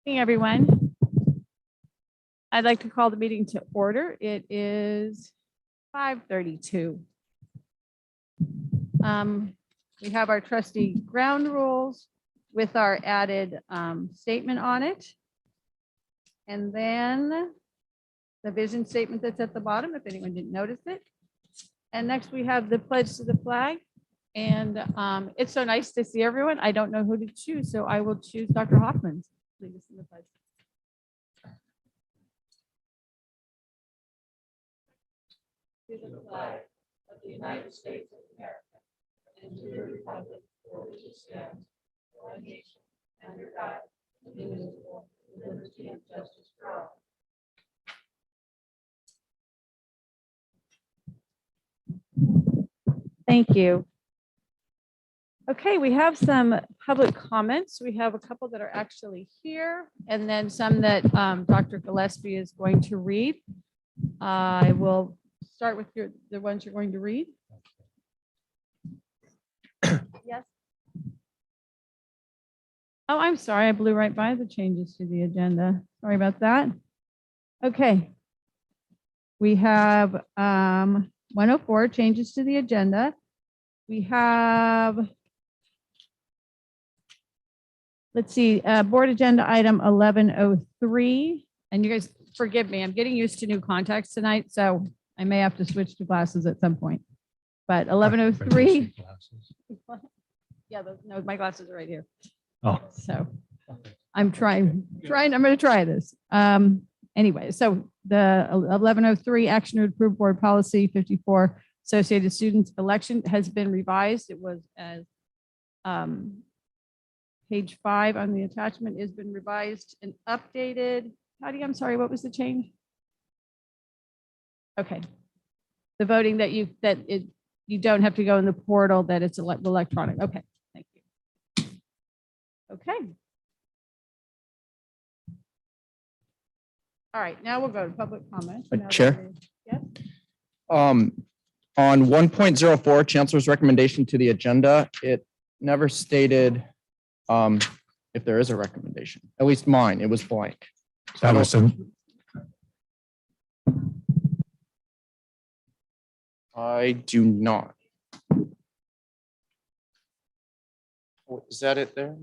Good evening, everyone. I'd like to call the meeting to order. It is 5:32. We have our trustee ground rules with our added statement on it. And then the vision statement that's at the bottom, if anyone didn't notice it. And next we have the pledge to the flag. And it's so nice to see everyone. I don't know who to choose, so I will choose Dr. Hoffman. Lead us in the pledge. To the flag of the United States of America and to the republic for which it stands, one nation, under God, indivisible, with liberty and justice for all. Thank you. Okay, we have some public comments. We have a couple that are actually here, and then some that Dr. Gillespie is going to read. I will start with the ones you're going to read. Yes. Oh, I'm sorry. I blew right by the changes to the agenda. Sorry about that. Okay. We have 104 changes to the agenda. We have, let's see, board agenda item 1103. And you guys forgive me, I'm getting used to new contacts tonight, so I may have to switch to glasses at some point. But 1103. Yeah, no, my glasses are right here. Oh, so I'm going to try this. Anyway, so the 1103 action to approve board policy 54 associated students election has been revised. It was as page 5 on the attachment has been revised and updated. Patty, I'm sorry, what was the change? Okay. The voting that you don't have to go in the portal, that it's electronic. Okay, thank you. Okay. All right, now we'll go to public comment. Chair? Yes. On 1.04, Chancellor's recommendation to the agenda, it never stated if there is a recommendation. At least mine, it was blank. So that was some. I do not. Oh, is that it there?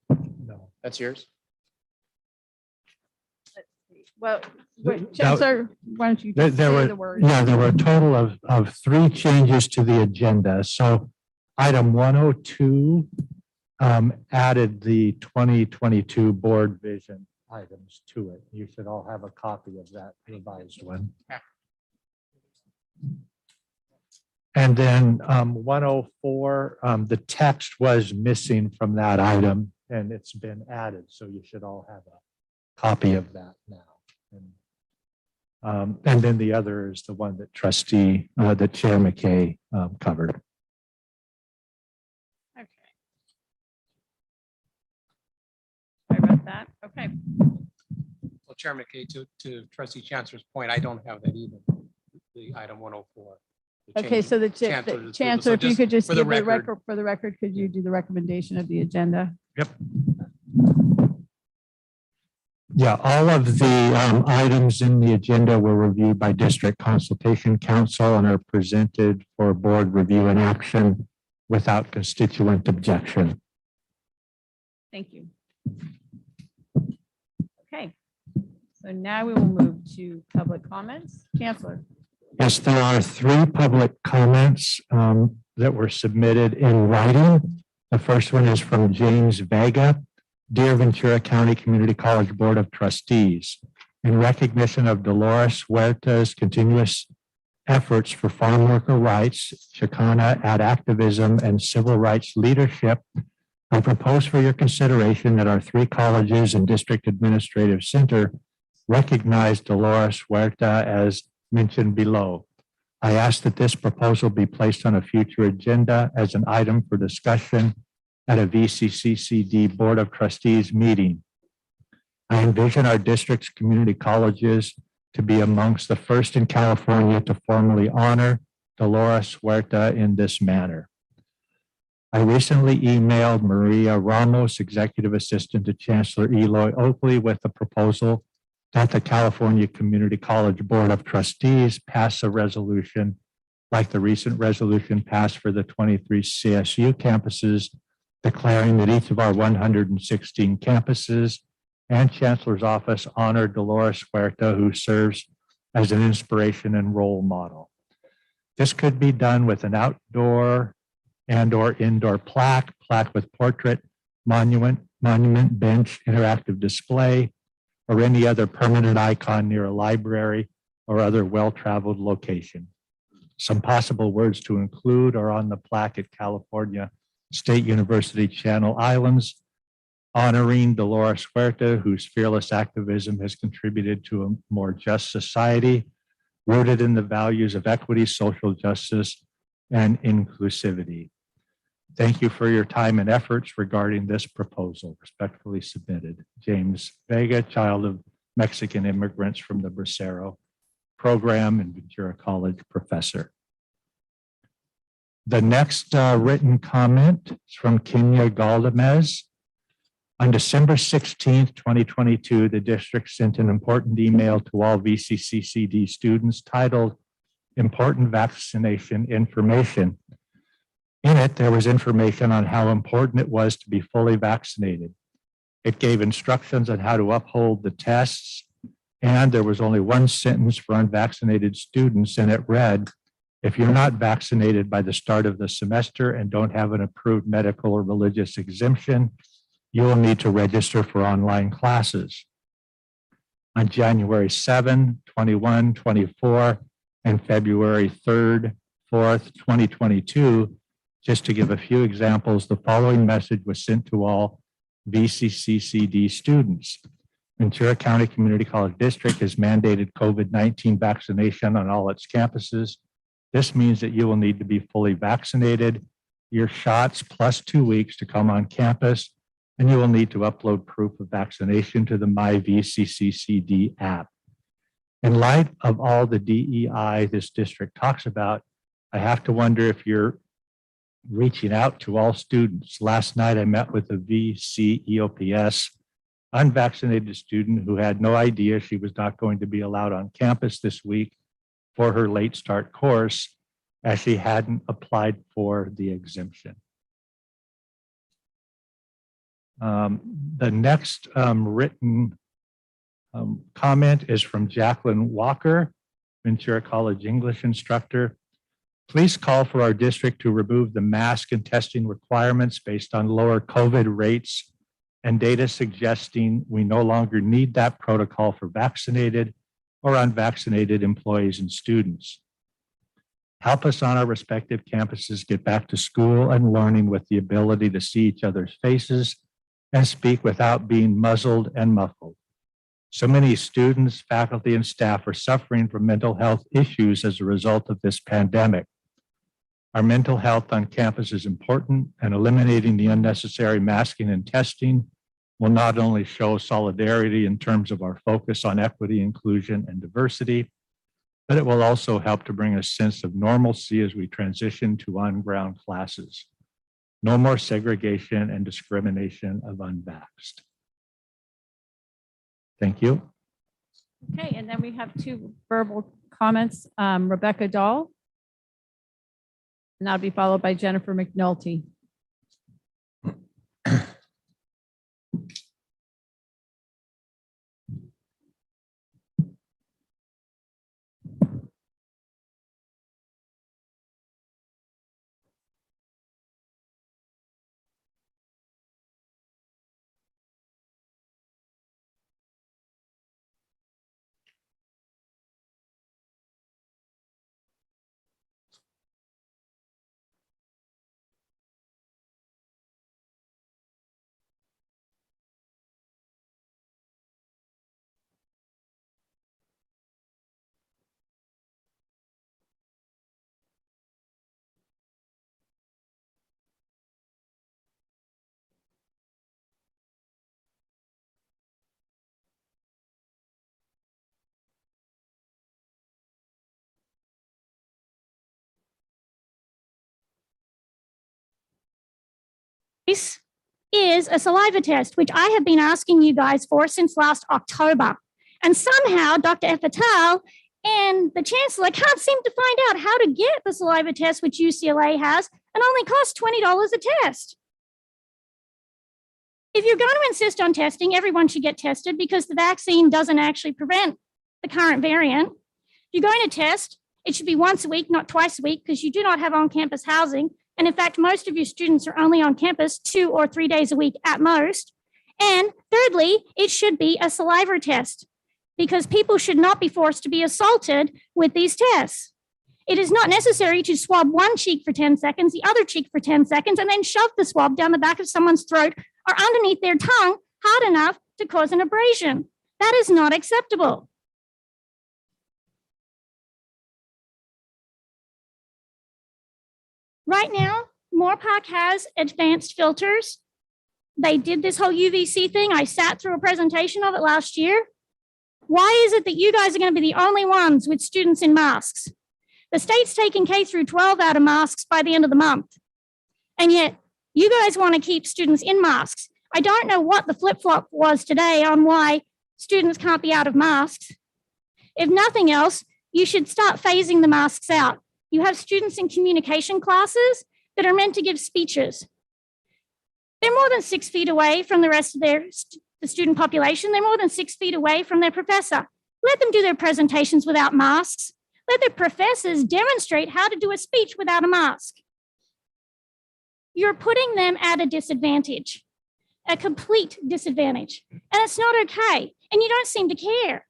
No. That's yours? Well, Chancellor, why don't you There say were, the word? yeah, there were a total of 3 changes to the agenda. So item 102 added the 2022 board vision items to it. You should all have a copy of that revised one. And then 104, the text was missing from that item and it's been added. So you should all have a copy of that now. And then the other is the one that that Chair McKay covered. Okay. Sorry about that. Okay. Well, Chair McKay, to Trustee Chancellor's point, I don't have that either. The item 104. Okay, so the Chancellor, if you could just for give the the record, record, for the record, could you do the recommendation of the agenda? Yep. Yeah, all of the items in the agenda were reviewed by District Consultation Council and are presented for board review and action without constituent objection. Thank you. Okay, so now we will move to public comments. Chancellor. Yes, there are 3 public comments that were submitted in writing. The first one is from James Vega. Dear Ventura County Community College Board of Trustees, in recognition of Dolores Huerta's continuous efforts for farm worker rights, Chicana ad activism, and civil rights leadership, I propose for your consideration that our 3 colleges and district administrative center recognize Dolores Huerta as mentioned below. I ask that this proposal be placed on a future agenda as an item for discussion at a VCCCD Board of Trustees meeting. I envision our district's community colleges to be amongst the first in California to formally honor Dolores Huerta in this manner. I recently emailed Maria Ramos, Executive Assistant to Chancellor Eloy Oakley, with a proposal that the California Community College Board of Trustees pass a resolution like the recent resolution passed for the 23 CSU campuses, declaring that each of our 116 campuses and Chancellor's office honor Dolores Huerta, who serves as an inspiration and role model. This could be done with an outdoor and/or indoor plaque with portrait, monument, bench, interactive display, or any other permanent icon near a library or other well-traveled location. Some possible words to include are on the plaque at California State University Channel Islands, honoring Dolores Huerta, whose fearless activism has contributed to a more just society, rooted in the values of equity, social justice, and inclusivity. Thank you for your time and efforts regarding this proposal. Respectfully submitted, James Vega, child of Mexican immigrants from the Bracero program and Ventura College professor. The next written comment is from Kenya Galdamez. On December 16th, 2022, the district sent an important email to all VCCCD students titled Important Vaccination Information. In it, there was information on how important it was to be fully vaccinated. It gave instructions on how to uphold the tests, and there was only one sentence for unvaccinated students, and it read, if you're not vaccinated by the start of the semester and don't have an approved medical or religious exemption, you will need to register for online classes. On January 7, 21, 24, and February 3rd, 4th, 2022, just to give a few examples, the following message was sent to all VCCCD students. Ventura County Community College District has mandated COVID-19 vaccination on all its campuses. This means that you will need to be fully vaccinated, your shots plus 2 weeks to come on campus, and you will need to upload proof of vaccination to the My VCCCD app. In light of all the DEI this district talks about, I have to wonder if you're reaching out to all students. Last night, I met with a VCEOPS unvaccinated student who had no idea she was not going to be allowed on campus this week for her late start course, as she hadn't applied for the exemption. The next written comment is from Jacqueline Walker, Ventura College English instructor. Please call for our district to remove the mask and testing requirements based on lower COVID rates and data suggesting we no longer need that protocol for vaccinated or unvaccinated employees and students. Help us on our respective campuses get back to school and learning with the ability to see each other's faces and speak without being muzzled and muffled. So many students, faculty, and staff are suffering from mental health issues as a result of this pandemic. Our mental health on campus is important, and eliminating the unnecessary masking and testing will not only show solidarity in terms of our focus on equity, inclusion, and diversity, but it will also help to bring a sense of normalcy as we transition to on-ground classes. No more segregation and discrimination of unvaxxed. Thank you. Okay, and then we have two verbal comments. Rebecca Dahl. And that'll be followed by Jennifer McNulty. This is a saliva test, which I have been asking you guys for since last October. And somehow Dr. Efatal and the Chancellor can't seem to find out how to get the saliva test, which UCLA has, and only costs $20 a test. If you're going to insist on testing, everyone should get tested because the vaccine doesn't actually prevent the current variant. If you're going to test, it should be once a week, not twice a week, because you do not have on-campus housing. And in fact, most of your students are only on campus 2 or 3 days a week at most. And thirdly, it should be a saliva test because people should not be forced to be assaulted with these tests. It is not necessary to swab one cheek for 10 seconds, the other cheek for 10 seconds, and then shove the swab down the back of someone's throat or underneath their tongue hard enough to cause an abrasion. That is not acceptable. Right now, Moorpark has advanced filters. They did this whole UVC thing. I sat through a presentation of it last year. Why is it that you guys are going to be the only ones with students in masks? The state's taking K through 12 out of masks by the end of the month. And yet you guys want to keep students in masks. I don't know what the flip-flop was today on why students can't be out of masks. If nothing else, you should start phasing the masks out. You have students in communication classes that are meant to give speeches. They're more than 6 feet away from the rest of the student population. They're more than 6 feet away from their professor. Let them do their presentations without masks. Let their professors demonstrate how to do a speech without a mask. You're putting them at a disadvantage, a complete disadvantage, and it's not okay. And you don't seem to care.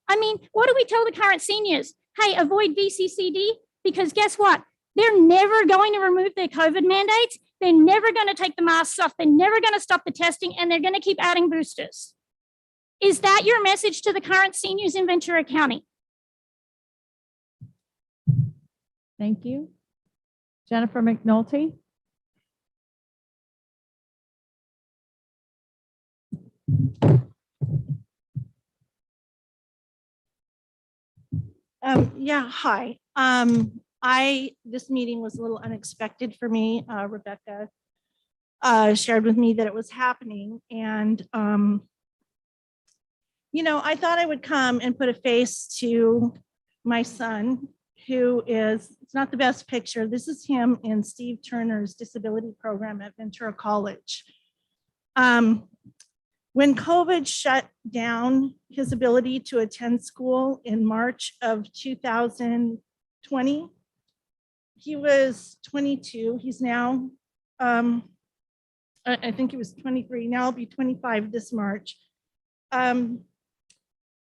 I mean, what do we tell the current seniors? Hey, avoid VCCD, because guess what? They're never going to remove their COVID mandates. They're never going to take the masks off. They're never going to stop the testing, and they're going to keep adding boosters. Is that your message to the current seniors in Ventura County? Thank you. Jennifer McNulty. Yeah, hi. This meeting was a little unexpected for me. Rebecca shared with me that it was happening, and I thought I would come and put a face to my son, who is, it's not the best picture. This is him in Steve Turner's disability program at Ventura College. When COVID shut down his ability to attend school in March of 2020, he was 22. He's now, I think he was 23. Now he'll be 25 this March.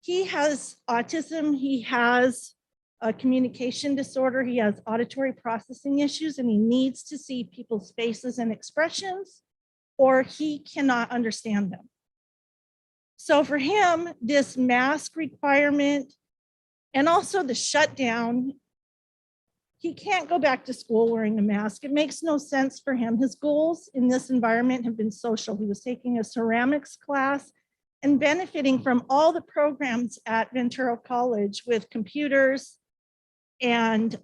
He has autism. He has a communication disorder. He has auditory processing issues, and he needs to see people's faces and expressions, or he cannot understand them. So for him, this mask requirement and also the shutdown, he can't go back to school wearing a mask. It makes no sense for him. His goals in this environment have been social. He was taking a ceramics class and benefiting from all the programs at Ventura College with computers and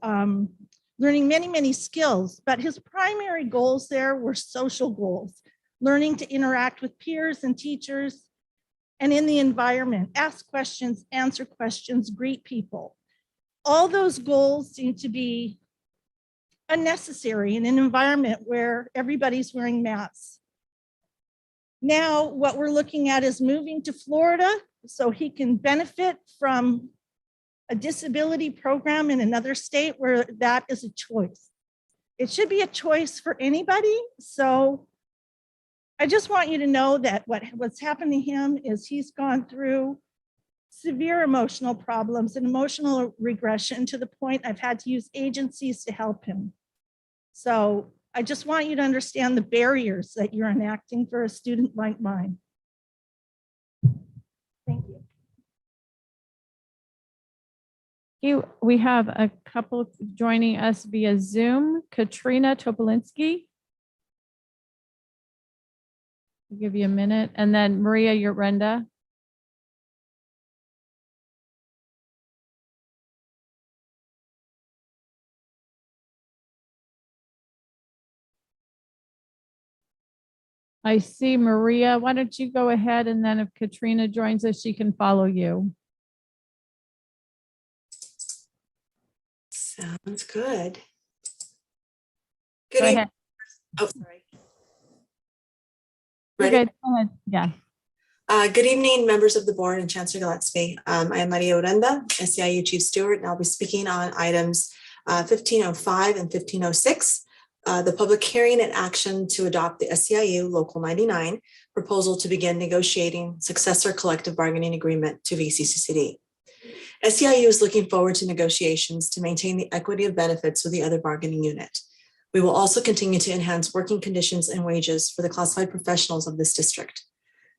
learning many, many skills. But his primary goals there were social goals, learning to interact with peers and teachers, and in the environment, ask questions, answer questions, greet people. All those goals seem to be unnecessary in an environment where everybody's wearing masks. Now, what we're looking at is moving to Florida so he can benefit from a disability program in another state where that is a choice. It should be a choice for anybody. So I just want you to know that what's happened to him is he's gone through severe emotional problems and emotional regression to the point I've had to use agencies to help him. So I just want you to understand the barriers that you're enacting for a student like mine. Thank you. We have a couple joining us via Zoom. Katrina Topolinsky. I'll give you a minute. And then Maria Urenda. I see Maria. Why don't you go ahead, and then if Katrina joins us, she can follow you. Sounds good. Go Good evening. ahead. Oh, sorry. You're Ready? good. Go ahead. Yeah. Good evening, members of the board and Chancellor Gillespie. I am Maria Orenda, SEIU Chief Steward, and I'll be speaking on items 1505 and 1506, the public hearing and action to adopt the SEIU Local 99 proposal to begin negotiating successor collective bargaining agreement to VCCCD. SEIU is looking forward to negotiations to maintain the equity of benefits with the other bargaining unit. We will also continue to enhance working conditions and wages for the classified professionals of this district.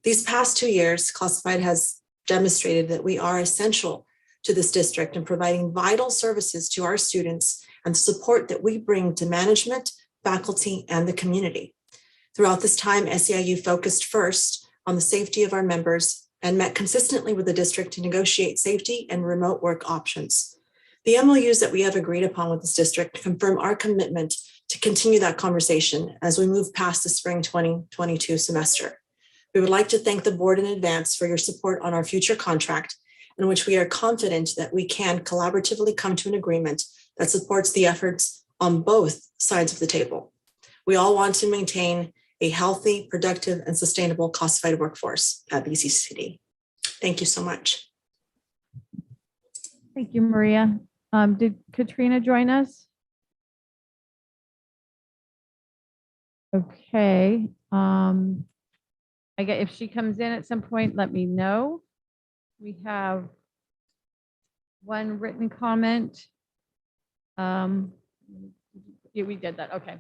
These past 2 years, classified has demonstrated that we are essential to this district in providing vital services to our students and the support that we bring to management, faculty, and the community. Throughout this time, SEIU focused first on the safety of our members and met consistently with the district to negotiate safety and remote work options. The MOUs that we have agreed upon with this district confirm our commitment to continue that conversation as we move past the spring 2022 semester. We would like to thank the board in advance for your support on our future contract, in which we are confident that we can collaboratively come to an agreement that supports the efforts on both sides of the table. We all want to maintain a healthy, productive, and sustainable classified workforce at VCCCD. Thank you so much. Thank you, Maria. Did Katrina join us? Okay. I get, if she comes in at some point, let me know. We have one written comment. Yeah, we did that. Okay.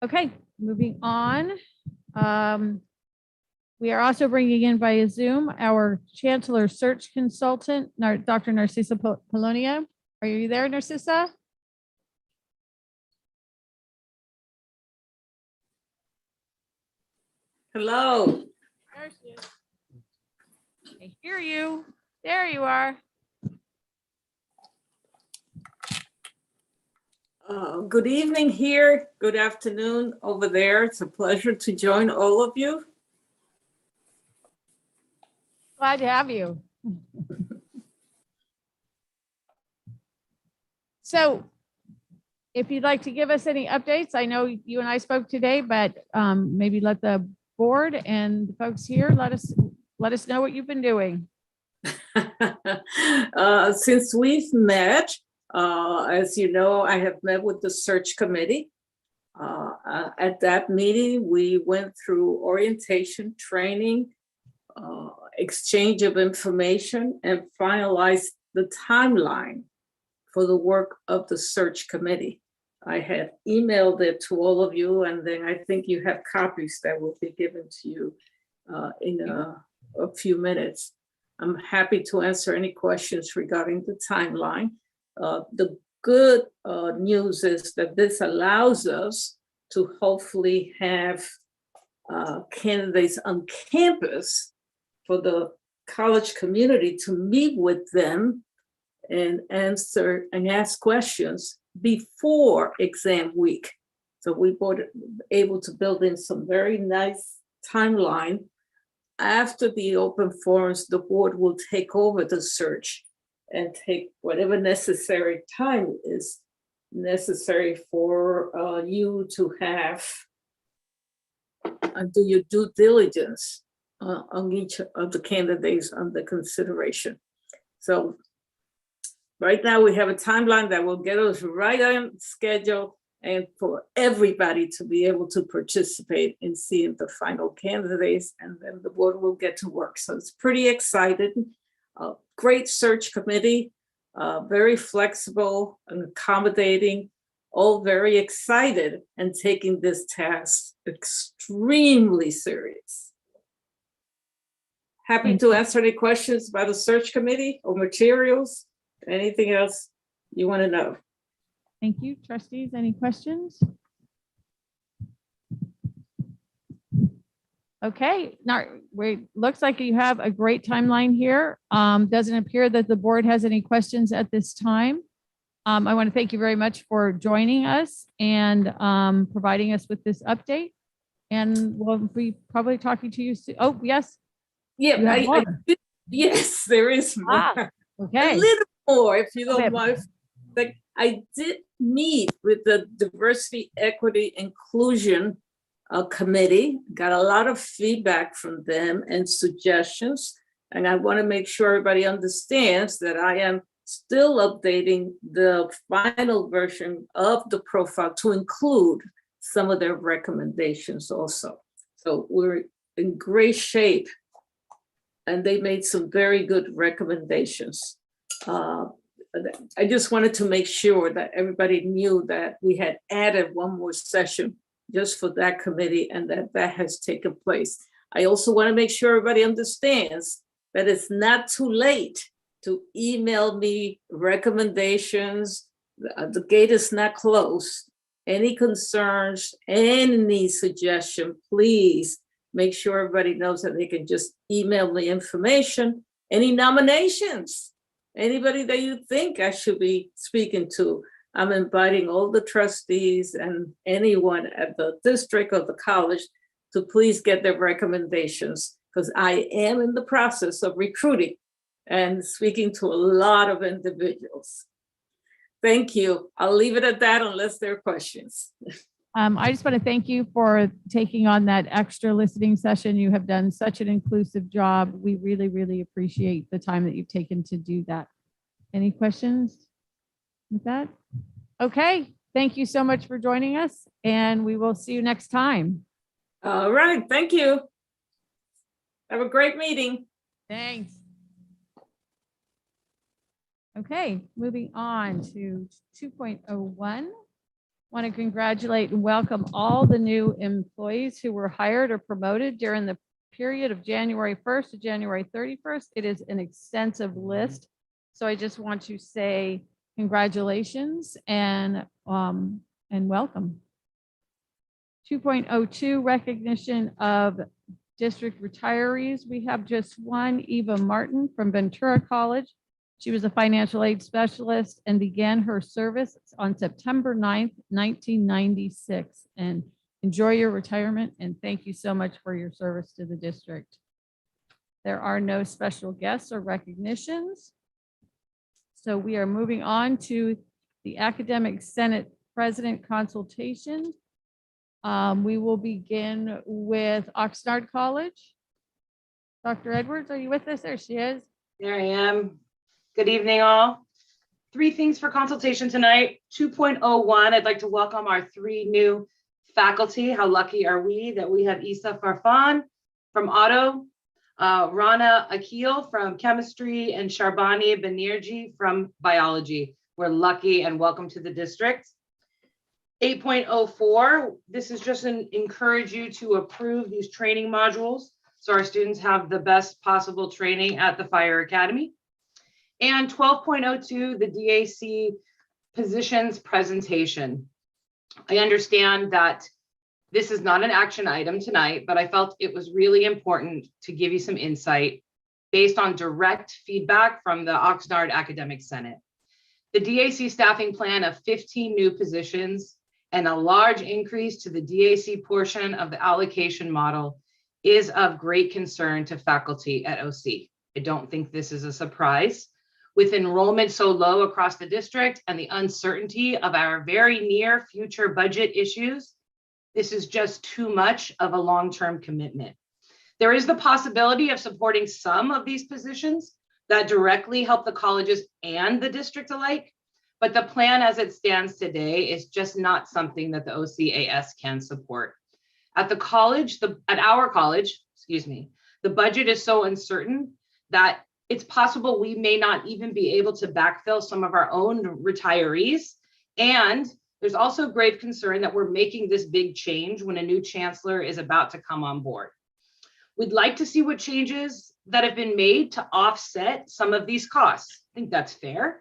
Okay, moving on. We are also bringing in via Zoom our Chancellor Search Consultant, Dr. Narcissa Polonia. Are you there, Narcissa? Hello. There she is. I hear you. There you are. Good evening here. Good afternoon over there. It's a pleasure to join all of you. Glad to have you. So if you'd like to give us any updates, I know you and I spoke today, but maybe let the board and the folks here let us know what you've been doing. Since we've met, as you know, I have met with the search committee. At that meeting, we went through orientation, training, exchange of information, and finalized the timeline for the work of the search committee. I had emailed it to all of you, and then I think you have copies that will be given to you in a few minutes. I'm happy to answer any questions regarding the timeline. The good news is that this allows us to hopefully have candidates on campus for the college community to meet with them and answer and ask questions before exam week. So we were able to build in some very nice timeline. After the open forums, the board will take over the search and take whatever necessary time is necessary for you to have and do your due diligence on each of the candidates under consideration. So right now we have a timeline that will get us right on schedule and for everybody to be able to participate in seeing the final candidates, and then the board will get to work. So it's pretty exciting. Great search committee, very flexible and accommodating, all very excited and taking this task extremely serious. Happy to answer any questions about the search committee or materials, anything else you want to know. Thank you, trustees. Any questions? Okay, now looks like you have a great timeline here. Doesn't appear that the board has any questions at this time. I want to thank you very much for joining us and providing us with this update. And we'll be probably talking to you soon. Oh, yes. Yeah, You have more. yes, there is more. Ah, A okay. little more, if you Okay. don't mind. Like, I did meet with the Diversity, Equity, Inclusion Committee, got a lot of feedback from them and suggestions. And I want to make sure everybody understands that I am still updating the final version of the profile to include some of their recommendations also. So we're in great shape. And they made some very good recommendations. I just wanted to make sure that everybody knew that we had added one more session just for that committee and that has taken place. I also want to make sure everybody understands that it's not too late to email me recommendations. The gate is not closed. Any concerns, any suggestion, please make sure everybody knows that they can just email me information. Any nominations, anybody that you think I should be speaking to, I'm inviting all the trustees and anyone at the district or the college to please get their recommendations, because I am in the process of recruiting and speaking to a lot of individuals. Thank you. I'll leave it at that unless there are questions. I just want to thank you for taking on that extra listening session. You have done such an inclusive job. We really, really appreciate the time that you've taken to do that. Any questions with that? Okay, thank you so much for joining us, and we will see you next time. All right, thank you. Have a great meeting. Thanks. Okay, moving on to 2.01. Want to congratulate and welcome all the new employees who were hired or promoted during the period of January 1st to January 31st. It is an extensive list. So I just want to say congratulations and welcome. 2.02 recognition of district retirees. We have just one, Eva Martin from Ventura College. She was a financial aid specialist and began her service on September 9th, 1996. And enjoy your retirement, and thank you so much for your service to the district. There are no special guests or recognitions. So we are moving on to the Academic Senate President consultation. We will begin with Oxnard College. Dr. Edwards, are you with us? There she is. There I am. Good evening, all. 3 things for consultation tonight. 2.01, I'd like to welcome our 3 new faculty. How lucky are we that we have Isa Farfan from Auto, Rana Akil from Chemistry, and Sharbani Banerjee from Biology. We're lucky, and welcome to the district. 8.04, this is just encourage you to approve these training modules so our students have the best possible training at the Fire Academy. And 12.02, the DAC positions presentation. I understand that this is not an action item tonight, but I felt it was really important to give you some insight based on direct feedback from the Oxnard Academic Senate. The DAC staffing plan of 15 new positions and a large increase to the DAC portion of the allocation model is of great concern to faculty at OC. I don't think this is a surprise. With enrollment so low across the district and the uncertainty of our very near future budget issues, this is just too much of a long-term commitment. There is the possibility of supporting some of these positions that directly help the colleges and the district alike, but the plan as it stands today is just not something that the OCAS can support. At our college, the budget is so uncertain that it's possible we may not even be able to backfill some of our own retirees. And there's also grave concern that we're making this big change when a new chancellor is about to come on board. We'd like to see what changes that have been made to offset some of these costs. I think that's fair.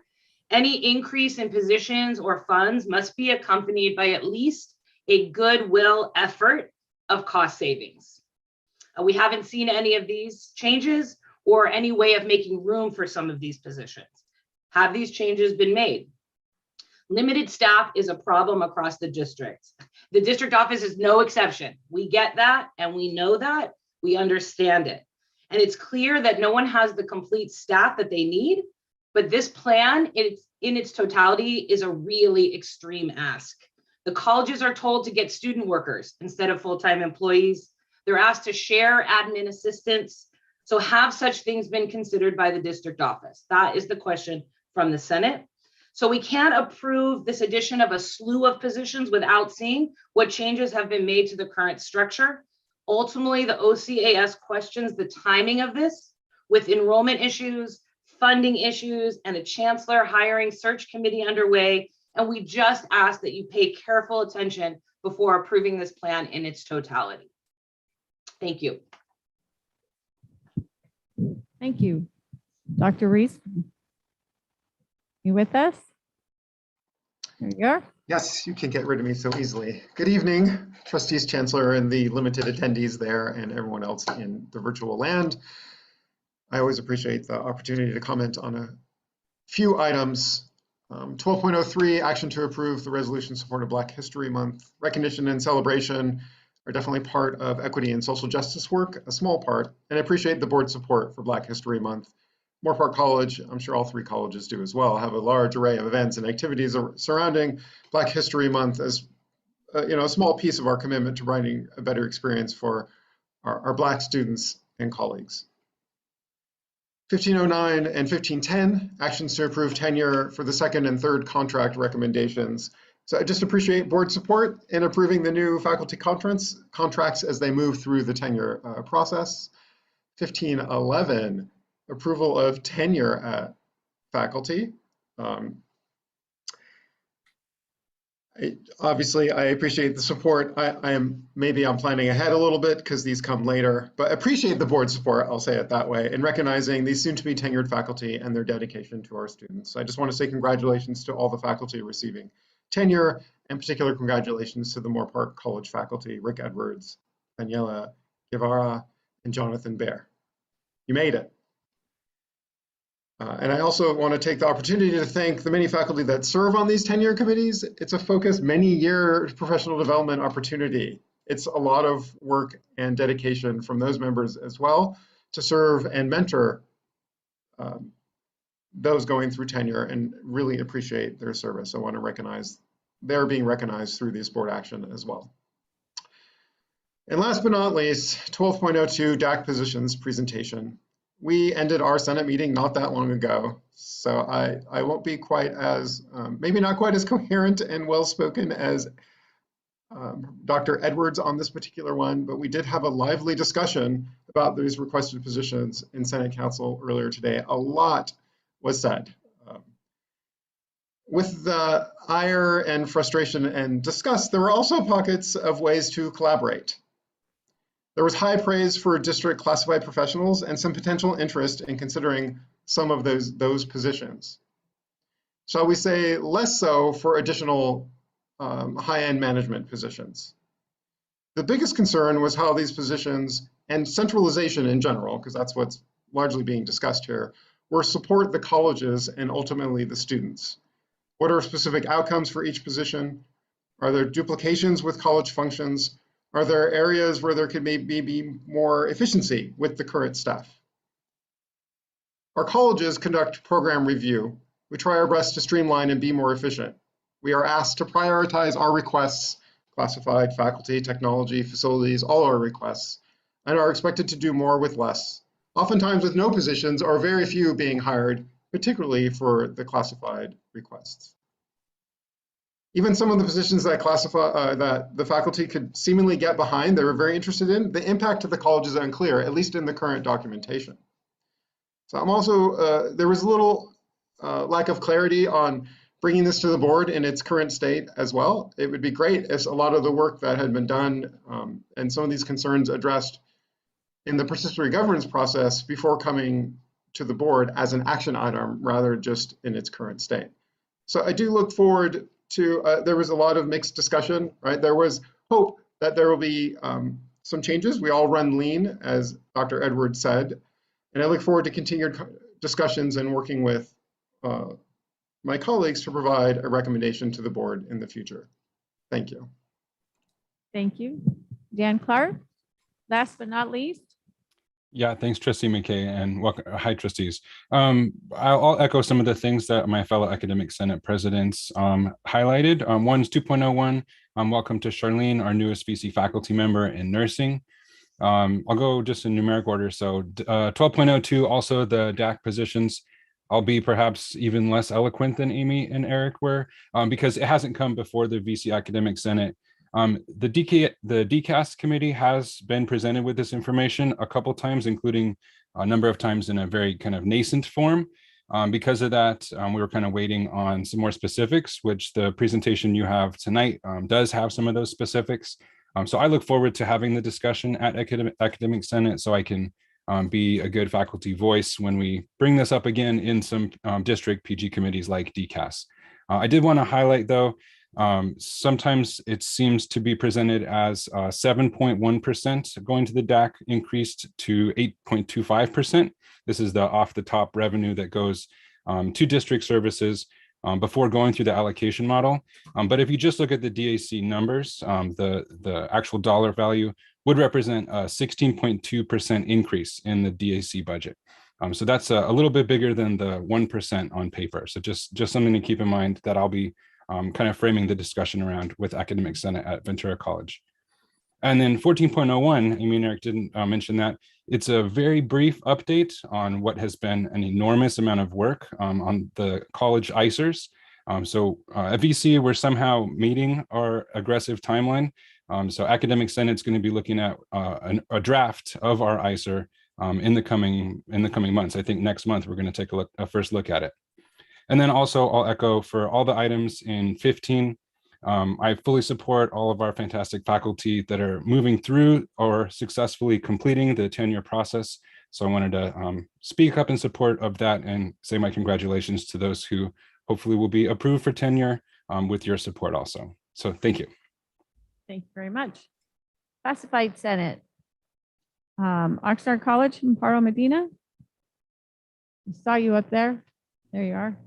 Any increase in positions or funds must be accompanied by at least a goodwill effort of cost savings. We haven't seen any of these changes or any way of making room for some of these positions. Have these changes been made? Limited staff is a problem across the district. The district office is no exception. We get that and we know that, we understand it. And it's clear that no one has the complete staff that they need, but this plan in its totality is a really extreme ask. The colleges are told to get student workers instead of full-time employees. They're asked to share admin assistants. So have such things been considered by the district office? That is the question from the Senate. So we can't approve this addition of a slew of positions without seeing what changes have been made to the current structure. Ultimately, the OCAS questions the timing of this with enrollment issues, funding issues, and a chancellor hiring search committee underway. And we just ask that you pay careful attention before approving this plan in its totality. Thank you. Thank you. Dr. Reese, you with us? There you are. Yes, you can get rid of me so easily. Good evening, trustees, chancellor, and the limited attendees there, and everyone else in the virtual land. I always appreciate the opportunity to comment on a few items. 12.03, action to approve the resolution in support of Black History Month. Recognition and celebration are definitely part of equity and social justice work, a small part, and I appreciate the board's support for Black History Month. Moorpark College, I'm sure all three colleges do as well, have a large array of events and activities surrounding Black History Month as a small piece of our commitment to providing a better experience for our Black students and colleagues. 1509 and 1510, actions to approve tenure for the second and third contract recommendations. So I just appreciate board support in approving the new faculty contracts as they move through the tenure process. 1511, approval of tenure at faculty. Obviously, I appreciate the support. Maybe I'm planning ahead a little bit because these come later, but appreciate the board support, I'll say it that way, in recognizing these soon to be tenured faculty and their dedication to our students. I just want to say congratulations to all the faculty receiving tenure, and particular congratulations to the Moorpark College faculty, Rick Edwards, Daniela Guevara, and Jonathan Baer. You made it. And I also want to take the opportunity to thank the many faculty that serve on these tenure committees. It's a focused many-year professional development opportunity. It's a lot of work and dedication from those members as well to serve and mentor those going through tenure, and really appreciate their service. I want to recognize they're being recognized through this board action as well. And last but not least, 12.02 DAC positions presentation. We ended our Senate meeting not that long ago, so I won't be quite as, maybe not quite as coherent and well-spoken as Dr. Edwards on this particular one, but we did have a lively discussion about these requested positions in Senate Council earlier today. A lot was said. With the ire and frustration and disgust, there were also pockets of ways to collaborate. There was high praise for district classified professionals and some potential interest in considering some of those positions. Shall we say less so for additional high-end management positions. The biggest concern was how these positions and centralization in general, because that's what's largely being discussed here, will support the colleges and ultimately the students. What are specific outcomes for each position? Are there duplications with college functions? Are there areas where there could maybe be more efficiency with the current staff? Our colleges conduct program review. We try our best to streamline and be more efficient. We are asked to prioritize our requests, classified, faculty, technology, facilities, all our requests, and are expected to do more with less, oftentimes with no positions or very few being hired, particularly for the classified requests. Even some of the positions that that the faculty could seemingly get behind, they were very interested in, the impact to the college is unclear, at least in the current documentation. So I'm also, there was a little lack of clarity on bringing this to the board in its current state as well. It would be great if a lot of the work that had been done and some of these concerns addressed in the participatory governance process before coming to the board as an action item rather just in its current state. So I do look forward to, there was a lot of mixed discussion, right? There was hope that there will be some changes. We all run lean, as Dr. Edwards said, and I look forward to continued discussions and working with my colleagues to provide a recommendation to the board in the future. Thank you. Thank you. Dan Clark, last but not least. Yeah, thanks, Trustee McKay, and welcome. Hi, trustees. I'll echo some of the things that my fellow Academic Senate presidents highlighted. One's 2.01. Welcome to Charlene, our newest VC faculty member in nursing. I'll go just in numeric order. So 12.02, also the DAC positions. I'll be perhaps even less eloquent than Amy and Eric were because it hasn't come before the VC Academic Senate. The DCAS committee has been presented with this information a couple times, including a number of times in a very kind of nascent form. Because of that, we were kind of waiting on some more specifics, which the presentation you have tonight does have some of those specifics. So I look forward to having the discussion at Academic Senate so I can be a good faculty voice when we bring this up again in some district PG committees like DCAS. I did want to highlight though, sometimes it seems to be presented as 7.1% going to the DAC increased to 8.25%. This is the off the top revenue that goes to district services before going through the allocation model. But if you just look at the DAC numbers, the actual dollar value would represent a 16.2% increase in the DAC budget. So that's a little bit bigger than the 1% on paper. So just something to keep in mind that I'll be kind of framing the discussion around with Academic Senate at Ventura College. And then 14.01, Amy and Eric didn't mention that. It's a very brief update on what has been an enormous amount of work on the college ICERs. So at VC, we're somehow meeting our aggressive timeline. So Academic Senate's going to be looking at a draft of our ICER in the coming months. I think next month we're going to take a first look at it. And then also I'll echo for all the items in 15. I fully support all of our fantastic faculty that are moving through or successfully completing the tenure process. So I wanted to speak up in support of that and say my congratulations to those who hopefully will be approved for tenure with your support also. So thank you. Thank you very much. Classified Senate. Oxnard College, Amparo Medina. I saw you up there. There you are.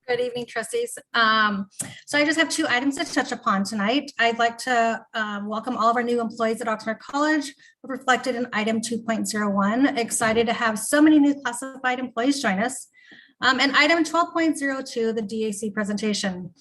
Good evening, trustees. So I just have two items to touch upon tonight. I'd like to welcome all of our new employees at Oxnard College, reflected in item 2.01. Excited to have so many new classified employees join us. And item 12.02, the DAC presentation.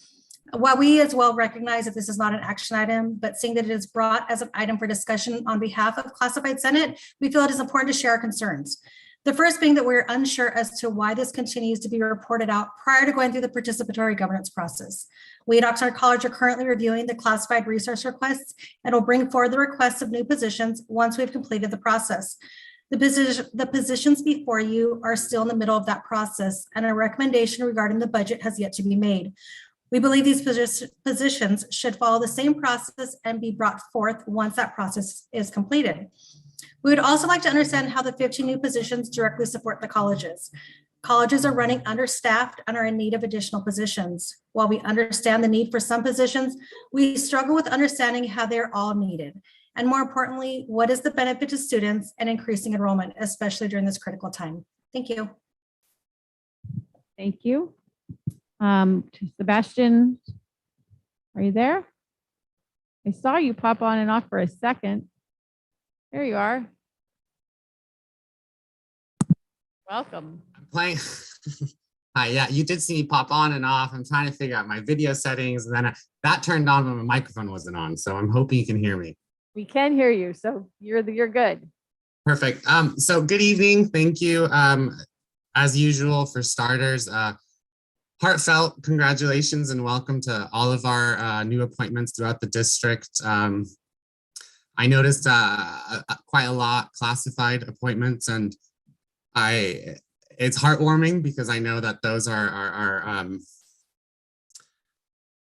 While we as well recognize that this is not an action item, but seeing that it is brought as an item for discussion on behalf of Classified Senate, we feel it is important to share our concerns. The first being that we're unsure as to why this continues to be reported out prior to going through the participatory governance process. We at Oxnard College are currently reviewing the classified resource requests and will bring forward the requests of new positions once we've completed the process. The positions before you are still in the middle of that process, and a recommendation regarding the budget has yet to be made. We believe these positions should follow the same process and be brought forth once that process is completed. We would also like to understand how the 15 new positions directly support the colleges. Colleges are running understaffed and are in need of additional positions. While we understand the need for some positions, we struggle with understanding how they're all needed. And more importantly, what is the benefit to students and increasing enrollment, especially during this critical time? Thank you. Thank you. Sebastian, are you there? I saw you pop on and off for a second. There you are. Welcome. I'm playing. Hi, yeah, you did see me pop on and off. I'm trying to figure out my video settings, and then that turned on when my microphone wasn't on. So I'm hoping you can hear me. We can hear you, so you're good. Perfect. So good evening. Thank you. As usual, for starters, heartfelt congratulations and welcome to all of our new appointments throughout the district. I noticed quite a lot classified appointments, and it's heartwarming because I know that those are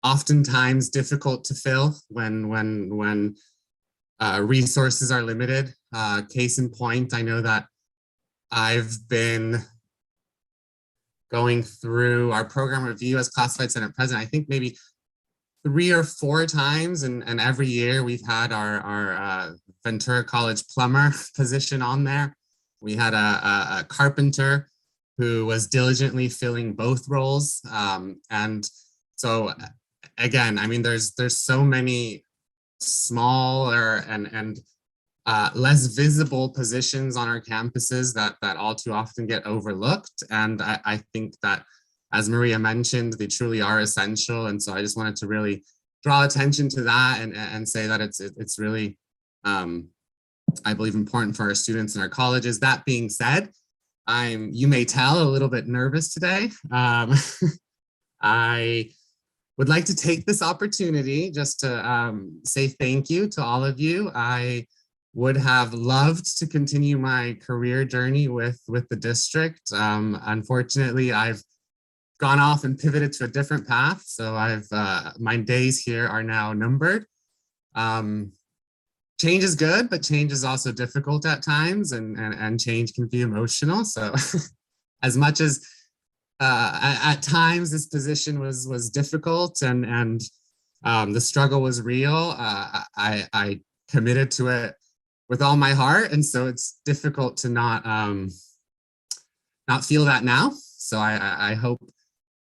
oftentimes difficult to fill when resources are limited. Case in point, I know that I've been going through our program review as Classified Senate President, I think maybe 3 or 4 times, and every year we've had our Ventura College plumber position on there. We had a carpenter who was diligently filling both roles. And so again, I mean, there's so many smaller and less visible positions on our campuses that all too often get overlooked. And I think that, as Maria mentioned, they truly are essential. And so I just wanted to really draw attention to that and say that it's really, I believe, important for our students and our colleges. That being said, you may tell, a little bit nervous today. I would like to take this opportunity just to say thank you to all of you. I would have loved to continue my career journey with the district. Unfortunately, I've gone off and pivoted to a different path. So my days here are now numbered. Change is good, but change is also difficult at times, and change can be emotional. So as much as at times this position was difficult and the struggle was real, I committed to it with all my heart. And so it's difficult to not feel that now. So I hope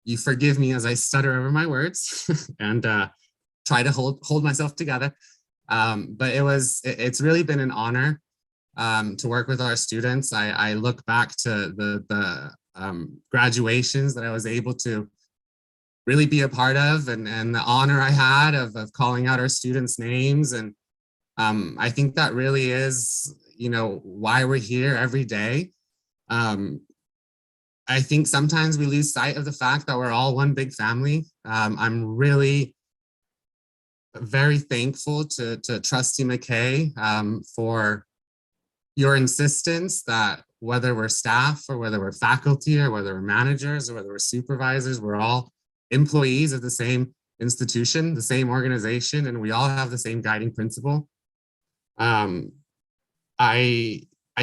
you forgive me as I stutter over my words and try to hold myself together. But it's really been an honor to work with our students. I look back to the graduations that I was able to really be a part of, and the honor I had of calling out our students' names. And I think that really is, why we're here every day. I think sometimes we lose sight of the fact that we're all one big family. I'm really very thankful to Trustee McKay for your insistence that whether we're staff or whether we're faculty or whether we're managers or whether we're supervisors, we're all employees of the same institution, the same organization, and we all have the same guiding principle. I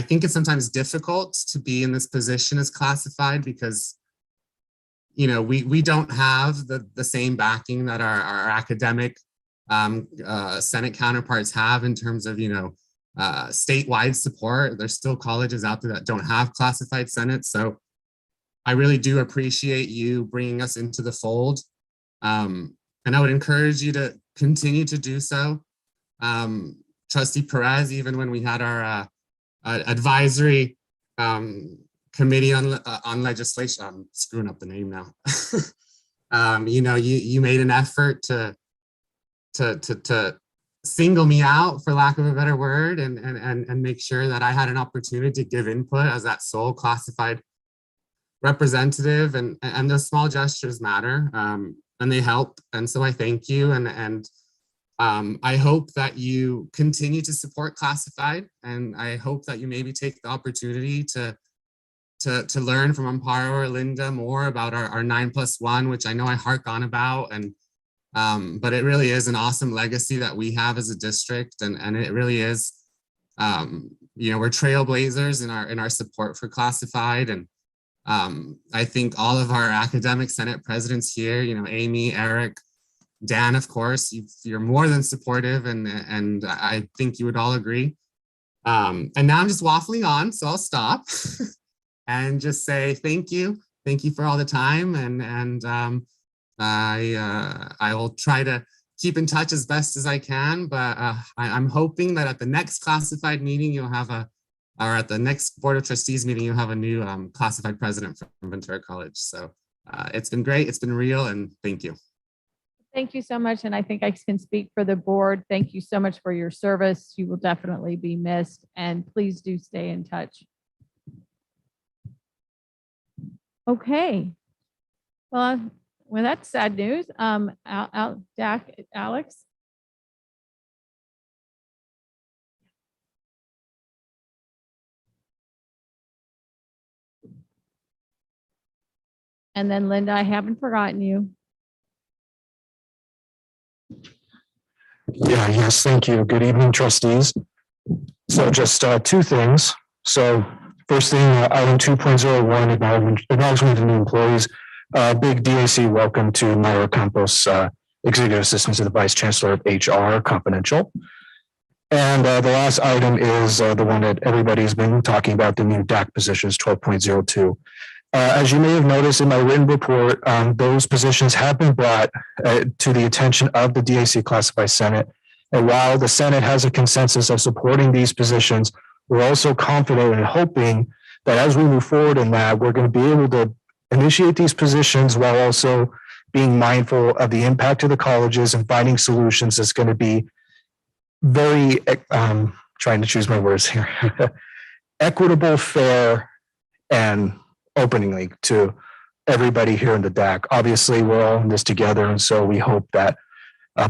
think it's sometimes difficult to be in this position as classified because, we don't have the same backing that our academic Senate counterparts have in terms of, statewide support. There's still colleges out there that don't have classified Senate. So I really do appreciate you bringing us into the fold. And I would encourage you to continue to do so. Trustee Perez, even when we had our advisory committee on legislation, I'm screwing up the name now. You made an effort to single me out, for lack of a better word, and make sure that I had an opportunity to give input as that sole classified representative. And those small gestures matter, and they help. And so I thank you, and I hope that you continue to support classified, and I hope that you maybe take the opportunity to learn from Amparo or Linda more about our 9+1, which I know I hark on about, but it really is an awesome legacy that we have as a district, and it really is, we're trailblazers in our support for classified. And I think all of our academic Senate presidents here, Amy, Eric, Dan, of course, you're more than supportive, and I think you would all agree. And now I'm just waffling on, so I'll stop and just say thank you for all the time, and I will try to keep in touch as best as I can. But I'm hoping that at the next classified meeting or at the next Board of Trustees meeting, you'll have a new classified president from Ventura College. So it's been great, it's been real, and thank you. Thank you so much. And I think I can speak for the board. Thank you so much for your service. You will definitely be missed, and please do stay in touch. Okay. Well, that's sad news. Alex. And then Linda, I haven't forgotten you. Yes, thank you. Good evening, trustees. So just two things. So first thing, item 2.01, acknowledgement of new employees. Big DAC welcome to Myra Campos, Executive Assistant to the Vice Chancellor of HR, confidential. And the last item is the one that everybody's been talking about, the new DAC positions, 12.02. As you may have noticed in my written report, those positions have been brought to the attention of the DAC Classified Senate. And while the Senate has a consensus of supporting these positions, we're also confident and hoping that as we move forward in that, we're going to be able to initiate these positions while also being mindful of the impact of the colleges and finding solutions that's going to be very, trying to choose my words here, equitable, fair, and openingly to everybody here in the DAC. Obviously, we're all in this together, and so we hope that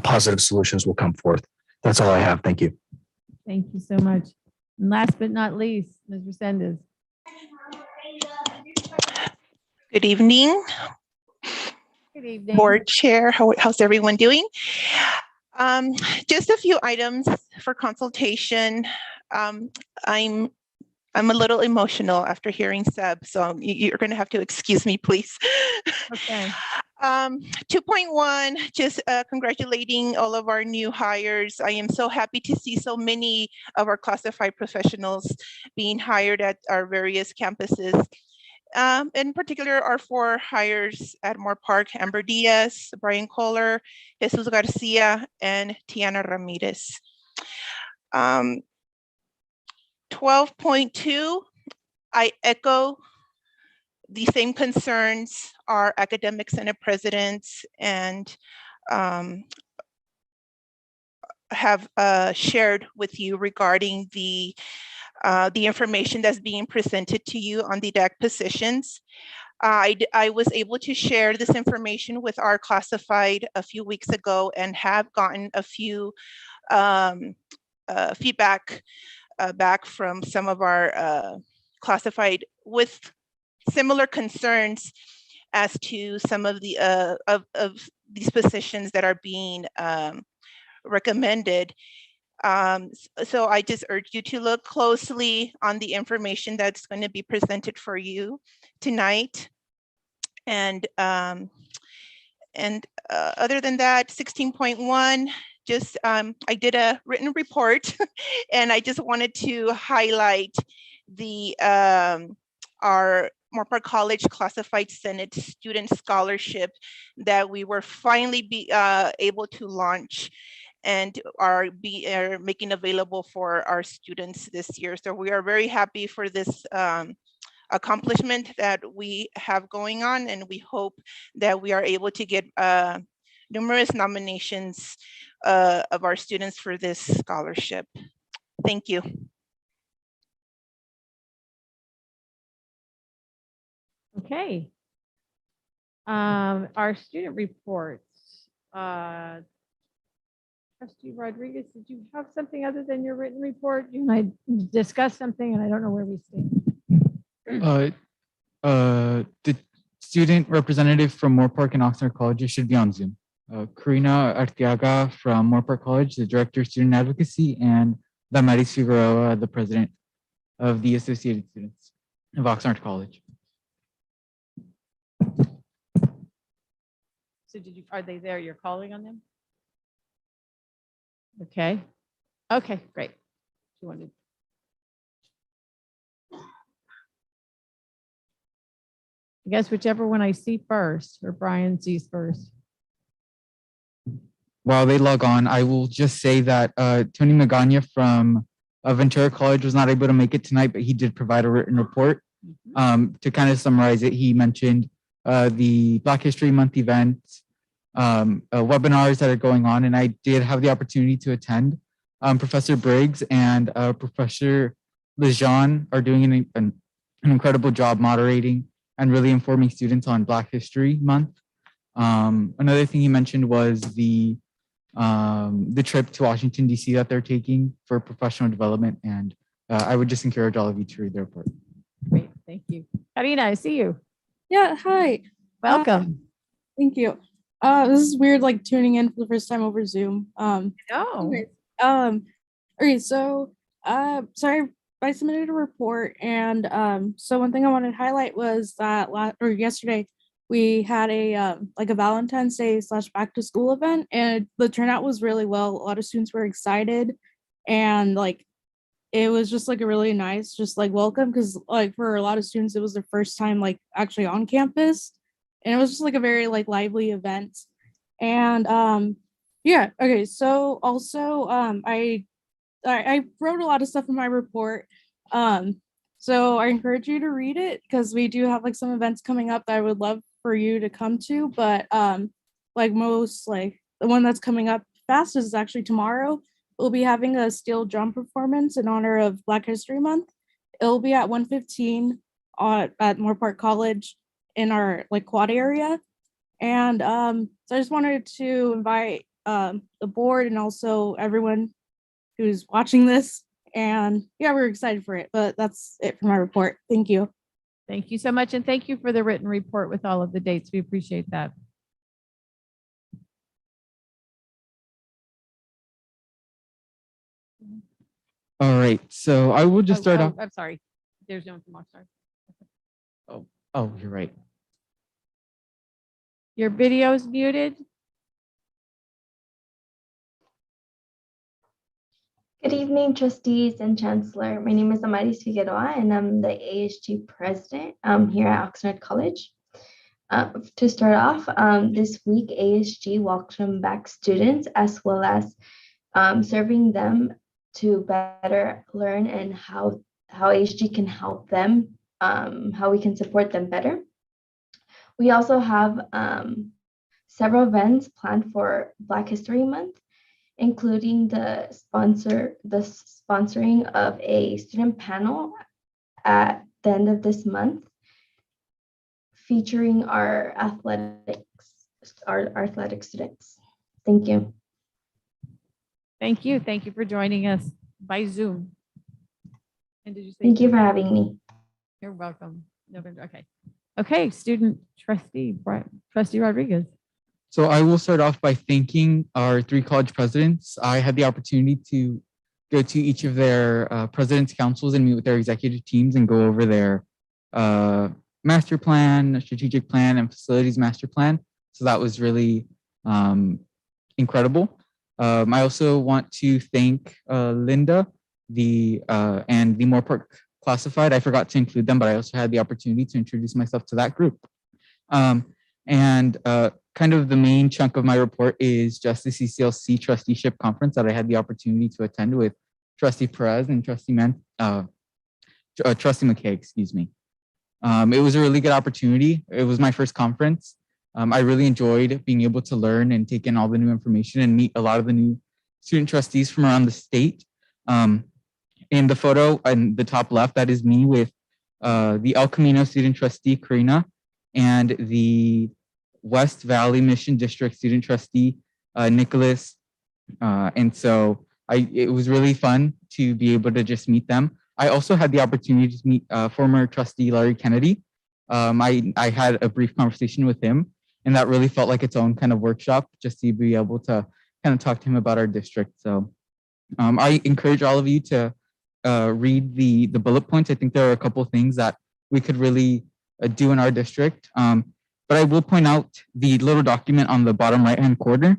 positive solutions will come forth. That's all I have. Thank you. Thank you so much. And last but not least, Ms. Resendez. Good evening, Good evening. Board Chair. How's everyone doing? Just a few items for consultation. I'm a little emotional after hearing Seb, so you're going to have to excuse me, please. Okay. 2.1, just congratulating all of our new hires. I am so happy to see so many of our classified professionals being hired at our various campuses. In particular, our 4 hires at Moore Park: Amber Diaz, Brian Kohler, Jesus Garcia, and Tiana Ramirez. 12.2, I echo the same concerns our academic senate presidents and have shared with you regarding the information that's being presented to you on the DAC positions. I was able to share this information with our classified a few weeks ago and have gotten a few feedback back from some of our classified with similar concerns as to some of the of these positions that are being recommended. So I just urge you to look closely on the information that's going to be presented for you tonight. And other than that, 16.1, just I did a written report and I just wanted to highlight the our Moore Park College Classified Senate Student Scholarship that we were finally able to launch and are making available for our students this year. So we are very happy for this accomplishment that we have going on, and we hope that we are able to get numerous nominations of our students for this scholarship. Thank you. Okay. Our student reports. Trustee Rodriguez, did you have something other than your written report? You and I discussed something and I don't know where we stand. The student representative from Moore Park and Oxnard colleges should be on Zoom. Karina Arteaga from Moore Park College, the Director of Student Advocacy, and Damaris Figueroa, the President of the Associated Students of Oxnard College. So are they there? You're calling on them? Okay. Okay, great. You wanted. I guess whichever one I see first, or Brian sees first. While they log on, I will just say that Tony Magana from Ventura College was not able to make it tonight, but he did provide a written report. To kind of summarize it, he mentioned the Black History Month events, webinars that are going on, and I did have the opportunity to attend. Professor Briggs and Professor Lejean are doing an incredible job moderating and really informing students on Black History Month. Another thing he mentioned was the trip to Washington, D.C. that they're taking for professional development, and I would just encourage all of you to read their report. Great, thank you. Karina, I see you. Yeah, hi. Welcome. Thank you. This is weird, like tuning in for the first time over Zoom. Okay, so sorry, I submitted a report, and so one thing I wanted to highlight was that yesterday we had a like a Valentine's Day / back to school event, and the turnout was really well. A lot of students were excited, and like it was just like a really nice, just like welcome, because like for a lot of students, it was their first time like actually on campus, and it was just like a very like lively event. And yeah, okay. So also I wrote a lot of stuff in my report. So I encourage you to read it because we do have like some events coming up that I would love for you to come to. But like most like the one that's coming up fastest is actually tomorrow. We'll be having a steel drum performance in honor of Black History Month. It'll be at 1:15 at Moore Park College in our like quad area. And so I just wanted to invite the board and also everyone who's watching this. And yeah, we're excited for it. But that's it for my report. Thank you. Thank you so much. And thank you for the written report with all of the dates. We appreciate that. All right, so I will just start off. I'm sorry. There's no one from Oxnard. Oh, you're right. Your video is muted. Good evening, trustees and chancellor. My name is Amaris Figueroa, and I'm the ASG president here at Oxnard College. To start off, this week, ASG welcomed back students as well as serving them to better learn and how ASG can help them, how we can support them better. We also have several events planned for Black History Month, including the sponsoring of a student panel at the end of this month, featuring our athletic students. Thank you. Thank you. Thank you for joining us by Zoom. And did you say? Thank you for having me. You're welcome. November. Okay. Okay. Student trustee Rodriguez. So I will start off by thanking our 3 college presidents. I had the opportunity to go to each of their presidents' councils and meet with their executive teams and go over their master plan, strategic plan, and facilities master plan. So that was really incredible. I also want to thank Linda and the Moore Park Classified. I forgot to include them, but I also had the opportunity to introduce myself to that group. Kind of the main chunk of my report is just the CCLC trusteeship conference that I had the opportunity to attend with Trustee Perez and Trustee McKay, excuse me. It was a really good opportunity. It was my first conference. I really enjoyed being able to learn and take in all the new information and meet a lot of the new student trustees from around the state. In the photo in the top left, that is me with the El Camino student trustee, Karina, and the West Valley Mission District student trustee, Nicholas. And so it was really fun to be able to just meet them. I also had the opportunity to meet former trustee Larry Kennedy. I had a brief conversation with him, and that really felt like its own kind of workshop, just to be able to kind of talk to him about our district. So I encourage all of you to read the bullet points. I think there are a couple of things that we could really do in our district. But I will point out the little document on the bottom right-hand corner.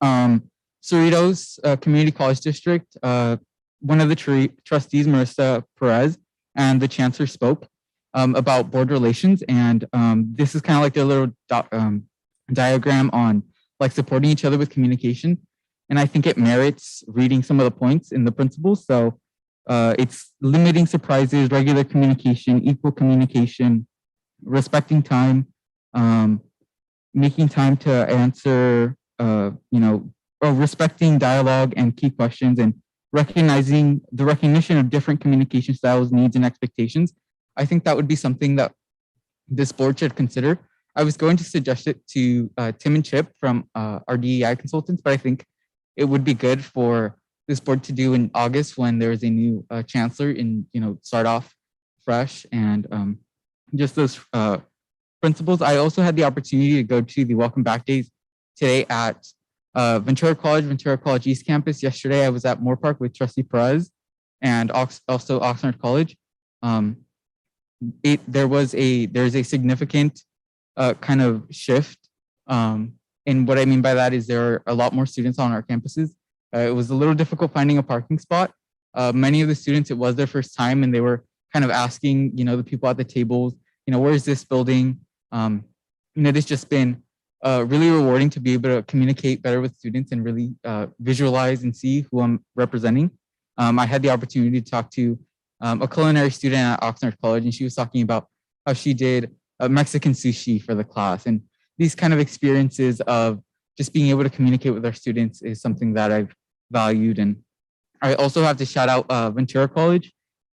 Cerritos Community College District, one of the trustees, Marissa Perez, and the chancellor spoke about board relations. And this is kind of like their little diagram on like supporting each other with communication. And I think it merits reading some of the points in the principles. So it's limiting surprises, regular communication, equal communication, respecting time, making time to answer, respecting dialogue and key questions, and recognizing the recognition of different communication styles, needs, and expectations. I think that would be something that this board should consider. I was going to suggest it to Tim and Chip from our DEI consultants, but I think it would be good for this board to do in August when there is a new chancellor and, start off fresh and just those principles. I also had the opportunity to go to the Welcome Back Days today at Ventura College East Campus. Yesterday, I was at Moore Park with Trustee Perez and also Oxnard College. There's a significant kind of shift. And what I mean by that is there are a lot more students on our campuses. It was a little difficult finding a parking spot, Many of the students, it was their first time and they were kind of asking, the people at the tables, where is this building? It has just been really rewarding to be able to communicate better with students and really visualize and see who I'm representing. I had the opportunity to talk to a culinary student at Oxnard College, and she was talking about how she did Mexican sushi for the class. And these kind of experiences of just being able to communicate with our students is something that I've valued. And I also have to shout out Ventura College.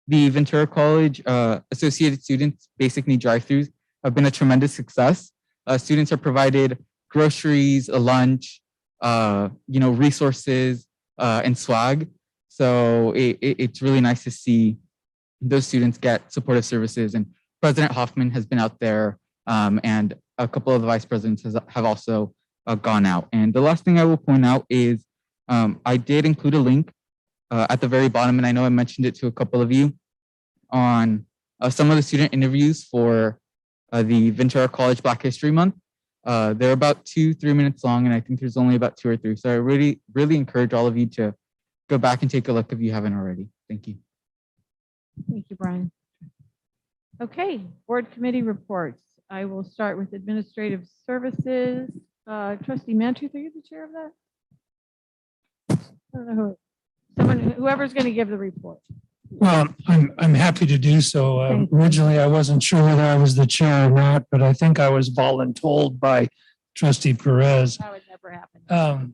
The Ventura College Associated Students Basic Need Drive-Thrus have been a tremendous success. Students are provided groceries, a lunch, resources, and swag. So it's really nice to see those students get supportive services. And President Hoffman has been out there, and a couple of the vice presidents have also gone out. And the last thing I will point out is I did include a link at the very bottom, and I know I mentioned it to a couple of you, on some of the student interviews for the Ventura College Black History Month. They're about 2-3 minutes long, and I think there's only about 2 or 3. So I really encourage all of you to go back and take a look if you haven't already. Thank you. Thank you, Brian. Okay, board committee reports. I will start with administrative services. Trustee Mantooth, are you the chair of that? I don't know whoever's going to give the report. Well, I'm happy to do so. Originally, I wasn't sure whether I was the chair or not, but I think I was voluntold by Trustee Perez. That would never happen.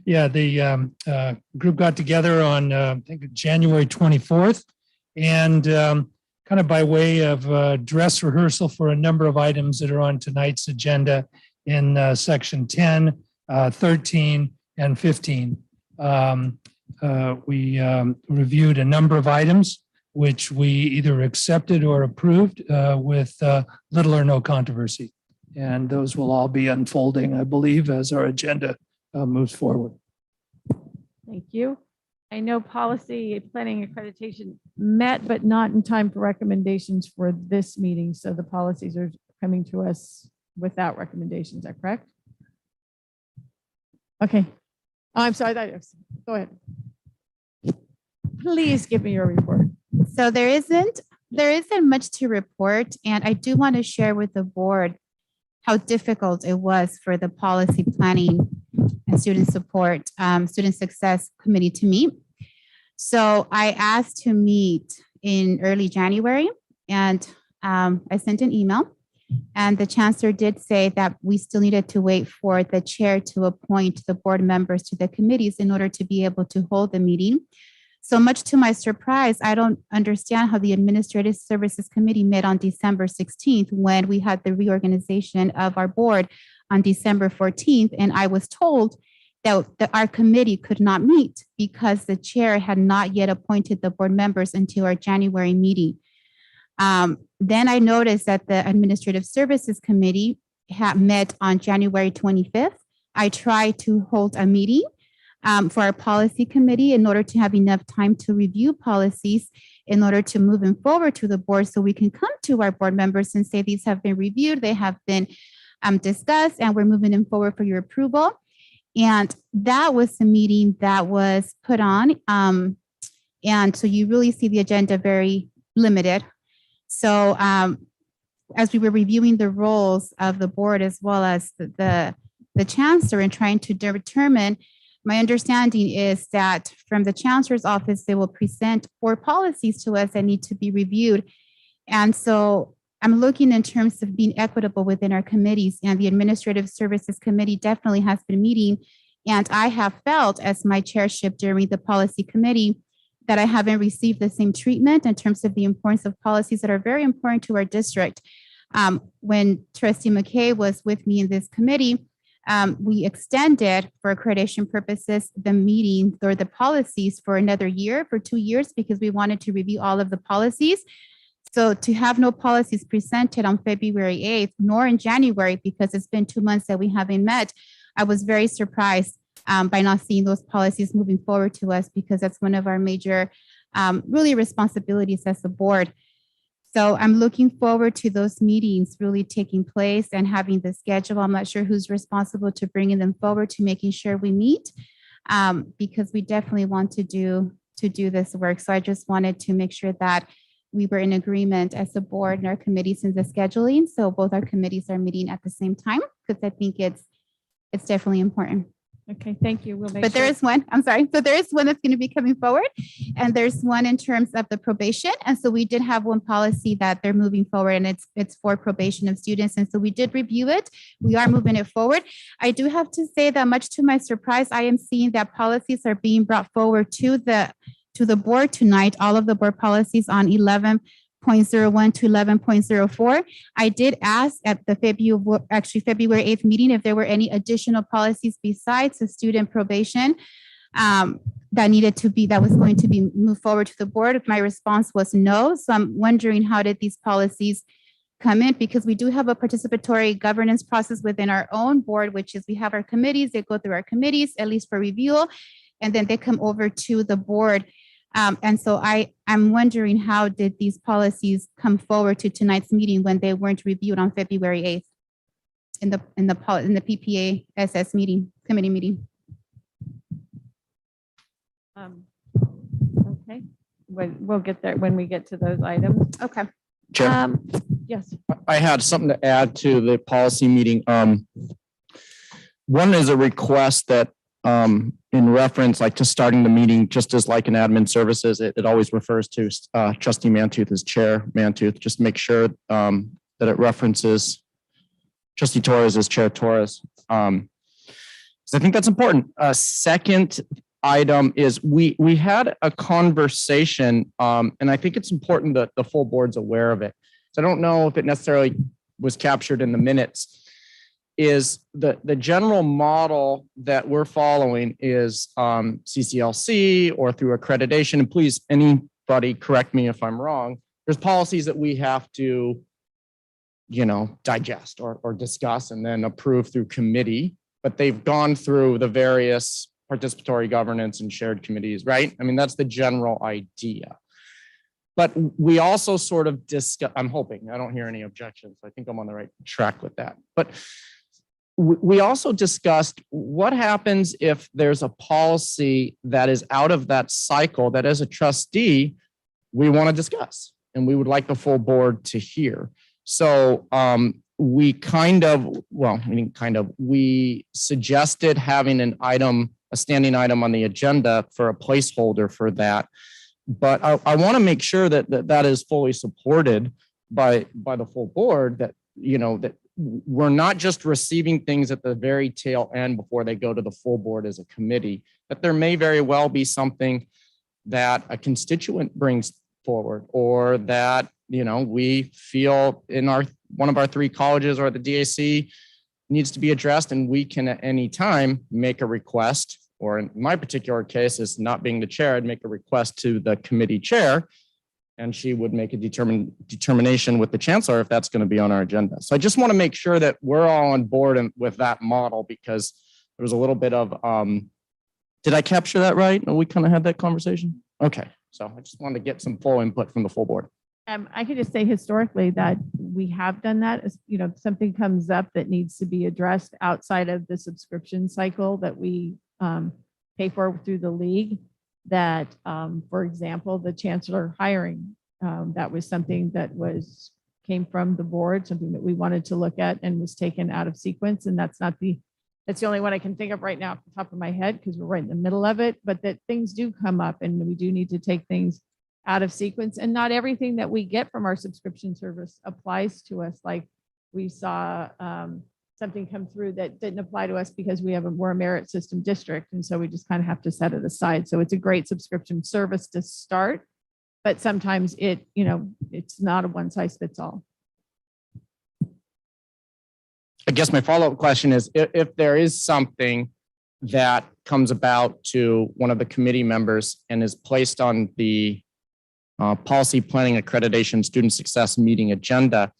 Yeah, the group got together on I think January 24th, and kind of by way of dress rehearsal for a number of items that are on tonight's agenda in section 10, 13, and 15. We reviewed a number of items which we either accepted or approved with little or no controversy. And those will all be unfolding, I believe, as our agenda moves forward. Thank you. I know policy planning accreditation met, but not in time for recommendations for this meeting. So the policies are coming to us without recommendations. Is that correct? Okay. Oh, I'm sorry. Go ahead. Please give me your report. So there isn't much to report, and I do want to share with the board how difficult it was for the policy planning and student support, student success committee to meet. So I asked to meet in early January, and I sent an email, and the chancellor did say that we still needed to wait for the chair to appoint the board members to the committees in order to be able to hold the meeting. So much to my surprise, I don't understand how the Administrative Services Committee met on December 16th when we had the reorganization of our board on December 14th. And I was told that our committee could not meet because the chair had not yet appointed the board members until our January meeting. Then I noticed that the Administrative Services Committee had met on January 25th. I tried to hold a meeting for our policy committee in order to have enough time to review policies in order to move them forward to the board so we can come to our board members and say these have been reviewed, they have been discussed, and we're moving them forward for your approval. And that was the meeting that was put on. And so you really see the agenda very limited. So as we were reviewing the roles of the board as well as the chancellor and trying to determine, my understanding is that from the chancellor's office, they will present 4 policies to us that need to be reviewed. And so I'm looking in terms of being equitable within our committees, and the Administrative Services Committee definitely has been meeting. And I have felt as my chairship during the policy committee that I haven't received the same treatment in terms of the importance of policies that are very important to our district. When Trustee McKay was with me in this committee, we extended for accreditation purposes the meeting or the policies for another year, for 2 years, because we wanted to review all of the policies. So to have no policies presented on February 8th, nor in January, because it's been 2 months that we haven't met, I was very surprised by not seeing those policies moving forward to us, because that's one of our major really responsibilities as the board. So I'm looking forward to those meetings really taking place and having the schedule. I'm not sure who's responsible to bringing them forward to making sure we meet, because we definitely want to do to do this work. So I just wanted to make sure that we were in agreement as a board and our committees in the scheduling. So both our committees are meeting at the same time, because I think it's definitely important. Okay, thank you. We'll make But there sure- is one, I'm sorry. So there is one that's going to be coming forward, and there's one in terms of the probation. And so we did have one policy that they're moving forward, and it's for probation of students. And so we did review it. We are moving it forward. I do have to say that much to my surprise, I am seeing that policies are being brought forward to the board tonight, all of the board policies on 11.01 to 11.04. I did ask at the February 8th meeting if there were any additional policies besides the student probation that was going to be moved forward to the board. My response was no. So I'm wondering, how did these policies come in? Because we do have a participatory governance process within our own board, which is we have our committees, they go through our committees, at least for review, and then they come over to the board. And so I'm wondering, how did these policies come forward to tonight's meeting when they weren't reviewed on February 8th in the PPASS committee meeting? Okay, we'll get there when we get to those items. Okay. Chair, Yes. I had something to add to the policy meeting. One is a request that in reference like to starting the meeting, just as like in admin services, it always refers to trustee Mantooth as chair Mantooth. Just make sure that it references trustee Torres as chair Torres. So I think that's important. Second item is we had a conversation, and I think it's important that the full board's aware of it. So I don't know if it necessarily was captured in the minutes. Is the general model that we're following is CCLC or through accreditation. And please, anybody correct me if I'm wrong. There's policies that we have to, digest or discuss and then approve through committee, but they've gone through the various participatory governance and shared committees, right? I mean, that's the general idea. But we also sort of discuss, I'm hoping, I don't hear any objections. I think I'm on the right track with that. But we also discussed what happens if there's a policy that is out of that cycle that as a trustee, we want to discuss and we would like the full board to hear. So we suggested having a standing item on the agenda for a placeholder for that. But I want to make sure that is fully supported by the full board, that, that we're not just receiving things at the very tail end before they go to the full board as a committee, that there may very well be something that a constituent brings forward, or that, we feel in one of our three colleges or the DAC needs to be addressed, and we can at any time make a request, or in my particular case, is not being the chair, I'd make a request to the committee chair, and she would make a determination with the chancellor if that's going to be on our agenda. So I just want to make sure that we're all on board with that model, because there was a little bit of, did I capture that right? We kind of had that conversation. Okay. So I just wanted to get some full input from the full board. I could just say historically that we have done that. As something comes up that needs to be addressed outside of the subscription cycle that we pay for through the league. That, for example, the chancellor hiring, that was something that came from the board, something that we wanted to look at and was taken out of sequence. And that's the only one I can think of right now off the top of my head, because we're right in the middle of it, but that things do come up and we do need to take things out of sequence, and not everything that we get from our subscription service applies to us. Like we saw something come through that didn't apply to us because we're a merit system district. And so we just kind of have to set it aside. So it's a great subscription service to start, but sometimes it's not a one size fits all. I guess my follow-up question is, if there is something that comes about to one of the committee members and is placed on the policy planning accreditation student success meeting agenda,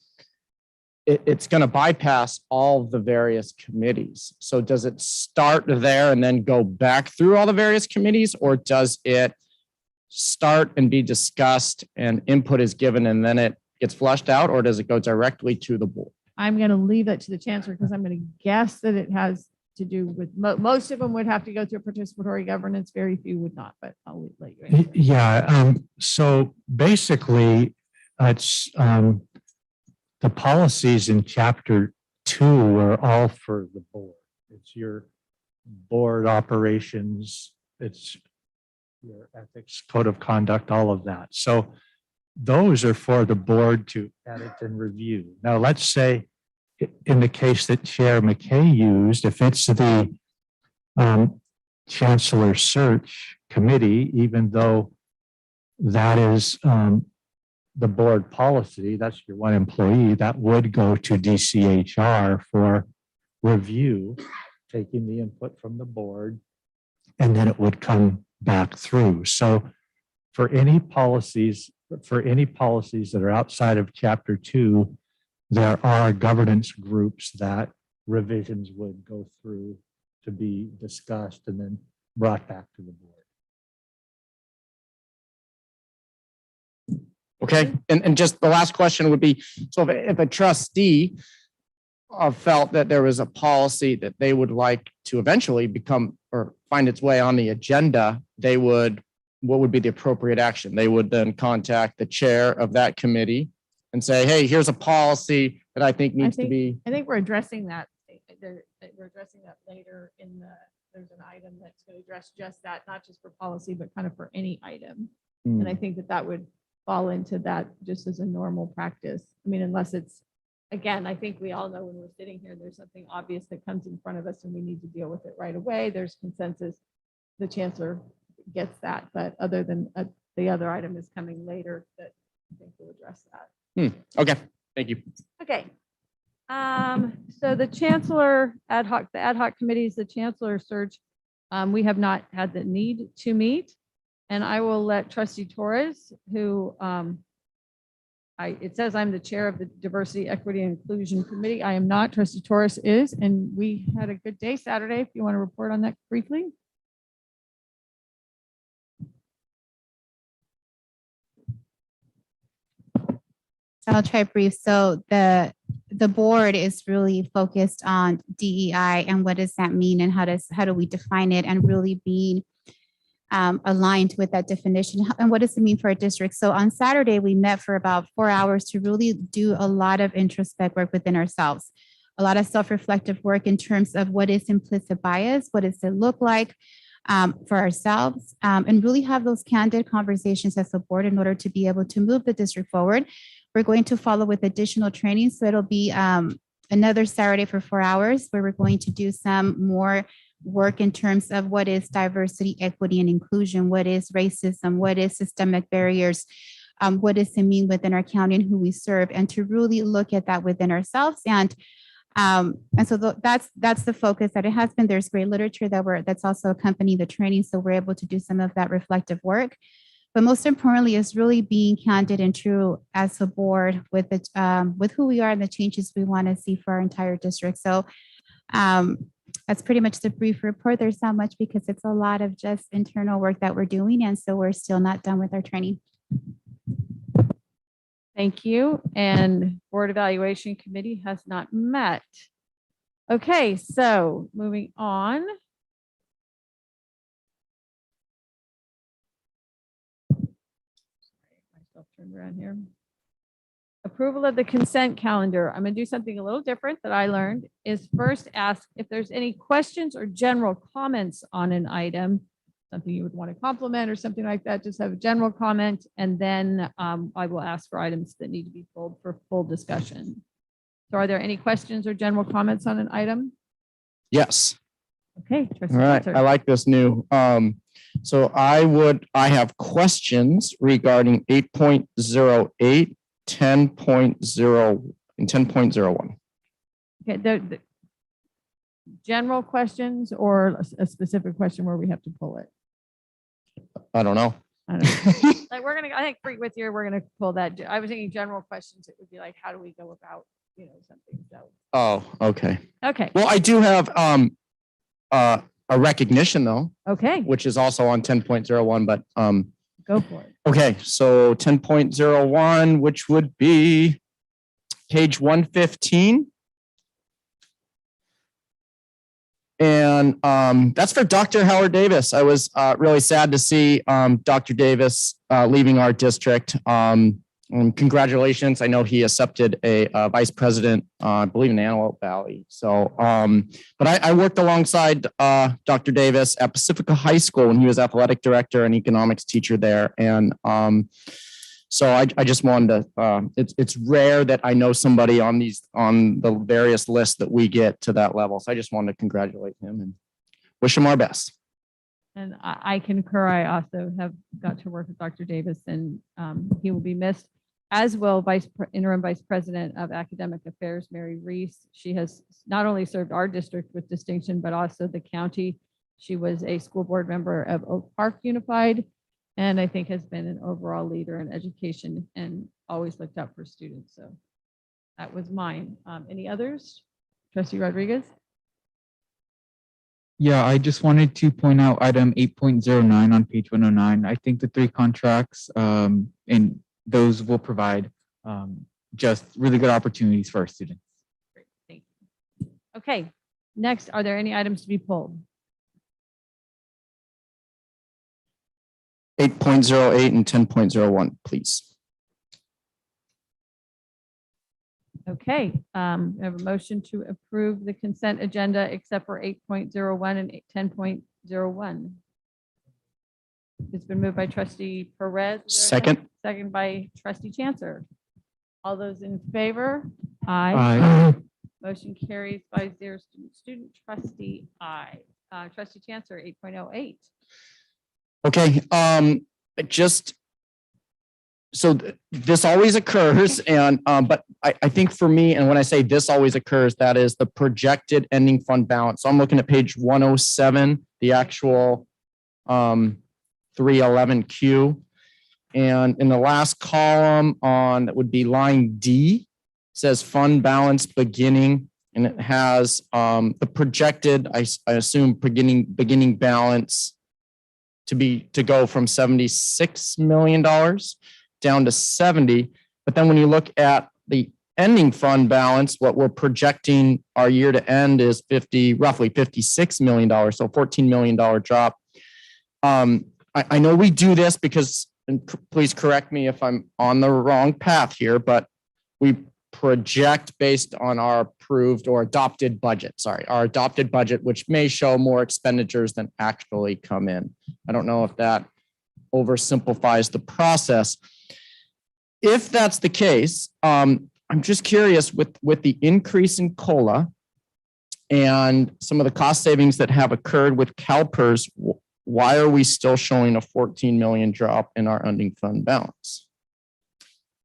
it's going to bypass all the various committees. So does it start there and then go back through all the various committees, or does it start and be discussed and input is given and then it gets flushed out, or does it go directly to the board? I'm going to leave that to the chancellor, because I'm going to guess that it has to do with, most of them would have to go through participatory governance, very few would not, but I'll let you answer. Yeah, so basically, it's the policies in chapter 2 are all for the board. It's your board operations, it's your ethics, code of conduct, all of that. So those are for the board to edit and review. Now, let's say in the case that Chair McKay used, if it's the Chancellor Search Committee, even though that is the board policy, that's your one employee, that would go to DCHR for review, taking the input from the board, and then it would come back through. So for any policies that are outside of chapter 2, there are governance groups that revisions would go through to be discussed and then brought back to the board. Okay, and just the last question would be, so if a trustee felt that there was a policy that they would like to eventually become or find its way on the agenda, what would be the appropriate action? They would then contact the chair of that committee and say, hey, here's a policy that I think needs to be. I think we're addressing that. We're addressing that later in there's an item that's going to address just that, not just for policy, but kind of for any item. And I think that would fall into that just as a normal practice. I mean, unless it's, again, I think we all know when we're sitting here, there's something obvious that comes in front of us and we need to deal with it right away. There's consensus. The chancellor gets that, but other than the other item is coming later that I think will address that. Okay, thank you. Okay. So the chancellor ad hoc committees, the chancellor search, we have not had the need to meet. And I will let Trustee Torres, who it says I'm the chair of the Diversity, Equity, and Inclusion Committee. I am not. Trustee Torres is, and we had a good day Saturday. If you want to report on that briefly. I'll try brief. So the board is really focused on DEI and what does that mean and how do we define it and really being aligned with that definition and what does it mean for a district. So on Saturday, we met for about 4 hours to really do a lot of introspect work within ourselves, a lot of self-reflective work in terms of what is implicit bias, what does it look like for ourselves, and really have those candid conversations as a board in order to be able to move the district forward. We're going to follow with additional training. So it'll be another Saturday for 4 hours where we're going to do some more work in terms of what is diversity, equity, and inclusion, what is racism, what is systemic barriers, what does it mean within our county and who we serve, and to really look at that within ourselves. And so that's the focus that it has been. There's great literature that's also accompanying the training, so we're able to do some of that reflective work. But most importantly, is really being candid and true as a board with who we are and the changes we want to see for our entire district. So that's pretty much the brief report. There's not much because it's a lot of just internal work that we're doing. And so we're still not done with our training. Thank you. And Board Evaluation Committee has not met. Okay, so moving on. Myself turned around here. Approval of the consent calendar. I'm going to do something a little different that I learned is first ask if there's any questions or general comments on an item, something you would want to compliment or something like that, just have a general comment. And then I will ask for items that need to be pulled for full discussion. So are there any questions or general comments on an item? Yes. Okay. All right. I like this new. So I have questions regarding 8.08, 10.0 and 10.01. Okay, the general questions or a specific question where we have to pull it? I don't know. Like I think with you, we're gonna pull that. I was thinking general questions. It would be like, how do we go about, something. So. Oh, okay. Okay. Well, I do have a recognition though. Okay. Which is also on 10.01, but go for it. Okay, so 10.01, which would be page 115. And that's for Dr. Howard Davis. I was really sad to see Dr. Davis leaving our district. Congratulations. I know he accepted a vice president, I believe in Antelope Valley. So, but I worked alongside Dr. Davis at Pacifica High School when he was athletic director and economics teacher there. And so I just wanted to, it's rare that I know somebody on the various lists that we get to that level. So I just wanted to congratulate him and wish him our best. And I concur. I also have got to work with Dr. Davis, and he will be missed, as will Interim Vice President of Academic Affairs, Mary Reese. She has not only served our district with distinction, but also the county. She was a school board member of Oak Park Unified, and I think has been an overall leader in education and always looked out for students. So that was mine. Any others? Trustee Rodriguez? Yeah, I just wanted to point out item 8.09 on page 109. I think the 3 contracts and those will provide just really good opportunities for our students. Great, thank you. Okay, next, are there any items to be pulled? 8.08 and 10.01, please. Okay, I have a motion to approve the consent agenda except for 8.01 and 10.01. It's been moved by Trustee Perez. Is there a Second. Second by Trustee Chancer. All those in favor? Aye. Aye. Motion carries 5-0. Student trustee aye. Trustee Chancer, 8.08. Okay, so this always occurs, and but I think for me, and when I say this always occurs, that is the projected ending fund balance. So I'm looking at page 107, the actual 311Q. And in the last column on, that would be line D, says fund balance beginning, and it has the projected, I assume beginning balance to go from $76 million down to 70. But then when you look at the ending fund balance, what we're projecting our year to end is roughly $56 million. So $14 million drop. I know we do this because, and please correct me if I'm on the wrong path here, but we project based on our approved or adopted budget, our adopted budget, which may show more expenditures than actually come in. I don't know if that oversimplifies the process. If that's the case, I'm just curious with the increase in COLA and some of the cost savings that have occurred with CalPERS, why are we still showing a 14 million drop in our ending fund balance?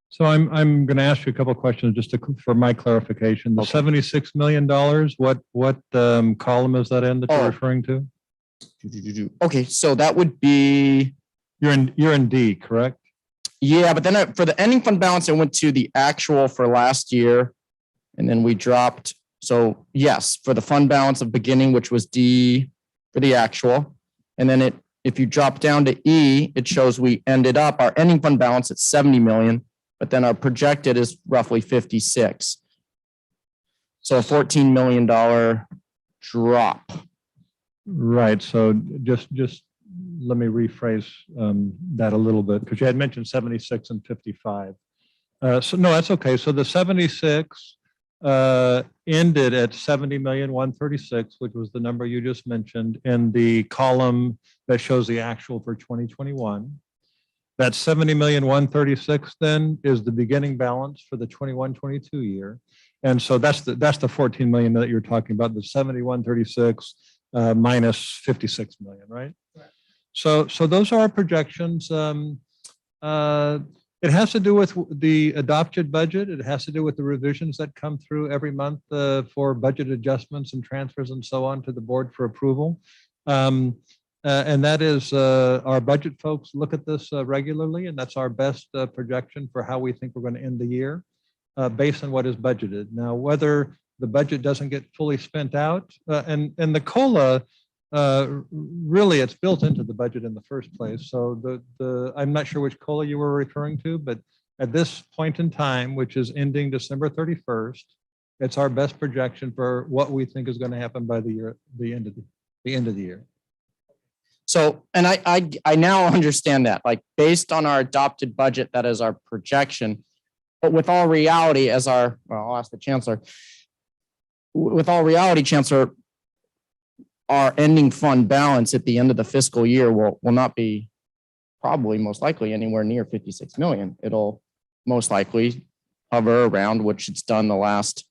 So I'm going to ask you a couple of questions just for my clarification. The $76 million, what column is that in that you're referring to? Okay, so that would be you're in D, correct? Yeah, but then for the ending fund balance, I went to the actual for last year, and then we dropped. So yes, for the fund balance of beginning, which was D for the actual, and then if you drop down to E, it shows we ended up our ending fund balance at 70 million. But then our projected is roughly 56. So a $14 million drop. Right. So just let me rephrase that a little bit, because you had mentioned 76 and 55. So no, that's okay. So the 76 ended at 70,136,000, which was the number you just mentioned in the column that shows the actual for 2021. That 70,136,000 then is the beginning balance for the 21-22 year. And so that's the 14 million that you're talking about, the 7136 minus 56 million, right? Right. So those are our projections. It has to do with the adopted budget. It has to do with the revisions that come through every month for budget adjustments and transfers and so on to the board for approval. And that is our budget folks look at this regularly, and that's our best projection for how we think we're going to end the year based on what is budgeted. Now, whether the budget doesn't get fully spent out, and the COLA, really it's built into the budget in the first place. So I'm not sure which COLA you were referring to, but at this point in time, which is ending December 31st, It's our best projection for what we think is going to happen by the end of the year. So, and I now understand that, like, based on our adopted budget, that is our projection. But with all reality, well, I'll ask the chancellor. With all reality, Chancellor, our ending fund balance at the end of the fiscal year will not be probably most likely anywhere near 56 million. It'll most likely hover around, which it's done the last,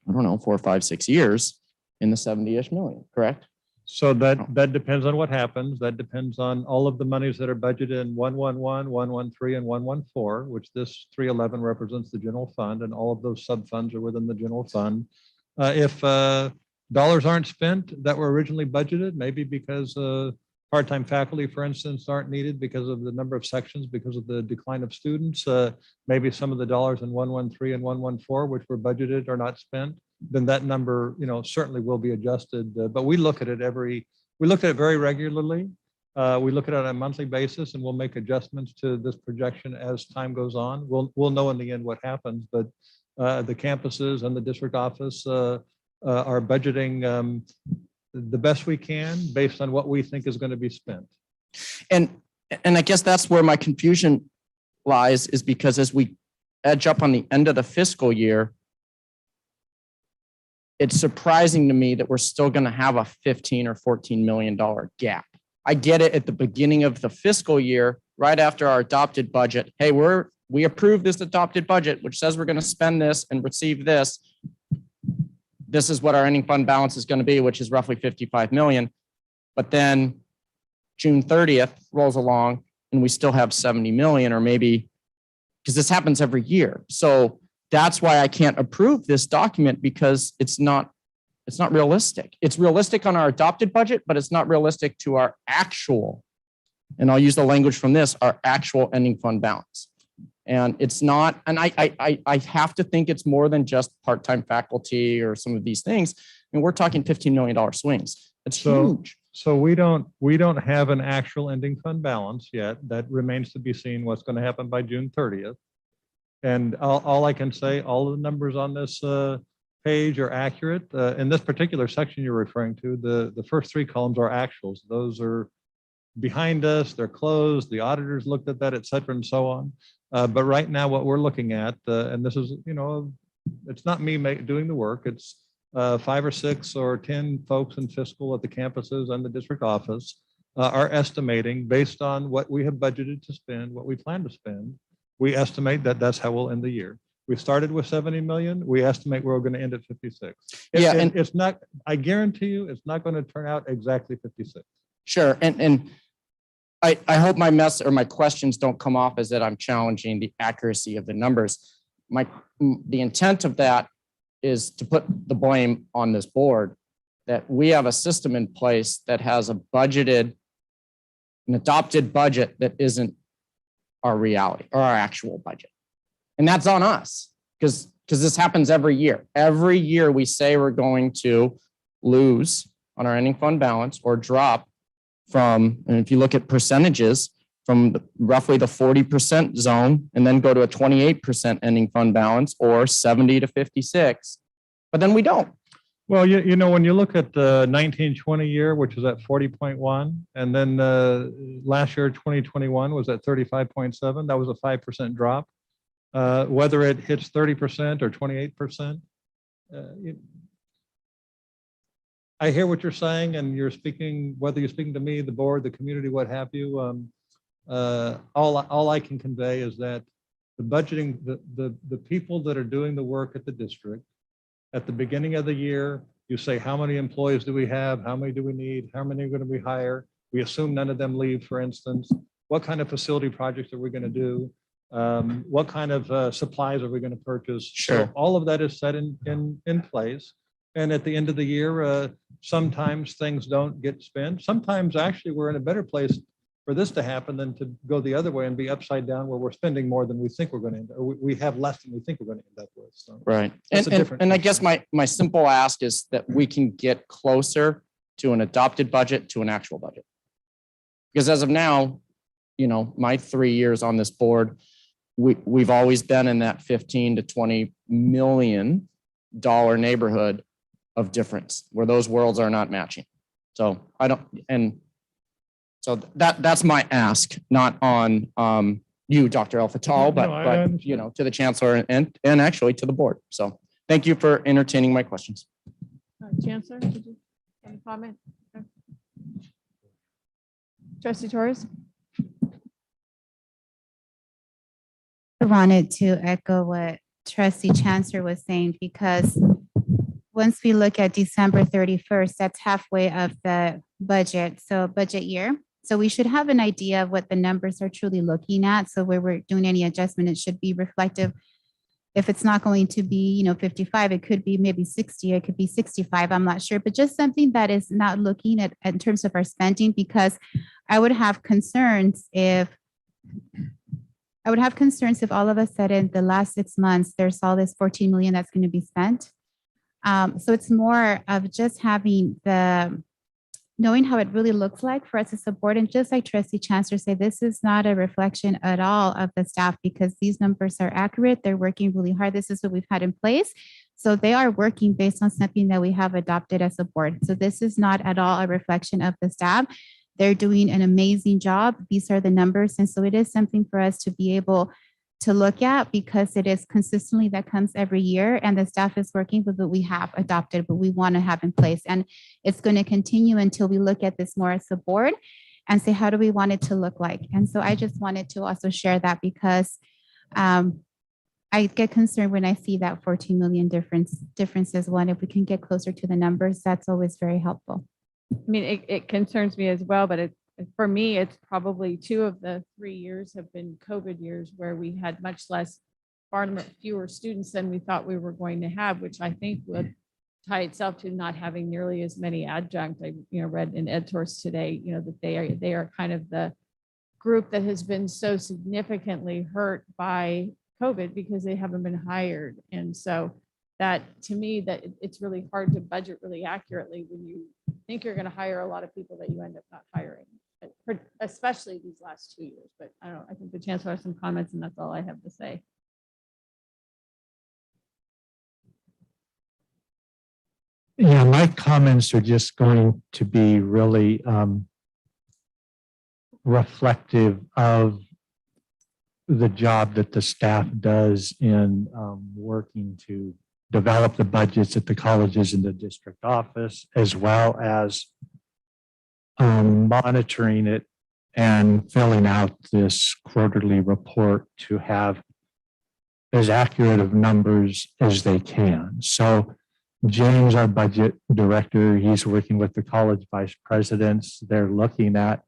I don't know, 4, 5, 6 years, in the 70-ish million, correct? So that depends on what happens. That depends on all of the monies that are budgeted in 111, 113, and 114, which this 311 represents the general fund, and all of those sub-funds are within the general fund. If dollars aren't spent that were originally budgeted, maybe because part-time faculty, for instance, aren't needed because of the number of sections, because of the decline of students, maybe some of the dollars in 113 and 114, which were budgeted, are not spent, then that number, certainly will be adjusted. But we look at it very regularly. We look at it on a monthly basis, and we'll make adjustments to this projection as time goes on. We'll know in the end what happens, but the campuses and the district office are budgeting the best we can based on what we think is going to be spent. And I guess that's where my confusion lies, is because as we edge up on the end of the fiscal year, it's surprising to me that we're still going to have a $15 or $14 million gap. I get it at the beginning of the fiscal year, right after our adopted budget. Hey, we approved this adopted budget, which says we're going to spend this and receive this. This is what our ending fund balance is going to be, which is roughly 55 million. But then June 30th rolls along and we still have 70 million, or maybe, because this happens every year. So that's why I can't approve this document, because it's not realistic. It's realistic on our adopted budget, but it's not realistic to our actual, and I'll use the language from this, our actual ending fund balance. And it's not, and I have to think it's more than just part-time faculty or some of these things. I mean, we're talking $15 million swings. It's huge. So we don't have an actual ending fund balance yet. That remains to be seen what's going to happen by June 30th. And all I can say, all of the numbers on this page are accurate. In this particular section you're referring to, the first 3 columns are actuals. Those are behind us, they're closed, the auditors looked at that, et cetera, and so on. But right now what we're looking at, and this is, it's not me doing the work, it's 5 or 6 or 10 folks in fiscal at the campuses and the district office are estimating, based on what we have budgeted to spend, what we plan to spend. We estimate that that's how we'll end the year. We started with 70 million. We estimate we're going to end at 56. Yeah, and it's not, I guarantee you, it's not going to turn out exactly 56. Sure. And I hope my questions don't come off as that I'm challenging the accuracy of the numbers. The intent of that is to put the blame on this board, that we have a system in place that has an adopted budget that isn't our reality or our actual budget. And that's on us, because this happens every year. Every year we say we're going to lose on our ending fund balance or drop from, and if you look at percentages, from roughly the 40% zone and then go to a 28% ending fund balance, or 70 to 56, but then we don't. Well, when you look at the 1920 year, which was at 40.1, and then last year, 2021 was at 35.7, that was a 5% drop. Whether it hits 30% or 28%, I hear what you're saying, and you're speaking, whether you're speaking to me, the board, the community, what have you. All I can convey is that the budgeting, the people that are doing the work at the district, at the beginning of the year, you say, how many employees do we have? How many do we need? How many are going to be hired? We assume none of them leave, for instance. What kind of facility projects are we going to do? What kind of supplies are we going to purchase? Sure. So all of that is set in place. And at the end of the year, sometimes things don't get spent. Sometimes actually we're in a better place for this to happen than to go the other way and be upside down, where we're spending more than we think we're going to end up, or we have less than we think we're going to end up with. So right. That's And I guess my simple ask is that we can get closer to an adopted budget to an actual budget. Because as of now, my 3 years on this board, we've always been in that 15 to 20 million dollar neighborhood of difference where those worlds are not matching. So I don't, and so that's my ask, not on you, Dr. El Fattal, No, I but understand. you know, to the chancellor and actually to the board. So thank you for entertaining my questions. Chancellor, did you have a comment? Okay. Trustee Torres? I wanted to echo what Trustee Chancellor was saying, because once we look at December 31st, that's halfway of the budget, so budget year. So we should have an idea of what the numbers are truly looking at. So where we're doing any adjustment, it should be reflective. If it's not going to be, 55, it could be maybe 60, it could be 65, I'm not sure, but just something that is not looking at in terms of our spending, because I would have concerns if all of a sudden the last 6 months, there's all this 14 million that's going to be spent. So it's more of just having knowing how it really looks like for us as a board. And just like Trustee Chancellor said, this is not a reflection at all of the staff, because these numbers are accurate. They're working really hard. This is what we've had in place. So they are working based on something that we have adopted as a board. So this is not at all a reflection of the staff. They're doing an amazing job. These are the numbers. And so it is something for us to be able to look at, because it is consistently that comes every year, and the staff is working with what we have adopted, what we want to have in place. And it's going to continue until we look at this more as a board and say, how do we want it to look like? And so I just wanted to also share that, because I get concerned when I see that 14 million differences. One, if we can get closer to the numbers, that's always very helpful. I mean, it concerns me as well, but for me, it's probably 2 of the 3 years have been COVID years where we had far fewer students than we thought we were going to have, which I think would tie itself to not having nearly as many adjunct. I read in EdSource today, that they are kind of the group that has been so significantly hurt by COVID because they haven't been hired. And so that, to me, that it's really hard to budget really accurately when you think you're going to hire a lot of people that you end up not hiring, especially these last 2 years. But I don't know, I think the chancellor has some comments, and that's all I have to say. Yeah, my comments are just going to be really reflective of the job that the staff does in working to develop the budgets at the colleges and the district office, as well as monitoring it and filling out this quarterly report to have as accurate of numbers as they can. So James, our budget director, he's working with the college vice presidents. They're looking at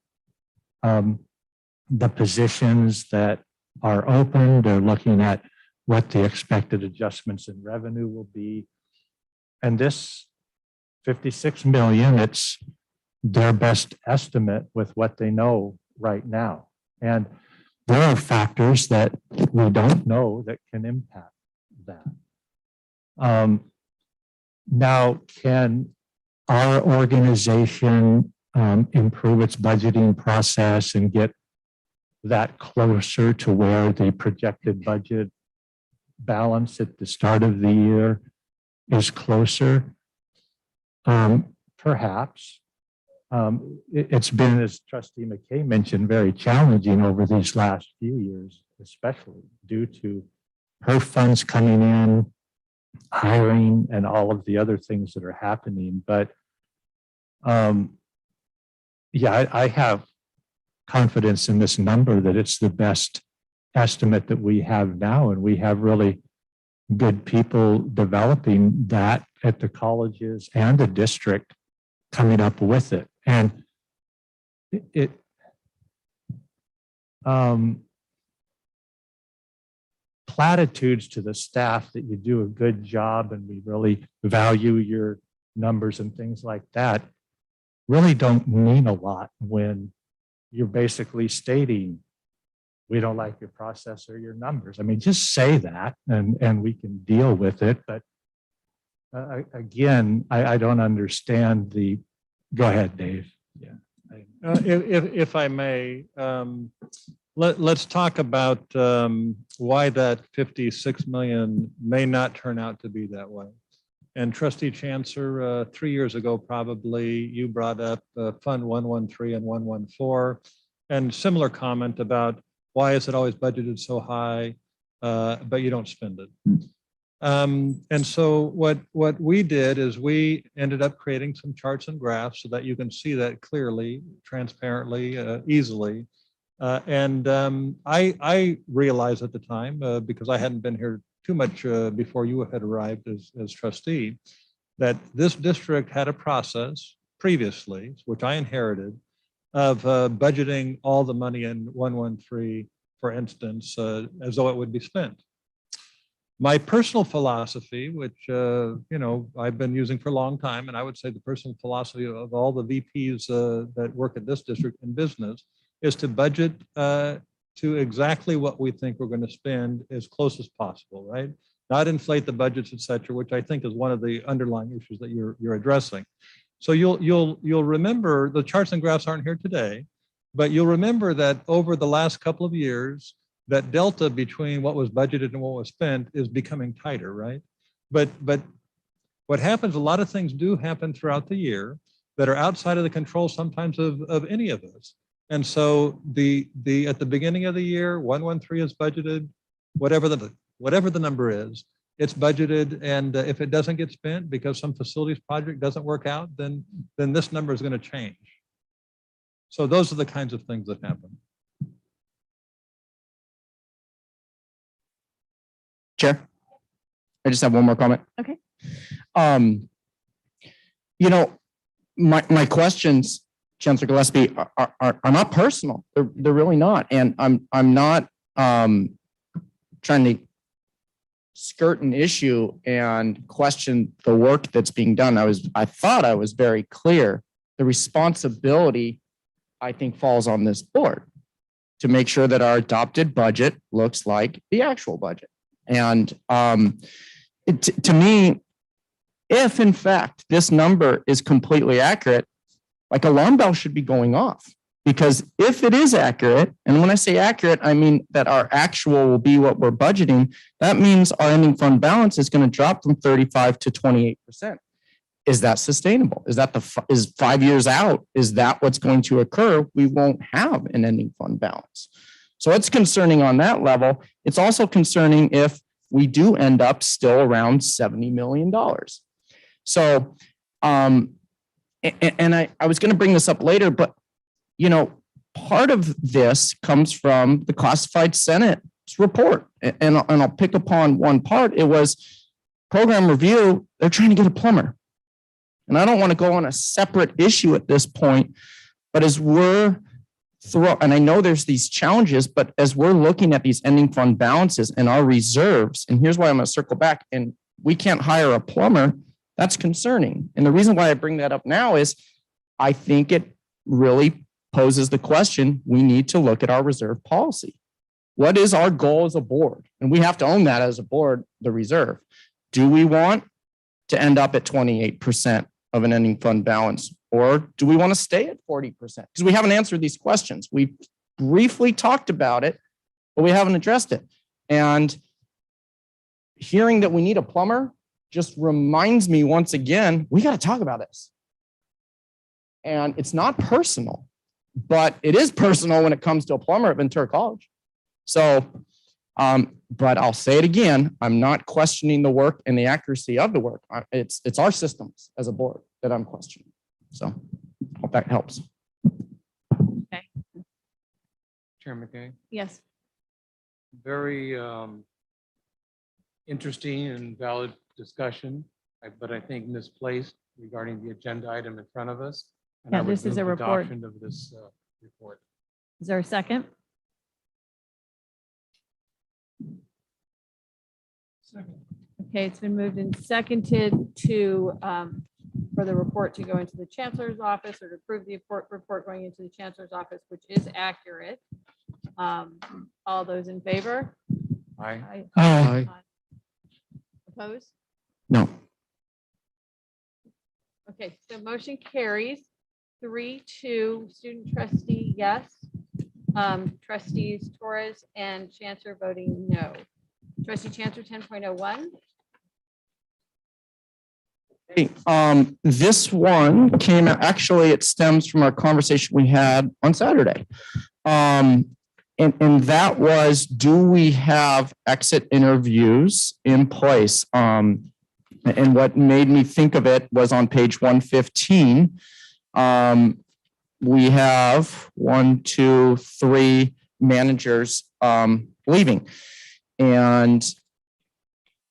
the positions that are open. They're looking at what the expected adjustments in revenue will be. And this 56 million, it's their best estimate with what they know right now. And there are factors that we don't know that can impact that. Now, can our organization improve its budgeting process and get that closer to where the projected budget balance at the start of the year is closer? Perhaps. It's been, as Trustee McKay mentioned, very challenging over these last few years, especially due to her funds coming in, hiring, and all of the other things that are happening. But yeah, I have confidence in this number that it's the best estimate that we have now, and we have really good people developing that at the colleges and the district coming up with it. And platitudes to the staff that you do a good job and we really value your numbers and things like that really don't mean a lot when you're basically stating we don't like your process or your numbers. I mean, just say that and we can deal with it. But again, I don't understand the, go ahead, Dave. Yeah. If I may, let's talk about why that 56 million may not turn out to be that way. And Trustee Chancellor, 3 years ago, probably, you brought up Fund 113 and 114, and similar comment about why is it always budgeted so high, but you don't spend it. And so what we did is we ended up creating some charts and graphs so that you can see that clearly, transparently, easily. I realized at the time, because I hadn't been here too much before you had arrived as trustee, that this district had a process previously, which I inherited, of budgeting all the money in 113, for instance, as though it would be spent. My personal philosophy, which I've been using for a long time, and I would say the personal philosophy of all the VPs that work at this district in business, is to budget to exactly what we think we're going to spend as close as possible, right? Not inflate the budgets, et cetera, which I think is one of the underlying issues that you're addressing. So you'll remember, the charts and graphs aren't here today, but you'll remember that over the last couple of years, that delta between what was budgeted and what was spent is becoming tighter, right? But what happens, a lot of things do happen throughout the year that are outside of the control sometimes of any of us. And so at the beginning of the year, 113 is budgeted, whatever the number is, it's budgeted. And if it doesn't get spent because some facilities project doesn't work out, then this number is going to change. So those are the kinds of things that happen. Chair, I just have one more comment. Okay. My questions, Chancellor Gillespie, are not personal. They're really not. And I'm not trying to skirt an issue and question the work that's being done. I thought I was very clear. The responsibility, I think, falls on this board to make sure that our adopted budget looks like the actual budget. And to me, if in fact this number is completely accurate, like alarm bell should be going off. Because if it is accurate, and when I say accurate, I mean that our actual will be what we're budgeting, that means our ending fund balance is going to drop from 35 to 28%. Is that sustainable? Is 5 years out? Is that what's going to occur? We won't have an ending fund balance. So it's concerning on that level. It's also concerning if we do end up still around $70 million. So, and I was going to bring this up later, but part of this comes from the classified Senate's report. And I'll pick upon one part. It was program review. They're trying to get a plumber. And I don't want to go on a separate issue at this point, but as we're and I know there's these challenges, but as we're looking at these ending fund balances and our reserves, and here's why I'm going to circle back, and we can't hire a plumber, that's concerning. And the reason why I bring that up now is I think it really poses the question, we need to look at our reserve policy. What is our goal as a board? And we have to own that as a board, the reserve. Do we want to end up at 28% of an ending fund balance? Or do we want to stay at 40%? Because we haven't answered these questions. We've briefly talked about it, but we haven't addressed it. And hearing that we need a plumber just reminds me once again, we got to talk about this. And it's not personal, but it is personal when it comes to a plumber at Ventura College. So, but I'll say it again, I'm not questioning the work and the accuracy of the work. It's our systems as a board that I'm questioning. So hope that helps. Okay. Chair McKay, Yes. very interesting and valid discussion, but I think misplaced regarding the agenda item in front of us. And Yeah, I would this is move a report. adoption of this report. Is there a second? Okay, it's been moved and seconded to for the report to go into the chancellor's office, or to approve the report going into the chancellor's office, which is accurate. All those in favor? Aye. Aye. Opposed? No. Okay, so motion carries 3-2, student trustee yes, trustees Torres and Chancellor voting no. Trustee Chancellor 10.01. Hey, this one came, actually, it stems from our conversation we had on Saturday. And that was, do we have exit interviews in place? And what made me think of it was on page 115. We have 1, 2, 3 managers leaving. And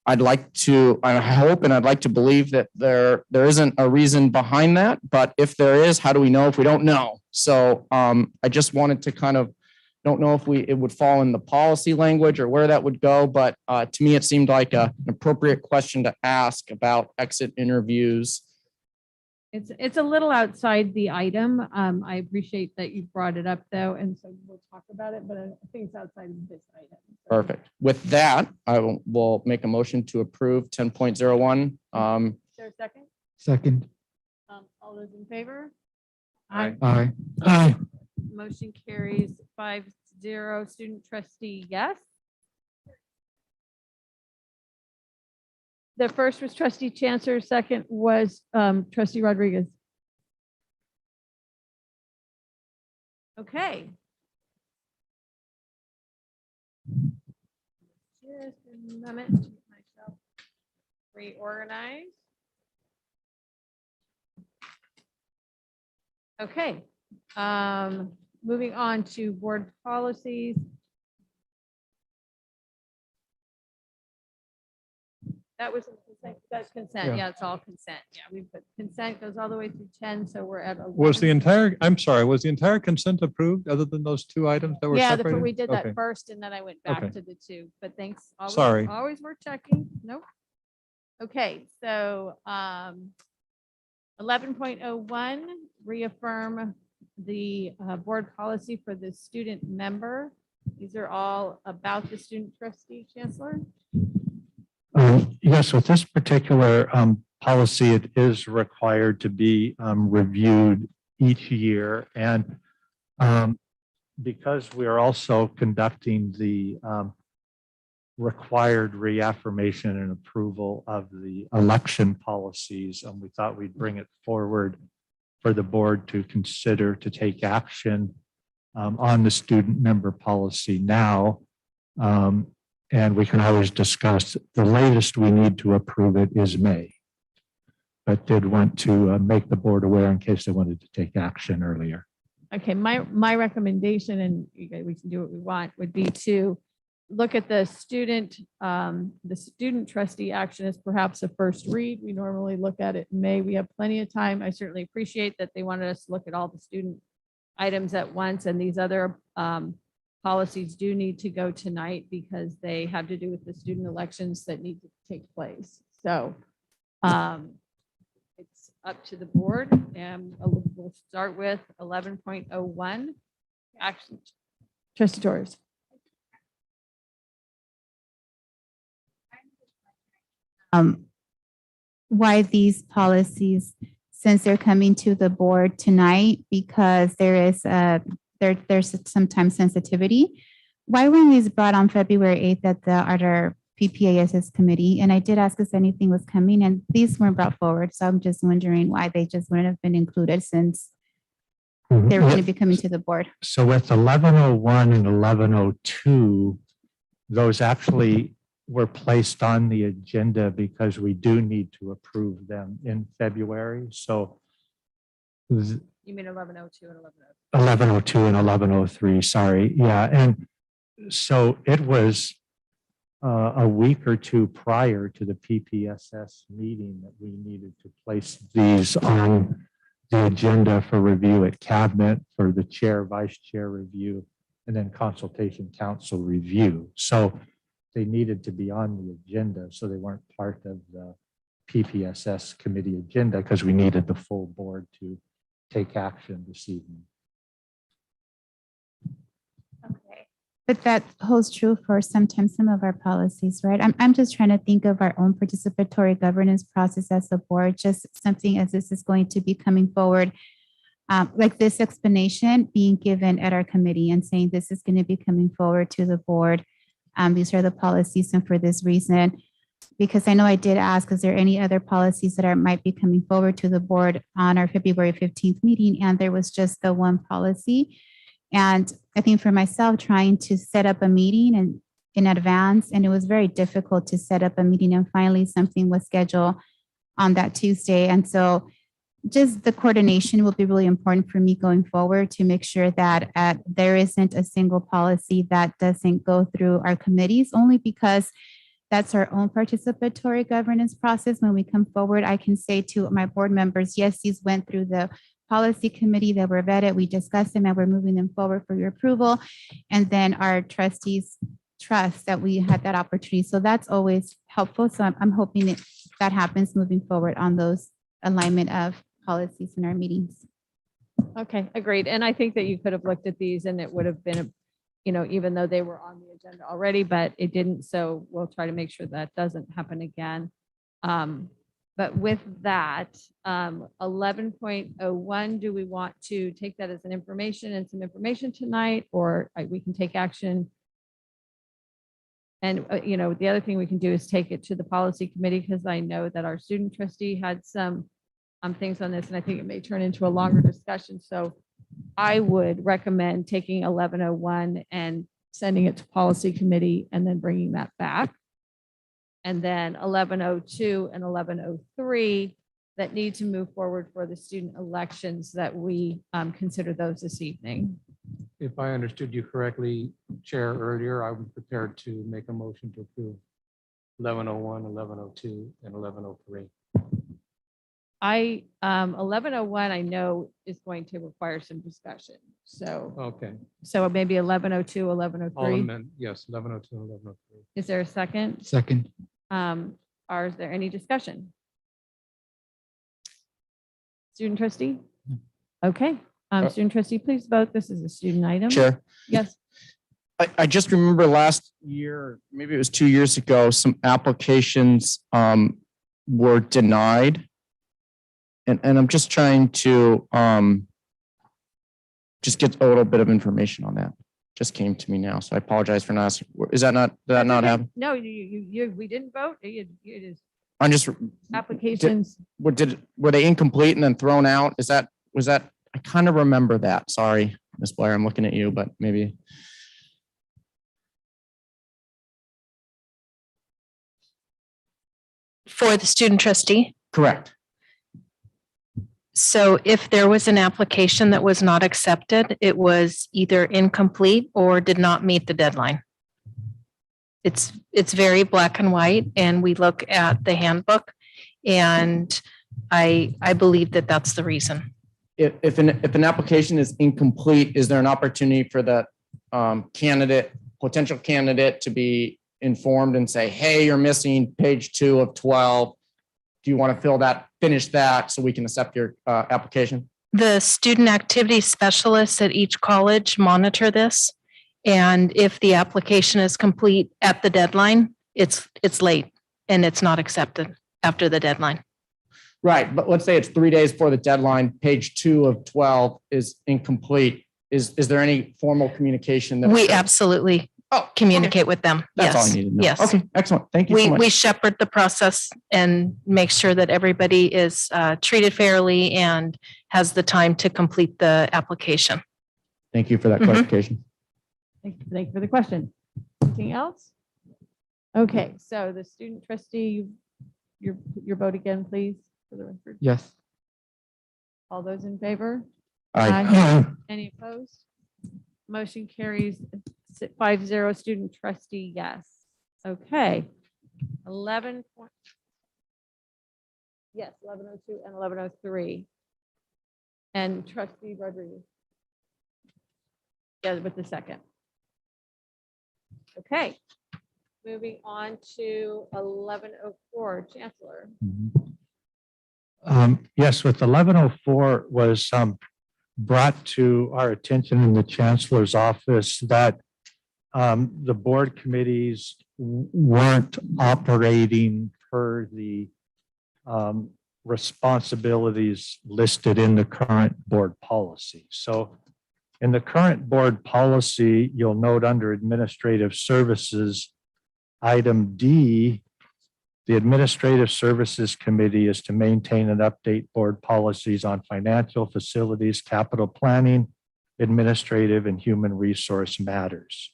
I hope and I'd like to believe that there isn't a reason behind that, but if there is, how do we know if we don't know? So I just wanted to kind of, don't know if it would fall in the policy language or where that would go, but to me, it seemed like an appropriate question to ask about exit interviews. It's a little outside the item. I appreciate that you brought it up though, and so we'll talk about it, but I think it's outside of this item. Perfect. With that, I will make a motion to approve 10.01. Is there a second? Second. All those in favor? Aye. Aye. Motion carries 5-0. Student trustee, yes. The first was trustee Chancellor, second was trustee Rodriguez. Okay. Just a moment to get myself reorganized. Okay. Moving on to board policies. That was consent. That's consent. Yeah, it's all consent. Yeah, we put consent goes all the way through 10, so we're at 11. Was the entire consent approved other than those 2 items that were Yeah, separated? we did that Okay. first and then I went back Okay. to the 2, but thanks. Always, Sorry. Always worth checking. Nope. Okay, so 11.01, reaffirm the board policy for the student member. These are all about the student trustee, Chancellor. Yes, with this particular policy, it is required to be reviewed each year. And because we are also conducting the required reaffirmation and approval of the election policies, we thought we'd bring it forward for the board to consider to take action on the student member policy now. And we can always discuss, the latest we need to approve it is May. But did want to make the board aware in case they wanted to take action earlier. Okay, my recommendation, and we can do what we want, would be to look at the student trustee action as perhaps a first read. We normally look at it in May. We have plenty of time. I certainly appreciate that they wanted us to look at all the student items at once, and these other policies do need to go tonight because they have to do with the student elections that need to take place. So it's up to the board, and we'll start with 11.01 action. Trustee Torres. Why these policies, since they're coming to the board tonight, because there is there's sometimes sensitivity. Why weren't these brought on February 8th at the other PPASS committee? And I did ask if anything was coming, and these weren't brought forward. So I'm just wondering why they just wouldn't have been included since they're going to be coming to the board. So with 1101 and 1102, those actually were placed on the agenda because we do need to approve them in February. So You mean 1102 and 1103? 1102 and 1103, sorry. Yeah, and so it was a week or 2 prior to the PPSS meeting that we needed to place these on the agenda for review at cabinet for the chair, vice chair review, and then consultation council review. So they needed to be on the agenda, so they weren't part of the PPSS committee agenda because we needed the full board to take action this evening. Okay. But that holds true for sometimes some of our policies, right? I'm just trying to think of our own participatory governance process as a board, just something as this is going to be coming forward, like this explanation being given at our committee and saying this is going to be coming forward to the board. These are the policies, and for this reason, because I know I did ask, is there any other policies that might be coming forward to the board on our February 15th meeting? And there was just the one policy. And I think for myself, trying to set up a meeting and in advance, and it was very difficult to set up a meeting, and finally something was scheduled on that Tuesday. And so just the coordination will be really important for me going forward to make sure that there isn't a single policy that doesn't go through our committees, only because that's our own participatory governance process. When we come forward, I can say to my board members, yes, these went through the policy committee that were vetted, we discussed them, and we're moving them forward for your approval. And then our trustees trust that we had that opportunity. So that's always helpful. So I'm hoping that happens moving forward on those alignment of policies in our meetings. Okay, agreed. And I think that you could have looked at these and it would have been, even though they were on the agenda already, but it didn't. So we'll try to make sure that doesn't happen again. But with that, 11.01, do we want to take that as an information and some information tonight, or we can take action? And, the other thing we can do is take it to the policy committee, because I know that our student trustee had some things on this, and I think it may turn into a longer discussion. So I would recommend taking 11.01 and sending it to policy committee and then bringing that back. And then 11.02 and 11.03 that need to move forward for the student elections, that we consider those this evening. If I understood you correctly, Chair, earlier, I'm prepared to make a motion to approve 11.01, 11.02, and 11.03. 11.01 I know is going to require some discussion. So, Okay. so maybe 11.02, All 11.03. amend, yes, 11.02 and 11.03. Is there a second? Second. Or is there any discussion? Student trustee? Okay. Student trustee, please vote. This is a student item. Chair. Yes. I just remember last year, maybe it was 2 years ago, some applications were denied. And I'm just trying to just get a little bit of information on that. Just came to me now, so I apologize for not asking. Is that not, did that not happen? No, we didn't vote. It is I'm just, applications. were they incomplete and then thrown out? Was that, I kind of remember that. Sorry, Ms. Blair, I'm looking at you, but maybe. For the student trustee. Correct. So if there was an application that was not accepted, it was either incomplete or did not meet the deadline. It's very black and white, and we look at the handbook, and I believe that that's the reason. If an application is incomplete, is there an opportunity for the potential candidate to be informed and say, hey, you're missing page 2 of 12. Do you want to finish that so we can accept your application? The student activity specialists at each college monitor this. And if the application is complete at the deadline, it's late and it's not accepted after the deadline. Right, but let's say it's 3 days before the deadline, page 2 of 12 is incomplete. Is there any formal communication that we absolutely communicate with them? That's all I Yes. needed to know. Yes. Okay, excellent. Thank you so much. We shepherd the process and make sure that everybody is treated fairly and has the time to complete the application. Thank you for that Mhm. clarification. Thank you for the question. Anything else? Okay, so the student trustee, your vote again, please, for the record. Yes. All those in favor? Aye. Any opposed? Motion carries 5-0. Student trustee, yes. Okay. 11. Yes, 11.02 and 11.03. And trustee Rodriguez. Yeah, with the second. Okay. Moving on to 11.04, Chancellor. Yes, with 11.04 was brought to our attention in the chancellor's office that the board committees weren't operating per the responsibilities listed in the current board policy. So in the current board policy, you'll note under administrative services, item D, The Administrative Services Committee is to maintain and update board policies on financial, facilities, capital planning, administrative, and human resource matters.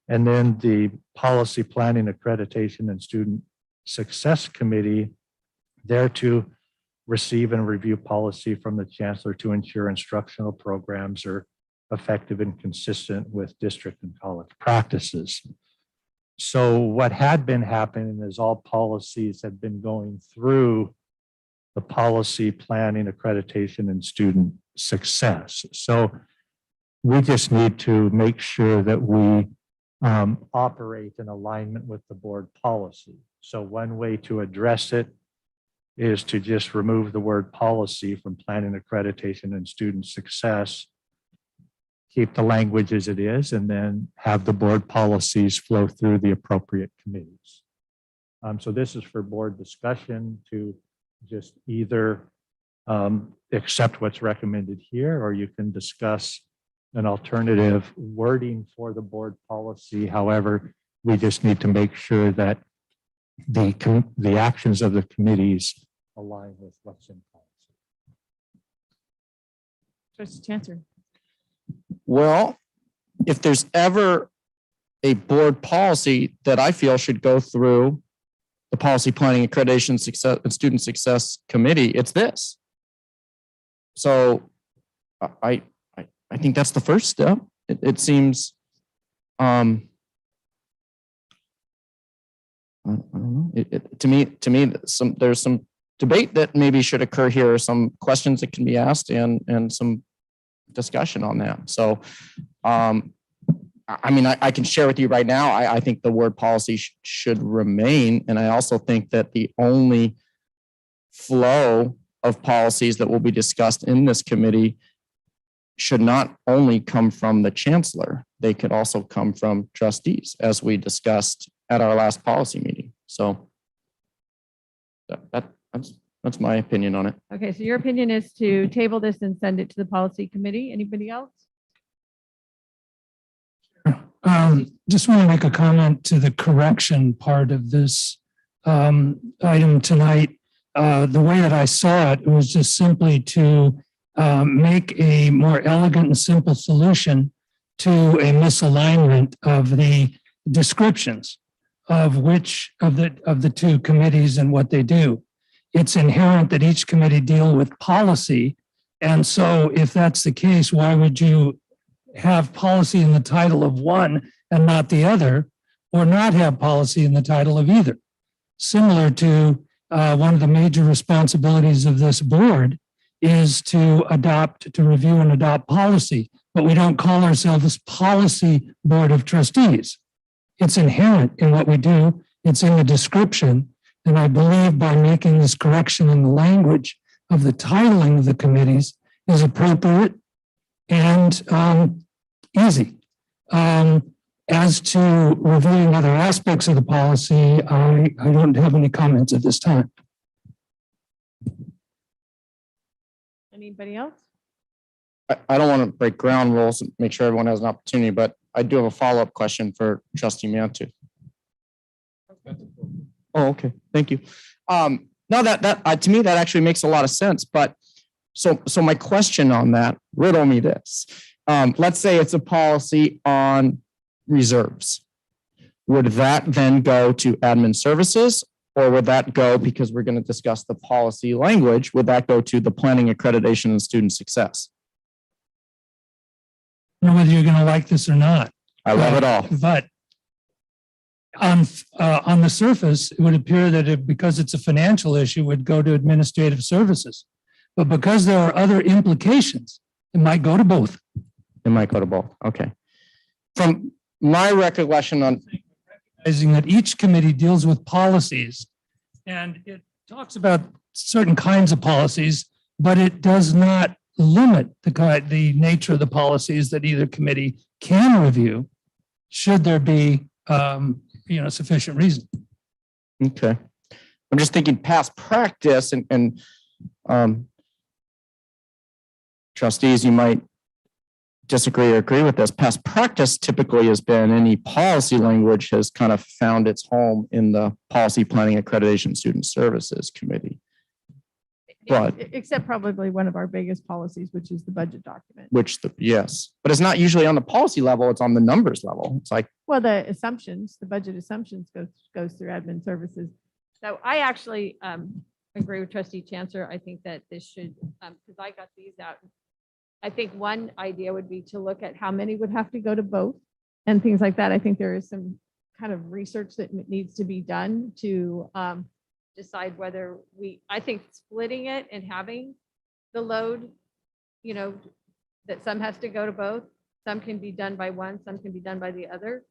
And then the Policy Planning, Accreditation, and Student Success Committee, there to receive and review policy from the chancellor to ensure instructional programs are effective and consistent with district and college practices. So what had been happening is all policies had been going through the Policy Planning, Accreditation, and Student Success. So we just need to make sure that we operate in alignment with the board policy. So one way to address it is to just remove the word policy from planning, accreditation, and student success, keep the language as it is, and then have the board policies flow through the appropriate committees. So this is for board discussion to just either accept what's recommended here, or you can discuss an alternative wording for the board policy. However, we just need to make sure that the actions of the committees align with what's in policy. Trustee Chancer. Well, if there's ever a board policy that I feel should go through the Policy Planning, Accreditation, Success, and Student Success Committee, it's this. So I think that's the first step. It seems, I don't know. To me, there's some debate that maybe should occur here, some questions that can be asked, and some discussion on that. So, I mean, I can share with you right now, I think the word policy should remain. And I also think that the only flow of policies that will be discussed in this committee should not only come from the chancellor, they could also come from trustees, as we discussed at our last policy meeting. So that's my opinion on it. Okay, so your opinion is to table this and send it to the policy committee. Anybody else? Just want to make a comment to the correction part of this item tonight. The way that I saw it, was just simply to make a more elegant and simple solution to a misalignment of the descriptions of which of the two committees and what they do. It's inherent that each committee deal with policy. And so if that's the case, why would you have policy in the title of one and not the other, or not have policy in the title of either? Similar to one of the major responsibilities of this board is to review and adopt policy, but we don't call ourselves Policy Board of Trustees. It's inherent in what we do. It's in the description. And I believe by making this correction in the language of the titling of the committees is appropriate and easy. As to reviewing other aspects of the policy, I don't have any comments at this time. Anybody else? I don't want to break ground rules and make sure everyone has an opportunity, but I do have a follow-up question for Trustee Mantu. Oh, okay. Thank you. No, that to me, that actually makes a lot of sense. But so my question on that, riddle me this. Let's say it's a policy on reserves. Would that then go to admin services, or would that go, because we're going to discuss the policy language, would that go to the planning, accreditation, and student success? I don't know whether you're going to like this or not. I love it all. But on the surface, it would appear that because it's a financial issue, it would go to administrative services. But because there are other implications, it might go to both. It might go to both. Okay. From my recollection on recognizing that each committee deals with policies, and it talks about certain kinds of policies, but it does not limit the nature of the policies that either committee can review, should there be sufficient reason. Okay. I'm just thinking past practice and trustees, you might disagree or agree with this. Past practice typically has been any policy language has kind of found its home in the Policy Planning Accreditation Student Services Committee. But Except probably one of our biggest policies, which is the budget document. yes, but it's not usually on the policy level, it's on the numbers level. It's like, Well, the assumptions, the budget assumptions goes through admin services. So I actually agree with trustee Chancellor. I think that this should, because I got these out. I think one idea would be to look at how many would have to go to both and things like that. I think there is some kind of research that needs to be done to decide whether I think splitting it and having the load, that some has to go to both. Some can be done by one, some can be done by the other.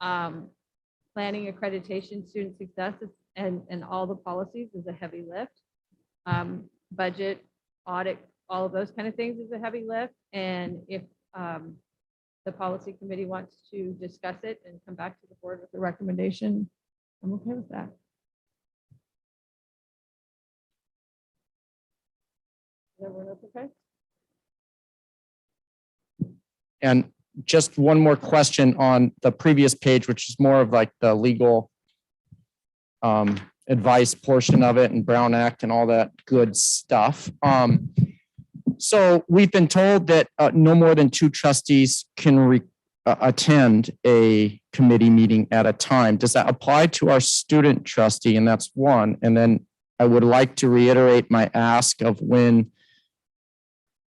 Planning, accreditation, student success, and all the policies is a heavy lift. Budget, audit, all of those kind of things is a heavy lift. And if the policy committee wants to discuss it and come back to the board with a recommendation, I'm okay with that. Is everyone else okay? and just one more question on the previous page, which is more of like the legal advice portion of it and Brown Act and all that good stuff. So we've been told that no more than 2 trustees can attend a committee meeting at a time. Does that apply to our student trustee? And that's one. And then I would like to reiterate my ask of when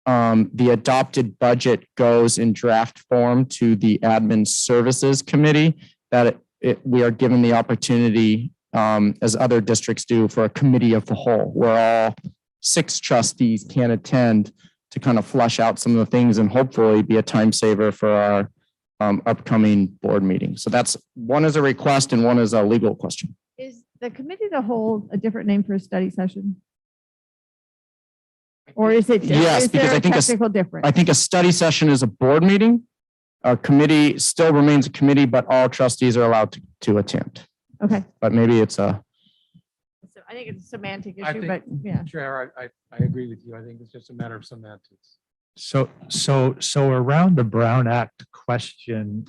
the adopted budget goes in draft form to the admin services committee, that we are given the opportunity, as other districts do, for a committee of the whole, where all 6 trustees can attend to kind of flush out some of the things and hopefully be a time saver for our upcoming board meeting. So that's one is a request and one is a legal question. Is the committee of the whole a different name for a study session? Or is it? Yes, is there because a I think technical difference? I think a study session is a board meeting. A committee still remains a committee, but all trustees are allowed to attend. Okay. But maybe it's a. So I think it's a semantic I issue, think, but yeah. Chair, I agree with you. I think it's just a matter of semantics. So around the Brown Act question,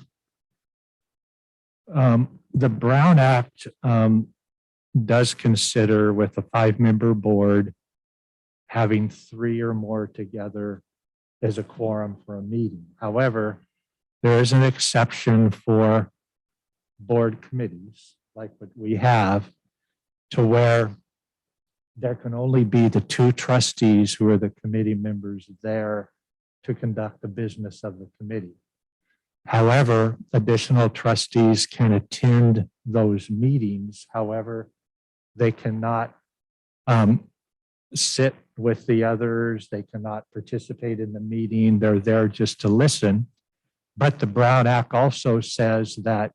the Brown Act does consider with a 5-member board having 3 or more together as a quorum for a meeting. However, there is an exception for board committees like what we have, to where there can only be the 2 trustees who are the committee members there to conduct the business of the committee. However, additional trustees can attend those meetings. However, they cannot sit with the others. They cannot participate in the meeting. They're there just to listen. But the Brown Act also says that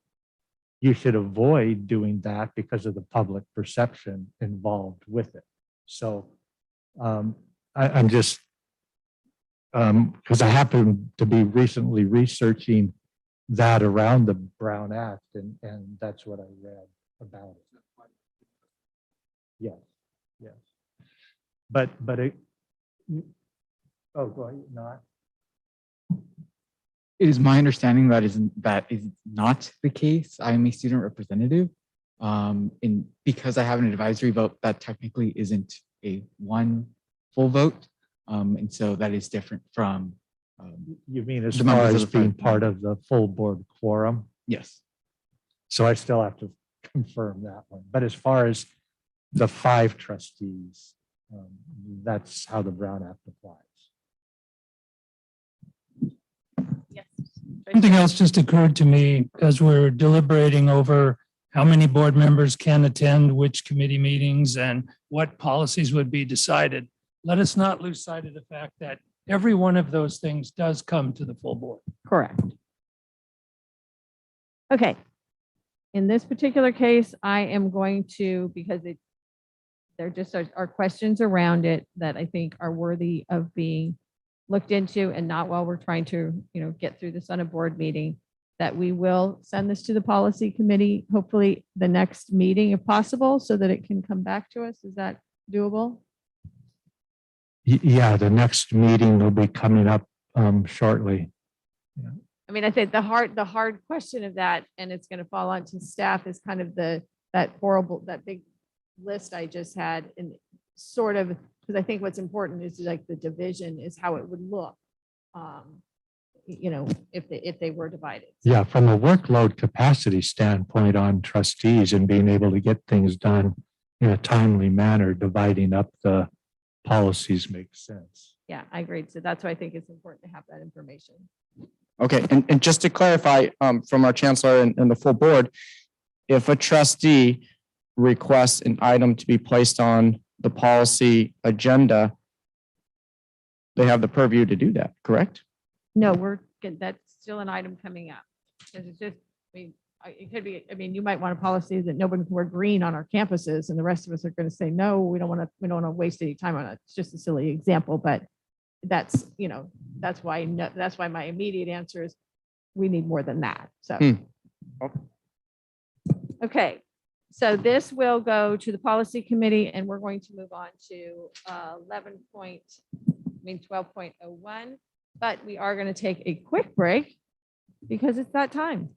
you should avoid doing that because of the public perception involved with it. So I'm just, because I happen to be recently researching that around the Brown Act, and that's what I read about it. Yes, yes. But it, oh, go ahead, not. It is my understanding that is not the case. I am a student representative. And because I have an advisory vote, that technically isn't a 1 full vote. And so that is different from. You mean as far as being part of the full board quorum? Yes. So I still have to confirm that one. But as far as the 5 trustees, that's how the Brown Act applies. Yes. Something else just occurred to me as we're deliberating over how many board members can attend which committee meetings and what policies would be decided. Let us not lose sight of the fact that every one of those things does come to the full board. Correct. Okay. In this particular case, I am going to, because there just are questions around it that I think are worthy of being looked into, and not while we're trying to, get through this on a board meeting, that we will send this to the policy committee, hopefully the next meeting if possible, so that it can come back to us. Is that doable? Yeah, the next meeting will be coming up shortly. I mean, I think the hard question of that, and it's going to fall onto staff, is kind of that big list I just had, and sort of, because I think what's important is like the division is how it would look. If they were divided. Yeah, from a workload capacity standpoint on trustees and being able to get things done in a timely manner, dividing up the policies makes sense. Yeah, I agree. So that's why I think it's important to have that information. Okay, and just to clarify, from our chancellor and the full board, if a trustee requests an item to be placed on the policy agenda, they have the purview to do that, correct? No, that's still an item coming up. Because it's just, it could be, you might want a policy that nobody can wear green on our campuses, and the rest of us are going to say, no, we don't want to waste any time on it. It's just a silly example, but that's why my immediate answer is we need more than that. So. Okay, so this will go to the policy committee, and we're going to move on to 12.01. But we are going to take a quick break because it's that time.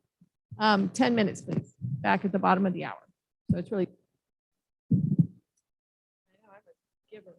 10 minutes, please, back at the bottom of the hour. So it's really. I know, I'm a giver.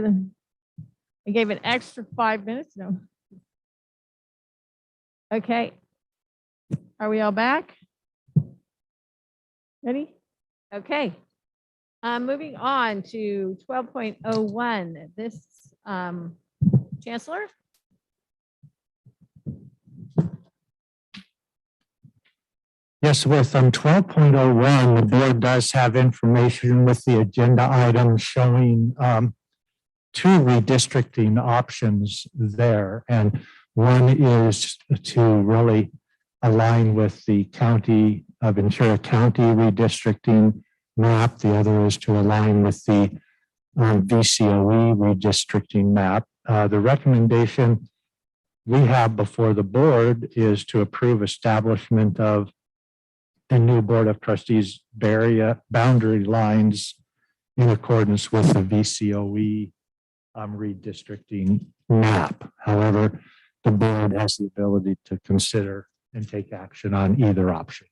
I gave an extra 5 minutes. No. Okay. Are we all back? Ready? Okay. Moving on to 12.01. This, Chancellor? Yes, with 12.01, the board does have information with the agenda items showing two redistricting options there. And one is to really align with the county of Ventura County redistricting map. The other is to align with the VCOE redistricting map. The recommendation we have before the board is to approve establishment of the new Board of Trustees boundary lines in accordance with the VCOE redistricting map. However, the board has the ability to consider and take action on either option.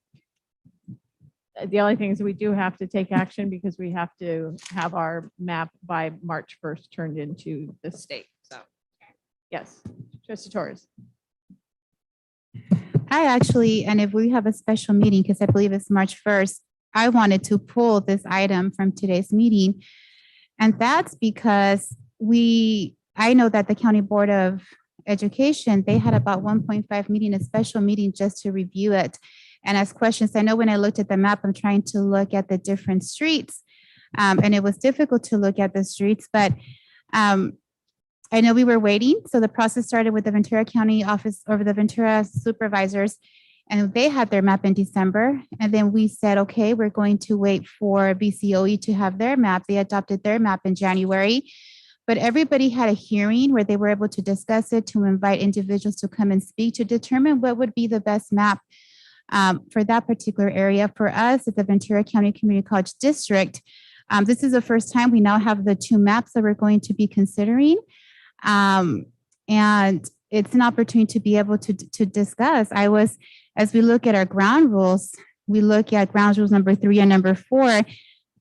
The only thing is we do have to take action because we have to have our map by March 1st turned into the state. So, yes, Trustee Torres. I actually, and if we have a special meeting, because I believe it's March 1st, I wanted to pull this item from today's meeting. And that's because I know that the County Board of Education, they had about 1.5 meeting, a special meeting just to review it and ask questions. I know when I looked at the map, I'm trying to look at the different streets, and it was difficult to look at the streets, but I know we were waiting. So the process started with the Ventura County office or the Ventura supervisors, and they had their map in December. And then we said, okay, we're going to wait for VCOE to have their map. They adopted their map in January, but everybody had a hearing where they were able to discuss it, to invite individuals to come and speak to determine what would be the best map for that particular area. For us at the Ventura County Community College District, this is the first time we now have the two maps that we're going to be considering. And it's an opportunity to be able to discuss. As we look at our ground rules, we look at ground rules number 3 and number 4.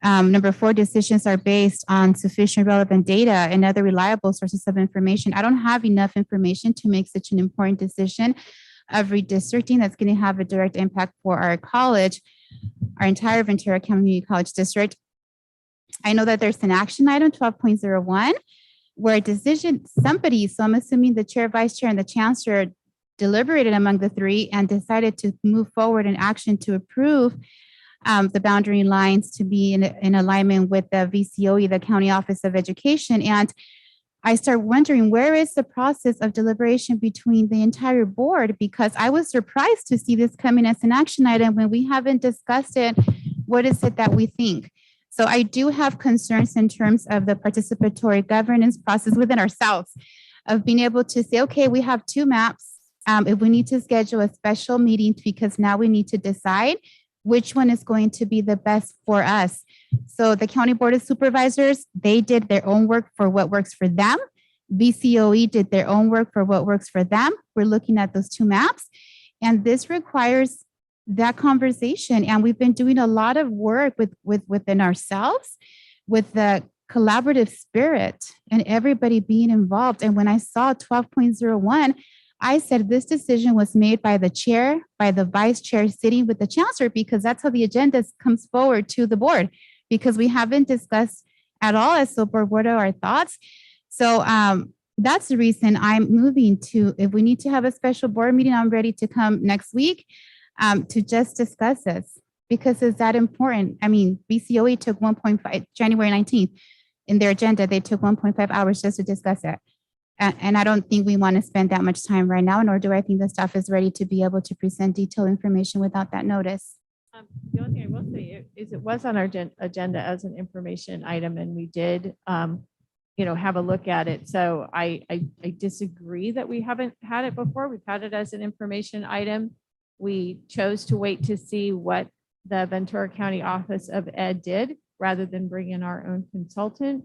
Number 4, decisions are based on sufficient relevant data and other reliable sources of information. I don't have enough information to make such an important decision of redistricting that's going to have a direct impact for our college, our entire Ventura Community College District. I know that there's an action item 12.01 where a decision, somebody, so I'm assuming the chair, vice chair, and the chancellor deliberated among the three and decided to move forward in action to approve the boundary lines to be in alignment with the VCOE, the County Office of Education. And I start wondering, where is the process of deliberation between the entire board? Because I was surprised to see this coming as an action item when we haven't discussed it. What is it that we think? So I do have concerns in terms of the participatory governance process within ourselves of being able to say, okay, we have two maps. If we need to schedule a special meeting because now we need to decide which one is going to be the best for us. So the County Board of Supervisors, they did their own work for what works for them. VCOE did their own work for what works for them. We're looking at those two maps, and this requires that conversation. And we've been doing a lot of work within ourselves with the collaborative spirit and everybody being involved. And when I saw 12.01, I said this decision was made by the chair, by the vice chair sitting with the chancellor, because that's how the agenda comes forward to the board, because we haven't discussed at all as the board what are our thoughts. So that's the reason I'm moving to, if we need to have a special board meeting, I'm ready to come next week to just discuss this, because it's that important. I mean, VCOE took 1.5, January 19th in their agenda, they took 1.5 hours just to discuss it. And I don't think we want to spend that much time right now, nor do I think the staff is ready to be able to present detailed information without that notice. The only thing I will say is it was on our agenda as an information item, and we did, have a look at it. So I disagree that we haven't had it before. We've had it as an information item. We chose to wait to see what the Ventura County Office of Ed did rather than bring in our own consultant.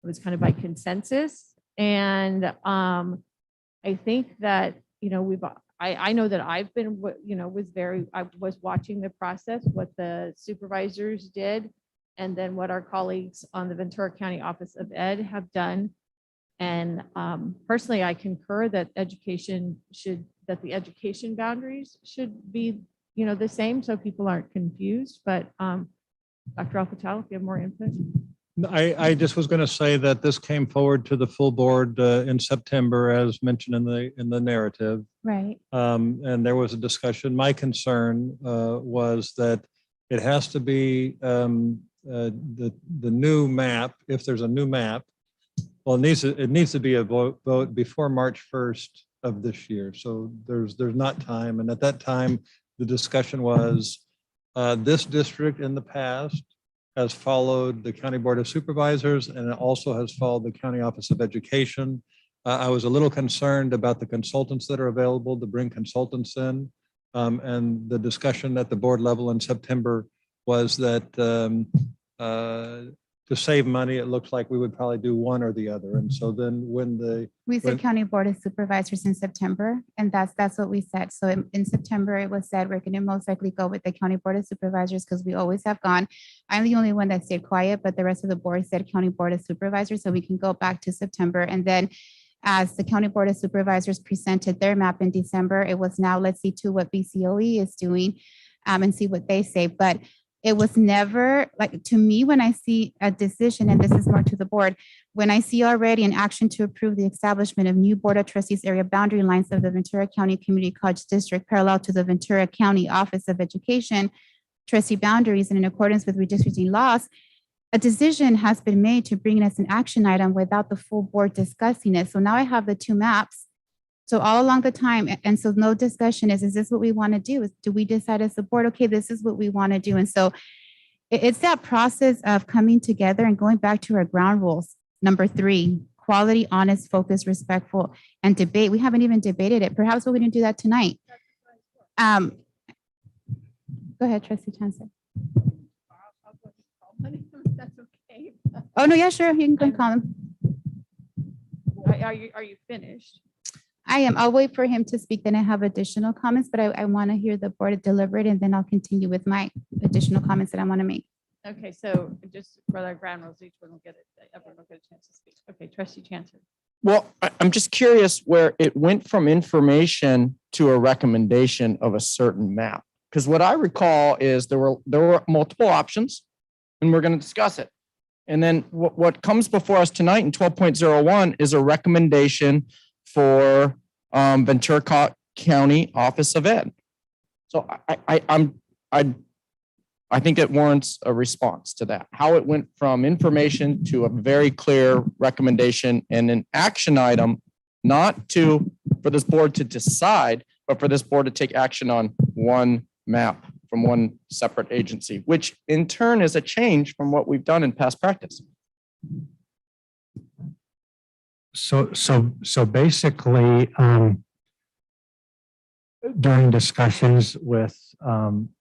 It was kind of by consensus. And I think that, I know that I've been, I was watching the process, what the supervisors did, and then what our colleagues on the Ventura County Office of Ed have done And personally, I concur that that the education boundaries should be, the same so people aren't confused. But Dr. Al-Fatah, if you have more input. I just was going to say that this came forward to the full board in September, as mentioned in the narrative. Right. And there was a discussion. My concern was that it has to be the new map. If there's a new map, well, it needs to be a vote before March 1st of this year. So there's not time. And at that time, the discussion was this district in the past has followed the County Board of Supervisors, and it also has followed the County Office of Education. I was a little concerned about the consultants that are available to bring consultants in. And the discussion at the board level in September was that to save money, it looks like we would probably do one or the other. And so then we said County Board of Supervisors in September, and that's what we said. So in September, it was said we're going to most likely go with the County Board of Supervisors because we always have gone. I'm the only one that stayed quiet, but the rest of the board said County Board of Supervisors. So we can go back to September. And then as the County Board of Supervisors presented their map in December, it was now let's see to what BCOE is doing and see what they say. But it was never like, to me, when I see a decision, and this is more to the board, when I see already an action to approve the establishment of new Board of Trustees area boundary lines of the Ventura County Community College District parallel to the Ventura County Office of Education trustee boundaries and in accordance with redistricting laws, a decision has been made to bring it as an action item without the full board discussing it. So now I have the two maps. So all along the time, and so no discussion is this what we want to do? Do we decide as a board, okay, this is what we want to do? And so it's that process of coming together and going back to our ground rules. Number 3, quality, honest, focused, respectful, and debate. We haven't even debated it. Perhaps we're going to do that tonight. Go ahead, Trustee Chancellor. That's okay. Oh, no, yeah, sure. You can go and call him. Are you finished? I am. I'll wait for him to speak. Then I have additional comments, but I want to hear the board deliberate, and then I'll continue with my additional comments that I want to make. Okay, so just for our ground rules, everyone will get a chance to speak. Okay, Trustee Chancellor. Well, I'm just curious where it went from information to a recommendation of a certain map. Because what I recall is there were multiple options, and we're going to discuss it. And then what comes before us tonight in 12.01 is a recommendation for Ventura County Office of Ed. So I think it warrants a response to that. How it went from information to a very clear recommendation and an action item, not for this board to decide, but for this board to take action on one map from one separate agency, which in turn is a change from what we've done in past practice. So basically, during discussions with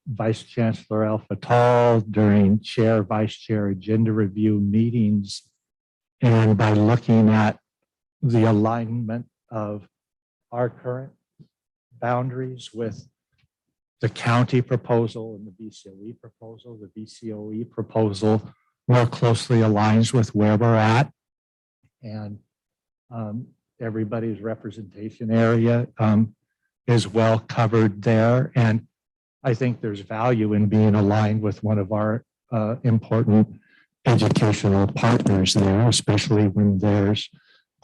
Vice Chancellor Al-Fatah, during Chair, Vice Chair agenda review meetings, and by looking at the alignment of our current boundaries with the county proposal and the VCOE proposal, the VCOE proposal more closely aligns with where we're at. And everybody's representation area is well covered there. And I think there's value in being aligned with one of our important educational partners there, especially when there's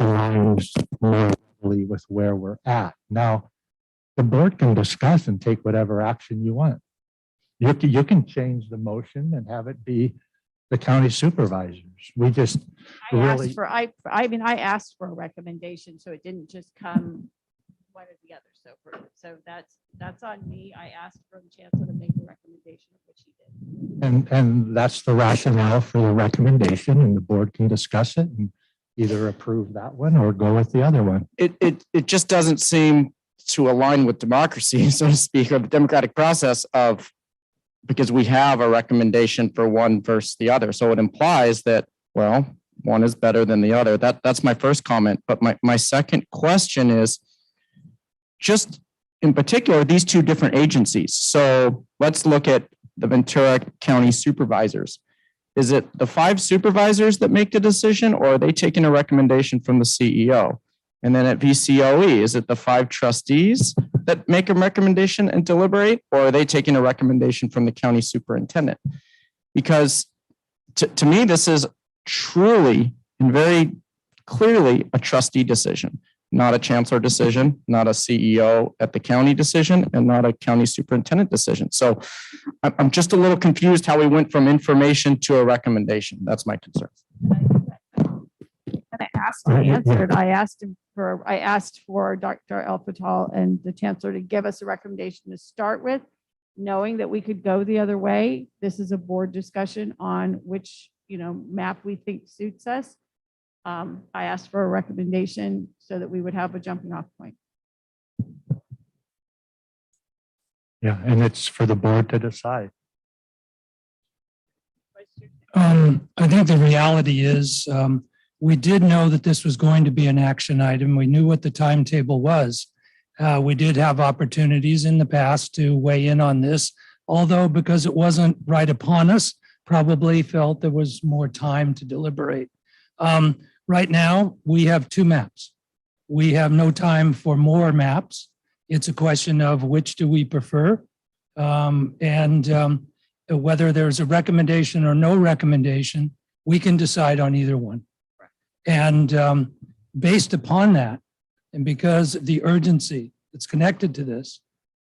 aligns more heavily with where we're at. Now, the board can discuss and take whatever action you want. You can change the motion and have it be the county supervisors. We just really. I asked for a recommendation, so it didn't just come one or the other. So that's on me. I asked for the chancellor to make a recommendation, which he did. And that's the rationale for the recommendation, and the board can discuss it and either approve that one or go with the other one. It just doesn't seem to align with democracy, so to speak, or the democratic process because we have a recommendation for one versus the other. So it implies that, well, one is better than the other. That's my first comment. But my second question is just in particular, these two different agencies. So let's look at the Ventura County Supervisors. Is it the 5 supervisors that make the decision, or are they taking a recommendation from the CEO? And then at VCOE, is it the 5 trustees that make a recommendation and deliberate, or are they taking a recommendation from the county superintendent? Because to me, this is truly and very clearly a trustee decision, not a chancellor decision, not a CEO at the county decision, and not a county superintendent decision. So I'm just a little confused how we went from information to a recommendation. That's my concern. And I asked and answered. I asked for Dr. El Fatal and the chancellor to give us a recommendation to start with, knowing that we could go the other way. This is a board discussion on which, map we think suits us. I asked for a recommendation so that we would have a jumping off point. Yeah, and it's for the board to decide. I think the reality is we did know that this was going to be an action item. We knew what the timetable was. We did have opportunities in the past to weigh in on this, although because it wasn't right upon us, probably felt there was more time to deliberate. Right now, we have 2 maps. We have no time for more maps. It's a question of which do we prefer, and whether there's a recommendation or no recommendation, we can decide on either one. And based upon that, and because of the urgency that's connected to this,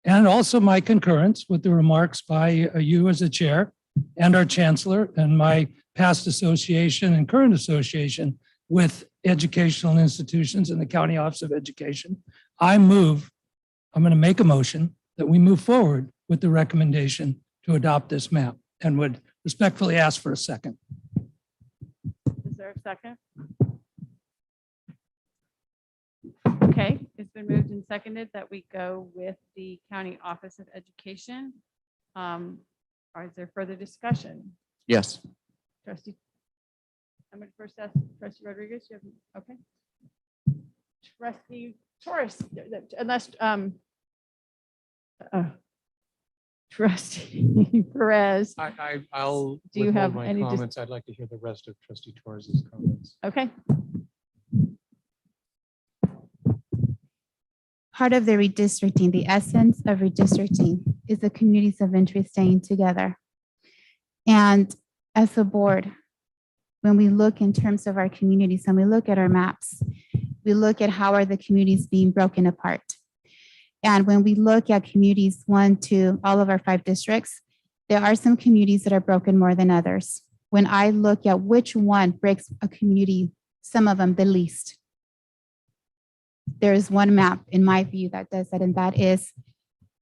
and also my concurrence with the remarks by you as a chair and our chancellor and my past association and current association with educational institutions and the County Office of Education, I'm going to make a motion that we move forward with the recommendation to adopt this map, and would respectfully ask for a second. Is there a second? Okay, it's been moved and seconded that we go with the County Office of Education. Is there further discussion? Yes. Trustee, I'm going to first ask Trustee Rodriguez. You have, okay. Trustee Torres, unless Trustee Perez. I'll Do you withhold have my any dis- comments. I'd like to hear the rest of Trustee Torres's comments. Okay. Part of the redistricting, the essence of redistricting is the communities of interest staying together. And as a board, when we look in terms of our communities and we look at our maps, we look at how are the communities being broken apart. And when we look at communities 1 to all of our 5 districts, there are some communities that are broken more than others. When I look at which one breaks a community, some of them the least, there is one map in my view that does that, and that is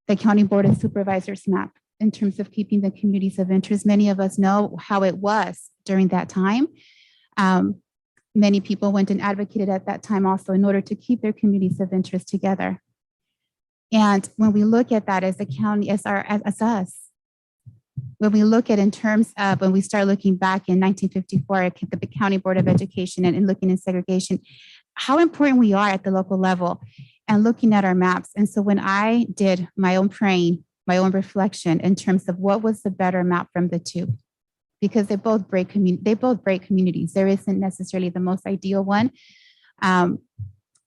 the County Board of Supervisors map in terms of keeping the communities of interest. Many of us know how it was during that time. Many people went and advocated at that time also in order to keep their communities of interest together. And when we look at that as a county, as us, when we look at in terms of when we start looking back in 1954 at the County Board of Education and looking at segregation, how important we are at the local level and looking at our maps. And so when I did my own praying, my own reflection in terms of what was the better map from the 2, because they both break communities. There isn't necessarily the most ideal one.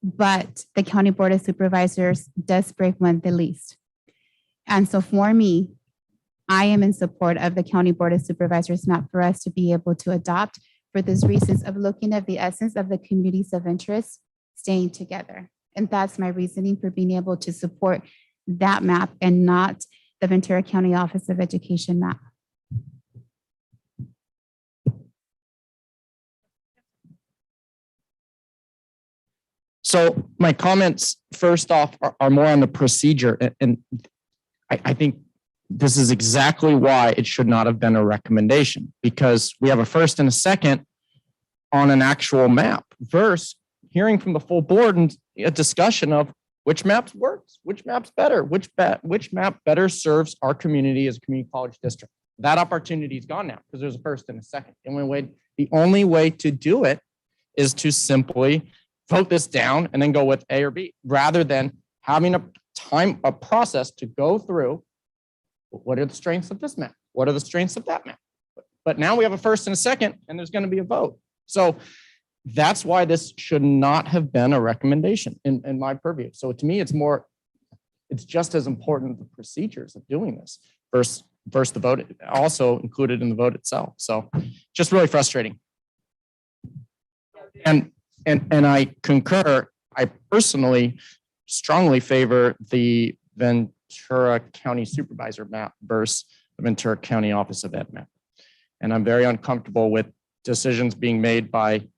But the County Board of Supervisors does break one the least. And so for me, I am in support of the County Board of Supervisors map for us to be able to adopt for those reasons of looking at the essence of the communities of interest staying together. And that's my reasoning for being able to support that map and not the Ventura County Office of Education map. So my comments, first off, are more on the procedure. And I think this is exactly why it should not have been a recommendation, because we have a first and a second on an actual map versus hearing from the full board and a discussion of which maps works, which map's better, which map better serves our community as a community college district. That opportunity is gone now because there's a first and a second. And the only way to do it is to simply vote this down and then go with A or B, rather than having a process to go through what are the strengths of this map? What are the strengths of that map? But now we have a first and a second, and there's going to be a vote. So that's why this should not have been a recommendation in my purview. So to me, it's just as important the procedures of doing this versus the vote, also included in the vote itself. So just really frustrating. And I concur. I personally strongly favor the Ventura County Supervisor map versus the Ventura County Office of Ed map. And I'm very uncomfortable with decisions being made by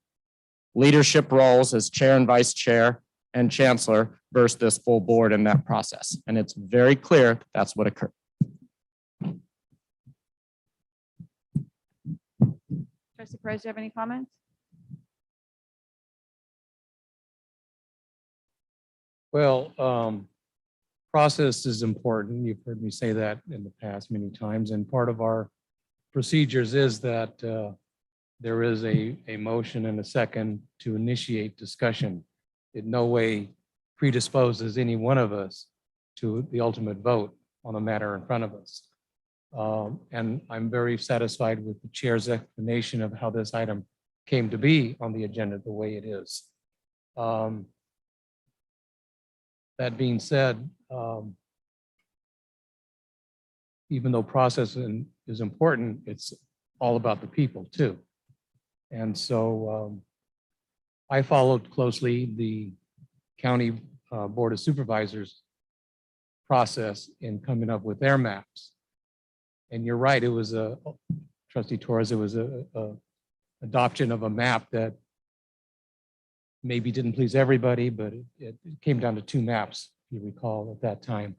leadership roles as chair and vice chair and chancellor versus this full board in that process. And it's very clear that that's what occurred. Trustee Perez, do you have any comments? Well, process is important. You've heard me say that in the past many times, and part of our procedures is that there is a motion and a second to initiate discussion. It no way predisposes any one of us to the ultimate vote on the matter in front of us. And I'm very satisfied with the chair's explanation of how this item came to be on the agenda the way it is. That being said, even though process is important, it's all about the people too. And so I followed closely the county Board of Supervisors process in coming up with their maps. And you're right, it was Trustee Torres, it was a adoption of a map that maybe didn't please everybody, but it came down to 2 maps, if you recall, at that time.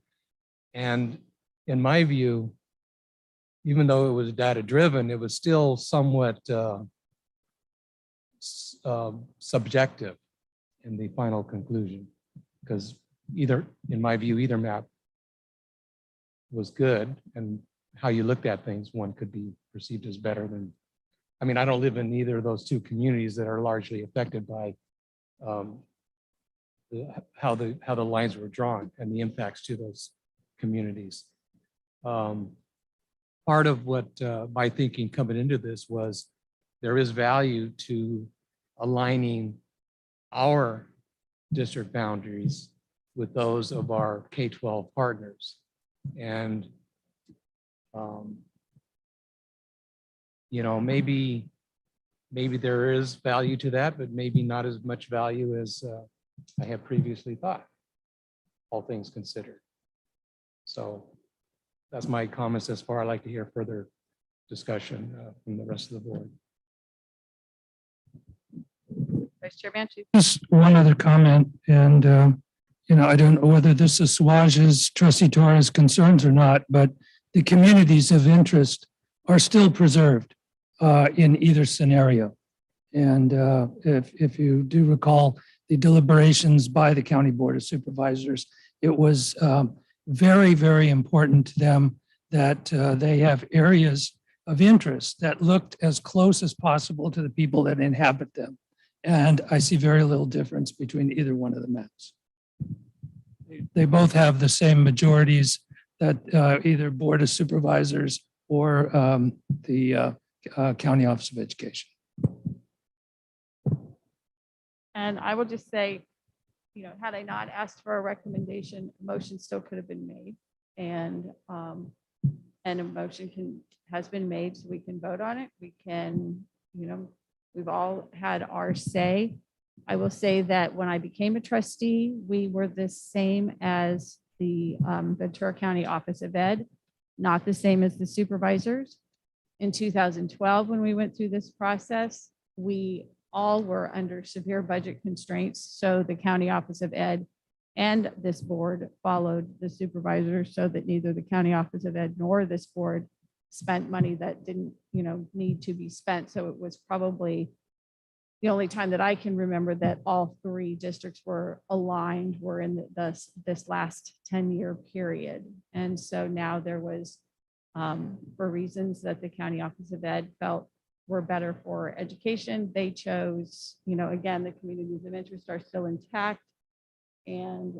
And in my view, even though it was data driven, it was still somewhat subjective in the final conclusion, because in my view, either map was good, and how you looked at things, one could be perceived as better than, I mean, I don't live in either of those 2 communities that are largely affected by how the lines were drawn and the impacts to those communities. Part of what my thinking coming into this was there is value to aligning our district boundaries with those of our K-12 partners. And, you know, maybe there is value to that, but maybe not as much value as I had previously thought, all things considered. So that's my comments as far. I'd like to hear further discussion from the rest of the board. Vice Chair Bantu. Just one other comment, and you know, I don't know whether this assuages Trustee Torres' concerns or not, but the communities of interest are still preserved in either scenario. And if you do recall the deliberations by the County Board of Supervisors, it was very, very important to them that they have areas of interest that looked as close as possible to the people that inhabit them. And I see very little difference between either one of the maps. They both have the same majorities that either Board of Supervisors or the County Office of Education. And I will just say, you know, had I not asked for a recommendation, a motion still could have been made. And a motion has been made, so we can vote on it. We can, you know, we've all had our say. I will say that when I became a trustee, we were the same as the Ventura County Office of Ed, not the same as the supervisors. In 2012, when we went through this process, we all were under severe budget constraints. So the County Office of Ed and this board followed the supervisors so that neither the County Office of Ed nor this board spent money that didn't, you know, need to be spent. So it was probably the only time that I can remember that all 3 districts were aligned were in this last 10-year period. And so now there was, for reasons that the County Office of Ed felt were better for education, they chose, you know, again, the communities of interest are still intact. And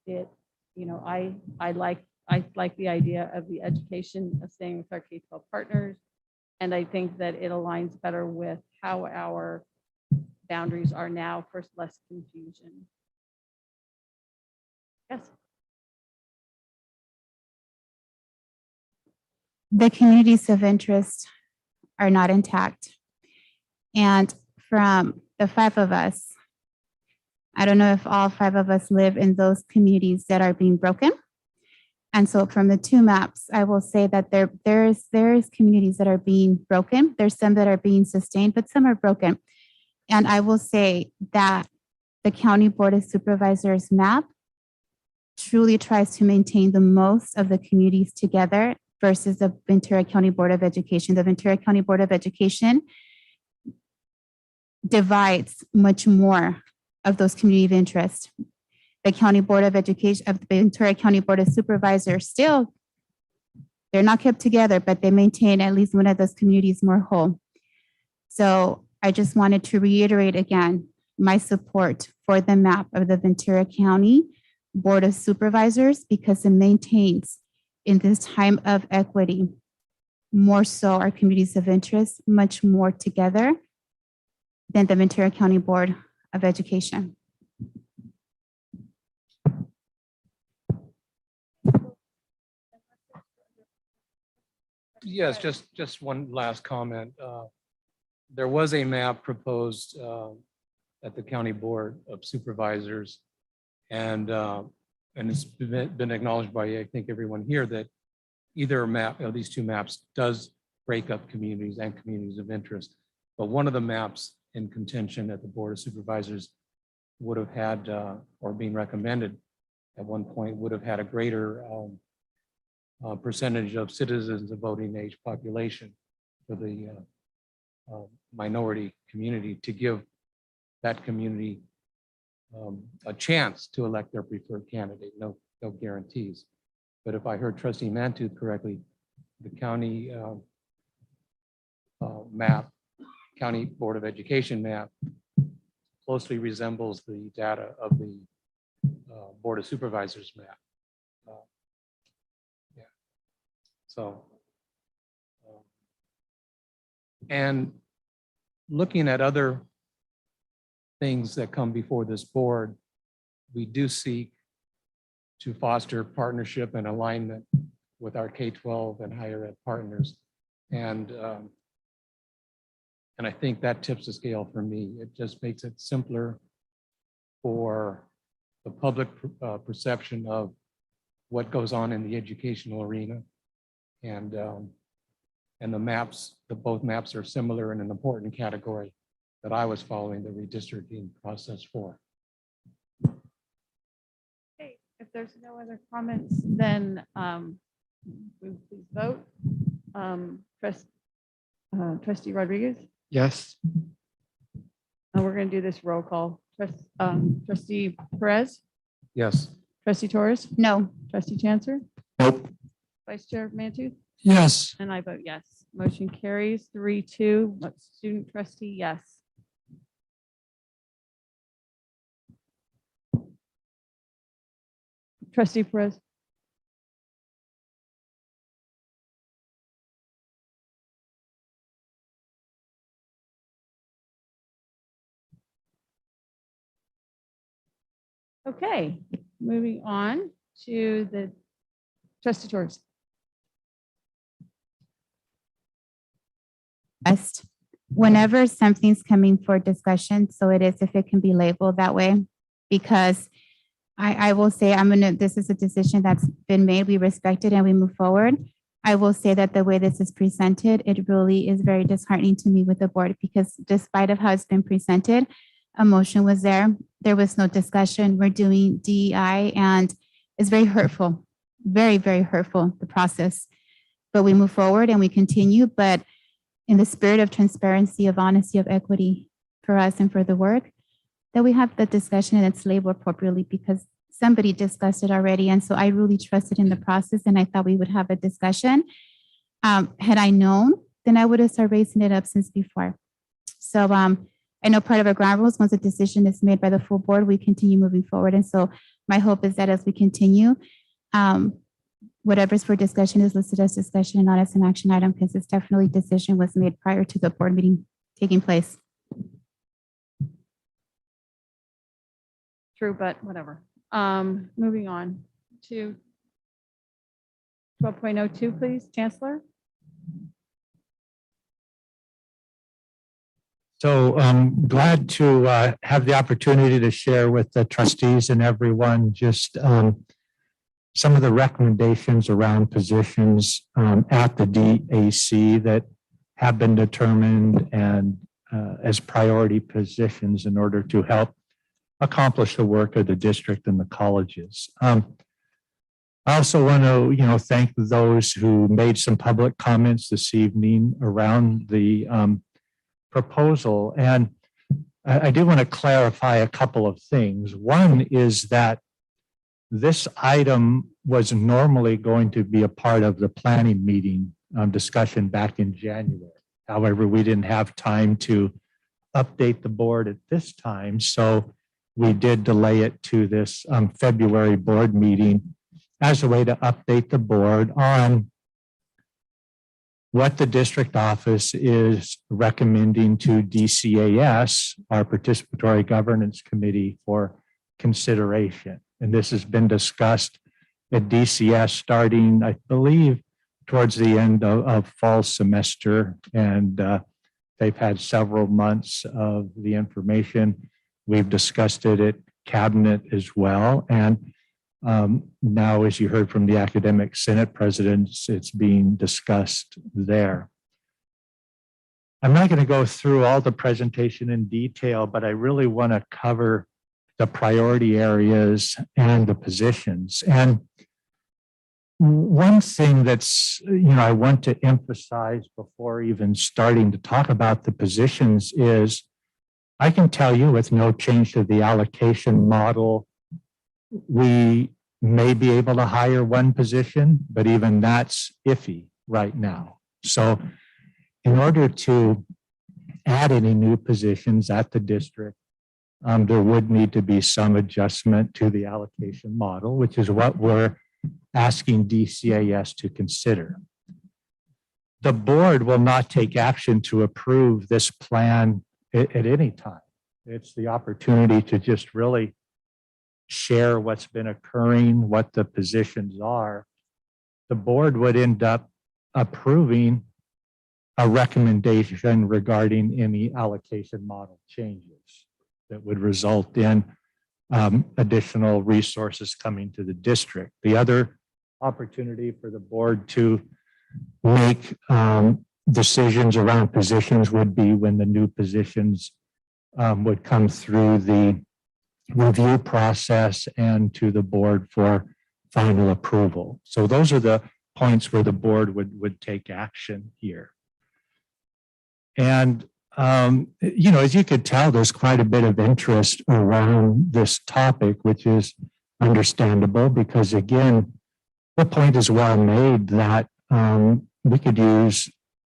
it, you know, I like I like the idea of the education of staying with our K-12 partners. And I think that it aligns better with how our boundaries are now for less confusion. Yes. The communities of interest are not intact. And from the 5 of us, I don't know if all 5 of us live in those communities that are being broken. And so from the 2 maps, I will say that there's communities that are being broken. There's some that are being sustained, but some are broken. And I will say that the County Board of Supervisors map truly tries to maintain the most of the communities together versus the Ventura County Board of Education. The Ventura County Board of Education divides much more of those community of interest. The County Board of Education, of the Ventura County Board of Supervisors, still, they're not kept together, but they maintain at least one of those communities more whole. So I just wanted to reiterate again, my support for the map of the Ventura County Board of Supervisors, because it maintains in this time of equity, more so our communities of interest, much more together than the Ventura County Board of Education. Yes, just one last comment. There was a map proposed at the County Board of Supervisors, and it's been acknowledged by, I think, everyone here that either map, these 2 maps does break up communities and communities of interest. But one of the maps in contention at the Board of Supervisors would have had, or being recommended at one point, would have had a greater percentage of citizens of voting age population for the minority community, to give that community a chance to elect their preferred candidate. No guarantees. But if I heard Trustee Mantooth correctly, the county map, County Board of Education map, closely resembles the data of the Board of Supervisors map. Yeah. So, and looking at other things that come before this board, we do seek to foster partnership and alignment with our K-12 and higher ed partners. And I think that tips the scale for me. It just makes it simpler for the public perception of what goes on in the educational arena. And the maps, both maps are similar in an important category that I was following the redistricting process for. Okay, if there's no other comments, then we please vote. Trustee Rodriguez? Yes. And we're going to do this roll call. Trustee Perez? Yes. Trustee Torres? No. Trustee Chancellor? Nope. Vice Chair Mantooth? Yes. And I vote yes. Motion carries 3-2. Student trustee, yes. Trustee Perez? Okay, moving on to the Trustee Torres. Best whenever something's coming for discussion, so it is if it can be labeled that way, because I will say this is a decision that's been made, we respect it and we move forward. I will say that the way this is presented, it really is very disheartening to me with the board, because despite of how it's been presented, a motion was there. There was no discussion. We're doing DEI and it's very hurtful, very, very hurtful, the process. But we move forward and we continue, but in the spirit of transparency, of honesty, of equity for us and for the work, that we have the discussion and it's labeled appropriately because somebody discussed it already. And so I really trusted in the process and I thought we would have a discussion. Had I known, then I would have started raising it up since before. So I know part of our ground rules, once a decision is made by the full board, we continue moving forward. And so my hope is that as we continue, whatever's for discussion is listed as discussion and not as an action item because it's definitely decision was made prior to the board meeting taking place. True, but whatever. Moving on to 12.02, please, Chancellor. So I'm glad to have the opportunity to share with the trustees and everyone just some of the recommendations around positions at the DAC that have been determined and as priority positions in order to help accomplish the work of the district and the colleges. I also want to, thank those who made some public comments this evening around the proposal. And I do want to clarify a couple of things. One is that this item was normally going to be a part of the planning meeting discussion back in January. However, we didn't have time to update the board at this time. So we did delay it to this February board meeting as a way to update the board on what the district office is recommending to DCAS, our participatory governance committee, for consideration. And this has been discussed at DCS starting, I believe, towards the end of fall semester. And they've had several months of the information. We've discussed it at cabinet as well. And now, as you heard from the academic senate presidents, it's being discussed there. I'm not going to go through all the presentation in detail, but I really want to cover the priority areas and the positions. And one thing that's, I want to emphasize before even starting to talk about the positions is I can tell you with no change to the allocation model, we may be able to hire one position, but even that's iffy right now. So in order to add any new positions at the district, there would need to be some adjustment to the allocation model, which is what we're asking DCAS to consider. The board will not take action to approve this plan at any time. It's the opportunity to just really share what's been occurring, what the positions are. The board would end up approving a recommendation regarding any allocation model changes that would result in additional resources coming to the district. The other opportunity for the board to make decisions around positions would be when the new positions would come through the review process and to the board for final approval. So those are the points where the board would take action here. And, as you could tell, there's quite a bit of interest around this topic, which is understandable because, again, the point is well made that we could use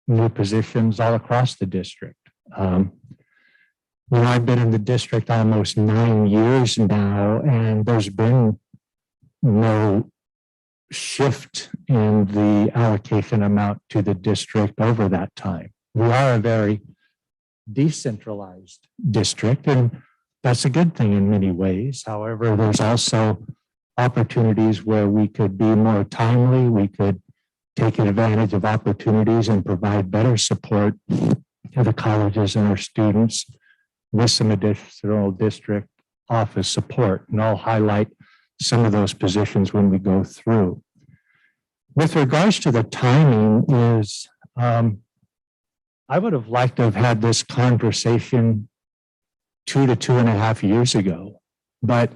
new positions all across the district. I've been in the district almost 9 years now, and there's been no shift in the allocation amount to the district over that time. We are a very decentralized district, and that's a good thing in many ways. However, there's also opportunities where we could be more timely, we could take advantage of opportunities and provide better support to the colleges and our students with some additional district office support. And I'll highlight some of those positions when we go through. With regards to the timing is, I would have liked to have had this conversation 2 to 2.5 years ago, but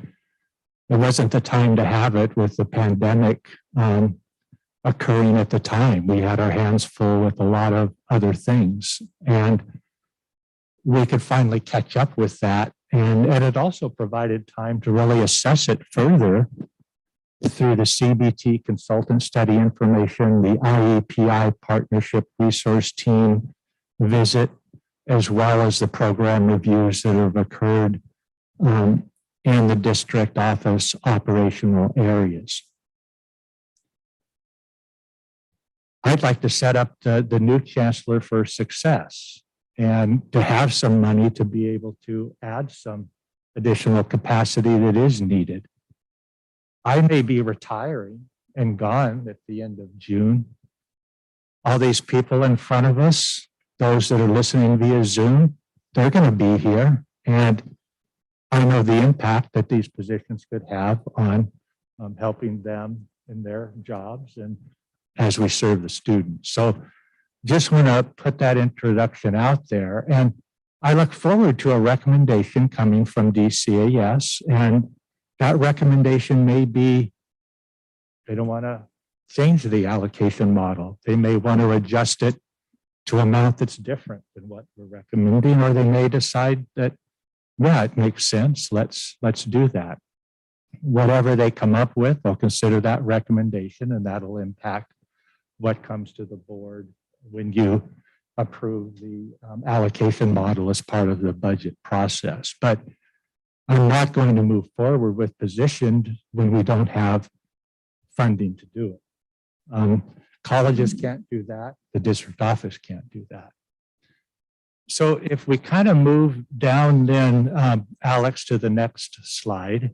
it wasn't the time to have it with the pandemic occurring at the time. We had our hands full with a lot of other things, and we could finally catch up with that. And it also provided time to really assess it further through the CBT consultant study information, the IEPI partnership resource team visit, as well as the program reviews that have occurred in the district office operational areas. I'd like to set up the new chancellor for success and to have some money to be able to add some additional capacity that is needed. I may be retiring and gone at the end of June. All these people in front of us, those that are listening via Zoom, they're going to be here. And I know the impact that these positions could have on helping them in their jobs and as we serve the students. So just want to put that introduction out there. And I look forward to a recommendation coming from DCAS. And that recommendation may be, they don't want to change the allocation model. They may want to adjust it to an amount that's different than what we're recommending, or they may decide that, yeah, it makes sense. Let's do that. Whatever they come up with, they'll consider that recommendation, and that'll impact what comes to the board when you approve the allocation model as part of the budget process. But I'm not going to move forward with positioned when we don't have funding to do it. Colleges can't do that. The district office can't do that. So if we kind of move down then, Alex, to the next slide.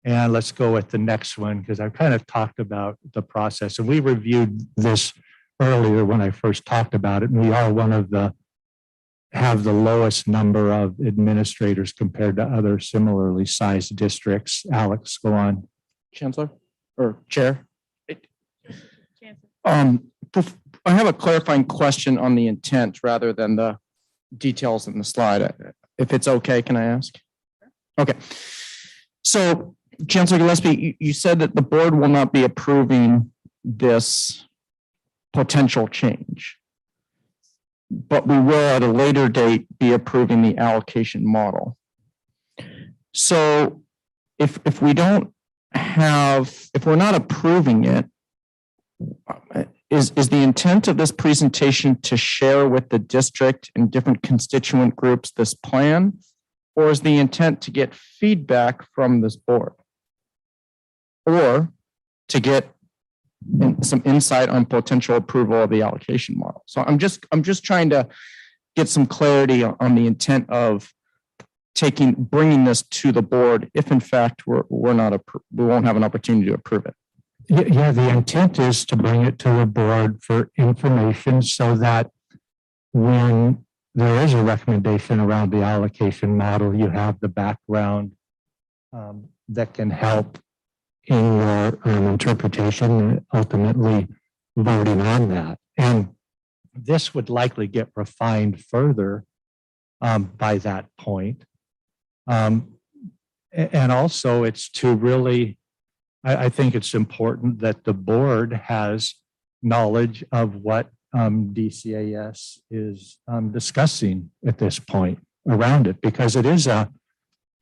And let's go with the next one, because I've kind of talked about the process. And we reviewed this earlier when I first talked about it. And we are one of the, have the lowest number of administrators compared to other similarly sized districts. Alex, go on. Chancellor or Chair? I have a clarifying question on the intent rather than the details in the slide. If it's okay, can I ask? Okay. So Chancellor Gillespie, you said that the board will not be approving this potential change, but we will at a later date be approving the allocation model. So if we don't have, if we're not approving it, is the intent of this presentation to share with the district and different constituent groups this plan, or is the intent to get feedback from this board, or to get some insight on potential approval of the allocation model? So I'm just trying to get some clarity on the intent of bringing this to the board if in fact we won't have an opportunity to approve it. Yeah, the intent is to bring it to the board for information so that when there is a recommendation around the allocation model, you have the background that can help in your interpretation and ultimately voting on that. And this would likely get refined further by that point. And also it's to really, I think it's important that the board has knowledge of what DCAS is discussing at this point around it, because it is an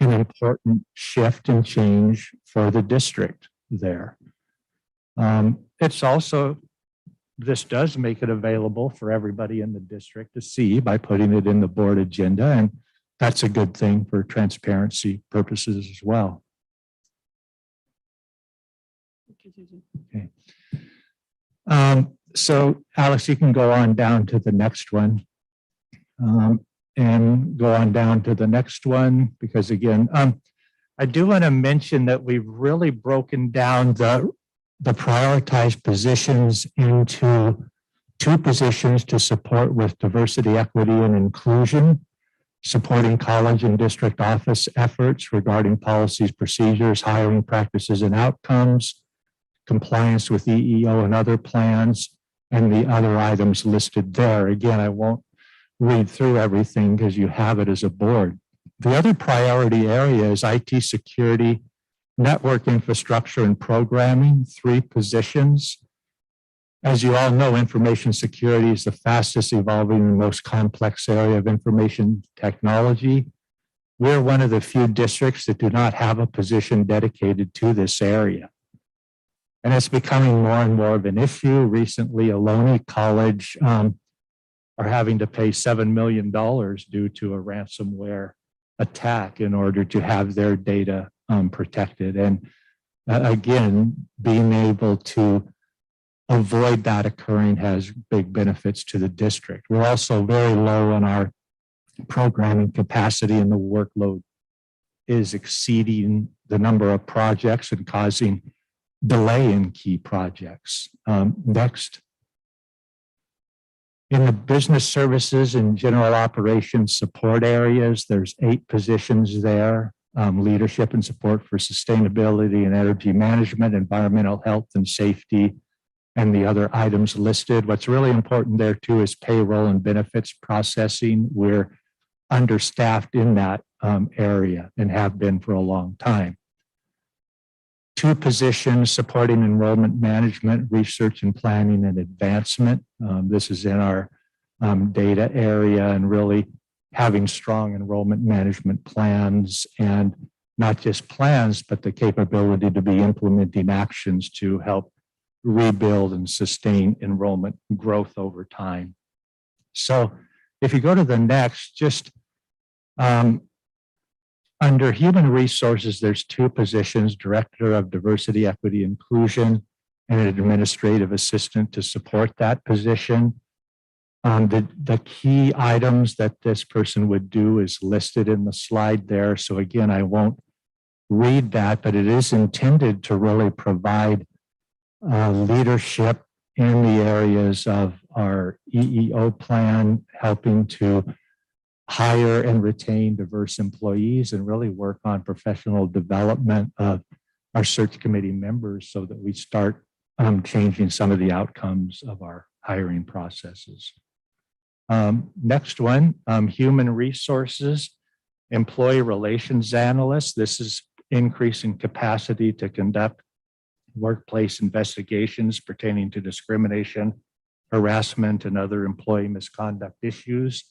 important shift and change for the district there. It's also, this does make it available for everybody in the district to see by putting it in the board agenda, and that's a good thing for transparency purposes as well. Okay. So Alex, you can go on down to the next one and go on down to the next one, because again, I do want to mention that we've really broken down the prioritized positions into 2 positions to support with diversity, equity, and inclusion, supporting college and district office efforts regarding policies, procedures, hiring practices, and outcomes, compliance with EEO and other plans, and the other items listed there. Again, I won't read through everything because you have it as a board. The other priority area is IT security, network infrastructure, and programming, 3 positions. As you all know, information security is the fastest evolving and most complex area of information technology. We're one of the few districts that do not have a position dedicated to this area. And it's becoming more and more of an issue. Recently, Ohlone College are having to pay $7 million due to a ransomware attack in order to have their data protected. And again, being able to avoid that occurring has big benefits to the district. We're also very low on our programming capacity, and the workload is exceeding the number of projects and causing delay in key projects. Next. In the business services and general operations support areas, there's 8 positions there. Leadership and support for sustainability and energy management, environmental health and safety, and the other items listed. What's really important there too is payroll and benefits processing. We're understaffed in that area and have been for a long time. 2 positions supporting enrollment management, research and planning and advancement. This is in our data area, and really having strong enrollment management plans, and not just plans, but the capability to be implementing actions to help rebuild and sustain enrollment growth over time. So if you go to the next, just under human resources, there's 2 positions, Director of Diversity, Equity, Inclusion, and an administrative assistant to support that position. The key items that this person would do is listed in the slide there. So again, I won't read that, but it is intended to really provide leadership in the areas of our EEO plan, helping to hire and retain diverse employees, and really work on professional development of our search committee members so that we start changing some of the outcomes of our hiring processes. Next one, human resources, employee relations analyst. This is increasing capacity to conduct workplace investigations pertaining to discrimination, harassment, and other employee misconduct issues.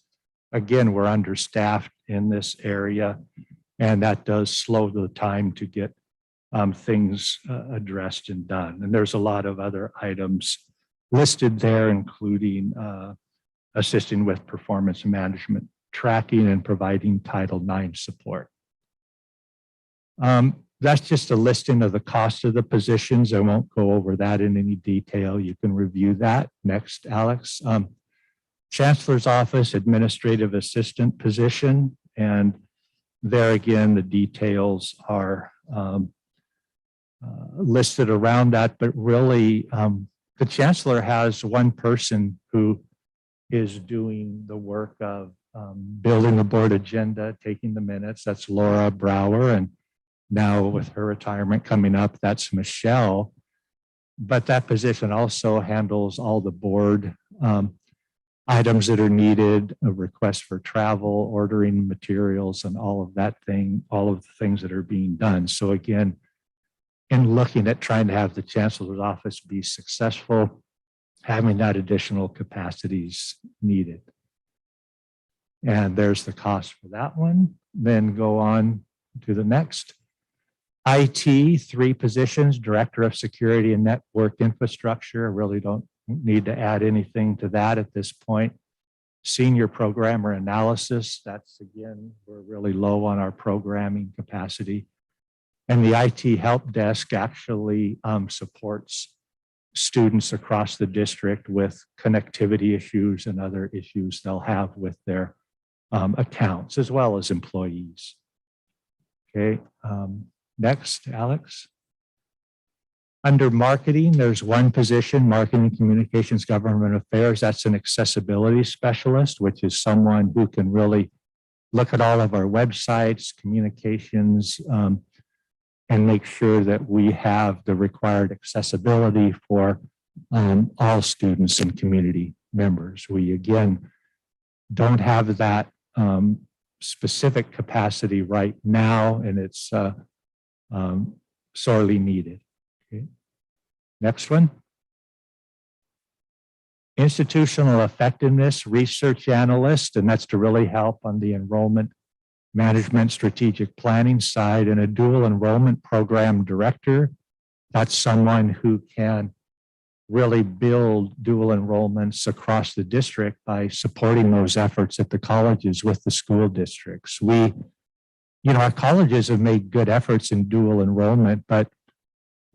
Again, we're understaffed in this area, and that does slow the time to get things addressed and done. And there's a lot of other items listed there, including assisting with performance management tracking and providing Title IX support. That's just a listing of the cost of the positions. I won't go over that in any detail. You can review that. Next, Alex. Chancellor's Office Administrative Assistant position. And there again, the details are listed around that, but really the Chancellor has one person who is doing the work of building the board agenda, taking the minutes. That's Laura Brower. And now with her retirement coming up, that's Michelle. But that position also handles all the board items that are needed, a request for travel, ordering materials, and all of that thing, all of the things that are being done. So again, in looking at trying to have the Chancellor's Office be successful, having that additional capacity is needed. And there's the cost for that one. Then go on to the next. IT, 3 positions, Director of Security and Network Infrastructure. I really don't need to add anything to that at this point. Senior Programmer Analysis, that's again, we're really low on our programming capacity. And the IT Help Desk actually supports students across the district with connectivity issues and other issues they'll have with their accounts, as well as employees. Okay, next, Alex. Under marketing, there's 1 position, Marketing, Communications, Government Affairs. That's an accessibility specialist, which is someone who can really look at all of our websites, communications, and make sure that we have the required accessibility for all students and community members. We, again, don't have that specific capacity right now, and it's sorely needed. Okay. Next one. Institutional effectiveness research analyst, and that's to really help on the enrollment management strategic planning side, and a dual enrollment program director. That's someone who can really build dual enrollments across the district by supporting those efforts at the colleges with the school districts. Our colleges have made good efforts in dual enrollment, but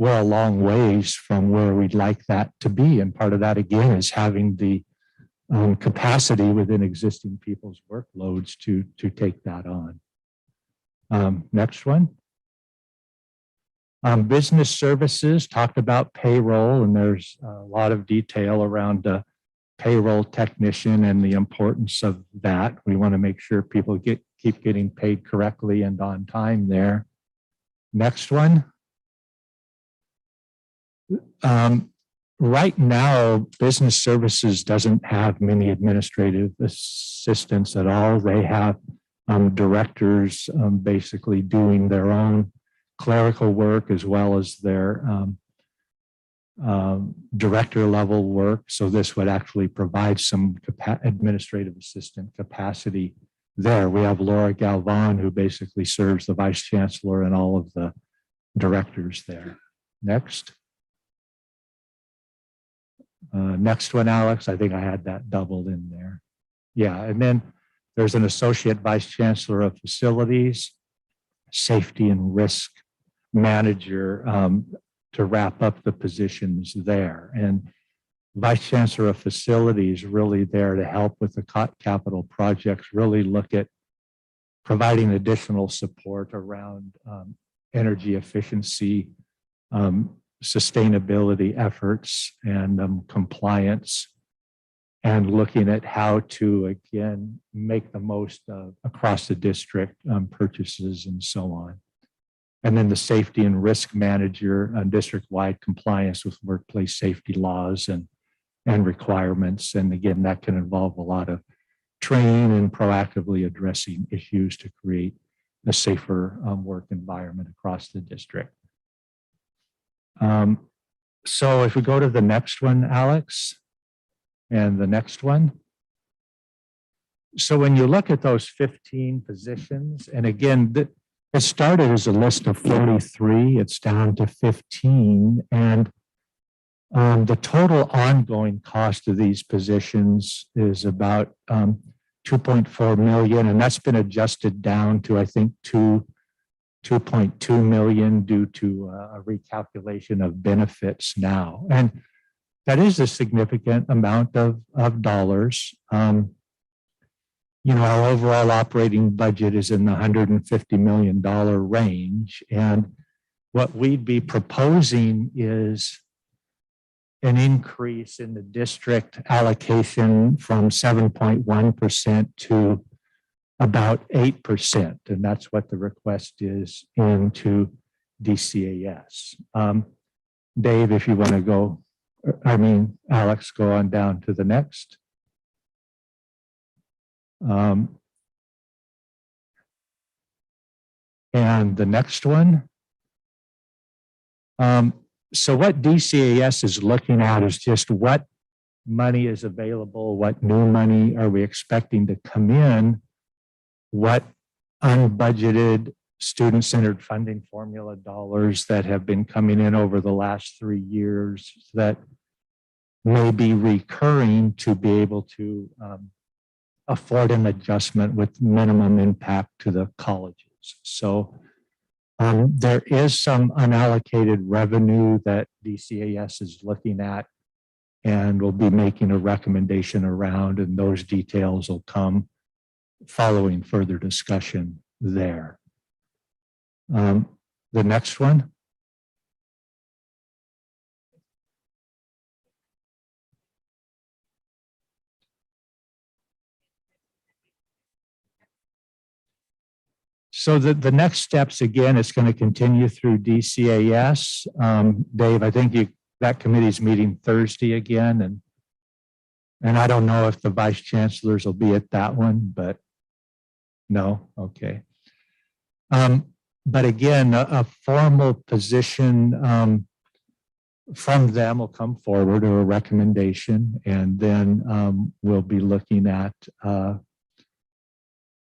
we're a long ways from where we'd like that to be. And part of that, again, is having the capacity within existing people's workloads to take that on. Next one. Business services, talked about payroll, and there's a lot of detail around the payroll technician and the importance of that. We want to make sure people keep getting paid correctly and on time there. Next one. Right now, business services doesn't have many administrative assistants at all. They have directors basically doing their own clerical work as well as their director level work. So this would actually provide some administrative assistant capacity there. We have Laura Galvan, who basically serves the vice chancellor and all of the directors there. Next. Next one, Alex. I think I had that doubled in there. Yeah, and then there's an associate vice chancellor of facilities, safety and risk manager to wrap up the positions there. And vice chancellor of facilities really there to help with the capital projects, really look at providing additional support around energy efficiency, sustainability efforts and compliance, and looking at how to, again, make the most of across the district purchases and so on. And then the safety and risk manager, district-wide compliance with workplace safety laws and requirements. And again, that can involve a lot of training and proactively addressing issues to create a safer work environment across the district. So if we go to the next one, Alex, and the next one. So when you look at those 15 positions, and again, it started as a list of 43, it's down to 15, and the total ongoing cost of these positions is about 2.4 million, and that's been adjusted down to, I think, 2.2 million due to a recalculation of benefits now. And that is a significant amount of dollars. You know, our overall operating budget is in the $150 million range. And what we'd be proposing is an increase in the district allocation from 7.1% to about 8%. And that's what the request is into DCAS. Dave, if you want to go, Alex, go on down to the next. And the next one. So what DCAS is looking at is just what money is available, what new money are we expecting to come in, what unbudgeted student-centered funding formula dollars that have been coming in over the last 3 years that may be recurring to be able to afford an adjustment with minimum impact to the colleges. So there is some unallocated revenue that DCAS is looking at and will be making a recommendation around, and those details will come following further discussion there. The next one. So the next steps, again, it's going to continue through DCAS. Dave, I think that committee's meeting Thursday again, and I don't know if the vice chancellors will be at that one, but no, okay. But again, a formal position from them will come forward, or a recommendation, and then we'll be looking at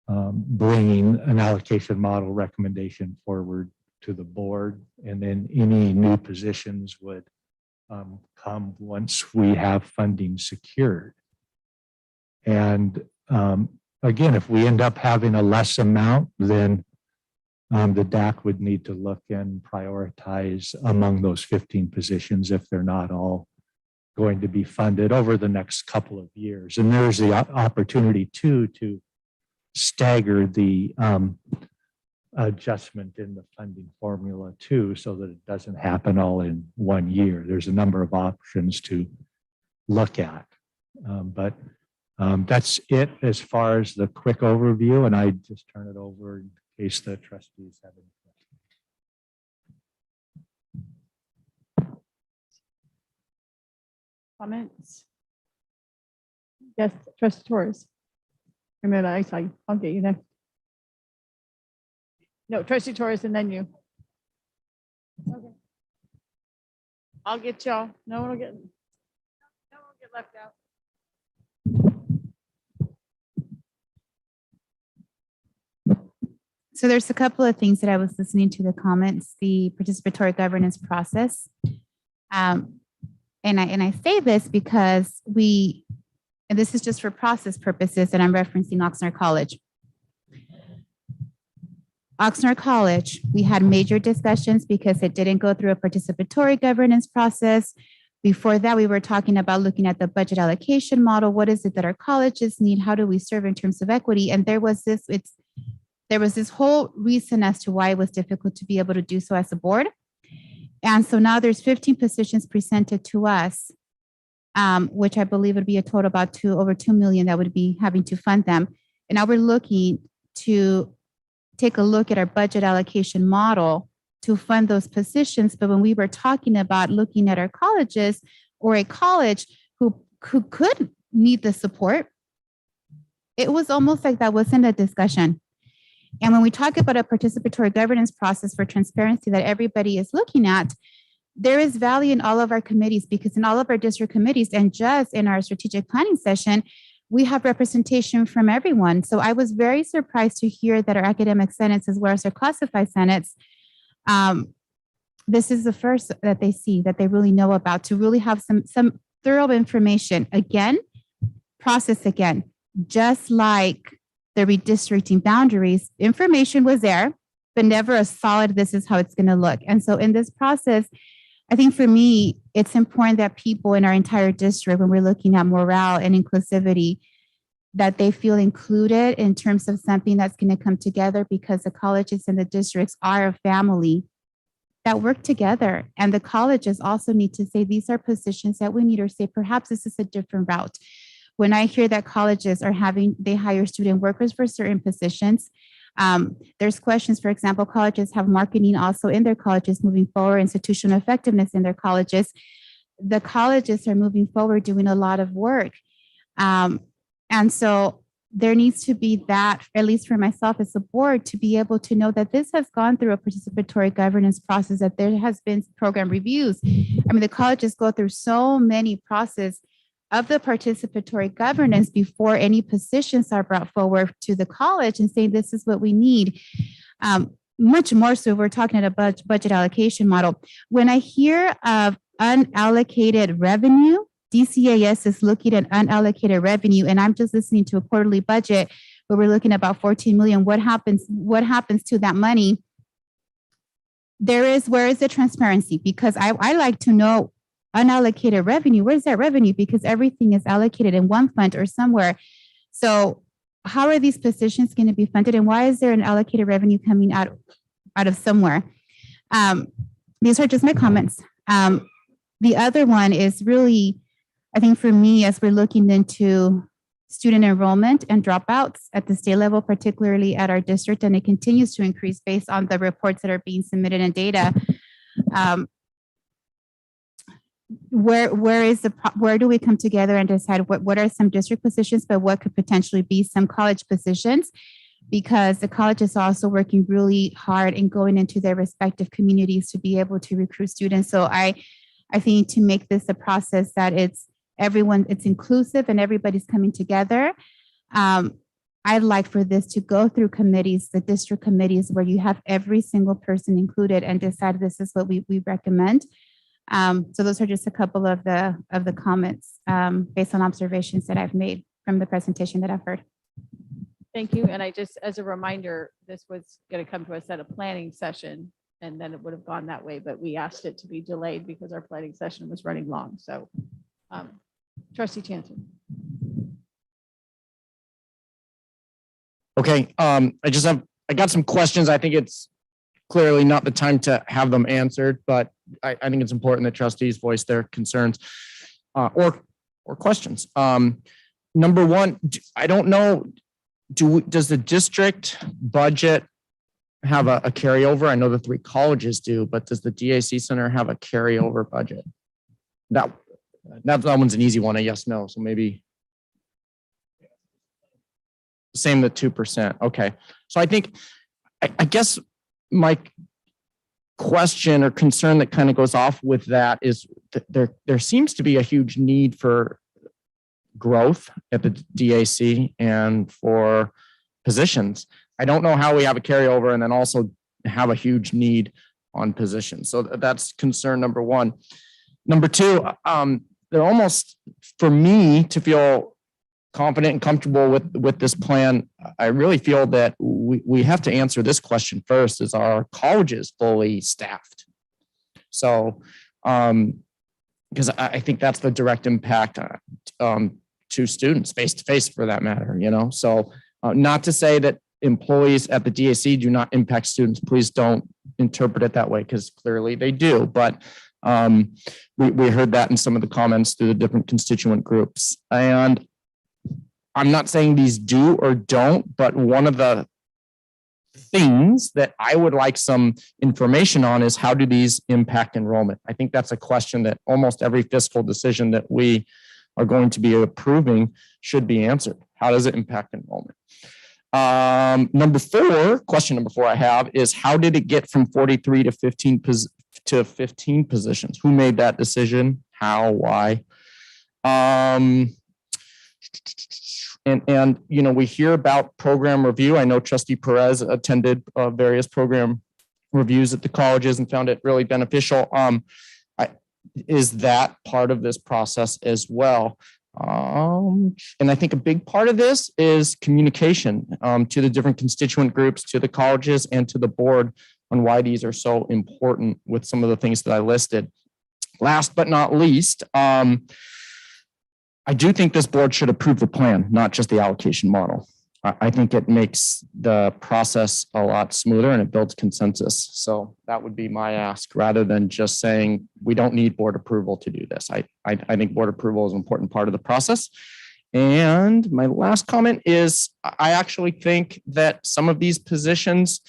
bringing an allocation model recommendation forward to the board, and then any new positions would come once we have funding secured. And again, if we end up having a less amount, then the DAC would need to look and prioritize among those 15 positions if they're not all going to be funded over the next couple of years. And there's the opportunity too to stagger the adjustment in the funding formula too, so that it doesn't happen all in one year. There's a number of options to look at. But that's it as far as the quick overview, and I just turn it over in case the trustees have any questions. Comments? Yes, Trustee Torres. A minute, I saw you. I'll get you next. No, Trustee Torres and then you. Okay. I'll get y'all. No one will get left out. So there's a couple of things that I was listening to the comments, the participatory governance process. And I say this because and this is just for process purposes, and I'm referencing Oxnard College. Oxnard College, we had major discussions because it didn't go through a participatory governance process. Before that, we were talking about looking at the budget allocation model. What is it that our colleges need? How do we serve in terms of equity? And there was this whole reason as to why it was difficult to be able to do so as a board. And so now there's 15 positions presented to us, which I believe would be a total about over 2 million that would be having to fund them. And now we're looking to take a look at our budget allocation model to fund those positions. But when we were talking about looking at our colleges or a college who could need the support, it was almost like that wasn't a discussion. And when we talk about a participatory governance process for transparency that everybody is looking at, there is value in all of our committees, because in all of our district committees and just in our strategic planning session, we have representation from everyone. So I was very surprised to hear that our academic senates as well as our classified senates, this is the first that they see, that they really know about, to really have some thorough information. Again, process again, just like the redistricting boundaries, information was there, but never a solid, this is how it's going to look. And so in this process, I think for me, it's important that people in our entire district, when we're looking at morale and inclusivity, that they feel included in terms of something that's going to come together, because the colleges and the districts are a family that work together. And the colleges also need to say, these are positions that we need, or say, perhaps this is a different route. When I hear that colleges are they hire student workers for certain positions, there's questions. For example, colleges have marketing also in their colleges moving forward, institutional effectiveness in their colleges. The colleges are moving forward doing a lot of work. And so there needs to be that, at least for myself as a board, to be able to know that this has gone through a participatory governance process, that there has been program reviews. I mean, the colleges go through so many processes of the participatory governance before any positions are brought forward to the college and saying, this is what we need. Much more so, we're talking about a budget allocation model. When I hear of unallocated revenue, DCAS is looking at unallocated revenue, and I'm just listening to a quarterly budget where we're looking at about 14 million. What happens to that money? Where is the transparency? Because I like to know unallocated revenue. Where's that revenue? Because everything is allocated in one fund or somewhere. So how are these positions going to be funded, and why is there an allocated revenue coming out of somewhere? These are just my comments. The other one is really, I think for me, as we're looking into student enrollment and dropouts at the state level, particularly at our district, and it continues to increase based on the reports that are being submitted and data. Where do we come together and decide what are some district positions, but what could potentially be some college positions? Because the college is also working really hard in going into their respective communities to be able to recruit students. So I think to make this a process that it's inclusive and everybody's coming together. I'd like for this to go through committees, the district committees, where you have every single person included and decide this is what we recommend. So those are just a couple of the comments based on observations that I've made from the presentation that I've heard. Thank you. And I just, as a reminder, this was going to come to us at a planning session and then it would have gone that way, but we asked it to be delayed because our planning session was running long. So Trustee Chanson. Okay, I got some questions. I think it's clearly not the time to have them answered, but I think it's important that trustees voice their concerns or questions. Number one, I don't know, does the district budget have a carryover? I know the 3 colleges do, but does the DAC Center have a carryover budget? That one's an easy one, a yes, no. So maybe same, the 2%. Okay. So I think, I guess my question or concern that kind of goes off with that is that there seems to be a huge need for growth at the DAC and for positions. I don't know how we have a carryover and then also have a huge need on positions. So that's concern number one. Number two, they're almost, for me to feel confident and comfortable with this plan, I really feel that we have to answer this question first: is our colleges fully staffed? So, because I think that's the direct impact to students face to face, for that matter. So not to say that employees at the DAC do not impact students. Please don't interpret it that way, because clearly they do. But we heard that in some of the comments through the different constituent groups. And I'm not saying these do or don't, but one of the things that I would like some information on is, how do these impact enrollment? I think that's a question that almost every fiscal decision that we are going to be approving should be answered. How does it impact enrollment? Question number four I have is, how did it get from 43 to 15 positions? Who made that decision? How? Why? And we hear about program review. I know Trustee Perez attended various program reviews at the colleges and found it really beneficial. Is that part of this process as well? And I think a big part of this is communication to the different constituent groups, to the colleges, and to the board on why these are so important with some of the things that I listed. Last but not least, I do think this board should approve the plan, not just the allocation model. I think it makes the process a lot smoother and it builds consensus. So that would be my ask, rather than just saying we don't need board approval to do this. I think board approval is an important part of the process. And my last comment is, I actually think that some of these positions,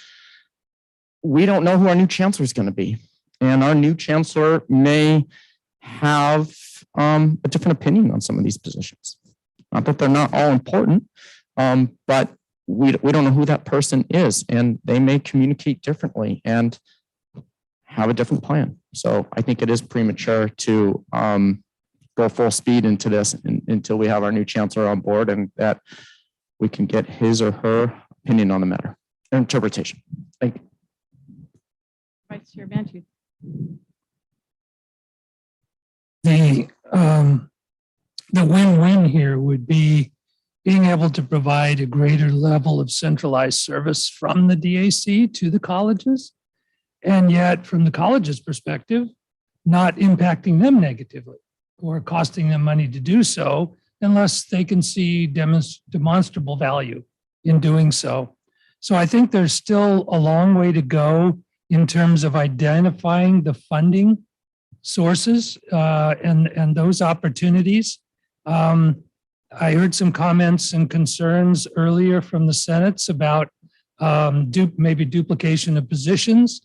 we don't know who our new chancellor is going to be. And our new chancellor may have a different opinion on some of these positions. Not that they're not all important, but we don't know who that person is, and they may communicate differently and have a different plan. So I think it is premature to go full speed into this until we have our new chancellor on board and that we can get his or her opinion on the matter, interpretation. Thank you. Vice Chair Bantu. The win-win here would be being able to provide a greater level of centralized service from the DAC to the colleges, and yet from the college's perspective, not impacting them negatively or costing them money to do so unless they can see demonstrable value in doing so. So I think there's still a long way to go in terms of identifying the funding sources and those opportunities. I heard some comments and concerns earlier from the Senates about maybe duplication of positions,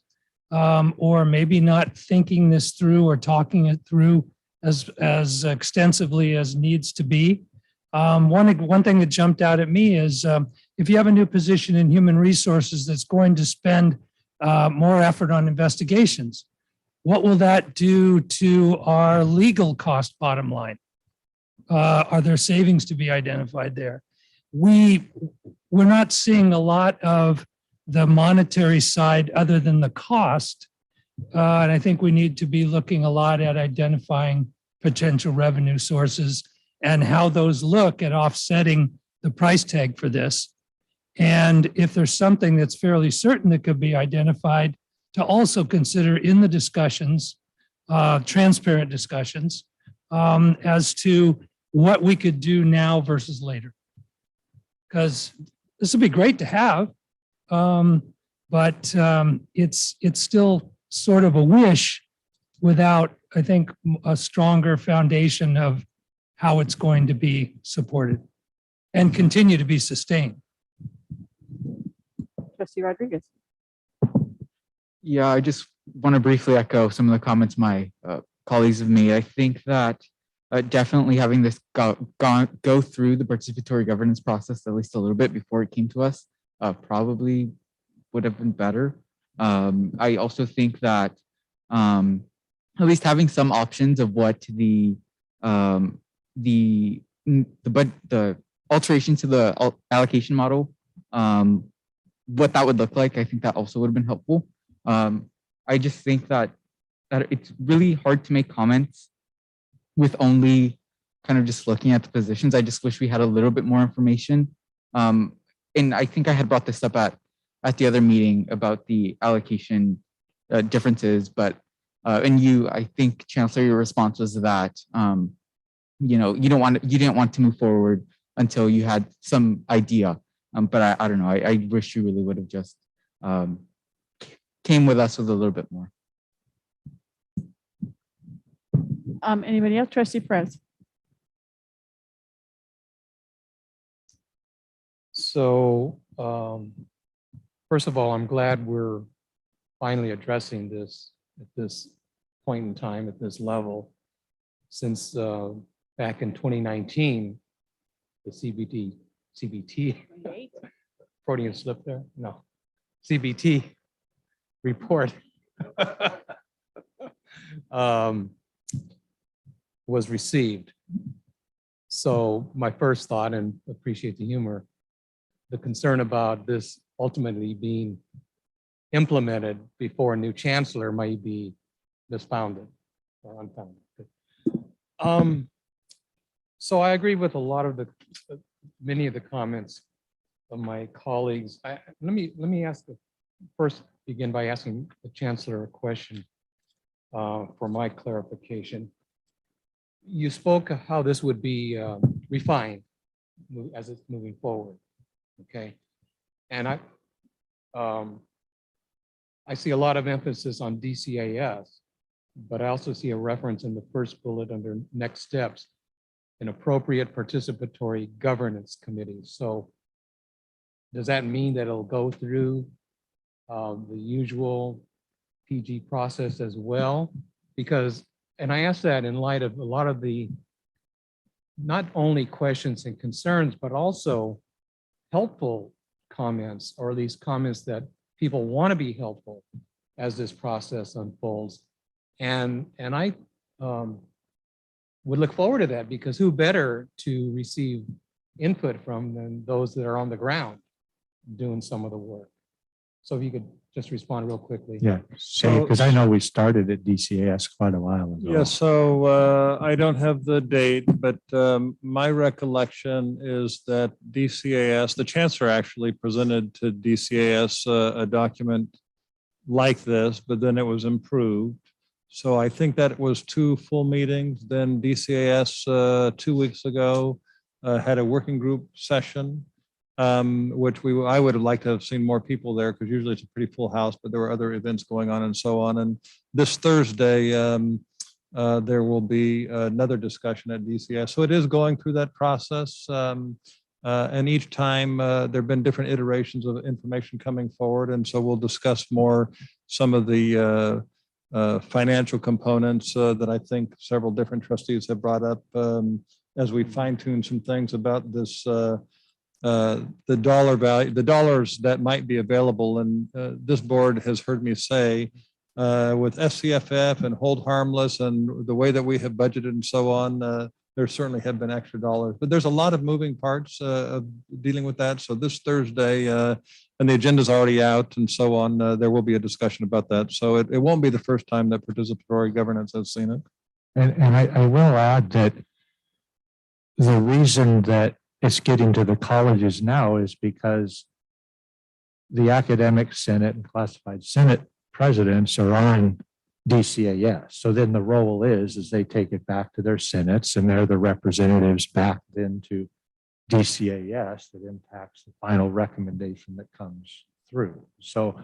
or maybe not thinking this through or talking it through as extensively as needs to be. One thing that jumped out at me is, if you have a new position in human resources that's going to spend more effort on investigations, what will that do to our legal cost bottom line? Are there savings to be identified there? We're not seeing a lot of the monetary side other than the cost. And I think we need to be looking a lot at identifying potential revenue sources and how those look at offsetting the price tag for this. And if there's something that's fairly certain that could be identified, to also consider in the discussions, transparent discussions, as to what we could do now versus later. Because this would be great to have, but it's still sort of a wish without, I think, a stronger foundation of how it's going to be supported and continue to be sustained. Trustee Rodriguez. Yeah, I just want to briefly echo some of the comments my colleagues have made. I think that definitely having this go through the participatory governance process at least a little bit before it came to us probably would have been better. I also think that at least having some options of what the alteration to the allocation model, what that would look like, I think that also would have been helpful. I just think that it's really hard to make comments with only kind of just looking at the positions. I just wish we had a little bit more information. And I think I had brought this up at the other meeting about the allocation differences, but and I think Chancellor, your response was that you didn't want to move forward until you had some idea. But I don't know. I wish you really would have just came with us with a little bit more. Anybody else? Trustee Perez. So first of all, I'm glad we're finally addressing this at this point in time, at this level, since back in 2019, the CBT, Freudian slip there? No, CBT report was received. So my first thought, and appreciate the humor, the concern about this ultimately being implemented before a new chancellor might be misfounded or unfounded. So I agree with a lot of many of the comments of my colleagues. Let me first begin by asking the chancellor a question for my clarification. You spoke of how this would be refined as it's moving forward. Okay, and I see a lot of emphasis on DCAS, but I also see a reference in the first bullet under next steps, an appropriate participatory governance committee. So does that mean that it'll go through the usual PG process as well? Because, and I ask that in light of a lot of the, not only questions and concerns, but also helpful comments, or at least comments that people want to be helpful as this process unfolds. And I would look forward to that, because who better to receive input from than those that are on the ground doing some of the work. So if you could just respond real quickly. Yeah, so because I know we started at DCAS quite a while ago. Yeah, so I don't have the date, but my recollection is that DCAS, the chancellor actually presented to DCAS a document like this, but then it was improved. So I think that it was 2 full meetings. Then DCAS 2 weeks ago had a working group session, which I would have liked to have seen more people there, because usually it's a pretty full house, but there were other events going on and so on. And this Thursday, there will be another discussion at DCAS. So it is going through that process. And each time there have been different iterations of information coming forward. And so we'll discuss more some of the financial components that I think several different trustees have brought up as we fine tune some things about this, the dollar value, the dollars that might be available. And this board has heard me say with SCFF and hold harmless and the way that we have budgeted and so on, there certainly have been extra dollars, but there's a lot of moving parts of dealing with that. So this Thursday, and the agenda's already out and so on, there will be a discussion about that. So it won't be the first time that participatory governance has seen it. And I will add that the reason that it's getting to the colleges now is because the academic senate and classified senate presidents are on DCAS. So then the role is they take it back to their senates and they're the representatives back then to DCAS that impacts the final recommendation that comes through. So,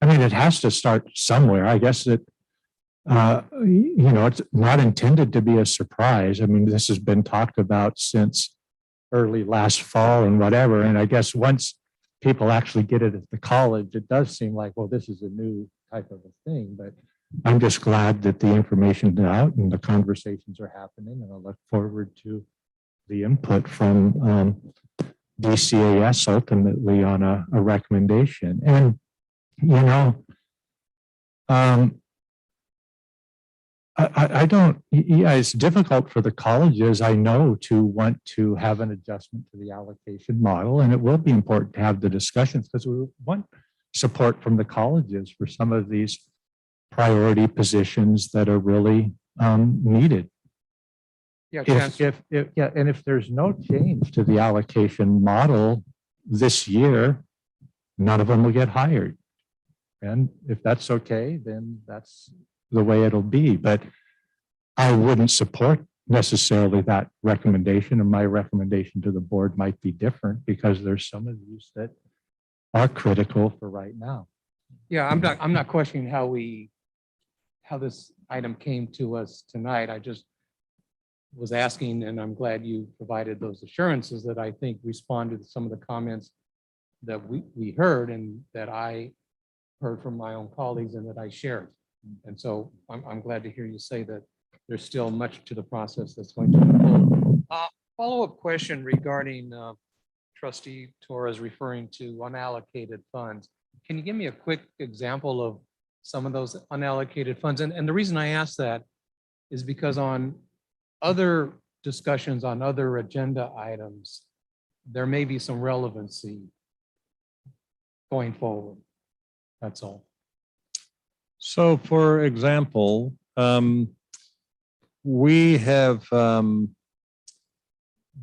I mean, it has to start somewhere. I guess that, it's not intended to be a surprise. I mean, this has been talked about since early last fall and whatever. And I guess once people actually get it at the college, it does seem like, well, this is a new type of a thing. But I'm just glad that the information is out and the conversations are happening. And I look forward to the input from DCAS ultimately on a recommendation. And, I don't, it's difficult for the colleges, I know, to want to have an adjustment to the allocation model. And it will be important to have the discussions because we want support from the colleges for some of these priority positions that are really needed. Yeah, If there's no change to the allocation model this year, none of them will get hired. And if that's okay, then that's the way it'll be. But I wouldn't support necessarily that recommendation, and my recommendation to the board might be different because there's some of these that are critical for right now. Yeah, I'm not questioning how this item came to us tonight. I just was asking, and I'm glad you provided those assurances that I think responded to some of the comments that we heard and that I heard from my own colleagues and that I shared. And so I'm glad to hear you say that there's still much to the process that's going to unfold. Follow-up question regarding Trustee Torres referring to unallocated funds. Can you give me a quick example of some of those unallocated funds? And the reason I ask that is because on other discussions on other agenda items, there may be some relevancy going forward. That's all. So for example, we have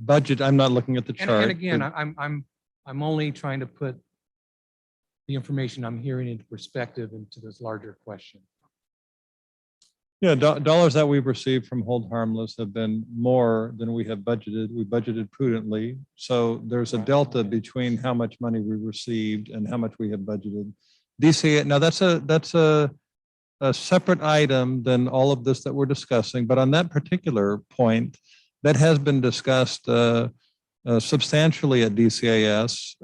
budget, I'm not looking at the chart. And again, I'm only trying to put the information I'm hearing into perspective into this larger question. Yeah, dollars that we've received from Hold Harmless have been more than we have budgeted. We budgeted prudently. So there's a delta between how much money we received and how much we have budgeted. DCA, now that's a separate item than all of this that we're discussing, but on that particular point, that has been discussed substantially at DCAS.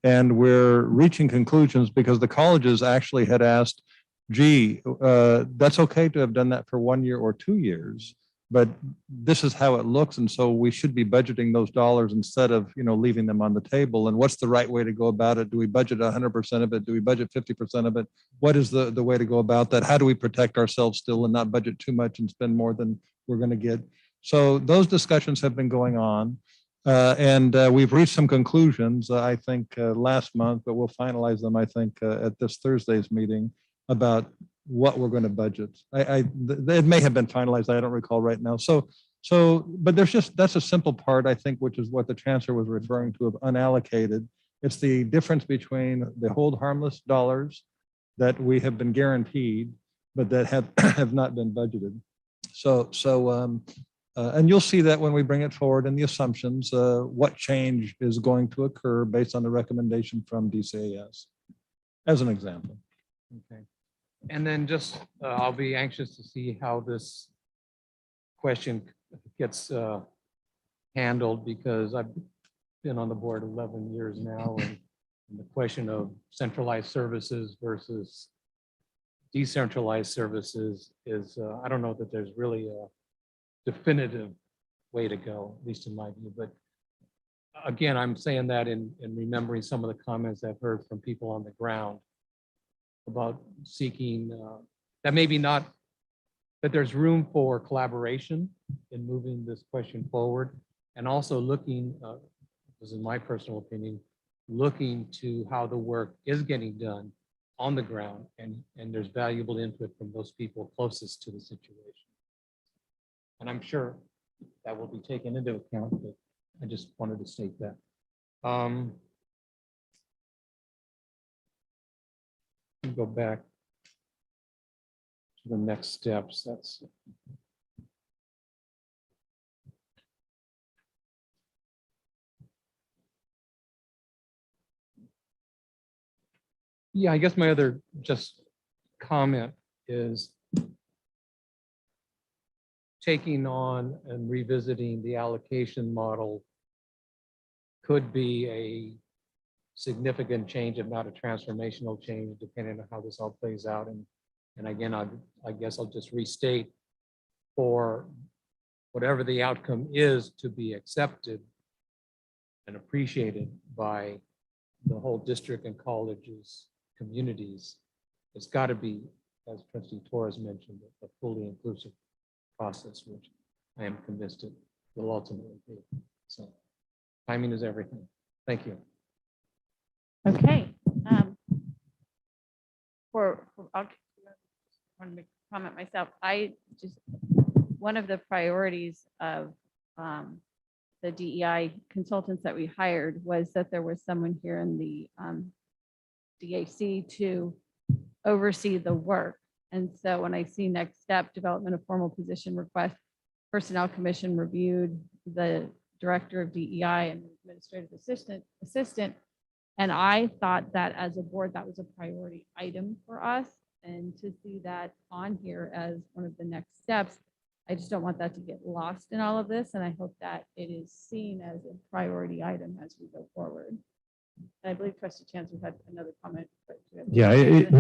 And we're reaching conclusions because the colleges actually had asked, gee, that's okay to have done that for 1 year or 2 years, but this is how it looks. And so we should be budgeting those dollars instead of, leaving them on the table. And what's the right way to go about it? Do we budget 100% of it? Do we budget 50% of it? What is the way to go about that? How do we protect ourselves still and not budget too much and spend more than we're going to get? So those discussions have been going on. And we've reached some conclusions, I think, last month, but we'll finalize them, I think, at this Thursday's meeting about what we're going to budget. It may have been finalized. I don't recall right now. But that's a simple part, I think, which is what the chancellor was referring to of unallocated. It's the difference between the Hold Harmless dollars that we have been guaranteed, but that have not been budgeted. And you'll see that when we bring it forward in the assumptions, what change is going to occur based on the recommendation from DCAS, as an example. Okay. And then just, I'll be anxious to see how this question gets handled because I've been on the board 11 years now, and the question of centralized services versus decentralized services is, I don't know that there's really a definitive way to go, at least in my view. But again, I'm saying that in remembering some of the comments I've heard from people on the ground about seeking that maybe not, that there's room for collaboration in moving this question forward, and also looking, this is my personal opinion, looking to how the work is getting done on the ground, and there's valuable input from those people closest to the situation. And I'm sure that will be taken into account, but I just wanted to state that. go back to the next steps. That's yeah, I guess my other just comment is taking on and revisiting the allocation model could be a significant change, if not a transformational change, depending on how this all plays out. And again, I guess I'll just restate, for whatever the outcome is to be accepted and appreciated by the whole district and colleges, communities, it's got to be, as Trustee Torres mentioned, a fully inclusive process, which I am convinced it will ultimately be. So timing is everything. Thank you. Okay. I want to make a comment myself. One of the priorities of the DEI consultants that we hired was that there was someone here in the DAC to oversee the work. And so when I see next step, development of formal position request, Personnel Commission reviewed the director of DEI and administrative assistant. And I thought that as a board, that was a priority item for us. And to see that on here as one of the next steps, I just don't want that to get lost in all of this. And I hope that it is seen as a priority item as we go forward. And I believe Trustee Chancellor had another comment. But Yeah, it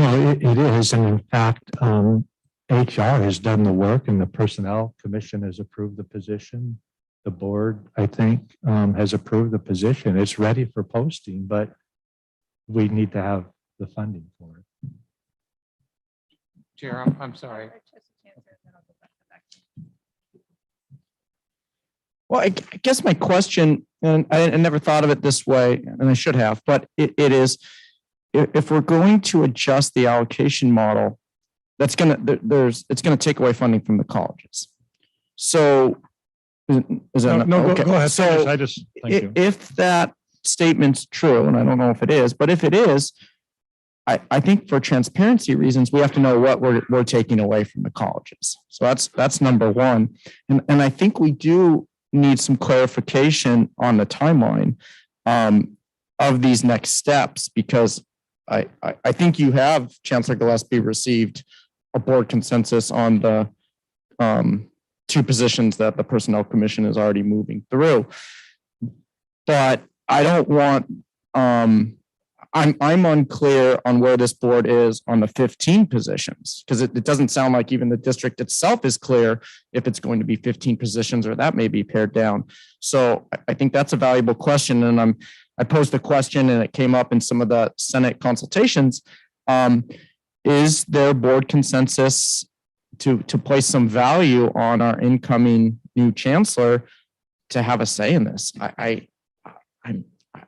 is. And in fact, HR has done the work and the Personnel Commission has approved the position. The board, I think, has approved the position. It's ready for posting, but we need to have the funding for it. Chair, I'm sorry. Well, I guess my question, and I never thought of it this way, and I should have, but it is, if we're going to adjust the allocation model, it's going to take away funding from the colleges. So, is that No, okay? go ahead. So Thank you. if that statement's true, and I don't know if it is, but if it is, I think for transparency reasons, we have to know what we're taking away from the colleges. So that's number one. And I think we do need some clarification on the timeline of these next steps, because I think you have, Chancellor Gillespie, received a board consensus on the two positions that the Personnel Commission is already moving through. But I don't want, I'm unclear on where this board is on the 15 positions, because it doesn't sound like even the district itself is clear if it's going to be 15 positions or that may be pared down. So I think that's a valuable question. And I posed the question and it came up in some of the Senate consultations. Is there board consensus to place some value on our incoming new chancellor to have a say in this?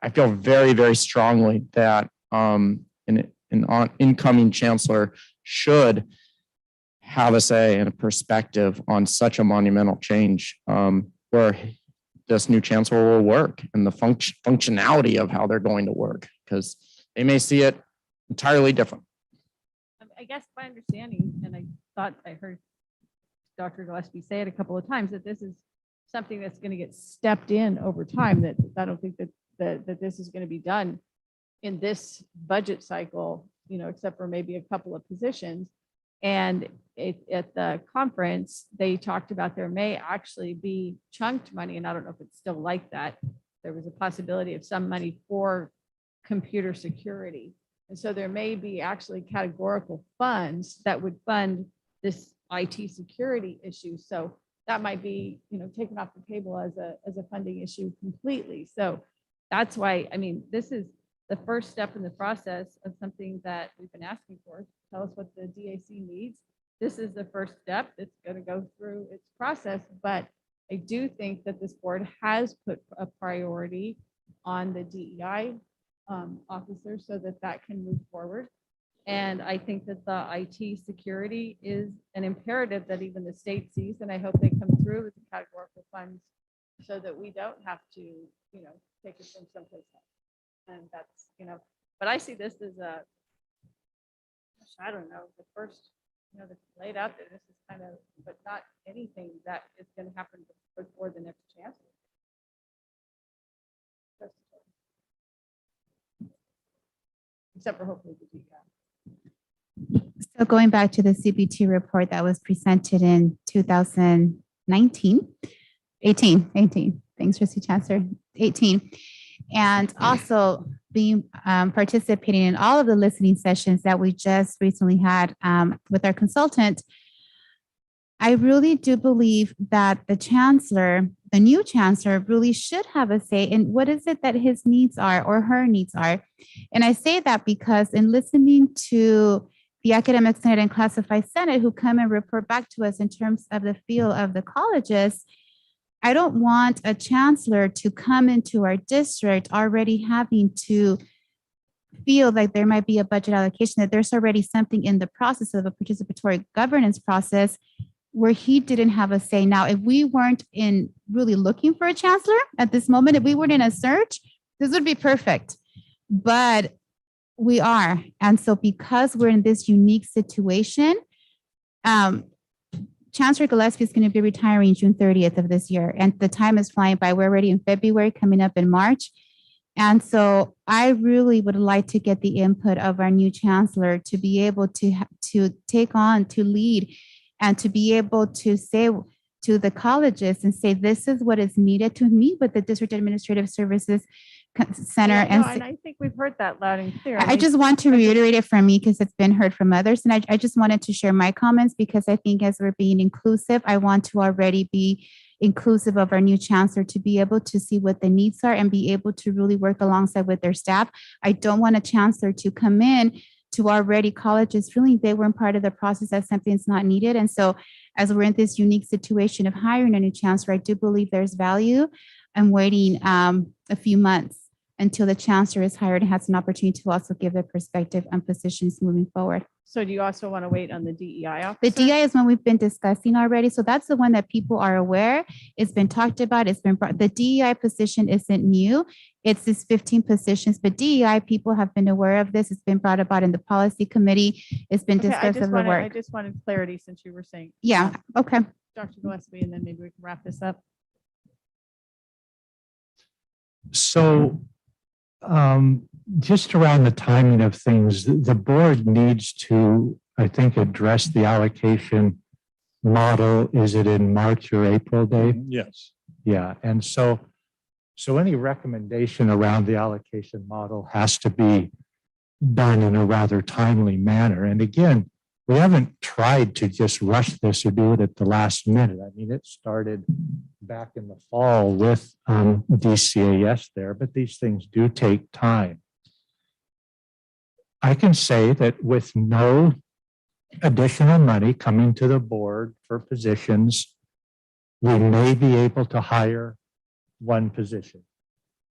I feel very, very strongly that an incoming chancellor should have a say and a perspective on such a monumental change, where this new chancellor will work and the functionality of how they're going to work, because they may see it entirely different. I guess my understanding, and I thought I heard Dr. Gillespie say it a couple of times, that this is something that's going to get stepped in over time, that I don't think that this is going to be done in this budget cycle, except for maybe a couple of positions. And at the conference, they talked about there may actually be chunked money, and I don't know if it's still like that. There was a possibility of some money for computer security. And so there may be actually categorical funds that would fund this IT security issue. So that might be, taken off the table as a funding issue completely. So that's why, this is the first step in the process of something that we've been asking for. Tell us what the DAC needs. This is the first step. It's going to go through its process, but I do think that this board has put a priority on the DEI officer so that can move forward. And I think that the IT security is an imperative that even the state sees, and I hope they come through with the categorical funds so that we don't have to, take it from someplace else. And that's, but I see this as I don't know, the first, that's laid out there, this is kind of, but not anything that is going to happen before the next chancellor. Except for hopefully the DEI. So going back to the CBT report that was presented in 2019, 18, thanks, Trustee Chancellor, 18. And also being participating in all of the listening sessions that we just recently had with our consultant, I really do believe that the new chancellor really should have a say in what is it that his needs are or her needs are. And I say that because in listening to the Academic Senate and Classified Senate who come and report back to us in terms of the feel of the colleges, I don't want a chancellor to come into our district already having to feel like there might be a budget allocation, that there's already something in the process of a participatory governance process where he didn't have a say. Now, if we weren't in really looking for a chancellor at this moment, if we weren't in a search, this would be perfect. But we are. And so because we're in this unique situation, Chancellor Gillespie is going to be retiring June 30th of this year. And the time is flying by. We're already in February, coming up in March. And so I really would like to get the input of our new chancellor to be able to take on, to lead, and to be able to say to the colleges and say, this is what is needed to meet with the District Administrative Services Center. And I think we've heard that loud and clear. I just want to reiterate it from me because it's been heard from others. And I just wanted to share my comments because I think as we're being inclusive, I want to already be inclusive of our new chancellor to be able to see what the needs are and be able to really work alongside with their staff. I don't want a chancellor to come in to already colleges feeling they weren't part of the process, that something's not needed. And so as we're in this unique situation of hiring a new chancellor, I do believe there's value. I'm waiting a few months until the chancellor is hired and has an opportunity to also give a perspective on positions moving forward. So do you also want to wait on the DEI officer? The DEI is one we've been discussing already. So that's the one that people are aware. It's been talked about. It's been brought. The DEI position isn't new. It's this 15 positions, but DEI people have been aware of this. It's been brought about in the policy committee. It's been discussed of the work. I just wanted clarity since you were saying. Yeah. Okay. Dr. Gillespie, and then maybe we can wrap this up. So just around the timing of things, the board needs to, I think, address the allocation model. Is it in March or April, Dave? Yes. Yeah. And so any recommendation around the allocation model has to be done in a rather timely manner. And again, we haven't tried to just rush this or do it at the last minute. I mean, it started back in the fall with DCAS there, but these things do take time. I can say that with no additional money coming to the board for positions, we may be able to hire one position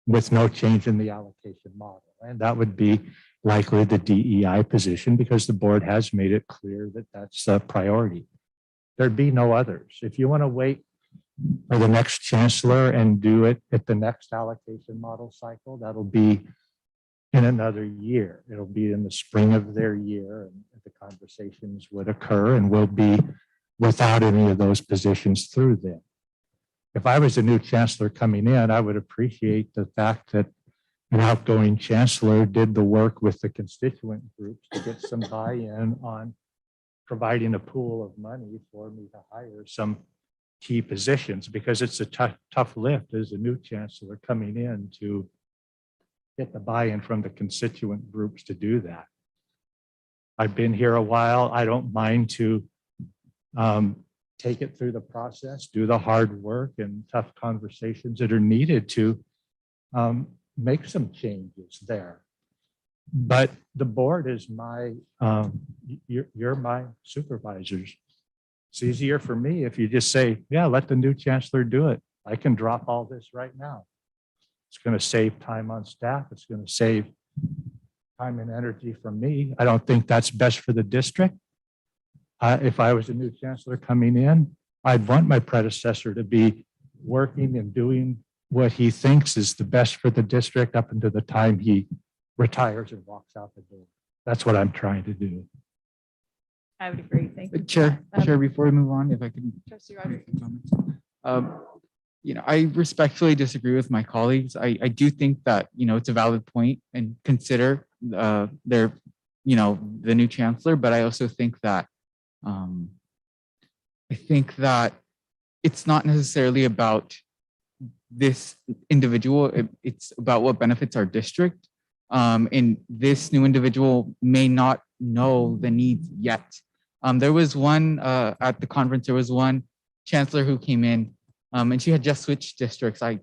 with no change in the allocation model. And that would be likely the DEI position because the board has made it clear that that's a priority. There'd be no others. If you want to wait for the next chancellor and do it at the next allocation model cycle, that'll be in another year. It'll be in the spring of their year and the conversations would occur and we'll be without any of those positions through then. If I was a new chancellor coming in, I would appreciate the fact that an outgoing chancellor did the work with the constituent groups to get some buy-in on providing a pool of money for me to hire some key positions, because it's a tough lift as a new chancellor coming in to get the buy-in from the constituent groups to do that. I've been here a while. I don't mind to take it through the process, do the hard work and tough conversations that are needed to make some changes there. But the board is my, you're my supervisors. It's easier for me if you just say, yeah, let the new chancellor do it. I can drop all this right now. It's going to save time on staff. It's going to save time and energy from me. I don't think that's best for the district. If I was a new chancellor coming in, I'd want my predecessor to be working and doing what he thinks is the best for the district up until the time he retires and walks out the door. That's what I'm trying to do. I would agree. Thank you. for Chair, that. Chair, before we move on, if I could. Trustee Roderick. I respectfully disagree with my colleagues. I do think that, it's a valid point and consider their, the new chancellor, but I also think that it's not necessarily about this individual. It's about what benefits our district. And this new individual may not know the needs yet. There was one at the conference, there was one chancellor who came in and she had just switched districts. I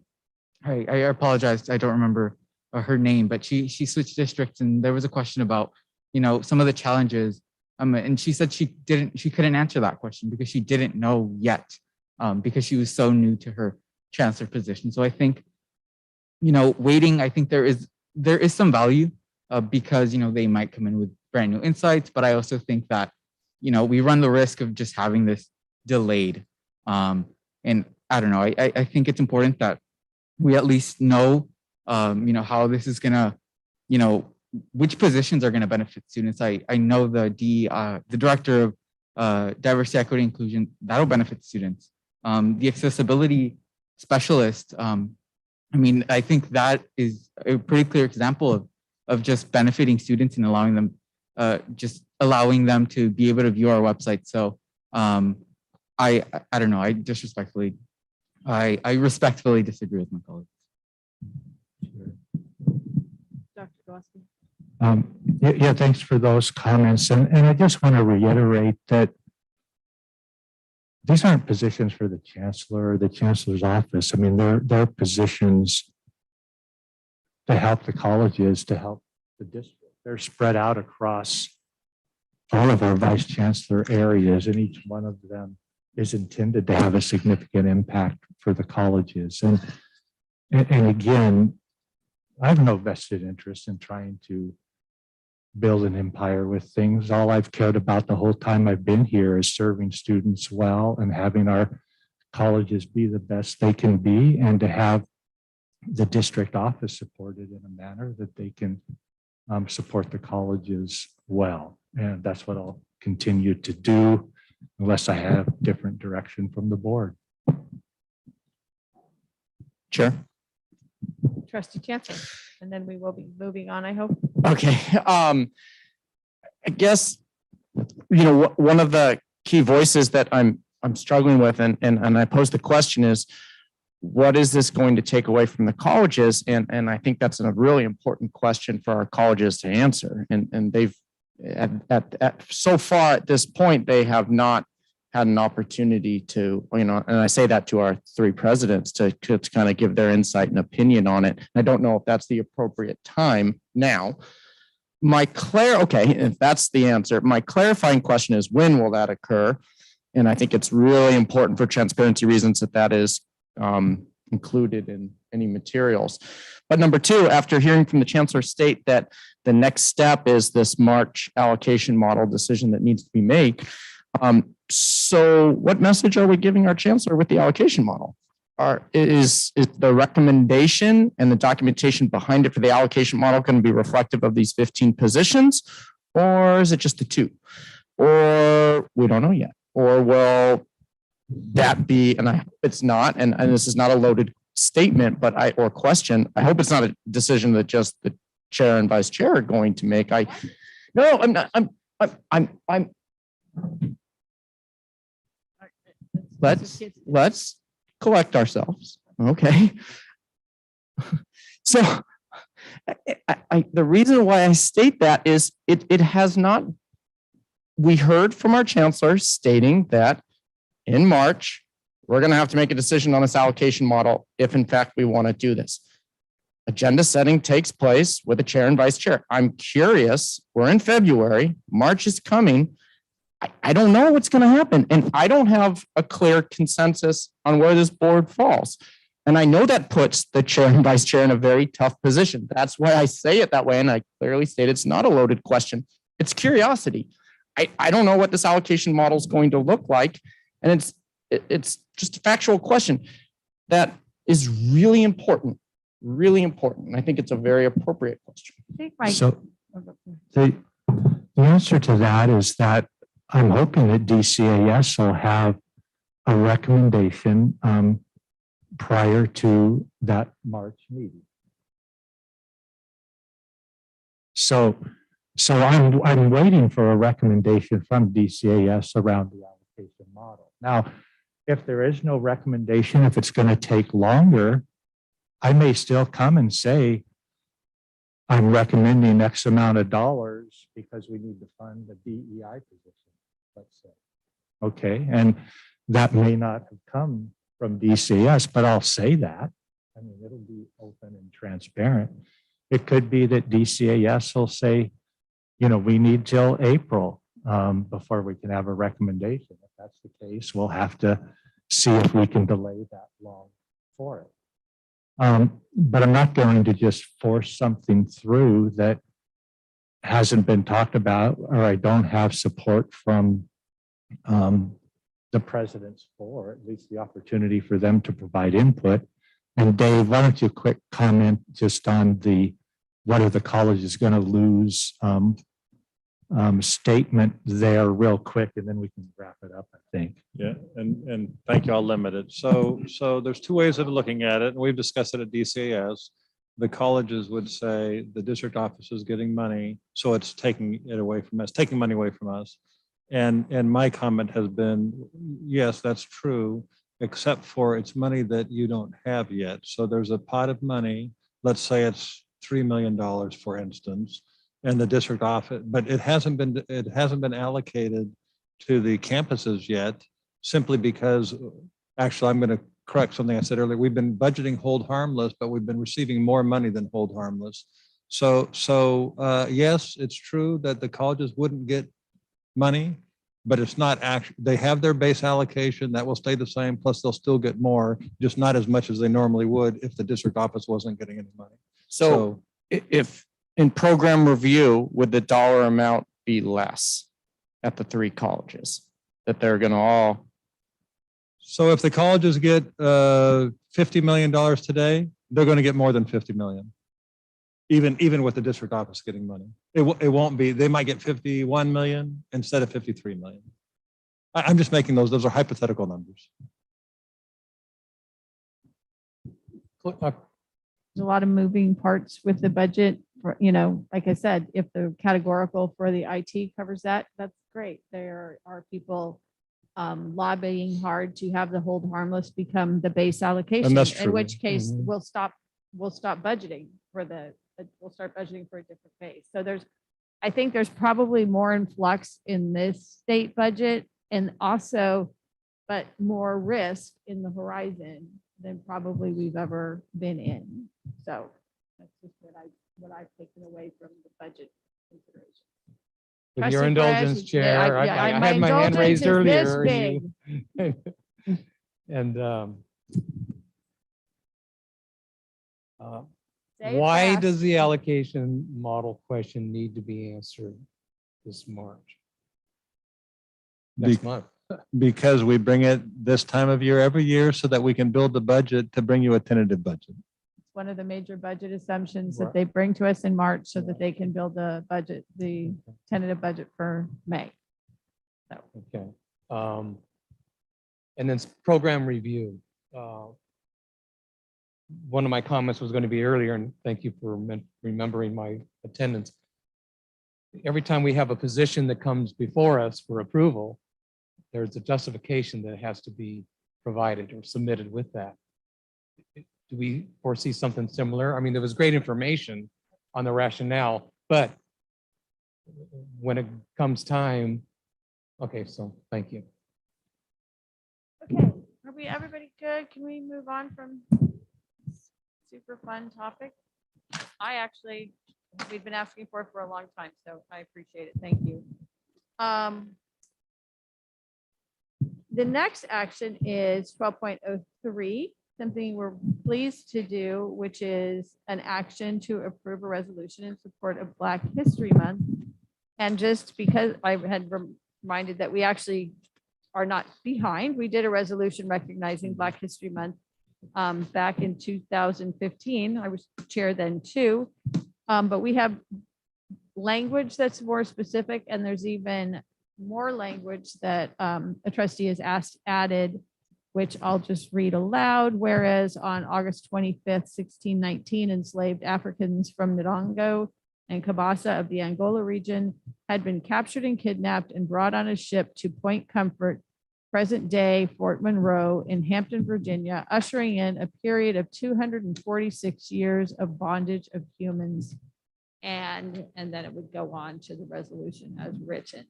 apologize. I don't remember her name, but she switched districts and there was a question about, some of the challenges. And she said she couldn't answer that question because she didn't know yet because she was so new to her chancellor position. So I think, waiting, I think there is some value because, they might come in with brand new insights, but I also think that, we run the risk of just having this delayed. And I don't know, I think it's important that we at least know, how this is gonna, which positions are gonna benefit students. I know the director of diversity, equity, inclusion, that'll benefit students. The accessibility specialist, I think that is a pretty clear example of just benefiting students and allowing them to be able to view our website. So I don't know, I respectfully disagree with my colleagues. Dr. Gillespie. Yeah, thanks for those comments. And I just want to reiterate that these aren't positions for the chancellor or the chancellor's office. They're positions to help the colleges, to help the district. They're spread out across all of our vice chancellor areas, and each one of them is intended to have a significant impact for the colleges. And again, I have no vested interest in trying to build an empire with things. All I've cared about the whole time I've been here is serving students well and having our colleges be the best they can be, and to have the district office supported in a manner that they can support the colleges well. And that's what I'll continue to do unless I have different direction from the board. Chair. Trustee Chancellor, and then we will be moving on, I hope. Okay. I guess, one of the key voices that I'm struggling with and I pose the question is, what is this going to take away from the colleges? And I think that's a really important question for our colleges to answer. And they've so far at this point, they have not had an opportunity to, and I say that to our three presidents to kind of give their insight and opinion on it. I don't know if that's the appropriate time now. Okay, if that's the answer, my clarifying question is, when will that occur? And I think it's really important for transparency reasons that is included in any materials. But number two, after hearing from the chancellor state that the next step is this March allocation model decision that needs to be made. So what message are we giving our chancellor with the allocation model? Is the recommendation and the documentation behind it for the allocation model going to be reflective of these 15 positions? Or is it just the 2? Or we don't know yet. Or will that be, and I hope it's not, and this is not a loaded statement, or question. I hope it's not a decision that just the chair and vice chair are going to make. No, I'm not. I'm. Let's collect ourselves. Okay. So the reason why I state that is it has not, we heard from our chancellor stating that in March, we're going to have to make a decision on this allocation model if in fact we want to do this. Agenda setting takes place with the chair and vice chair. I'm curious, we're in February, March is coming. I don't know what's going to happen. And I don't have a clear consensus on where this board falls. And I know that puts the chair and vice chair in a very tough position. That's why I say it that way. And I clearly state it's not a loaded question. It's curiosity. I don't know what this allocation model is going to look like. And it's just a factual question that is really important, really important. And I think it's a very appropriate question. So the answer to that is that I'm hoping that DCAS will have a recommendation prior to that March meeting. So I'm waiting for a recommendation from DCAS around the allocation model. Now, if there is no recommendation, if it's going to take longer, I may still come and say, I'm recommending X amount of dollars because we need to fund the DEI position, let's say. Okay, and that may not have come from DCAS, but I'll say that. I mean, it'll be open and transparent. It could be that DCAS will say, you know, we need till April before we can have a recommendation. If that's the case, we'll have to see if we can delay that long for it. But I'm not going to just force something through that hasn't been talked about, or I don't have support from the presidents for, at least the opportunity for them to provide input. And Dave, why don't you quick comment just on the, what are the colleges going to lose statement there real quick, and then we can wrap it up, I think. Yeah, and thank you, I'll limit it. So there's two ways of looking at it, and we've discussed it at DCAS. The colleges would say the district office is getting money, so it's taking it away from us, taking money away from us. And my comment has been, yes, that's true, except for it's money that you don't have yet. So there's a pot of money, let's say it's $3 million, for instance, and the district office, but it hasn't been allocated to the campuses yet, simply because, actually, I'm going to correct something I said earlier. We've been budgeting hold harmless, but we've been receiving more money than hold harmless. So yes, it's true that the colleges wouldn't get money, but it's not actually, they have their base allocation that will stay the same, plus they'll still get more, just not as much as they normally would if the district office wasn't getting any money. So if in program review, would the dollar amount be less at the three colleges that they're going to all? So if the colleges get $50 million today, they're going to get more than 50 million. Even with the district office getting money, it won't be, they might get 51 million instead of 53 million. I'm just making those are hypothetical numbers. There's a lot of moving parts with the budget. You know, like I said, if the categorical for the IT covers that, that's great. There are people lobbying hard to have the hold harmless become the base allocation. And that's true. In which case Mhm. we'll stop budgeting for we'll start budgeting for a different base. So I think there's probably more in flux in this state budget, and also, but more risk in the horizon than probably we've ever been in. So that's just what I've taken away from the budget consideration. With your Trustee indulgence, Perez, Chair, I my had my hand indulgence raised is this earlier. big. And Say it why fast. does the allocation model question need to be answered this March? Next month. Because we bring it this time of year every year so that we can build the budget to bring you a tentative budget. It's one of the major budget assumptions that Right. they bring to us in March so that they can build the budget, the tentative budget for May. So Okay. And then program review. One of my comments was going to be earlier, and thank you for remembering my attendance. Every time we have a position that comes before us for approval, there's a justification that has to be provided or submitted with that. Do we foresee something similar? I mean, there was great information on the rationale, but when it comes time, okay, so thank you. okay, are everybody good? Can we move on from super fun topic? We've been asking for it for a long time, so I appreciate it. Thank you. The next action is 12.03, something we're pleased to do, which is an action to approve a resolution in support of Black History Month. And just because I had reminded that we actually are not behind, we did a resolution recognizing Black History Month back in 2015. I was chair then too, but we have language that's more specific, and there's even more language that a trustee has asked added, which I'll just read aloud. Whereas on August 25th, 1619, enslaved Africans from Ndongo and Kabasa of the Angola region had been captured and kidnapped and brought on a ship to Point Comfort, present day Fort Monroe in Hampton, Virginia, ushering in a period of 246 years of bondage of humans. And then it would go on to the resolution as written.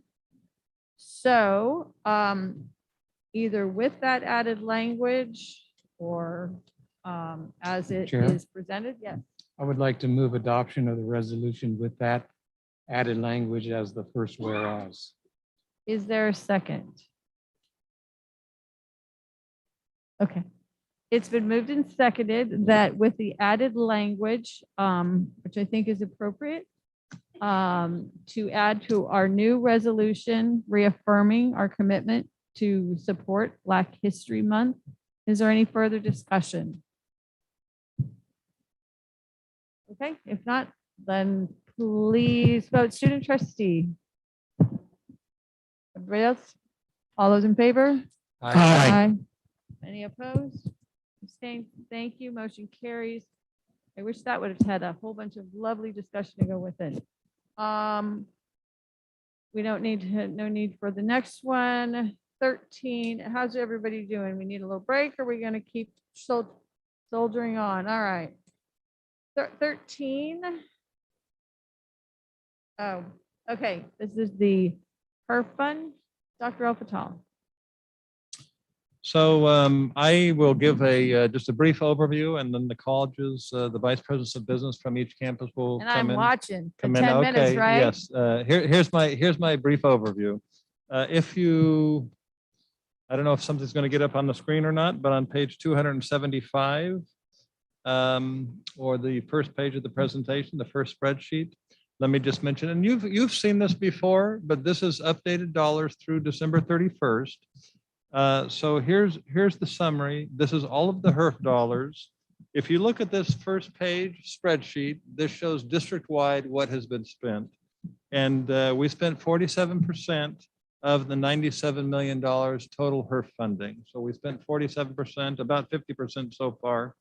So either with that added language or as it Chair? is presented, yes. I would like to move adoption of the resolution with that added language as the first whereas. Is there a second? Okay. It's been moved and seconded that with the added language, which I think is appropriate, to add to our new resolution reaffirming our commitment to support Black History Month. Is there any further discussion? Okay, if not, then please vote. Student trustee. Everybody else? All those in favor? Aye. Any opposed? Abstained? Thank you. Motion carries. I wish that would have had a whole bunch of lovely discussion to go with it. We don't need to, no need for the next one. 13. How's everybody doing? We need a little break. Or are we going to keep soldiering on? All right. 13. Oh, okay. This is the HERF fund. Dr. El-Fattal. So I will give just a brief overview, and then the colleges, the vice presidents of business from each campus will And come I'm in. watching for Come in. 10 minutes, Okay, right? yes. Here's my brief overview. If you, I don't know if something's going to get up on the screen or not, but on page 275, or the first page of the presentation, the first spreadsheet, let me just mention, and you've seen this before, but this is updated dollars through December 31st. So here's the summary. This is all of the HERF dollars. If you look at this first page spreadsheet, this shows district-wide what has been spent. And we spent 47% of the $97 million total HERF funding. So we spent 47%, about 50% so far.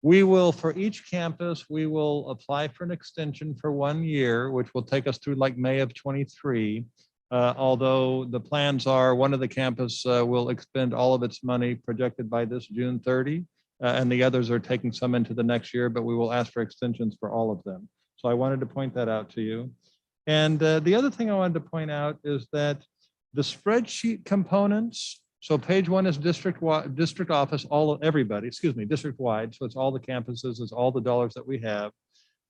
We will, for each campus, we will apply for an extension for 1 year, which will take us through like May of 23. Although the plans are one of the campus will expend all of its money projected by this June 30, and the others are taking some into the next year, but we will ask for extensions for all of them. So I wanted to point that out to you. And the other thing I wanted to point out is that the spreadsheet components, so page 1 is district office, district wide. So it's all the campuses, it's all the dollars that we have.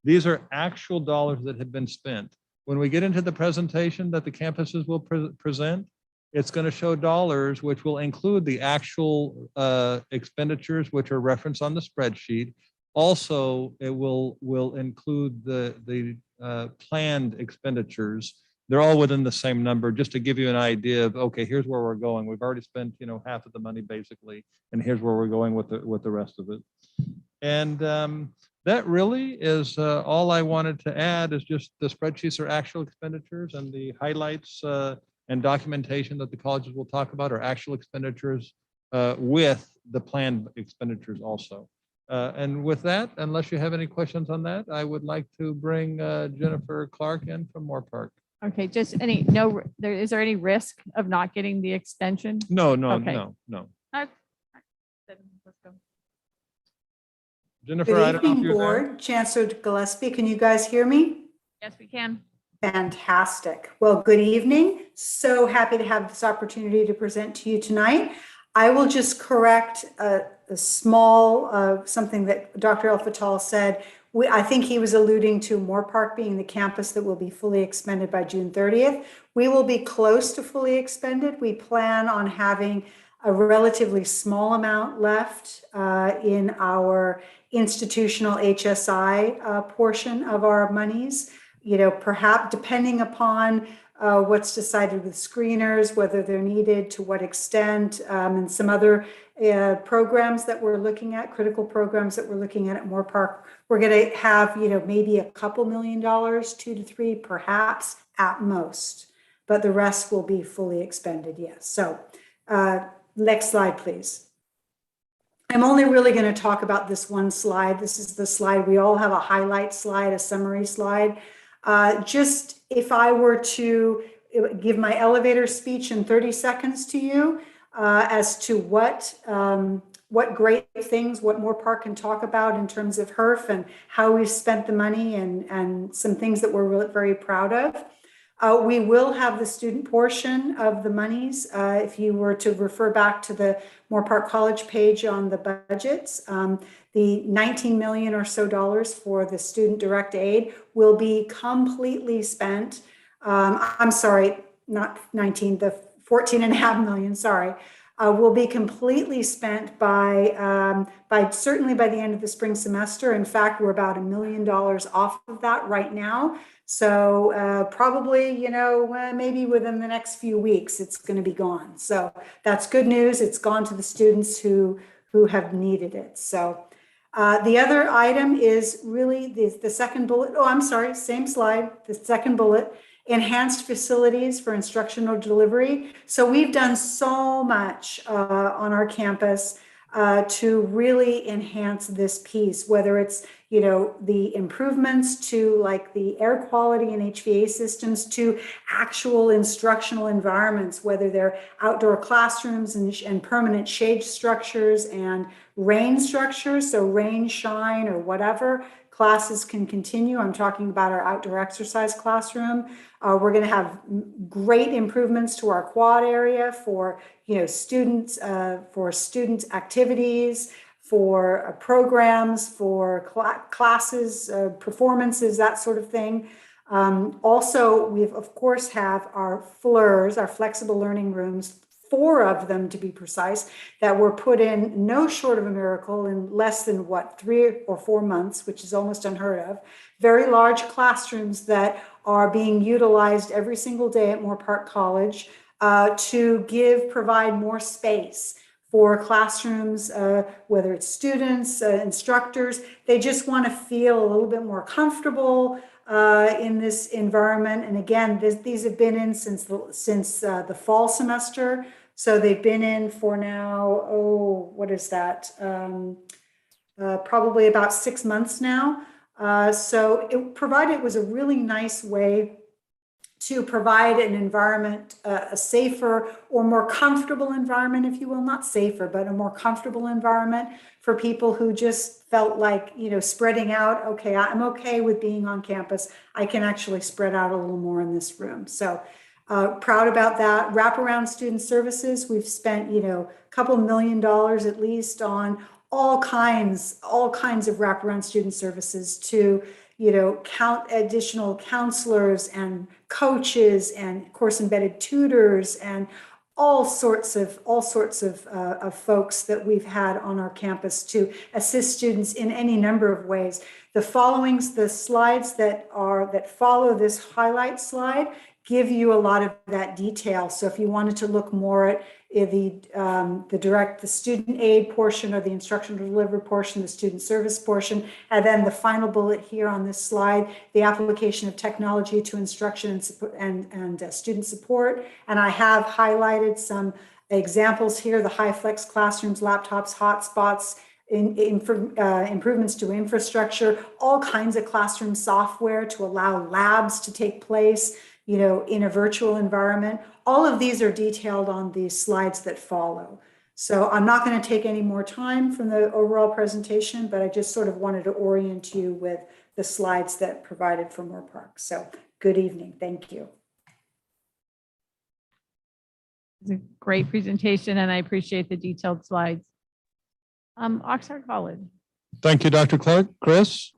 These are actual dollars that have been spent. When we get into the presentation that the campuses will present, it's going to show dollars which will include the actual expenditures which are referenced on the spreadsheet. Also, it will include the planned expenditures. They're all within the same number, just to give you an idea of, okay, here's where we're going. We've already spent, half of the money basically, and here's where we're going with the rest of it. And that really is all I wanted to add, is just the spreadsheets are actual expenditures, and the highlights and documentation that the colleges will talk about are actual expenditures with the planned expenditures also. And with that, unless you have any questions on that, I would like to bring Jennifer Clark in from Moore Park. Okay, just is there any risk of not getting the extension? No. Let's go. Jennifer, Good I don't know if evening, you're there. Board. Chancellor Gillespie, can you guys hear me? Yes, we can. Fantastic. Well, good evening. So happy to have this opportunity to present to you tonight. I will just correct a small something that Dr. El-Fattal said. I think he was alluding to Moore Park being the campus that will be fully expended by June 30th. We will be close to fully expended. We plan on having a relatively small amount left in our institutional HSI portion of our monies. perhaps depending upon what's decided with screeners, whether they're needed, to what extent, and some other programs that we're looking at, critical programs that we're looking at Moore Park. We're going to have, maybe a couple $1 million, 2 to 3, perhaps at most, but the rest will be fully expended. Yes. So next slide, please. I'm only really going to talk about this one slide. This is the slide. We all have a highlight slide, a summary slide. Just if I were to give my elevator speech in 30 seconds to you as to what great things, what Moore Park can talk about in terms of HERF and how we've spent the money and some things that we're really very proud of. We will have the student portion of the monies. If you were to refer back to the Moore Park College page on the budgets, the $19 million or so for the student direct aid will be completely spent. I'm sorry, not 19, the 14.5 million, sorry, will be completely spent by certainly by the end of the spring semester. In fact, we're about $1 million off of that right now. So probably, maybe within the next few weeks, it's going to be gone. So that's good news. It's gone to the students who have needed it. So the other item is really the second bullet. Oh, I'm sorry, same slide, the second bullet, enhanced facilities for instructional delivery. So we've done so much on our campus to really enhance this piece, whether it's, the improvements to like the air quality and HVAC systems, to actual instructional environments, whether they're outdoor classrooms and permanent shade structures and rain structures, so rain, shine, or whatever, classes can continue. I'm talking about our outdoor exercise classroom. We're going to have great improvements to our quad area for, students, for student activities, for programs, for classes, performances, that sort of thing. Also, we've of course have our FLRs, our flexible learning rooms, 4 of them to be precise, that were put in no short of a miracle in less than 3 or 4 months, which is almost unheard of. Very large classrooms that are being utilized every single day at Moore Park College to provide more space for classrooms, whether it's students, instructors. They just want to feel a little bit more comfortable in this environment. And again, these have been in since the fall semester. So they've been in for now, what is that? Probably about 6 months now. So it was a really nice way to provide an environment, a safer or more comfortable environment, if you will, not safer, but a more comfortable environment for people who just felt like, spreading out. Okay, I'm okay with being on campus. I can actually spread out a little more in this room. So proud about that. Wraparound student services, we've spent, a couple $1 million at least on all kinds of wraparound student services to, count additional counselors and coaches and course embedded tutors and all sorts of folks that we've had on our campus to assist students in any number of ways. The slides that follow this highlight slide give you a lot of that detail. So if you wanted to look more at the student aid portion or the instructional delivery portion, the student service portion, and then the final bullet here on this slide, the application of technology to instruction and student support. And I have highlighted some examples here: the HiFlex classrooms, laptops, hotspots, improvements to infrastructure, all kinds of classroom software to allow labs to take place, in a virtual environment. All of these are detailed on the slides that follow. So I'm not going to take any more time from the overall presentation, but I just sort of wanted to orient you with the slides that provided for Moore Park. So good evening. Thank you. It's a great presentation, and I appreciate the detailed slides. Oxnard College. Thank you, Dr. Clark. Chris?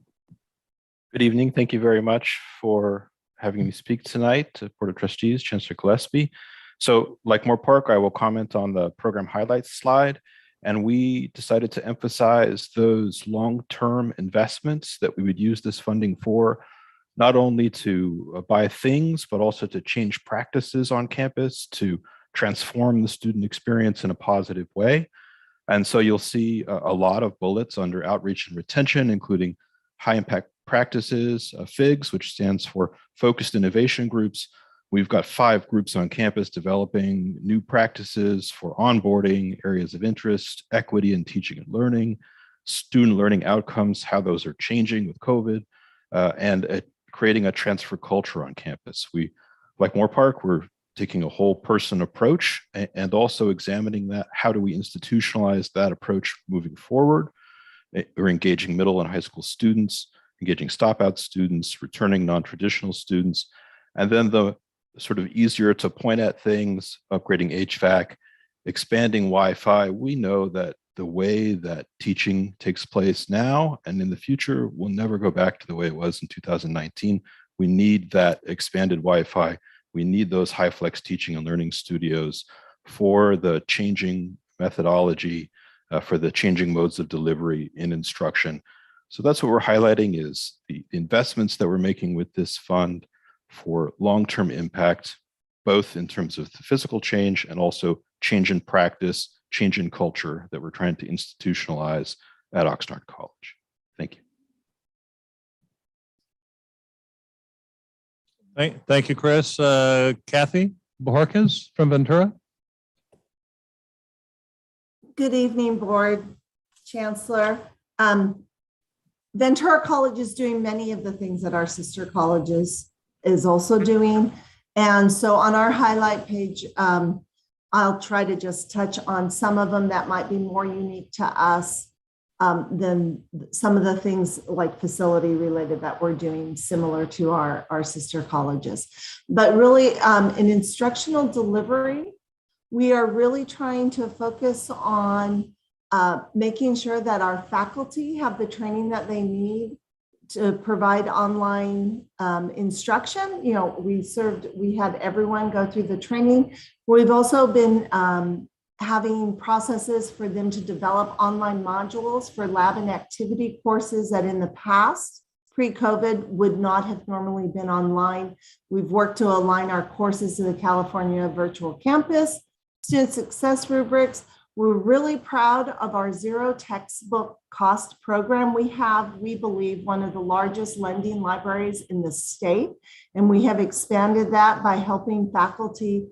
Good evening. Thank you very much for having me speak tonight to Board of Trustees, Chancellor Gillespie. So like Moore Park, I will comment on the program highlights slide, and we decided to emphasize those long-term investments that we would use this funding for, not only to buy things, but also to change practices on campus to transform the student experience in a positive way. And so you'll see a lot of bullets under outreach and retention, including high impact practices, FIGs, which stands for Focused Innovation Groups. We've got 5 groups on campus developing new practices for onboarding, areas of interest, equity in teaching and learning, student learning outcomes, how those are changing with COVID, and creating a transfer culture on campus. We, like Moorpark, we're taking a whole person approach and also examining that. How do we institutionalize that approach moving forward? We're engaging middle and high school students, engaging stop-out students, returning non-traditional students, and then the sort of easier to point at things, upgrading HVAC, expanding Wi-Fi. We know that the way that teaching takes place now and in the future will never go back to the way it was in 2019. We need that expanded Wi-Fi. We need those high flex teaching and learning studios for the changing methodology, for the changing modes of delivery in instruction. So that's what we're highlighting, is the investments that we're making with this fund for long-term impact, both in terms of the physical change and also change in practice, change in culture that we're trying to institutionalize at Oxnard College. Thank you. Thank you, Chris. Kathy Bojorquez from Ventura. Good evening, Board, Chancellor. Ventura College is doing many of the things that our sister colleges is also doing. And so on our highlight page, I'll try to just touch on some of them that might be more unique to us than some of the things like facility related that we're doing similar to our sister colleges. But really in instructional delivery, we are really trying to focus on making sure that our faculty have the training that they need to provide online instruction. You know, we had everyone go through the training. We've also been having processes for them to develop online modules for lab and activity courses that in the past, pre-COVID, would not have normally been online. We've worked to align our courses to the California Virtual Campus, student success rubrics. We're really proud of our zero textbook cost program. We have, we believe, one of the largest lending libraries in the state, and we have expanded that by helping faculty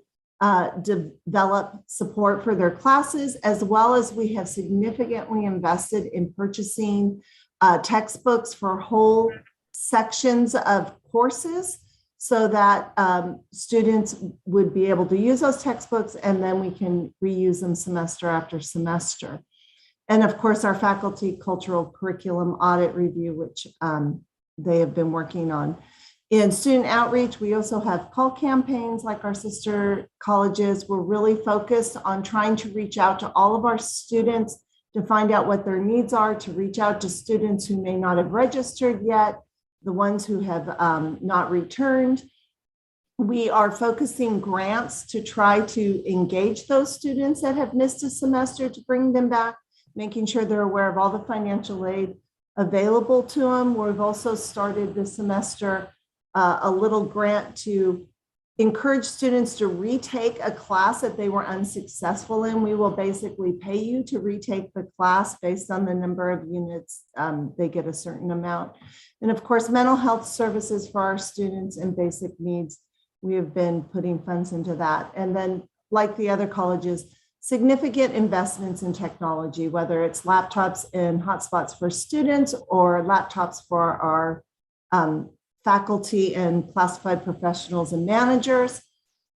develop support for their classes, as well as we have significantly invested in purchasing textbooks for whole sections of courses so that students would be able to use those textbooks, and then we can reuse them semester after semester. And of course, our faculty cultural curriculum audit review, which they have been working on. In student outreach, we also have call campaigns like our sister colleges. We're really focused on trying to reach out to all of our students to find out what their needs are, to reach out to students who may not have registered yet, the ones who have not returned. We are focusing grants to try to engage those students that have missed a semester to bring them back, making sure they're aware of all the financial aid available to them. We've also started this semester a little grant to encourage students to retake a class that they were unsuccessful in. We will basically pay you to retake the class based on the number of units. They get a certain amount. And of course, mental health services for our students and basic needs. We have been putting funds into that. And then, like the other colleges, significant investments in technology, whether it's laptops and hotspots for students or laptops for our faculty and classified professionals and managers,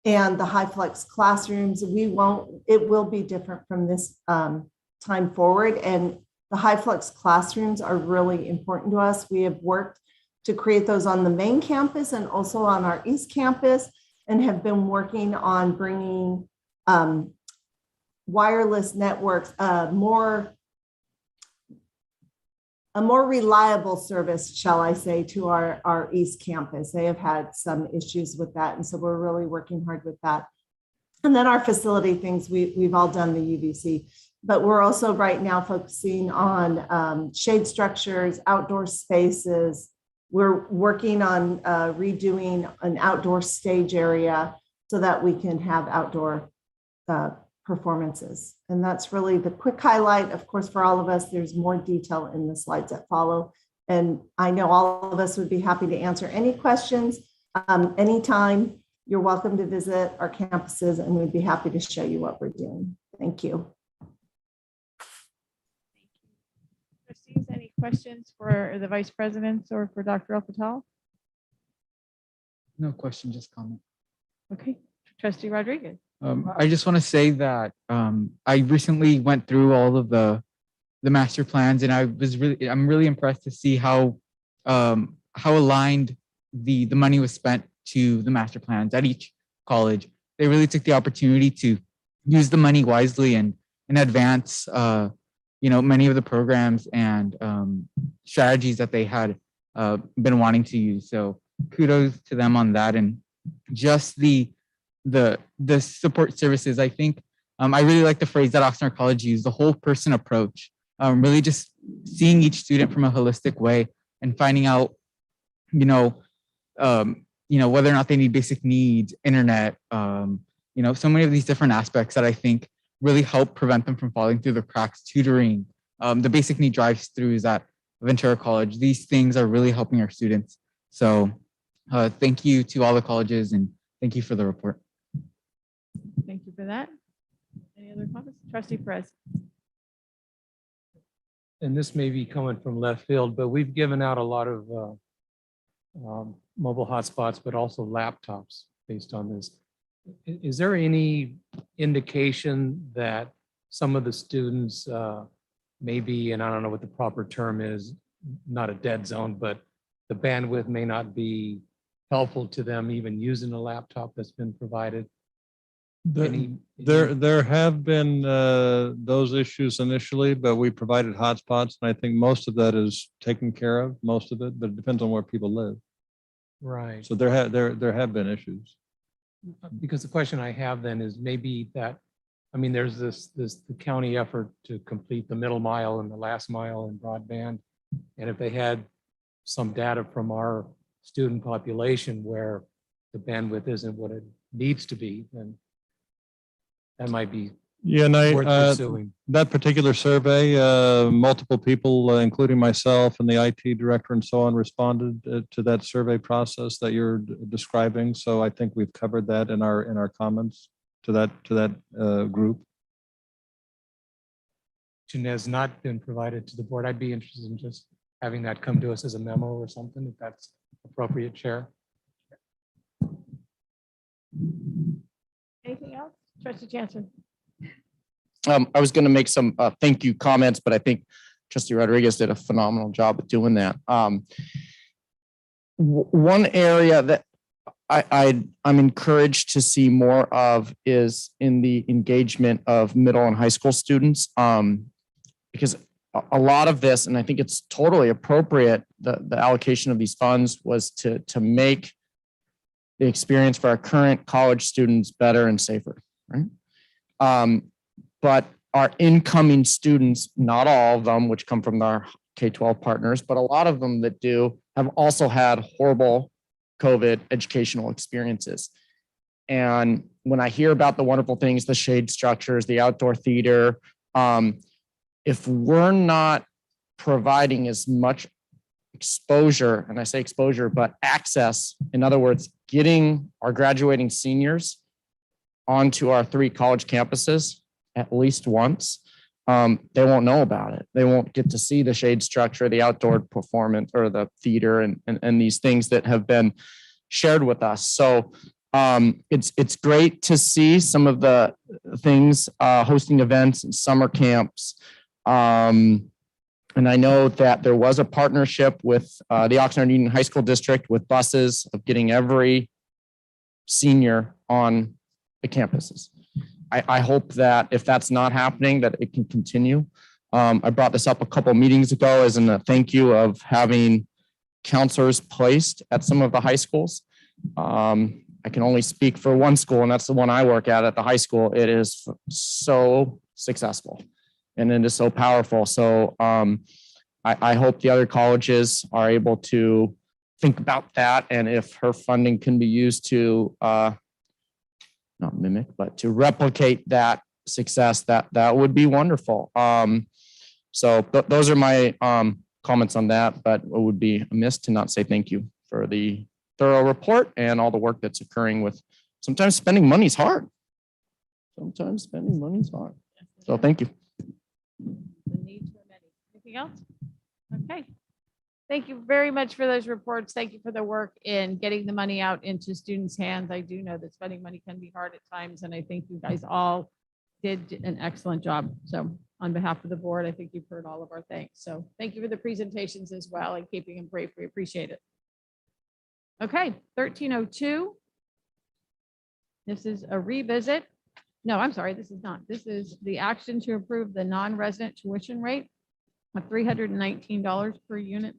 and the high flex classrooms. It will be different from this time forward. And the high flex classrooms are really important to us. We have worked to create those on the main campus and also on our East Campus, and have been working on bringing wireless networks, a more reliable service, shall I say, to our East Campus. They have had some issues with that, and so we're really working hard with that. And then our facility things, we've all done the UVC, but we're also right now focusing on shade structures, outdoor spaces, we're working on redoing an outdoor stage area so that we can have outdoor performances. And that's really the quick highlight. Of course, for all of us, there's more detail in the slides that follow. And I know all of us would be happy to answer any questions anytime. You're welcome to visit our campuses, and we'd be happy to show you what we're doing. Thank you. Trustees, any questions for the vice presidents or for Dr. El-Fattal? No question, just comment. Okay, Trustee Rodriguez. I just want to say that I recently went through all of the master plans, and I'm really impressed to see how aligned the money was spent to the master plans at each college. They really took the opportunity to use the money wisely and advance many of the programs and strategies that they had been wanting to use. So kudos to them on that. And just the support services, I think I really like the phrase that Oxnard College used, the whole person approach, really just seeing each student from a holistic way and finding out, whether or not they need basic needs, internet, so many of these different aspects that I think really help prevent them from falling through the cracks, tutoring, the basic need drive-throughs at Ventura College. These things are really helping our students. So thank you to all the colleges, and thank you for the report. Thank you for that. Any other comments? Trustee Perez. And this may be coming from left field, but we've given out a lot of mobile hotspots, but also laptops based on this. Is there any indication that some of the students maybe, and I don't know what the proper term is, not a dead zone, but the bandwidth may not be helpful to them even using a laptop that's been provided? There have been those issues initially, but we provided hotspots, and I think most of that is taken care of, most of it, but it depends on where people live. Right. So there have been issues. Because the question I have then is maybe that, I mean, there's the county effort to complete the middle mile and the last mile in broadband. And if they had some data from our student population where the bandwidth isn't what it needs to be, then that might be Yeah, and worth pursuing. that particular survey, multiple people, including myself and the IT director and so on, responded to that survey process that you're describing. So I think we've covered that in our comments to that group. And has not been provided to the board. I'd be interested in just having that come to us as a memo or something, if that's appropriate, Chair. Anything else? Trustee Jansen. I was going to make some thank you comments, but I think Trustee Rodriguez did a phenomenal job at doing that. One area that I'm encouraged to see more of is in the engagement of middle and high school students, because a lot of this, and I think it's totally appropriate, the allocation of these funds was to make the experience for our current college students better and safer, right? But our incoming students, not all of them, which come from our K-12 partners, but a lot of them that do, have also had horrible COVID educational experiences. And when I hear about the wonderful things, the shade structures, the outdoor theater, if we're not providing as much exposure, and I say exposure, but access, in other words, getting our graduating seniors onto our 3 college campuses at least once, they won't know about it. They won't get to see the shade structure, the outdoor performance, or the theater, and these things that have been shared with us. So it's great to see some of the things, hosting events and summer camps. And I know that there was a partnership with the Oxnard Union High School District with buses of getting every senior on the campuses. I hope that if that's not happening, that it can continue. I brought this up a couple meetings ago as a thank you of having counselors placed at some of the high schools. I can only speak for one school, and that's the one I work at the high school. It is so successful and it is so powerful. So I hope the other colleges are able to think about that, and if her funding can be used to not mimic, but to replicate that success, that would be wonderful. So those are my comments on that, but it would be amiss to not say thank you for the thorough report and all the work that's occurring with sometimes spending money's hard. Sometimes spending money's hard. So thank you. The need for many. Anything else? Okay. Thank you very much for those reports. Thank you for the work in getting the money out into students' hands. I do know that spending money can be hard at times, and I think you guys all did an excellent job. So on behalf of the board, I think you've heard all of our thanks. So thank you for the presentations as well and keeping them brief. We appreciate it. Okay, 1302. This is a revisit. No, I'm sorry, this is not. This is the action to approve the non-resident tuition rate of $319 per unit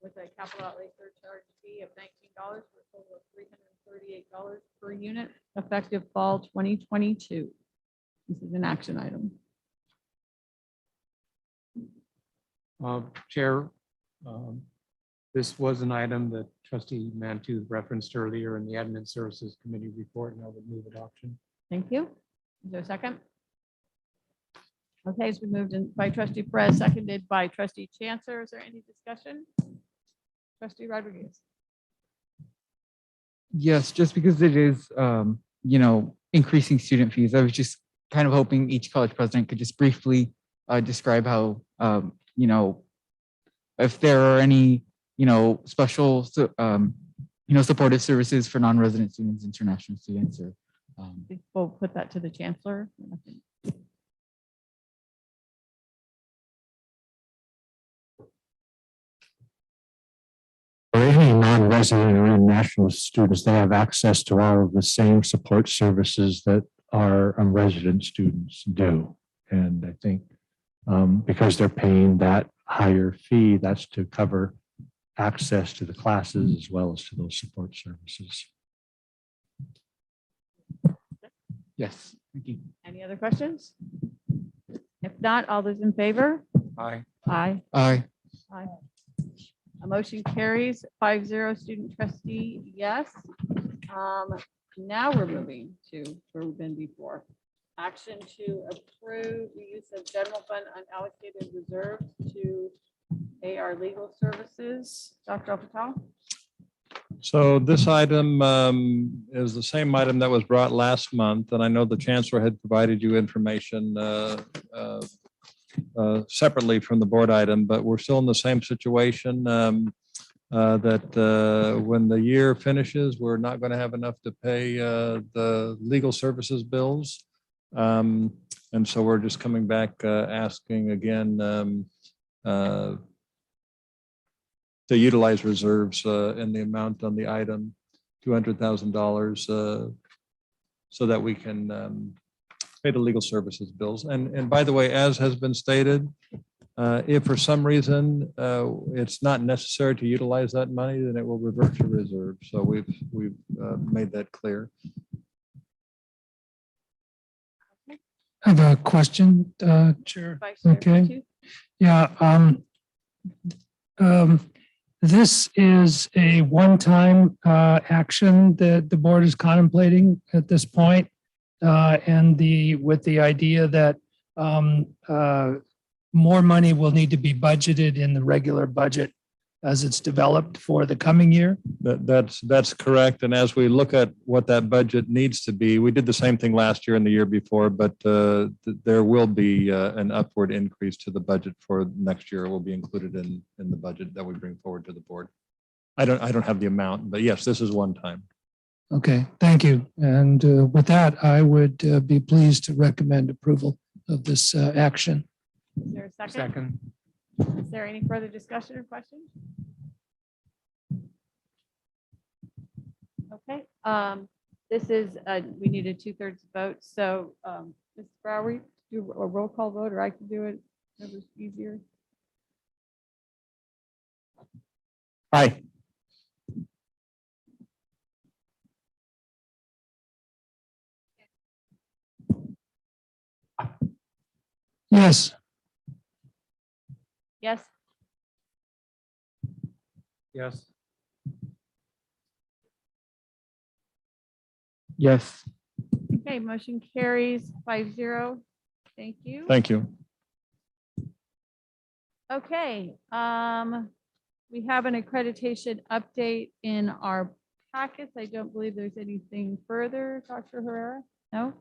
with a capital outlay surcharge fee of $19 for a total of $338 per unit effective fall 2022. This is an action item. Chair, this was an item that Trustee Mantu referenced earlier in the Admin Services Committee report, and I would move adoption. Thank you. Is there a second? Okay, it's been moved in by Trustee Perez, seconded by Trustee Chancellor. Is there any discussion? Trustee Rodriguez. Yes, just because it is, increasing student fees. I was just kind of hoping each college president could just briefly describe how, if there are any, special, supportive services for non-resident students, international students, or. We'll put that to the Chancellor. For any non-resident or international students, they have access to all of the same support services that our resident students do. And I think because they're paying that higher fee, that's to cover access to the classes as well as to those support services. Yes, thank you. Any other questions? If not, all those in favor? Aye. Aye. Aye. Aye. A motion carries 5-0. Student trustee, yes. Now we're moving to where we've been before. Action to approve the use of general fund unallocated reserves to pay our legal services. Dr. El-Fattal? So this item is the same item that was brought last month, and I know the Chancellor had provided you information separately from the board item, but we're still in the same situation that when the year finishes, we're not going to have enough to pay the legal services bills. And so we're just coming back asking again to utilize reserves in the amount on the item, $200,000, so that we can pay the legal services bills. And by the way, as has been stated, if for some reason it's not necessary to utilize that money, then it will revert to reserve. So we've made that clear. I have a question, Chair. Vice Chair Okay. Matthew? Yeah. This is a one-time action that the board is contemplating at this point, and with the idea that more money will need to be budgeted in the regular budget as it's developed for the coming year. That's correct. And as we look at what that budget needs to be, we did the same thing last year and the year before, but there will be an upward increase to the budget for next year. It will be included in the budget that we bring forward to the board. I don't have the amount, but yes, this is one time. Okay, thank you. And with that, I would be pleased to recommend approval of this action. Is there a second? Second. Is there any further discussion or questions? Okay, this is, we need a 2/3 vote. So Ms. Brower, do a roll call vote, or I can do it, whatever's easier. Aye. Yes. Yes. Yes. Yes. Okay, motion carries 5-0. Thank you. Thank you. Okay, we have an accreditation update in our packets. I don't believe there's anything further, Dr. Herrera. No?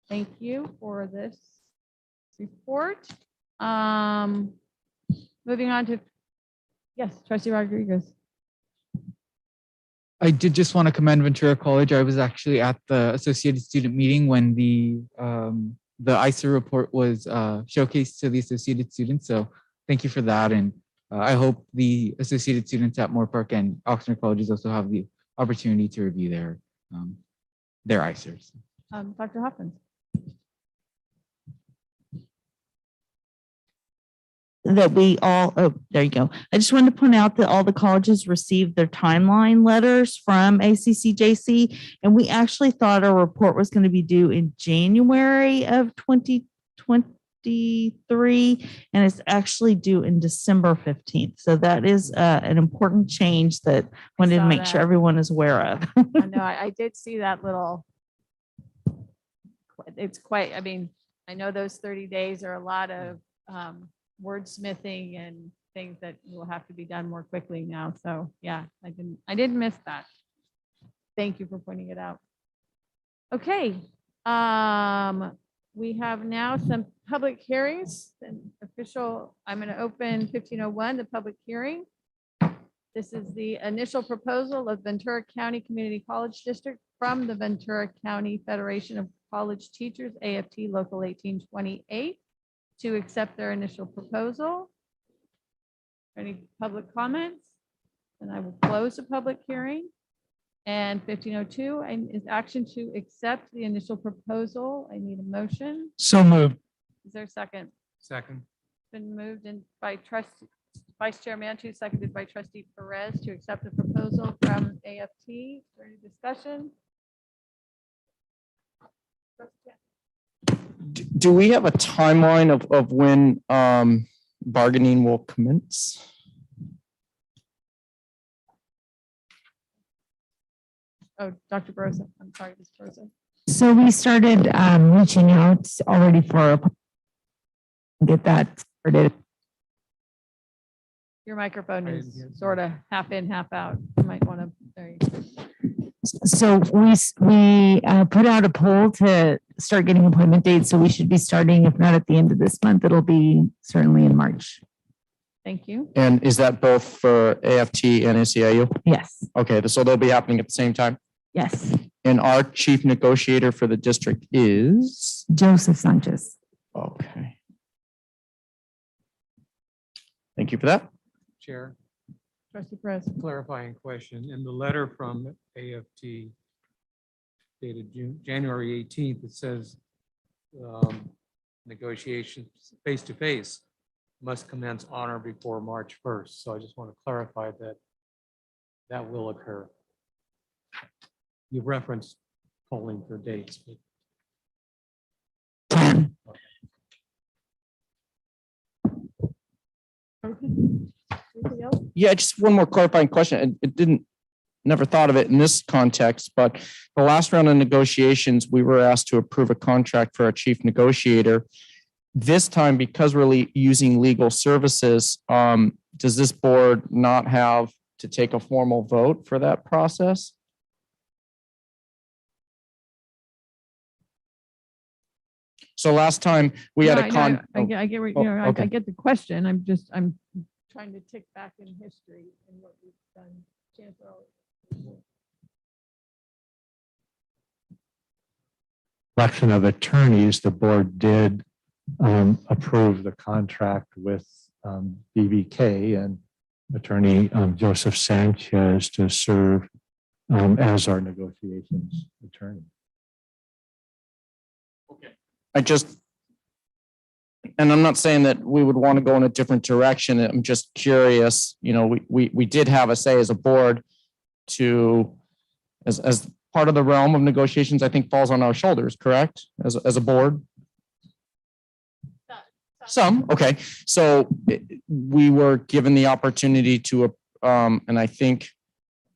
Thank you for this report. Moving on to, yes, Trustee Rodriguez. I did just want to commend Ventura College. I was actually at the Associated Student meeting when the ISA report was showcased to the Associated students. So thank you for that. And I hope the Associated students at Moore Park and Oxnard colleges also have the opportunity to review their ISAs. Dr. Hopkins. That we all, oh, there you go. I just wanted to point out that all the colleges received their timeline letters from ACCJC, and we actually thought our report was going to be due in January of 2023, and it's actually due in December 15th. So that is an important change that wanted to saw make sure that. everyone is aware of. I know, I did see that little, it's quite, I mean, I know those 30 days are a lot of wordsmithing and things that will have to be done more quickly now. So yeah, I didn't miss that. Thank you for pointing it out. Okay, we have now some public hearings and official, I'm going to open 1501, the public hearing. This is the initial proposal of Ventura County Community College District from the Ventura County Federation of College Teachers, AFT Local 1828, to accept their initial proposal. Any public comments? And I will close the public hearing. And 1502 is action to accept the initial proposal. I need a motion. So moved. Is there a second? Second. Been moved in by trustee Vice Chair Mantu, seconded by Trustee Perez to accept the proposal from AFT. Is there any discussion? Do we have a timeline of when bargaining will commence? Oh, Dr. Brosa, I'm sorry, Ms. Brosa. So we started reaching out already for get that started. Your microphone is sort of half in, half out. You might want to, there you go. So we put out a poll to start getting appointment dates. So we should be starting, if not at the end of this month, it'll be certainly in March. Thank you. And is that both for AFT and ACIU? Yes. Okay, so they'll be happening at the same time? Yes. And our chief negotiator for the district is? Joseph Sanchez. Okay. Thank you for that. Chair, Trustee Perez. clarifying question. In the letter from AFT dated January 18th, it says negotiations face-to-face must commence on or before March 1st. So I just want to clarify that that will occur. You referenced polling for dates. But Okay. Anything else? Yeah, just one more clarifying question. Never thought of it in this context, but the last round of negotiations, we were asked to approve a contract for our chief negotiator. This time, because we're using legal services, does this board not have to take a formal vote for that process? So last time we had a I get where, you know, I okay. get the question. I'm trying to tick back in history and what we've done. Chancellor. Election of attorneys, the board did approve the contract with BVK and Attorney Joseph Sanchez to serve as our negotiations attorney. And I'm not saying that we would want to go in a different direction. I'm just curious, you know, we did have a say as a board to, as part of the realm of negotiations, I think falls on our shoulders, correct? As a board? Some, okay. So we were given the opportunity to and I think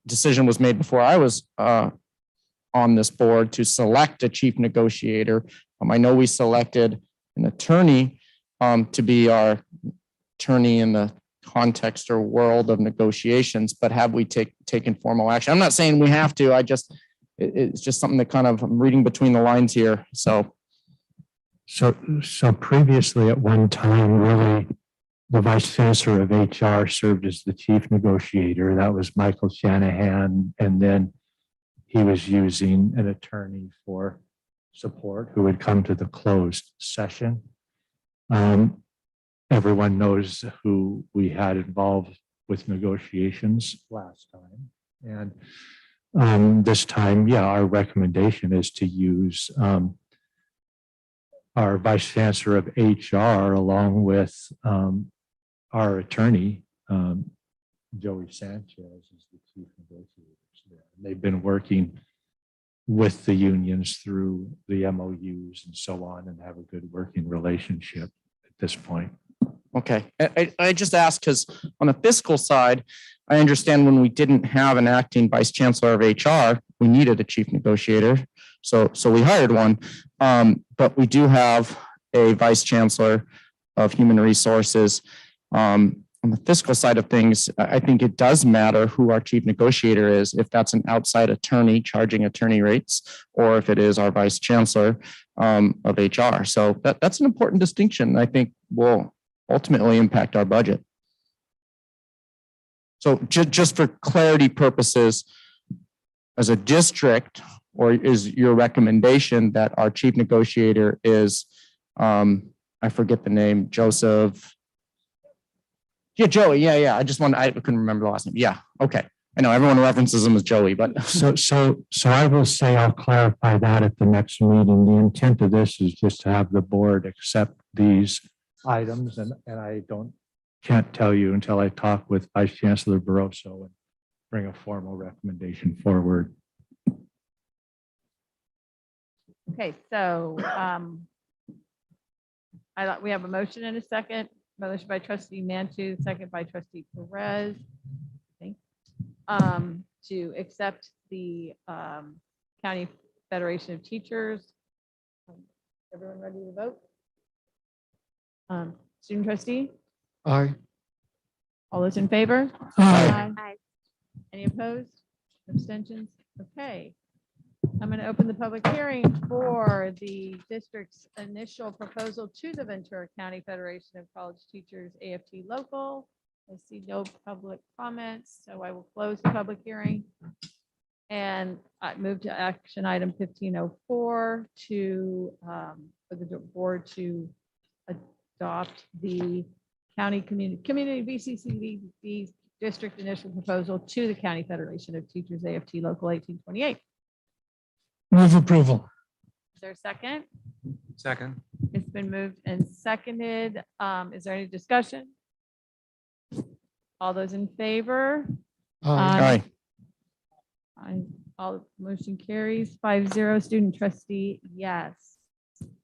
decision was made before I was on this board to select a chief negotiator. I know we selected an attorney to be our attorney in the context or world of negotiations, but have we taken formal action? I'm not saying we have to. It's just something that kind of I'm reading between the lines here. So previously at one time, really, the vice chancellor of HR served as the chief negotiator. That was Michael Shanahan. And then he was using an attorney for support who would come to the closed session. Everyone knows who we had involved with negotiations last time. And this time, yeah, our recommendation is to use our vice chancellor of HR along with our attorney, Joey Sanchez, is the chief negotiators there. They've been working with the unions through the MOUs and so on and have a good working relationship at this point. okay, I just asked because on the fiscal side, I understand when we didn't have an acting vice chancellor of HR, we needed a chief negotiator. So we hired one, but we do have a vice chancellor of human resources. On the fiscal side of things, I think it does matter who our chief negotiator is, if that's an outside attorney charging attorney rates, or if it is our vice chancellor of HR. So that's an important distinction. I think will ultimately impact our budget. So just for clarity purposes, as a district, or is your recommendation that our chief negotiator is, I forget the name, Joseph? Yeah, Joey. Yeah. I couldn't remember the last name. Yeah. Okay. I know everyone references him as Joey, but So I will say, I'll clarify that at the next meeting. The intent of this is just to have the board accept these items, and I can't tell you until I talk with Vice Chancellor Barroso and bring a formal recommendation forward. Okay, so we have a motion and a second. Motion by trustee Mantu, second by trustee Perez. I think, to accept the County Federation of Teachers. Everyone ready to vote? Student trustee, Aye. all those in favor? Aye. Aye. Any opposed? Abstentions? Okay. I'm going to open the public hearing for the district's initial proposal to the Ventura County Federation of College Teachers, AFT Local. I see no public comments, so I will close the public hearing. And I move to action item 1504 to for the board to adopt the county community VCCCD district initial proposal to the County Federation of Teachers, AFT Local 1828. Move approval. Is there a second? Second. It's been moved and seconded. Is there any discussion? All those in favor? Aye. Aye. All motion carries 5-0. Student trustee, yes.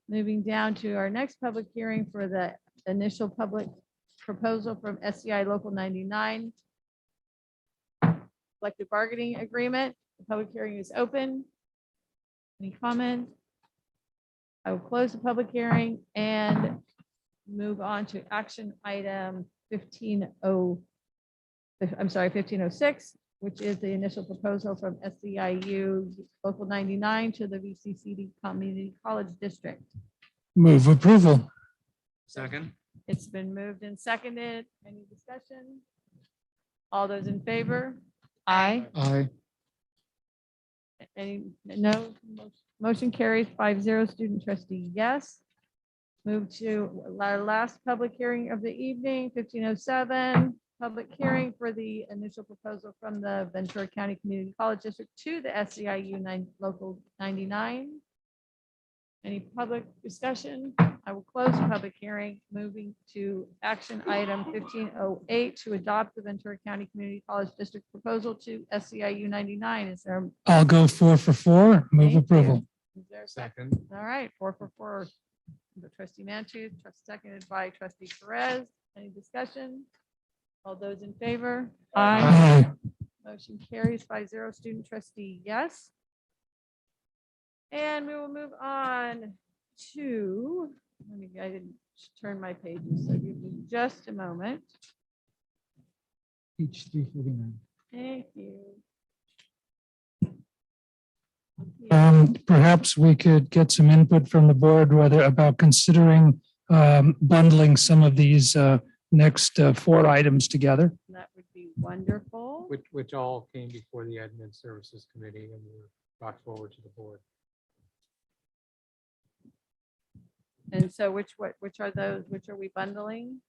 Moving down to our next public hearing for the initial public proposal from SCI Local 99 collective bargaining agreement. The public hearing is open. Any comment? I will close the public hearing and move on to action item 1506, which is the initial proposal from SCIU Local 99 to the VCCD Community College District. Move approval. Second. It's been moved and seconded. Any discussion? All those in favor? Aye. Aye. Any, no, motion carries 5-0. Student trustee, yes. Move to our last public hearing of the evening, 1507, public hearing for the initial proposal from the Ventura County Community College District to the SCIU Local 99. Any public discussion? I will close the public hearing, moving to action item 1508 to adopt the Ventura County Community College District proposal to SCIU 99. Is there? I'll go 4 for 4. Move Thank you. approval. Is there a second? All right, 4 for 4. Trustee Mantu, seconded by trustee Perez. Any discussion? All those in favor? Aye. Motion carries 5-0. Student trustee, yes. And we will move on to, I didn't turn my pages, so give me just a moment. Page 349. Thank you. Perhaps we could get some input from the board whether about considering bundling some of these next 4 items together. That would be wonderful. Which all came before the Admin Services Committee and were brought forward to the board. And so which are those? Which are we bundling?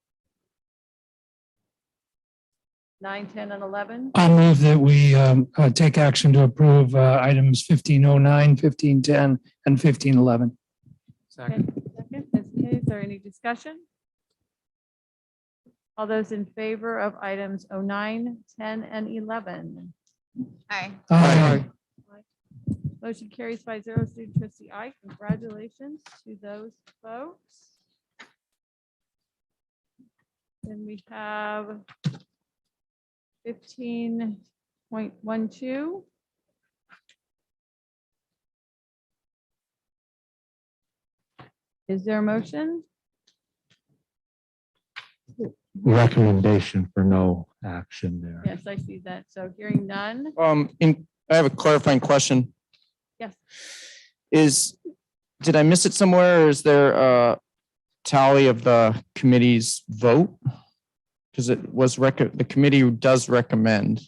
9, 10, and 11? I'll move that we take action to approve items 1509, 1510, and 1511. Second. Second, Ms. Kay, is there any discussion? All those in favor of items 09, 10, and 11? Aye. Aye. Motion carries 5-0. Student trustee I, congratulations to those folks. Then we have 15.12. Is there a motion? Recommendation for no action there. Yes, I see that. So hearing none. I have a clarifying question. Yes. Did I miss it somewhere, or is there a tally of the committee's vote? Because it was the committee does recommend.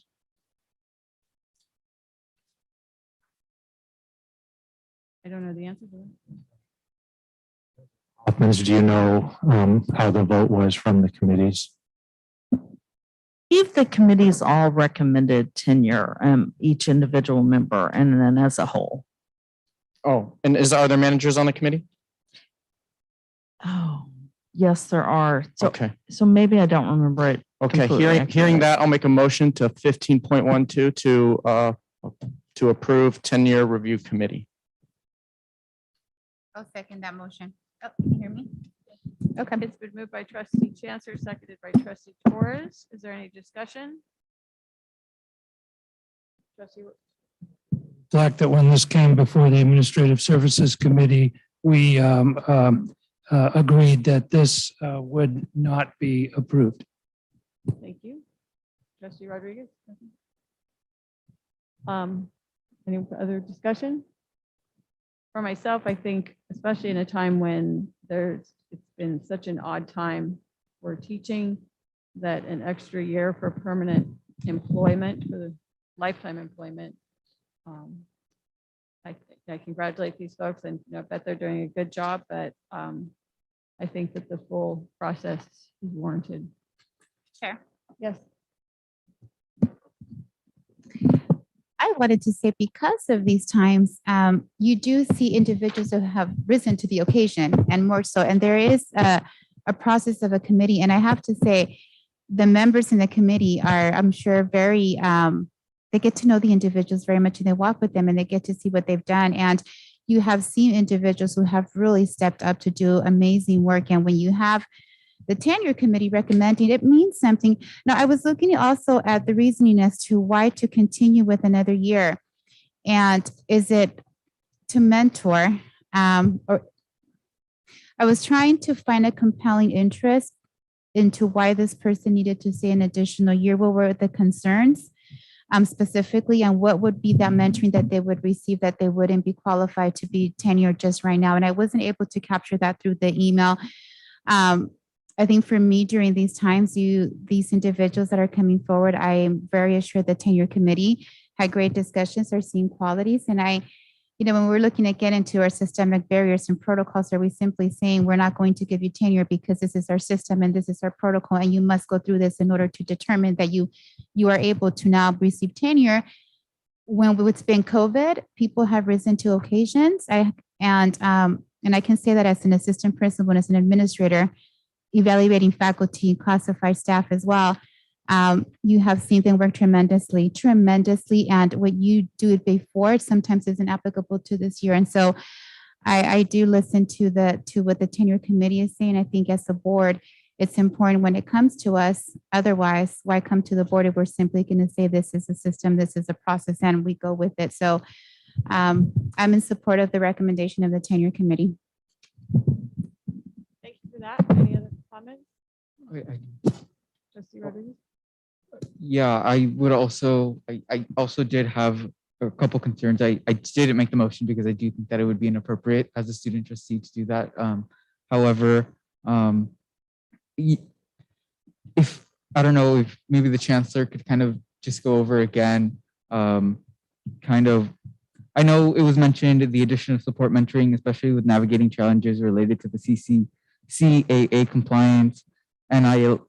I don't know the answer to that. Hoffmans, do you know how the vote was from the committees? If the committees all recommended tenure, each individual member and then as a whole. Oh, and are there managers on the committee? Oh, yes, there are. So, Okay. So maybe I don't remember it. Okay, completely hearing that, I'll make a motion to 15.12 to approve 10-year review committee. I'll second that motion. Oh, can you hear me? Okay. It's been moved by trustee Chancellor, seconded by trustee Torres. Is there any discussion? Trustee, Fact that when this came before the Administrative Services Committee, we agreed that this would not be approved. thank you. Trustee Rodriguez? Any other discussion? For myself, I think, especially in a time when it's been such an odd time for teaching, that an extra year for permanent employment, for the lifetime employment. I congratulate these folks, and I bet they're doing a good job, but I think that the full process is warranted. Chair. Yes. I wanted to say, because of these times, you do see individuals who have risen to the occasion, and more so. And there is a process of a committee. And I have to say, the members in the committee are, I'm sure, very, they get to know the individuals very much, and they walk with them and they get to see what they've done. And you have seen individuals who have really stepped up to do amazing work. And when you have the tenure committee recommending, it means something. Now, I was looking also at the reasoning as to why to continue with another year. And is it to mentor? Or I was trying to find a compelling interest into why this person needed to stay an additional year. What were the concerns specifically, and what would be that mentoring that they would receive that they wouldn't be qualified to be tenured just right now? And I wasn't able to capture that through the email. I think for me, during these times, these individuals that are coming forward, I am very assured the tenure committee had great discussions, are seeing qualities. And when we're looking to get into our systemic barriers and protocols, are we simply saying we're not going to give you tenure because this is our system and this is our protocol, and you must go through this in order to determine that you are able to now receive tenure? When it's been COVID, people have risen to occasions. And I can say that as an assistant principal and as an administrator, evaluating faculty and classified staff as well. You have seen them work tremendously. And what you do it before sometimes isn't applicable to this year. And so I do listen to what the tenure committee is saying. I think as a board, it's important when it comes to us. Otherwise, why come to the board if we're simply going to say this is a system, this is a process, and we go with it? So I'm in support of the recommendation of the tenure committee. Thank you for that. Any other comments? Trustee Rodriguez? Yeah, I would also, I also did have a couple concerns. I didn't make the motion because I do think that it would be inappropriate as a student trustee to do that. However, if, I don't know, if maybe the chancellor could kind of just go over again, kind of, I know it was mentioned the addition of support mentoring, especially with navigating challenges related to the CAA compliance, NIL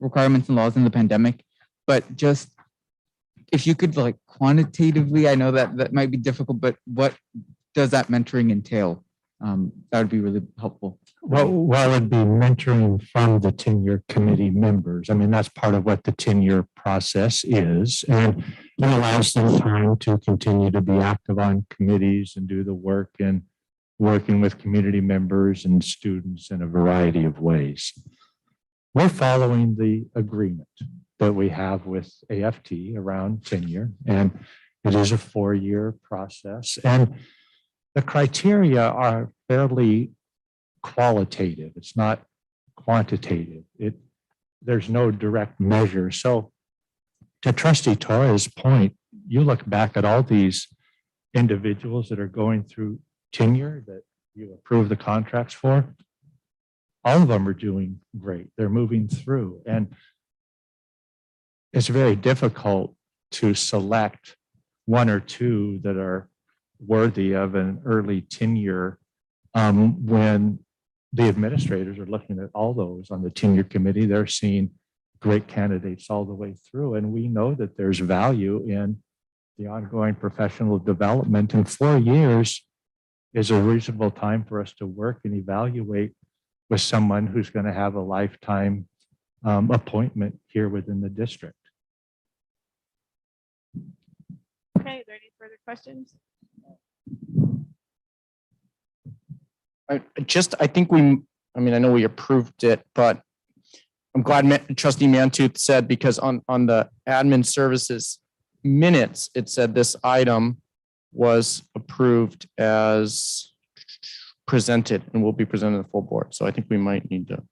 requirements and laws in the pandemic, but just if you could like quantitatively, I know that that might be difficult, but what does that mentoring entail? That would be really helpful. Well, it'd be mentoring from the tenure committee members. I mean, that's part of what the tenure process is. And it allows them time to continue to be active on committees and do the work and working with community members and students in a variety of ways. We're following the agreement that we have with AFT around tenure, and it is a 4-year process. And the criteria are fairly qualitative. It's not quantitative. There's no direct measure. So to Trustee Torres' point, you look back at all these individuals that are going through tenure that you approve the contracts for, all of them are doing great. They're moving through. And it's very difficult to select one or two that are worthy of an early tenure when the administrators are looking at all those on the tenure committee. They're seeing great candidates all the way through. And we know that there's value in the ongoing professional development. And 4 years is a reasonable time for us to work and evaluate with someone who's going to have a lifetime appointment here within the district. Okay, are there any further questions? I think I mean, I know we approved it, but I'm glad Trustee Mantooth said, because on the admin services minutes, it said this item was approved as presented and will be presented to the full board. So I think we might need to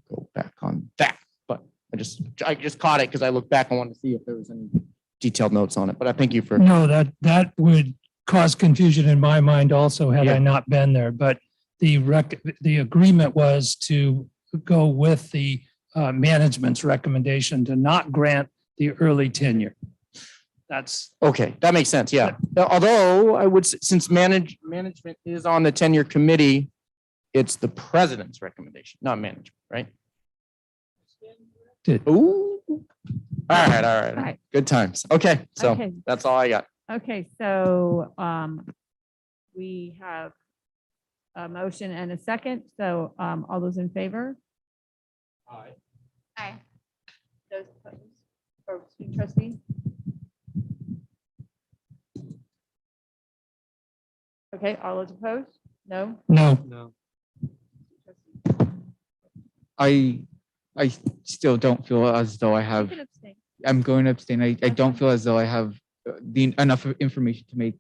go back on that. But I just caught it because I looked back and wanted to see if there was any detailed notes on it. But I thank you for. No, that would cause confusion in my mind also had I not been there. But the agreement was to go with the management's recommendation to not grant the early tenure. That's okay. That makes sense. Yeah. Although I would, since management is on the tenure committee, it's the president's recommendation, not management, right? Ooh. All right. Good times. Okay. So Okay. that's all I got. Okay, so we have a motion and a second. So all those in favor? Aye. Aye. Those opposed? Or student trustee? Okay, all those opposed? No? no. I still don't feel as though I You have, can abstain. I'm going to abstain. I don't feel as though I have enough information to make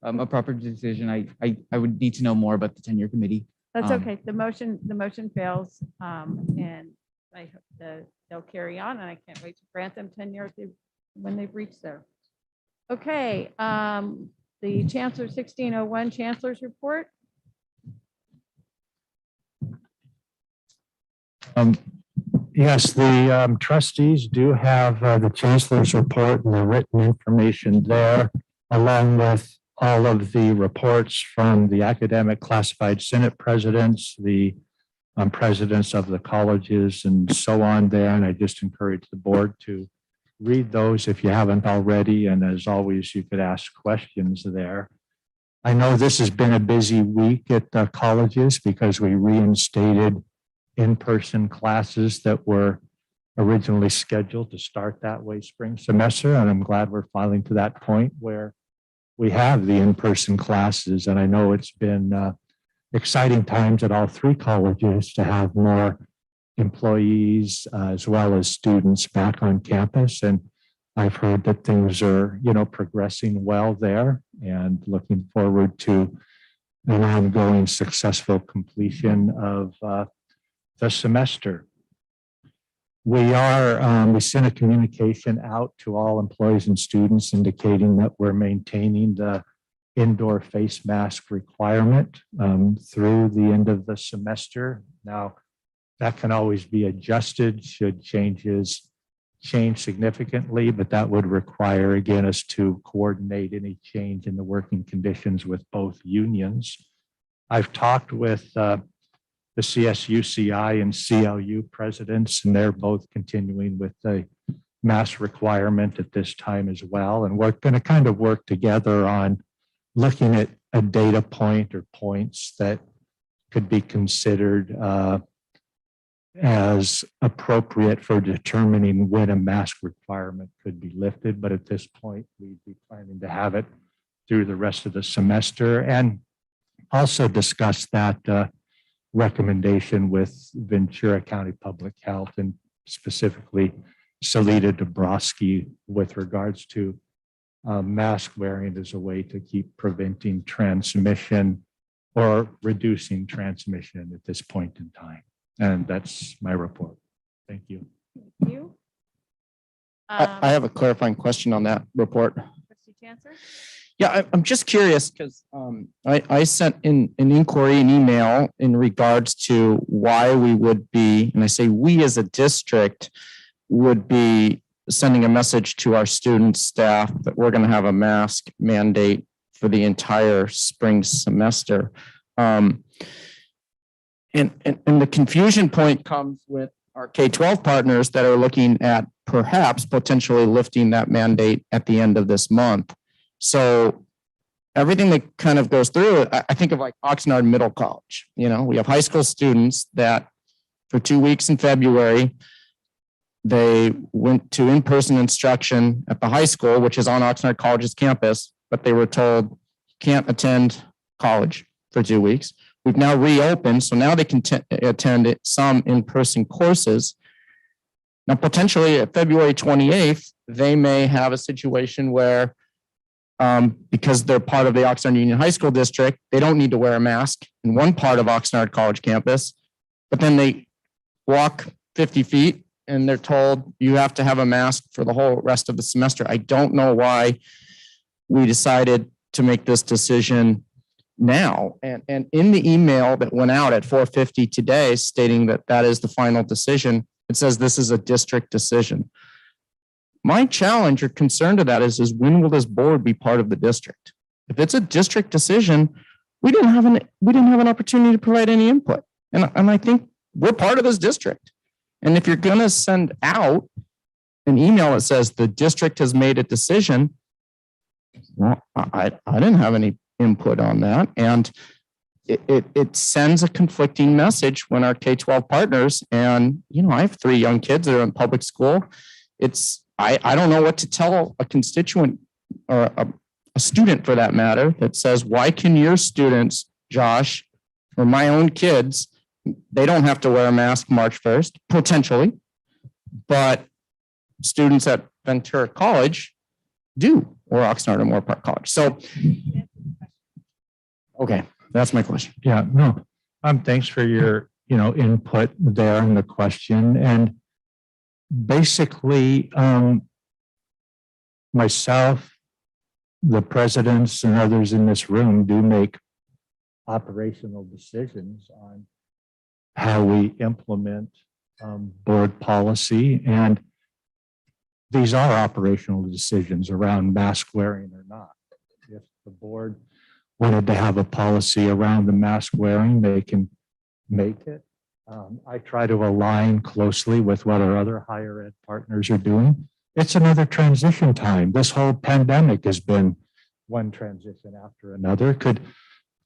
a proper decision. I would need to know more about the tenure committee. That's okay. The motion fails. And I hope that they'll carry on, and I can't wait to grant them tenure when they've reached there. Okay, the Chancellor 1601 Chancellor's report. Yes, the trustees do have the chancellor's report and the written information there, along with all of the reports from the academic classified senate presidents, the presidents of the colleges, and so on there. And I just encourage the board to read those if you haven't already. And as always, you could ask questions there. I know this has been a busy week at the colleges because we reinstated in-person classes that were originally scheduled to start that way spring semester. And I'm glad we're finally to that point where we have the in-person classes. And I know it's been exciting times at all three colleges to have more employees as well as students back on campus. And I've heard that things are, progressing well there, and looking forward to an ongoing successful completion of the semester. We sent a communication out to all employees and students indicating that we're maintaining the indoor face mask requirement through the end of the semester. Now, that can always be adjusted should changes change significantly, but that would require, again, us to coordinate any change in the working conditions with both unions. I've talked with the CSUCI and CLU presidents, and they're both continuing with the mask requirement at this time as well. And we're going to kind of work together on looking at a data point or points that could be considered as appropriate for determining when a mask requirement could be lifted. But at this point, we'd be planning to have it through the rest of the semester, and also discuss that recommendation with Ventura County Public Health, and specifically Salida Dabrowski, with regards to mask wearing as a way to keep preventing transmission or reducing transmission at this point in time. And that's my report. Thank you. Thank you. I have a clarifying question on that report. Trustee Chancellor? Yeah, I'm just curious because I sent in an inquiry, an email in regards to why we would be, and I say we as a district would be sending a message to our students, staff, that we're going to have a mask mandate for the entire spring semester. And the confusion point comes with our K-12 partners that are looking at perhaps potentially lifting that mandate at the end of this month. So everything that kind of goes through it, I think of like Oxnard Middle College. We have high school students that for 2 weeks in February, they went to in-person instruction at the high school, which is on Oxnard College's campus, but they were told you can't attend college for 2 weeks. We've now reopened, so now they can attend some in-person courses. Now, potentially at February 28th, they may have a situation where because they're part of the Oxnard Union High School District, they don't need to wear a mask in one part of Oxnard College campus, but then they walk 50 feet and they're told you have to have a mask for the whole rest of the semester. I don't know why we decided to make this decision now. And in the email that went out at 4:50 today stating that that is the final decision, it says this is a district decision. My challenge or concern to that is when will this board be part of the district? If it's a district decision, we didn't have an opportunity to provide any input. And I think we're part of this district. And if you're going to send out an email that says the district has made a decision, well, I didn't have any input on that. And it sends a conflicting message when our K-12 partners, and I have 3 young kids that are in public school. I don't know what to tell a constituent or a student for that matter that says, why can your students, Josh, or my own kids, they don't have to wear a mask March 1st, potentially, but students at Ventura College do, or Oxnard or Moore Park College. So, okay, that's my question. Yeah, no, thanks for your, input there in the question. And basically, myself, the presidents and others in this room do make operational decisions on how we implement board policy. And these are operational decisions around mask wearing or not. If the board wanted to have a policy around the mask wearing, they can make it. I try to align closely with what our other higher ed partners are doing. It's another transition time. This whole pandemic has been one transition after another. Could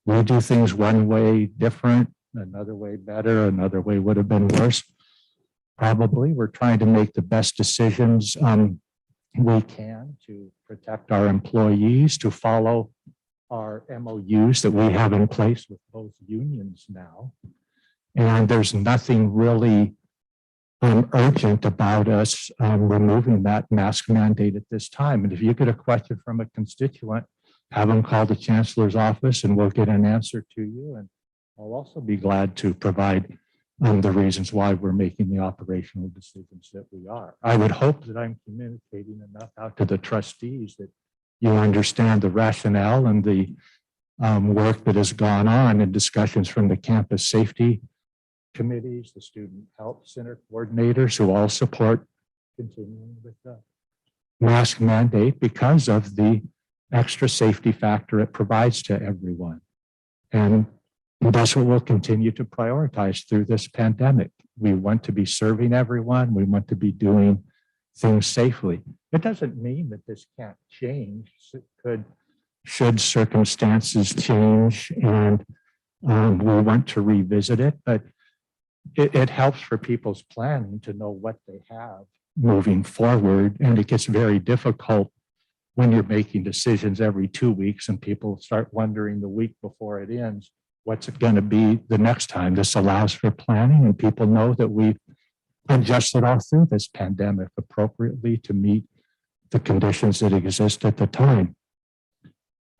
we do things one way different, another way better, another way would have been worse? Probably. We're trying to make the best decisions we can to protect our employees, to follow are MOUs that we have in place with both unions now. And there's nothing really urgent about us removing that mask mandate at this time. And if you get a question from a constituent, have them call the chancellor's office and we'll get an answer to you. And I'll also be glad to provide the reasons why we're making the operational decisions that we are. I would hope that I'm communicating enough out to the trustees that you understand the rationale and the work that has gone on in discussions from the campus safety committees, the student health center coordinators who all support continuing with the mask mandate because of the extra safety factor it provides to everyone. And that's what we'll continue to prioritize through this pandemic. We want to be serving everyone. We want to be doing things safely. It doesn't mean that this can't change. It could, should circumstances change and we want to revisit it, but it helps for people's planning to know what they have moving forward. And it gets very difficult when you're making decisions every 2 weeks and people start wondering the week before it ends, what's it going to be the next time? This allows for planning and people know that we've adjusted all through this pandemic appropriately to meet the conditions that exist at the time.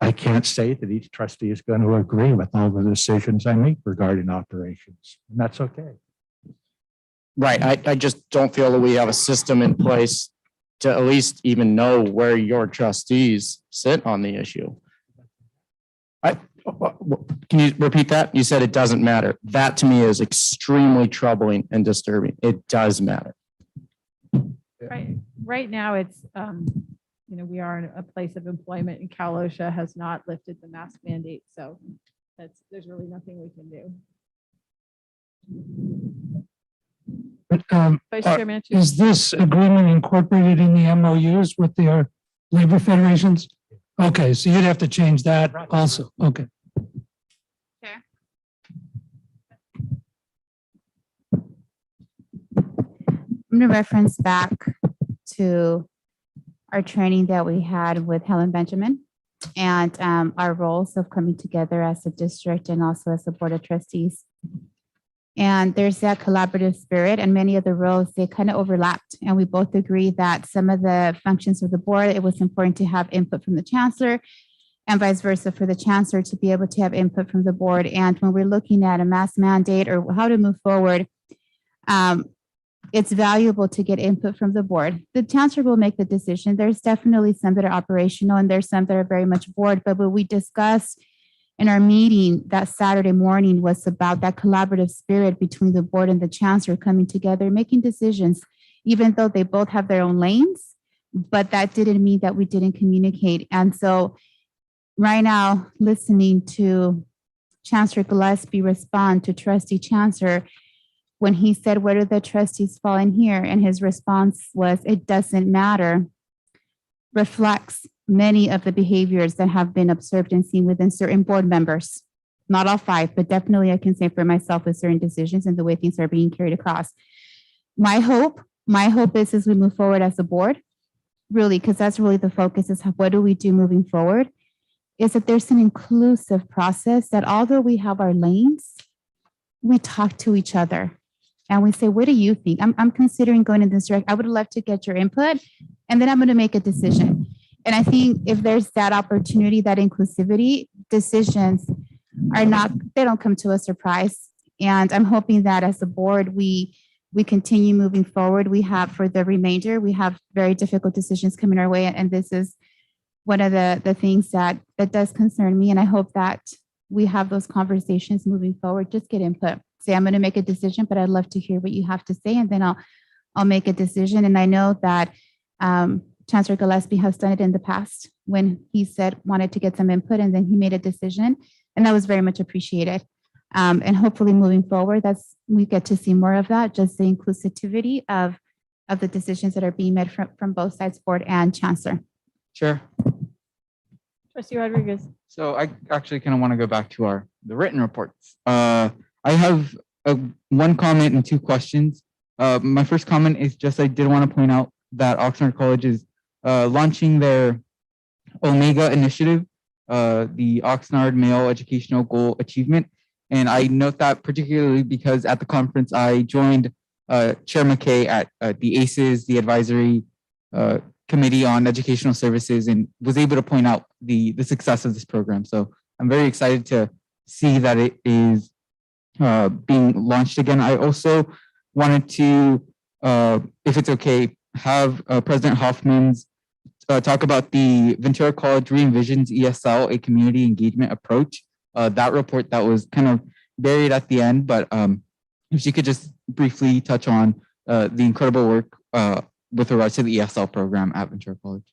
I can't say that each trustee is going to agree with all the decisions I make regarding operations, and that's okay. Right. I just don't feel that we have a system in place to at least even know where your trustees sit on the issue. Can you repeat that? You said it doesn't matter. That to me is extremely troubling and disturbing. It does matter. Right now, it's, we are in a place of employment and Cal OSHA has not lifted the mask mandate. So there's really nothing we can do. But Vice Chairman, is this agreement incorporated in the MOUs with the labor federations? Okay, so you'd have to change that also. Okay. I'm going to reference back to our training that we had with Helen Benjamin and our roles of coming together as a district and also as a board of trustees. And there's that collaborative spirit and many of the roles, they kind of overlapped. And we both agree that some of the functions of the board, it was important to have input from the chancellor and vice versa for the chancellor to be able to have input from the board. And when we're looking at a mask mandate or how to move forward, it's valuable to get input from the board. The chancellor will make the decision. There's definitely some that are operational and there's some that are very much board, but what we discussed in our meeting that Saturday morning was about that collaborative spirit between the board and the chancellor coming together, making decisions, even though they both have their own lanes, but that didn't mean that we didn't communicate. And so right now, listening to Chancellor Gillespie respond to Trustee Chancellor, when he said, where do the trustees fall in here? And his response was, it doesn't matter, reflects many of the behaviors that have been observed and seen within certain board members. Not all 5, but definitely I can say for myself with certain decisions and the way things are being carried across. My hope is as we move forward as a board, really, because that's really the focus is what do we do moving forward, is that there's an inclusive process that although we have our lanes, we talk to each other. And we say, what do you think? I'm considering going in this direction. I would love to get your input. And then I'm going to make a decision. And I think if there's that opportunity, that inclusivity, decisions are not, they don't come to a surprise. And I'm hoping that as a board, we continue moving forward. We have for the remainder, we have very difficult decisions coming our way. And this is one of the things that does concern me. And I hope that we have those conversations moving forward. Just get input. Say, I'm going to make a decision, but I'd love to hear what you have to say. And then I'll make a decision. And I know that Chancellor Gillespie has done it in the past when he said wanted to get some input and then he made a decision. And that was very much appreciated. And hopefully moving forward, we get to see more of that, just the inclusivity of the decisions that are being made from both sides, board and chancellor. Sure. Trustee Rodriguez. So I actually kind of want to go back to the written reports. I have one comment and 2 questions. My first comment is just I did want to point out that Oxnard College is launching their Omega initiative the Oxnard Male Educational Goal Achievement. And I note that particularly because at the conference, I joined Chair McKay at the ACES, the Advisory Committee on Educational Services, and was able to point out the success of this program. So I'm very excited to see that it is being launched again. I also wanted to, if it's okay, have President Hoffman's talk about the Ventura College Re-envisions ESL, a community engagement approach. That report that was kind of buried at the end, but if she could just briefly touch on the incredible work with regards to the ESL program at Ventura College.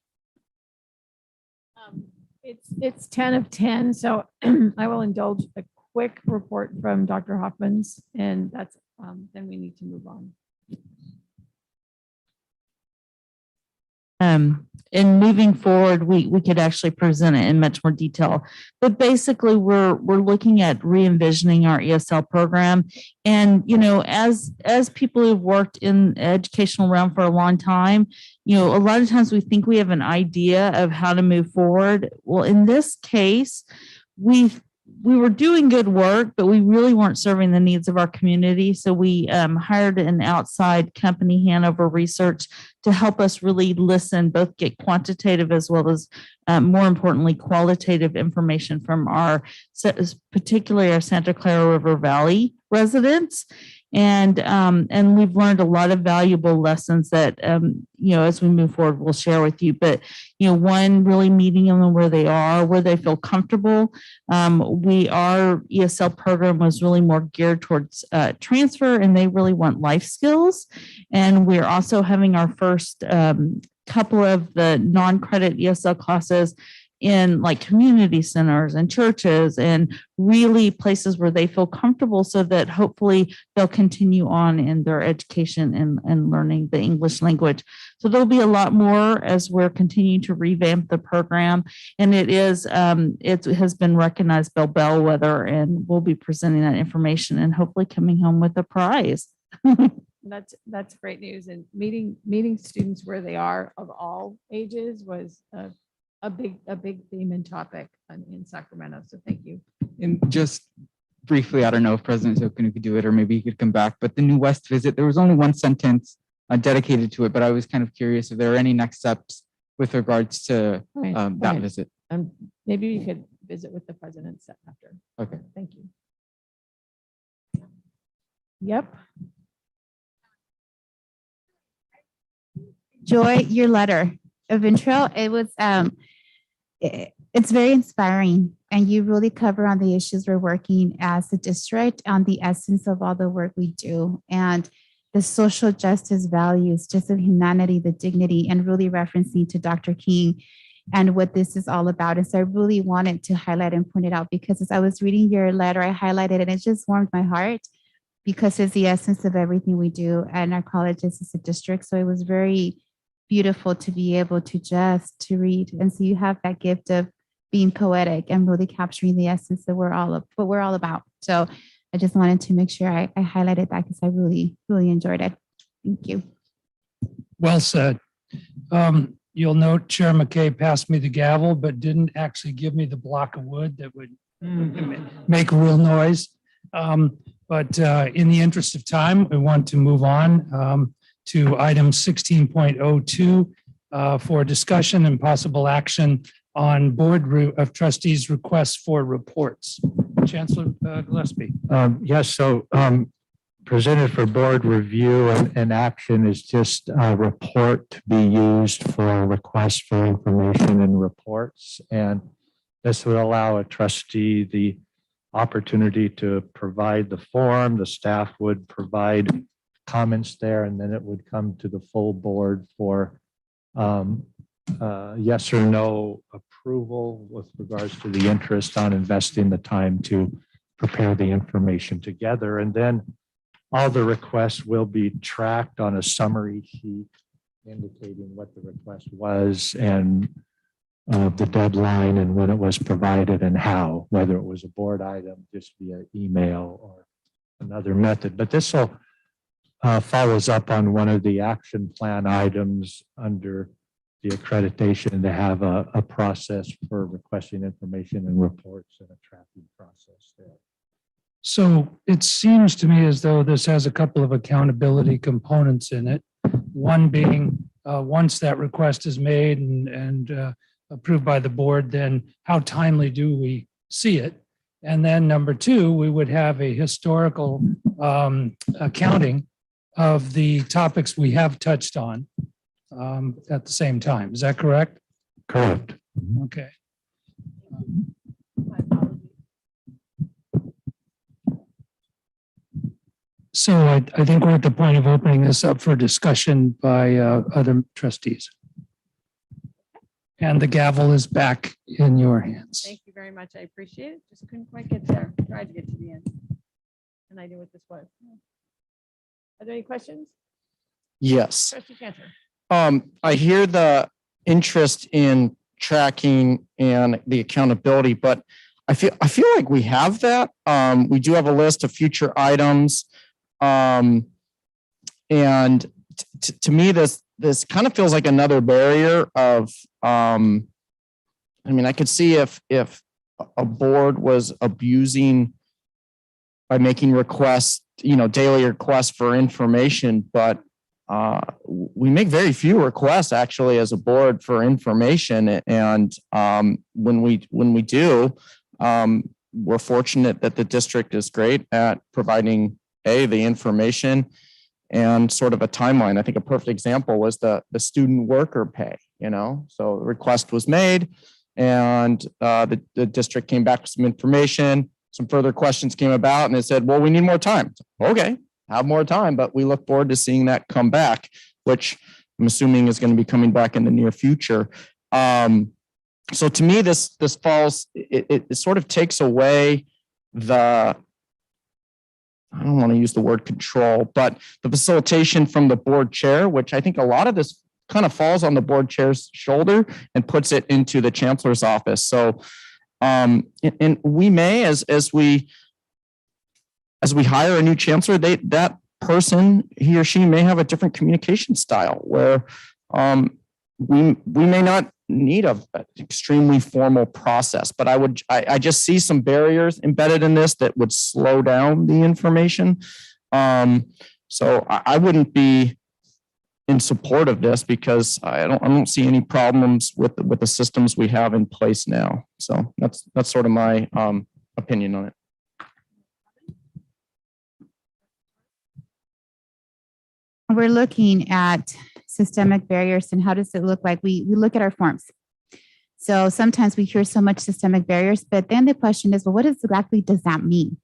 It's 10 of 10, so I will indulge a quick report from Dr. Hoffman's, and that's then we need to move on. And moving forward, we could actually present it in much more detail. But basically, we're looking at re-envisioning our ESL program. And, you know, as people who've worked in the educational realm for a long time, you know, a lot of times we think we have an idea of how to move forward. Well, in this case, we were doing good work, but we really weren't serving the needs of our community. So we hired an outside company, Hanover Research, to help us really listen, both get quantitative as well as, more importantly, qualitative information from particularly our Santa Clara River Valley residents. And we've learned a lot of valuable lessons that, you know, as we move forward, we'll share with you. But, you know, one, really meeting them where they are, where they feel comfortable. Our ESL program was really more geared towards transfer, and they really want life skills. And we're also having our first couple of the non-credit ESL classes in like community centers and churches and really places where they feel comfortable, so that hopefully they'll continue on in their education and learning the English language. So there'll be a lot more as we're continuing to revamp the program. And it has been recognized by Bellwether, and we'll be presenting that information and hopefully coming home with a prize. That's great news. And meeting students where they are of all ages was a big theme and topic in Sacramento. So thank you. And just briefly, I don't know if President Zokunu could do it, or maybe he could come back, but the New West visit, there was only one sentence dedicated to it, but I was kind of curious if there are any next steps with regards to that visit. Maybe you could visit with the president after. Okay. Thank you. Yep. Joy, your letter of intro, it was it's very inspiring, and you really cover on the issues we're working as a district on the essence of all the work we do, and the social justice values, just of humanity, the dignity, and really referencing to Dr. King and what this is all about. And so I really wanted to highlight and point it out, because as I was reading your letter, I highlighted it and it just warmed my heart, because it's the essence of everything we do and our colleges as a district. So it was very beautiful to be able to read. And so you have that gift of being poetic and really capturing the essence that what we're all about. So I just wanted to make sure I highlighted that, because I really, really enjoyed it. Thank you. Well said. You'll note Chair McKay passed me the gavel, but didn't actually give me the block of wood that would make a real noise. But in the interest of time, we want to move on to item 16.02 for discussion and possible action on Board of Trustees requests for reports. Chancellor Gillespie. Yes, so presented for board review and action is just a report to be used for requests for information and reports. And this would allow a trustee the opportunity to provide the form. The staff would provide comments there, and then it would come to the full board for yes or no approval with regards to the interest on investing the time to prepare the information together. And then all the requests will be tracked on a summary sheet indicating what the request was and the deadline and when it was provided and how, whether it was a board item just via email or another method. But this will follows up on one of the action plan items under the accreditation to have a process for requesting information and reports and a tracking process there. So it seems to me as though this has a couple of accountability components in it. One being, once that request is made and approved by the board, then how timely do we see it? And then number two, we would have a historical accounting of the topics we have touched on at the same time. Is that correct? Correct. Okay. So I think we're at the point of opening this up for discussion by other trustees. And the gavel is back in your hands. Thank you very much. I appreciate it. Just couldn't quite get there. Tried to get to the end. And I knew what this was. Are there any questions? Yes. Trustee Cantor. I hear the interest in tracking and the accountability, but I feel like we have that. We do have a list of future items. And to me, this kind of feels like another barrier of, I mean, I could see if a board was abusing by making requests, daily requests for information, but we make very few requests actually as a board for information. And when we do, we're fortunate that the district is great at providing the information and sort of a timeline. I think a perfect example was the student worker pay, so the request was made and the district came back with some information, some further questions came about and they said, well, we need more time. Okay, have more time, but we look forward to seeing that come back, which I'm assuming is going to be coming back in the near future. So to me, this falls, it sort of takes away I don't want to use the word control, but the facilitation from the board chair, which I think a lot of this kind of falls on the board chair's shoulder and puts it into the chancellor's office. So, and we may, as we hire a new chancellor, that person, he or she may have a different communication style where we may not need an extremely formal process, but I just see some barriers embedded in this that would slow down the information. So I wouldn't be in support of this because I don't see any problems with the systems we have in place now. So that's sort of my opinion on it. We're looking at systemic barriers and how does it look like? We look at our forms. So sometimes we hear so much systemic barriers, but then the question is, well, what exactly does that mean?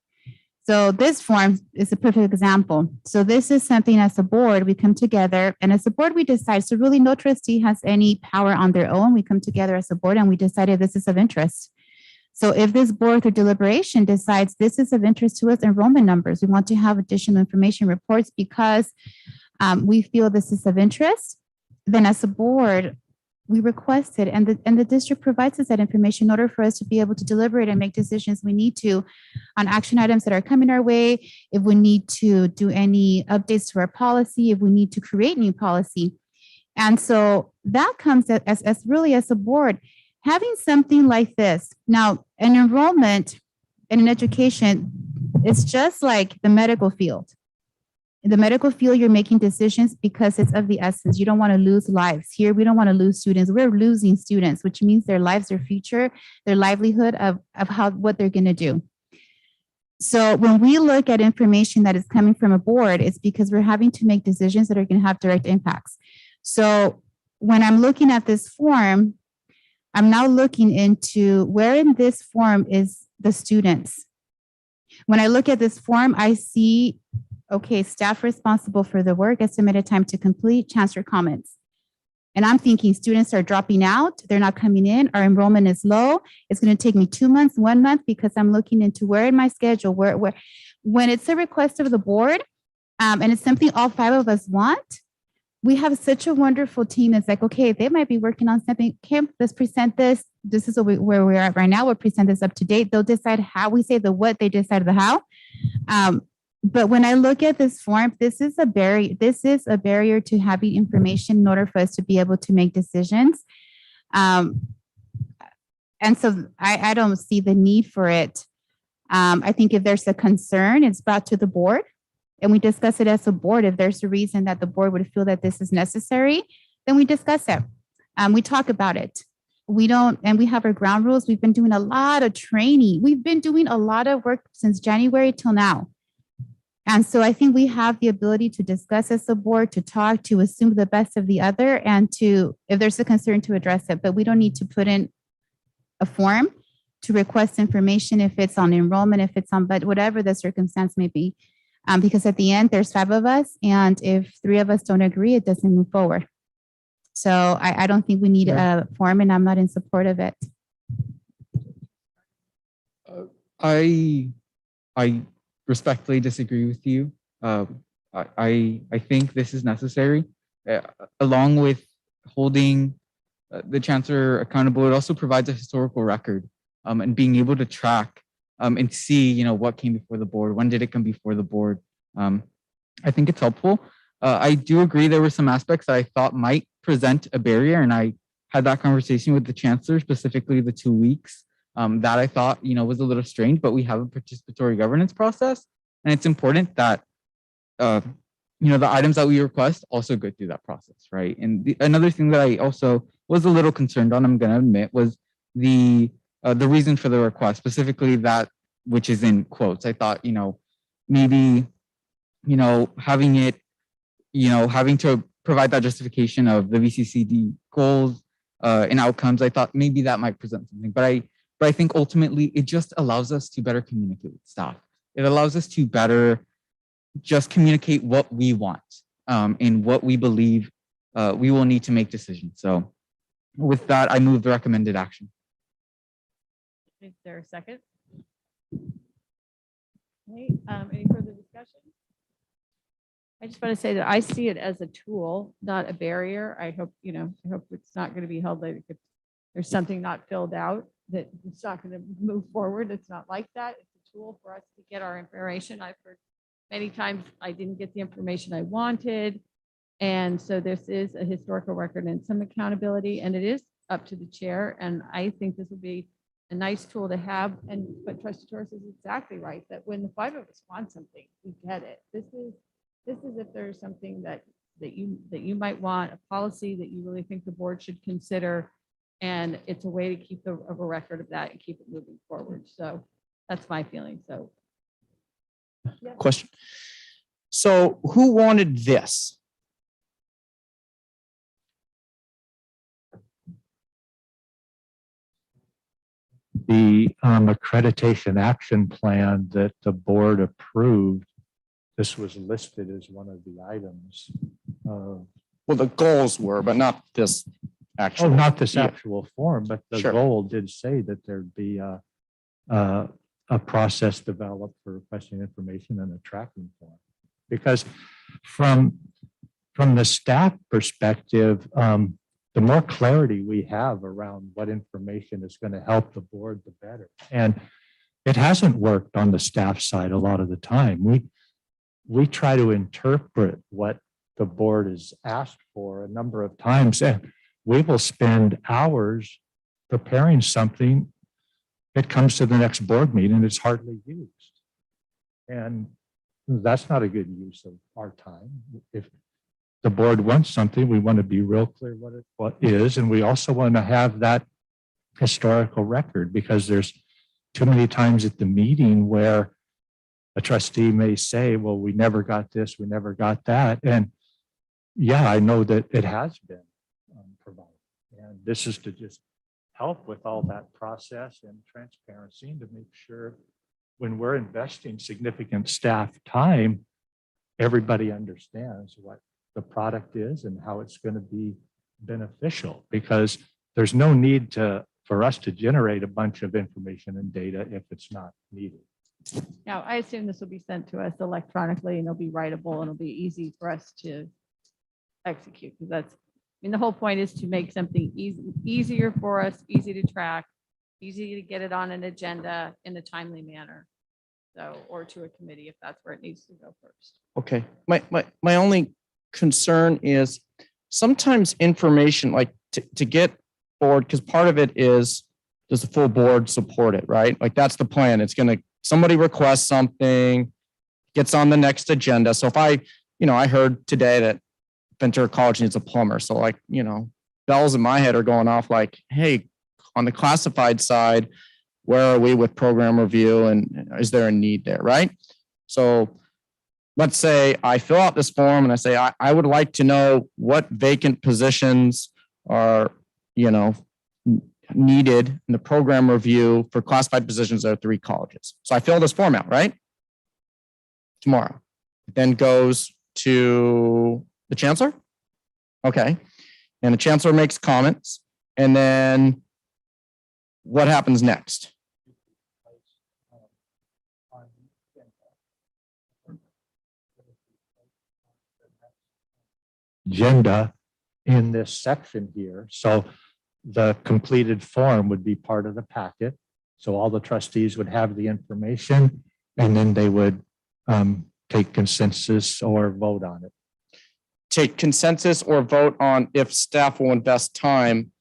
So this form is a perfect example. So this is something as a board, we come together and as a board, we decide, so really no trustee has any power on their own. We come together as a board and we decided this is of interest. So if this board through deliberation decides this is of interest to us, enrollment numbers, we want to have additional information reports because we feel this is of interest, then as a board, we request it and the district provides us that information in order for us to be able to deliberate and make decisions we need to on action items that are coming our way, if we need to do any updates to our policy, if we need to create new policy. And so that comes as really as a board, having something like this. Now, an enrollment in an education, it's just like the medical field. In the medical field, you're making decisions because it's of the essence. You don't want to lose lives. Here, we don't want to lose students. We're losing students, which means their lives, their future, their livelihood of what they're going to do. So when we look at information that is coming from a board, it's because we're having to make decisions that are going to have direct impacts. So when I'm looking at this form, I'm now looking into where in this form is the students. When I look at this form, I see okay, staff responsible for the work, estimated time to complete, chancellor comments. And I'm thinking students are dropping out, they're not coming in, our enrollment is low. It's going to take me 2 months, 1 month, because I'm looking into where in my schedule, where when it's a request of the board, and it's something all 5 of us want, we have such a wonderful team. It's like, okay, they might be working on something. Okay, let's present this. This is where we're at right now. We'll present this up to date. They'll decide how, we say the what, they decide the how. But when I look at this form, this is a barrier. This is a barrier to having information in order for us to be able to make decisions. And so I don't see the need for it. I think if there's a concern, it's brought to the board and we discuss it as a board. If there's a reason that the board would feel that this is necessary, then we discuss it. We talk about it. We don't, and we have our ground rules. We've been doing a lot of training. We've been doing a lot of work since January till now. And so I think we have the ability to discuss as a board, to talk, to assume the best of the other, and to, if there's a concern, to address it. But we don't need to put in a form to request information if it's on enrollment, if it's on, but whatever the circumstance may be. Because at the end, there's 5 of us, and if 3 of us don't agree, it doesn't move forward. So I don't think we need a form, and I'm not in support of it. I respectfully disagree with you. I think this is necessary, along with holding the chancellor accountable. It also provides a historical record, and being able to track and see, you know, what came before the board, when did it come before the board. I think it's helpful. I do agree there were some aspects that I thought might present a barrier, and I had that conversation with the chancellor, specifically the 2 weeks. That I thought, you know, was a little strange, but we have a participatory governance process, and it's important that, you know, the items that we request also go through that process, right? And another thing that I also was a little concerned on, I'm going to admit, was the reason for the request, specifically that which is in quotes. I thought, you know, maybe, you know, having it, you know, having to provide that justification of the VCCCD goals and outcomes, I thought maybe that might present something, but I think ultimately it just allows us to better communicate with staff. It allows us to better just communicate what we want and what we believe we will need to make decisions. So with that, I move the recommended action. Is there a second? Okay, any further discussion? I just want to say that I see it as a tool, not a barrier. I hope, you know, I hope it's not going to be held like if there's something not filled out, that it's not going to move forward. It's not like that. It's a tool for us to get our information. I've heard many times I didn't get the information I wanted. And so this is a historical record and some accountability, and it is up to the chair. And I think this will be a nice tool to have. And what Trustee Torres is exactly right, that when the 5 of us want something, we get it. This is if there's something that you might want, a policy that you really think the board should consider. And it's a way to keep a record of that and keep it moving forward. So that's my feeling. So. Yeah. Question. So who wanted this? The accreditation action plan that the board approved, this was listed as one of the items. Well, the goals were, but not this actual. Oh, not this yeah. actual form, but the Sure. goal did say that there'd be a process developed for requesting information and a tracking form. Because from the staff perspective, the more clarity we have around what information is going to help the board, the better. And it hasn't worked on the staff side a lot of the time. We try to interpret what the board is asked for a number of times, and we will spend hours preparing something that comes to the next board meeting and it's hardly used. And that's not a good use of our time. If the board wants something, we want to be real clear what is, and we also want to have that historical record, because there's too many times at the meeting where a trustee may say, well, we never got this, we never got that. And yeah, I know that it has been provided. And this is to just help with all that process and transparency, to make sure when we're investing significant staff time, everybody understands what the product is and how it's going to be beneficial, because there's no need for us to generate a bunch of information and data if it's not needed. Now, I assume this will be sent to us electronically and it'll be writable and it'll be easy for us to execute, because that's, I mean, the whole point is to make something easier for us, easy to track, easy to get it on an agenda in a timely manner. So, or to a committee if that's where it needs to go first. Okay, my only concern is sometimes information like to get board, because part of it is, does the full board support it, right? Like that's the plan. It's gonna, somebody requests something, gets on the next agenda. So if I heard today that Ventura College needs a plumber. So like, bells in my head are going off like, hey, on the classified side, where are we with program review and is there a need there, right? So let's say I fill out this form and I say, I would like to know what vacant positions are, needed in the program review for classified positions at 3 colleges. So I fill this form out, right? Tomorrow. It then goes to the chancellor. Okay. And the chancellor makes comments. And then what happens next? Agenda in this section here. So the completed form would be part of the packet. So all the trustees would have the information and then they would take consensus or vote on it. Take consensus or vote on if staff will invest time.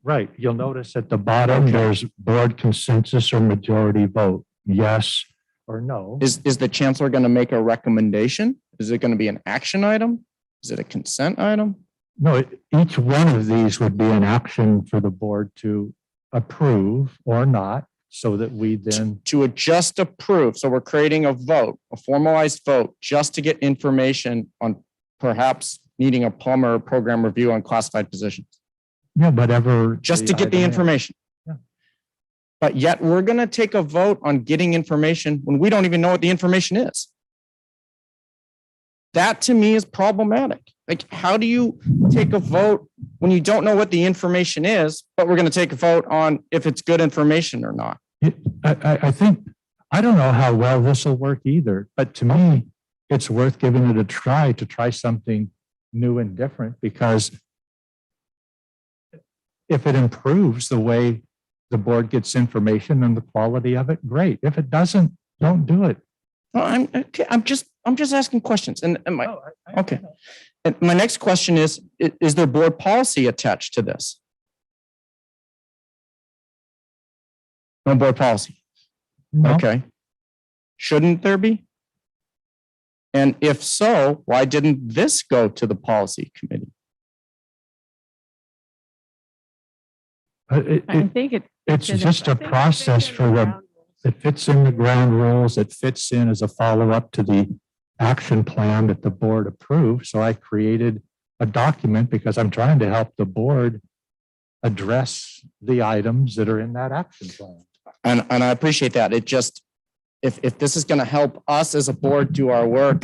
Right. You'll notice at the bottom, there's board consensus or majority vote, yes or no. Is the chancellor going to make a recommendation? Is it going to be an action item? Is it a consent item? No, each one of these would be an action for the board to approve or not, so that we then. To just approve. So we're creating a vote, a formalized vote, just to get information on perhaps needing a plumber program review on classified positions. Yeah, whatever. Just to get the information. Yeah. But yet we're going to take a vote on getting information when we don't even know what the information is. That to me is problematic. Like, how do you take a vote when you don't know what the information is, but we're going to take a vote on if it's good information or not? I think, I don't know how well this will work either, but to me, it's worth giving it a try to try something new and different, because if it improves the way the board gets information and the quality of it, great. If it doesn't, don't do it. Well, I'm just asking questions. And okay. And my next question is there board policy attached to this? No board policy. No. Okay. Shouldn't there be? And if so, why didn't this go to the policy committee? I think It's just a process for the, it fits in the ground rules. It fits in as a follow-up to the action plan that the board approved. So I created a document because I'm trying to help the board address the items that are in that action plan. And I appreciate that. It just, if this is going to help us as a board do our work,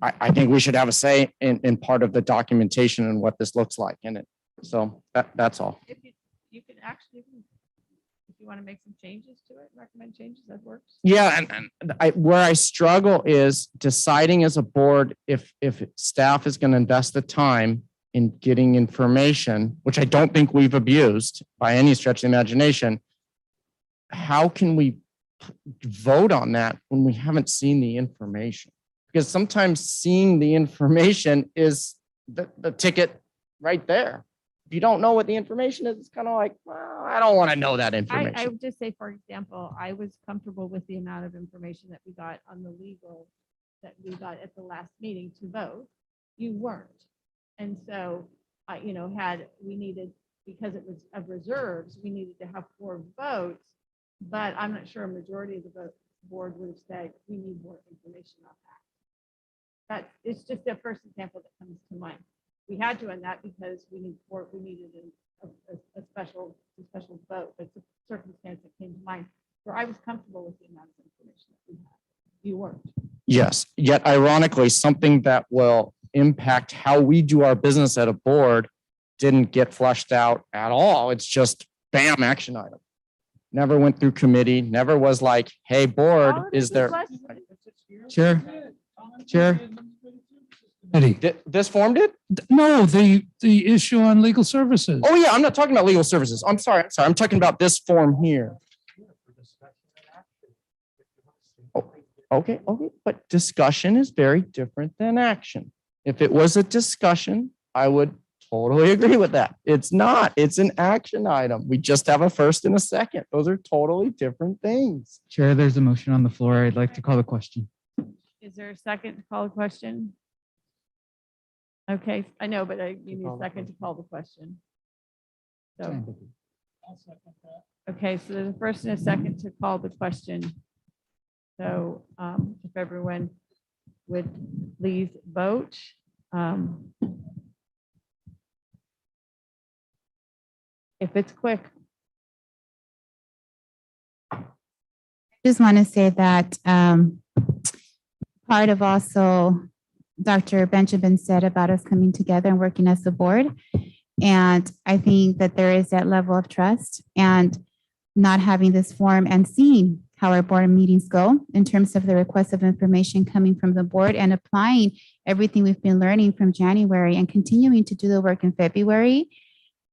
I think we should have a say in part of the documentation and what this looks like in it. So that's all. If you can actually, if you want to make some changes to it, recommend changes, that works. Yeah, and where I struggle is deciding as a board if staff is going to invest the time in getting information, which I don't think we've abused by any stretch of the imagination. How can we vote on that when we haven't seen the information? Because sometimes seeing the information is the ticket right there. If you don't know what the information is, it's kind of like, well, I don't want to know that information. I would just say, for example, I was comfortable with the amount of information that we got on the legal that we got at the last meeting to vote. You weren't. And so, had we needed, because it was of reserves, we needed to have 4 votes, but I'm not sure a majority of the board would have said, we need more information on that. It's just the first example that comes to mind. We had to on that because we needed a special vote. That's a circumstance that came to mind where I was comfortable with the amount of information that we had. You weren't. Yes, yet ironically, something that will impact how we do our business at a board didn't get fleshed out at all. It's just bam, action item. Never went through committee, never was like, hey, board, is there? Chair. This form did? No, the issue on legal services. Oh yeah, I'm not talking about legal services. I'm sorry. I'm talking about this form here. Okay, but discussion is very different than action. If it was a discussion, I would totally agree with that. It's not, it's an action item. We just have a first and a second. Those are totally different things. Chair, there's a motion on the floor. I'd like to call the question. Is there a second to call the question? Okay, I know, but I need a second to call the question. So, okay, so there's a first and a second to call the question. So if everyone would please vote. If it's quick. Just want to say that part of also Dr. Benjamin said about us coming together and working as a board. And I think that there is that level of trust and not having this forum and seeing how our board meetings go in terms of the request of information coming from the board and applying everything we've been learning from January and continuing to do the work in February.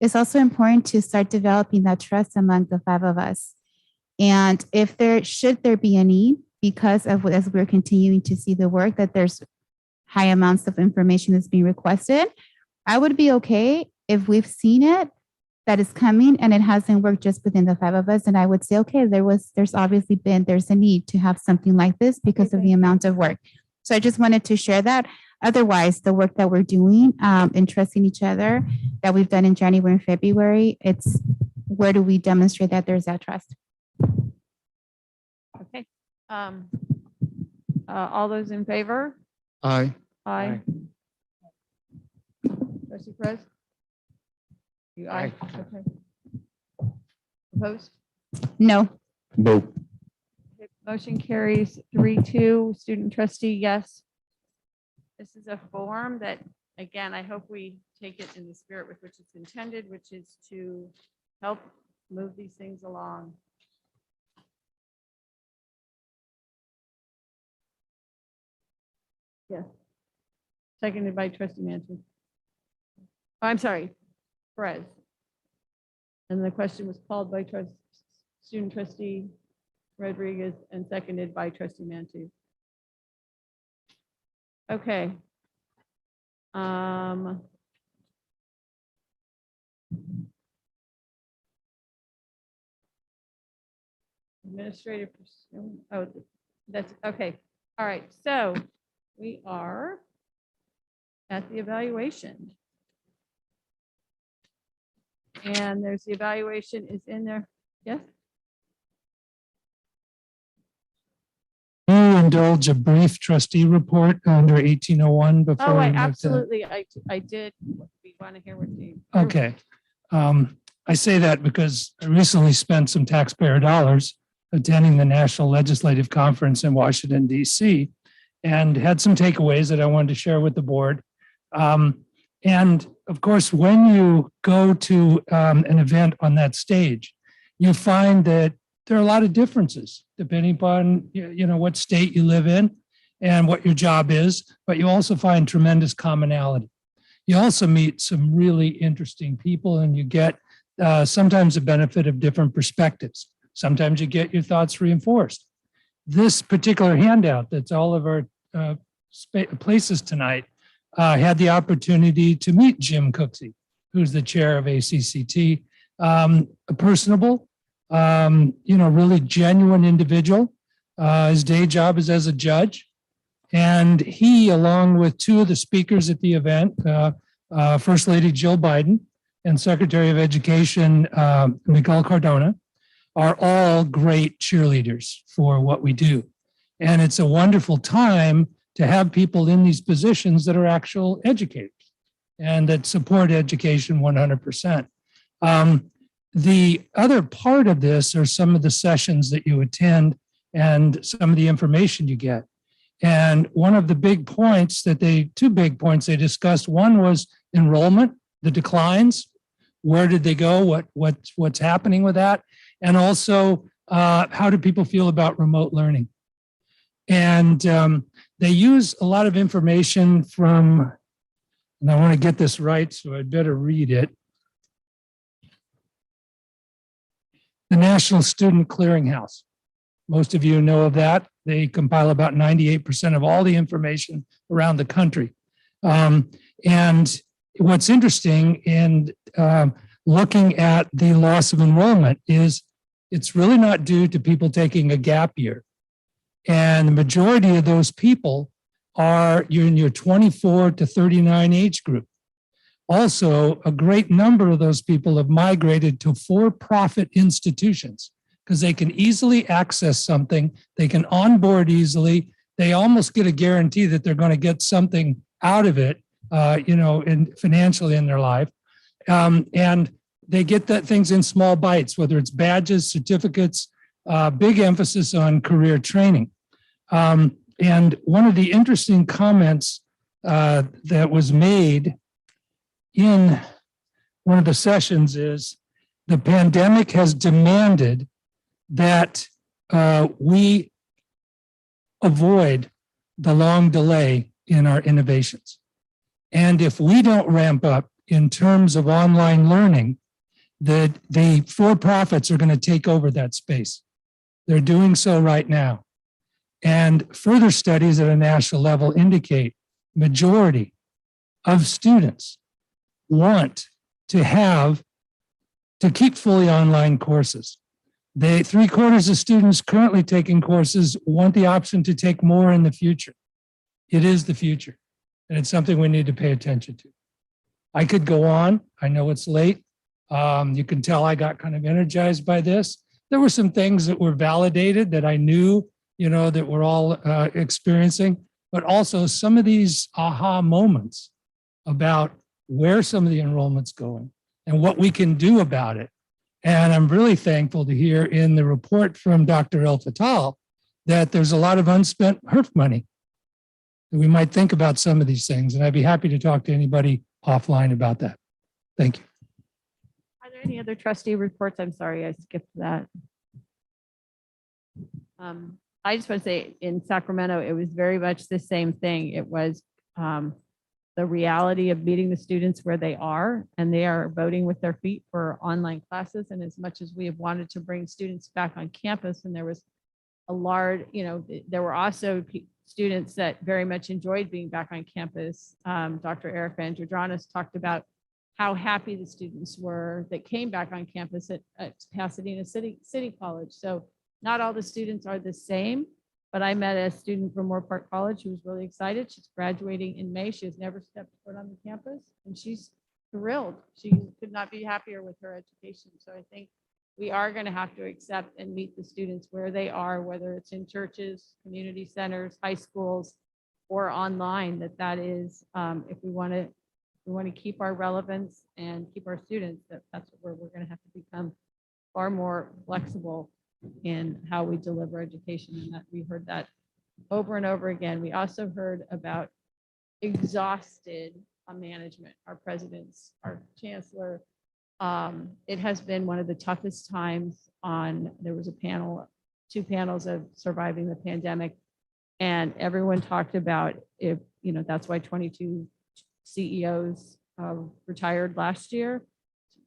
It's also important to start developing that trust among the 5 of us. And if should there be a need, because of as we're continuing to see the work, that there's high amounts of information that's being requested, I would be okay if we've seen it, that is coming and it hasn't worked just within the 5 of us. And I would say, okay, there's obviously there's a need to have something like this because of the amount of work. So I just wanted to share that. Otherwise, the work that we're doing and trusting each other that we've done in January and February, it's where do we demonstrate that there's that trust? Okay. All those in favor? Aye. Aye. Trustee Perez? You aye. Okay. Opposed? No. No. Okay, motion carries 3-2. Student trustee, yes. This is a form that, again, I hope we take it in the spirit with which it's intended, which is to help move these things along. Yes. Seconded by trustee Manson. I'm sorry, Perez. And the question was called by student trustee Rodriguez and seconded by trustee Mantu. Okay. Administrative, oh, that's okay. All right, so we are at the evaluation. And there's the evaluation is in there. Yes? Can you indulge a brief trustee report under 1801 before? Oh, we move to- absolutely. I did. We want to hear what you. Okay. I say that because I recently spent some taxpayer dollars attending the National Legislative Conference in Washington, D.C., and had some takeaways that I wanted to share with the board. And of course, when you go to an event on that stage, you find that there are a lot of differences depending upon what state you live in and what your job is, but you also find tremendous commonality. You also meet some really interesting people and you get sometimes the benefit of different perspectives. Sometimes you get your thoughts reinforced. This particular handout that's all of our places tonight had the opportunity to meet Jim Cooksey, who's the chair of ACCT, a personable, really genuine individual. His day job is as a judge. And he, along with 2 of the speakers at the event, First Lady Jill Biden and Secretary of Education Miguel Cardona, are all great cheerleaders for what we do. And it's a wonderful time to have people in these positions that are actual educators and that support education 100%. The other part of this are some of the sessions that you attend and some of the information you get. And one of the big points that 2 big points they discussed, one was enrollment, the declines, where did they go, what's happening with that, and also how do people feel about remote learning. And they use a lot of information from, and I want to get this right, so I'd better read it. The National Student Clearinghouse. Most of you know of that. They compile about 98% of all the information around the country. And what's interesting in looking at the loss of enrollment is it's really not due to people taking a gap year. And the majority of those people are you're in your 24 to 39 age group. Also, a great number of those people have migrated to for-profit institutions because they can easily access something, they can onboard easily, they almost get a guarantee that they're going to get something out of it, financially in their life. And they get that things in small bites, whether it's badges, certificates, big emphasis on career training. And one of the interesting comments that was made in one of the sessions is the pandemic has demanded that we avoid the long delay in our innovations. And if we don't ramp up in terms of online learning, the for-profits are going to take over that space. They're doing so right now. And further studies at a national level indicate majority of students want to keep fully online courses. 3/4 of students currently taking courses want the option to take more in the future. It is the future, and it's something we need to pay attention to. I could go on. I know it's late. You can tell I got kind of energized by this. There were some things that were validated that I knew, that we're all experiencing, but also some of these aha moments about where some of the enrollment's going and what we can do about it. And I'm really thankful to hear in the report from Dr. El Fattal that there's a lot of unspent HERF money. We might think about some of these things, and I'd be happy to talk to anybody offline about that. Thank you. Are there any other trustee reports? I'm sorry, I skipped that. I just want to say in Sacramento, it was very much the same thing. It was the reality of meeting the students where they are, and they are voting with their feet for online classes. And as much as we have wanted to bring students back on campus, and there was a large, there were also students that very much enjoyed being back on campus. Dr. Erica Androdranis talked about how happy the students were that came back on campus at Pasadena City College. So not all the students are the same, but I met a student from Moore Park College who was really excited. She's graduating in May. She has never stepped foot on the campus, and she's thrilled. She could not be happier with her education. So I think we are going to have to accept and meet the students where they are, whether it's in churches, community centers, high schools, or online. That is, if we want to keep our relevance and keep our students, that's where we're going to have to become far more flexible in how we deliver education. And that we heard that over and over again. We also heard about exhausted management, our presidents, our chancellor. It has been one of the toughest times there was two panels of surviving the pandemic, and everyone talked about that's why 22 CEOs retired last year.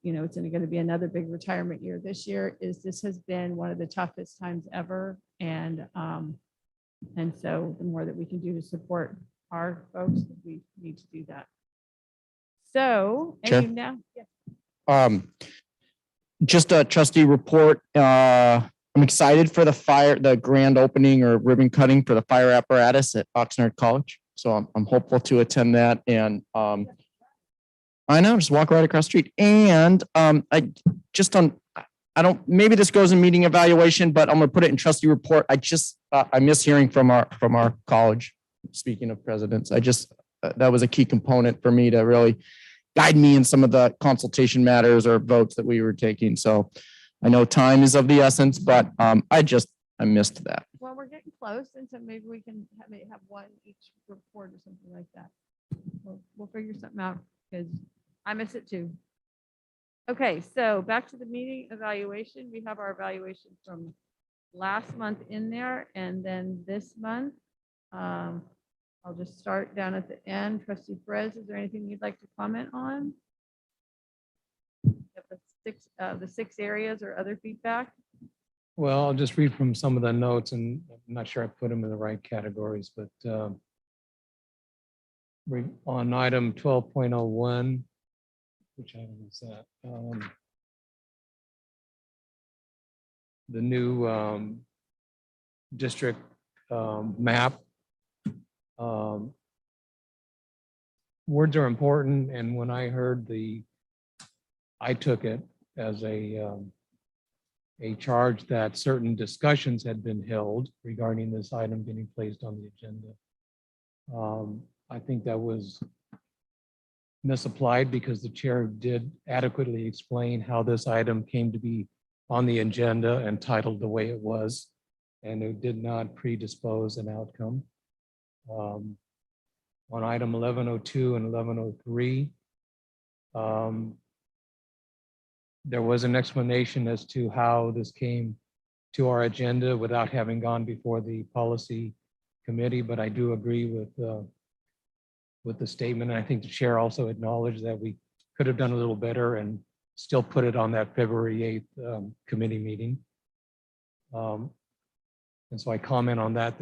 It's going to be another big retirement year this year. This has been one of the toughest times ever. And so the more that we can do to support our folks, we need to do that. So, Just a trustee report. I'm excited for the grand opening or ribbon cutting for the fire apparatus at Oxnard College. So I'm hopeful to attend that. And I know, just walk right across the street. And maybe this goes in meeting evaluation, but I'm gonna put it in trustee report. I miss hearing from our college. Speaking of presidents, that was a key component for me to really guide me in some of the consultation matters or votes that we were taking. So I know time is of the essence, but I missed that. Well, we're getting close, and so maybe we can have one each report or something like that. We'll figure something out because I miss it too. Okay, so back to the meeting evaluation. We have our evaluation from last month in there, and then this month. I'll just start down at the end. Trustee Perez, is there anything you'd like to comment on? The 6 areas or other feedback? Well, I'll just read from some of the notes, and I'm not sure I put them in the right categories, but on item 12.01, which item is that? The new district map. Words are important, and when I heard I took it as a charge that certain discussions had been held regarding this item getting placed on the agenda. I think that was misapplied because the chair did adequately explain how this item came to be on the agenda and titled the way it was, and it did not predispose an outcome. On item 1102 and 1103, there was an explanation as to how this came to our agenda without having gone before the policy committee, but I do agree with the statement. And I think the chair also acknowledged that we could have done a little better and still put it on that February 8th committee meeting. And so I comment on that,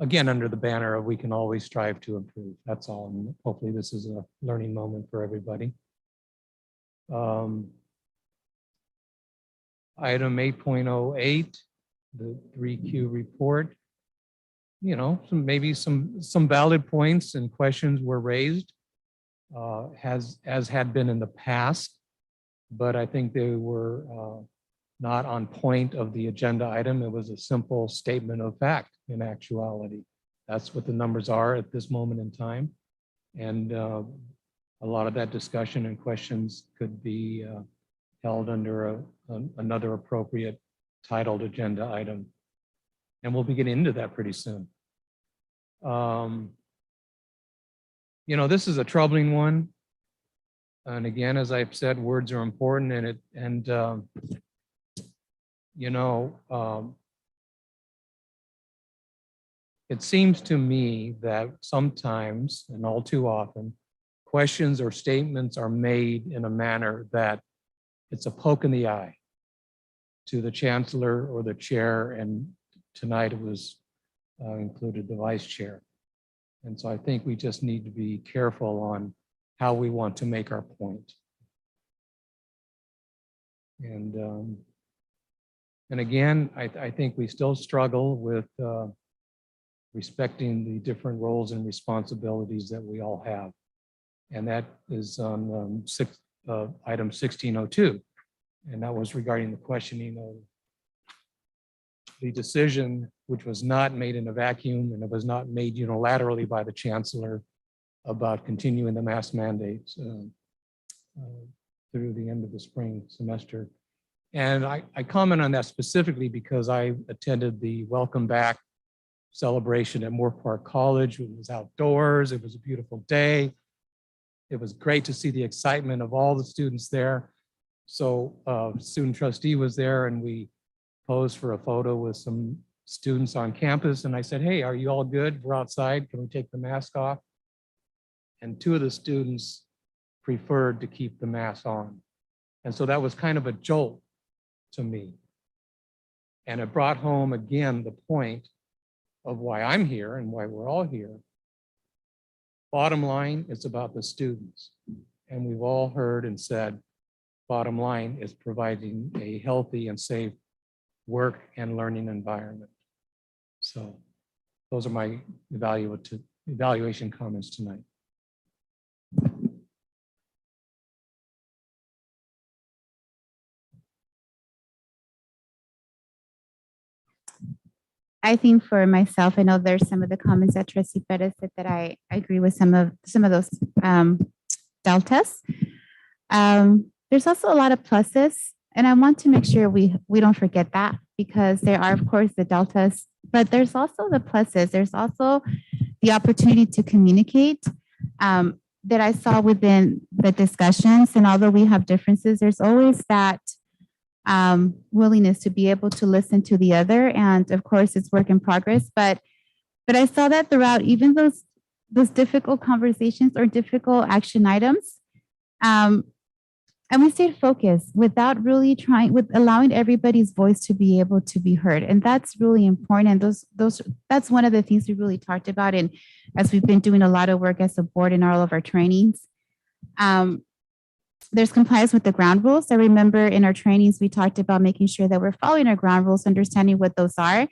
again, under the banner of we can always strive to improve. That's all. And hopefully this is a learning moment for everybody. Item 8.08, the 3Q report. You know, maybe some valid points and questions were raised, as had been in the past, but I think they were not on point of the agenda item. It was a simple statement of fact in actuality. That's what the numbers are at this moment in time. And a lot of that discussion and questions could be held under another appropriate titled agenda item. And we'll be getting into that pretty soon. You know, this is a troubling one. And again, as I've said, words are important, and you know, it seems to me that sometimes, and all too often, questions or statements are made in a manner that it's a poke in the eye to the chancellor or the chair, and tonight it was included the vice chair. And so I think we just need to be careful on how we want to make our point. And again, I think we still struggle with respecting the different roles and responsibilities that we all have. And that is on item 1602. And that was regarding the questioning of the decision, which was not made in a vacuum, and it was not made unilaterally by the chancellor, about continuing the mask mandates through the end of the spring semester. And I comment on that specifically because I attended the welcome back celebration at Moore Park College. It was outdoors. It was a beautiful day. It was great to see the excitement of all the students there. So student trustee was there, and we posed for a photo with some students on campus. And I said, hey, are you all good? We're outside. Can we take the mask off? And two of the students preferred to keep the mask on. And so that was kind of a jolt to me. And it brought home again the point of why I'm here and why we're all here. Bottom line, it's about the students. And we've all heard and said, bottom line is providing a healthy and safe work and learning environment. So those are my evaluation comments tonight. I think for myself, I know there's some of the comments that Trustee Perez said that I agree with some of those deltas. There's also a lot of pluses, and I want to make sure we don't forget that, because there are, of course, the deltas, but there's also the pluses. There's also the opportunity to communicate that I saw within the discussions. And although we have differences, there's always that willingness to be able to listen to the other. And of course, it's work in progress, but I saw that throughout even those difficult conversations or difficult action items. And we stayed focused without really trying, with allowing everybody's voice to be able to be heard. And that's really important. And that's one of the things we really talked about. And as we've been doing a lot of work as a board in all of our trainings, there's compliance with the ground rules. I remember in our trainings, we talked about making sure that we're following our ground rules, understanding what those are.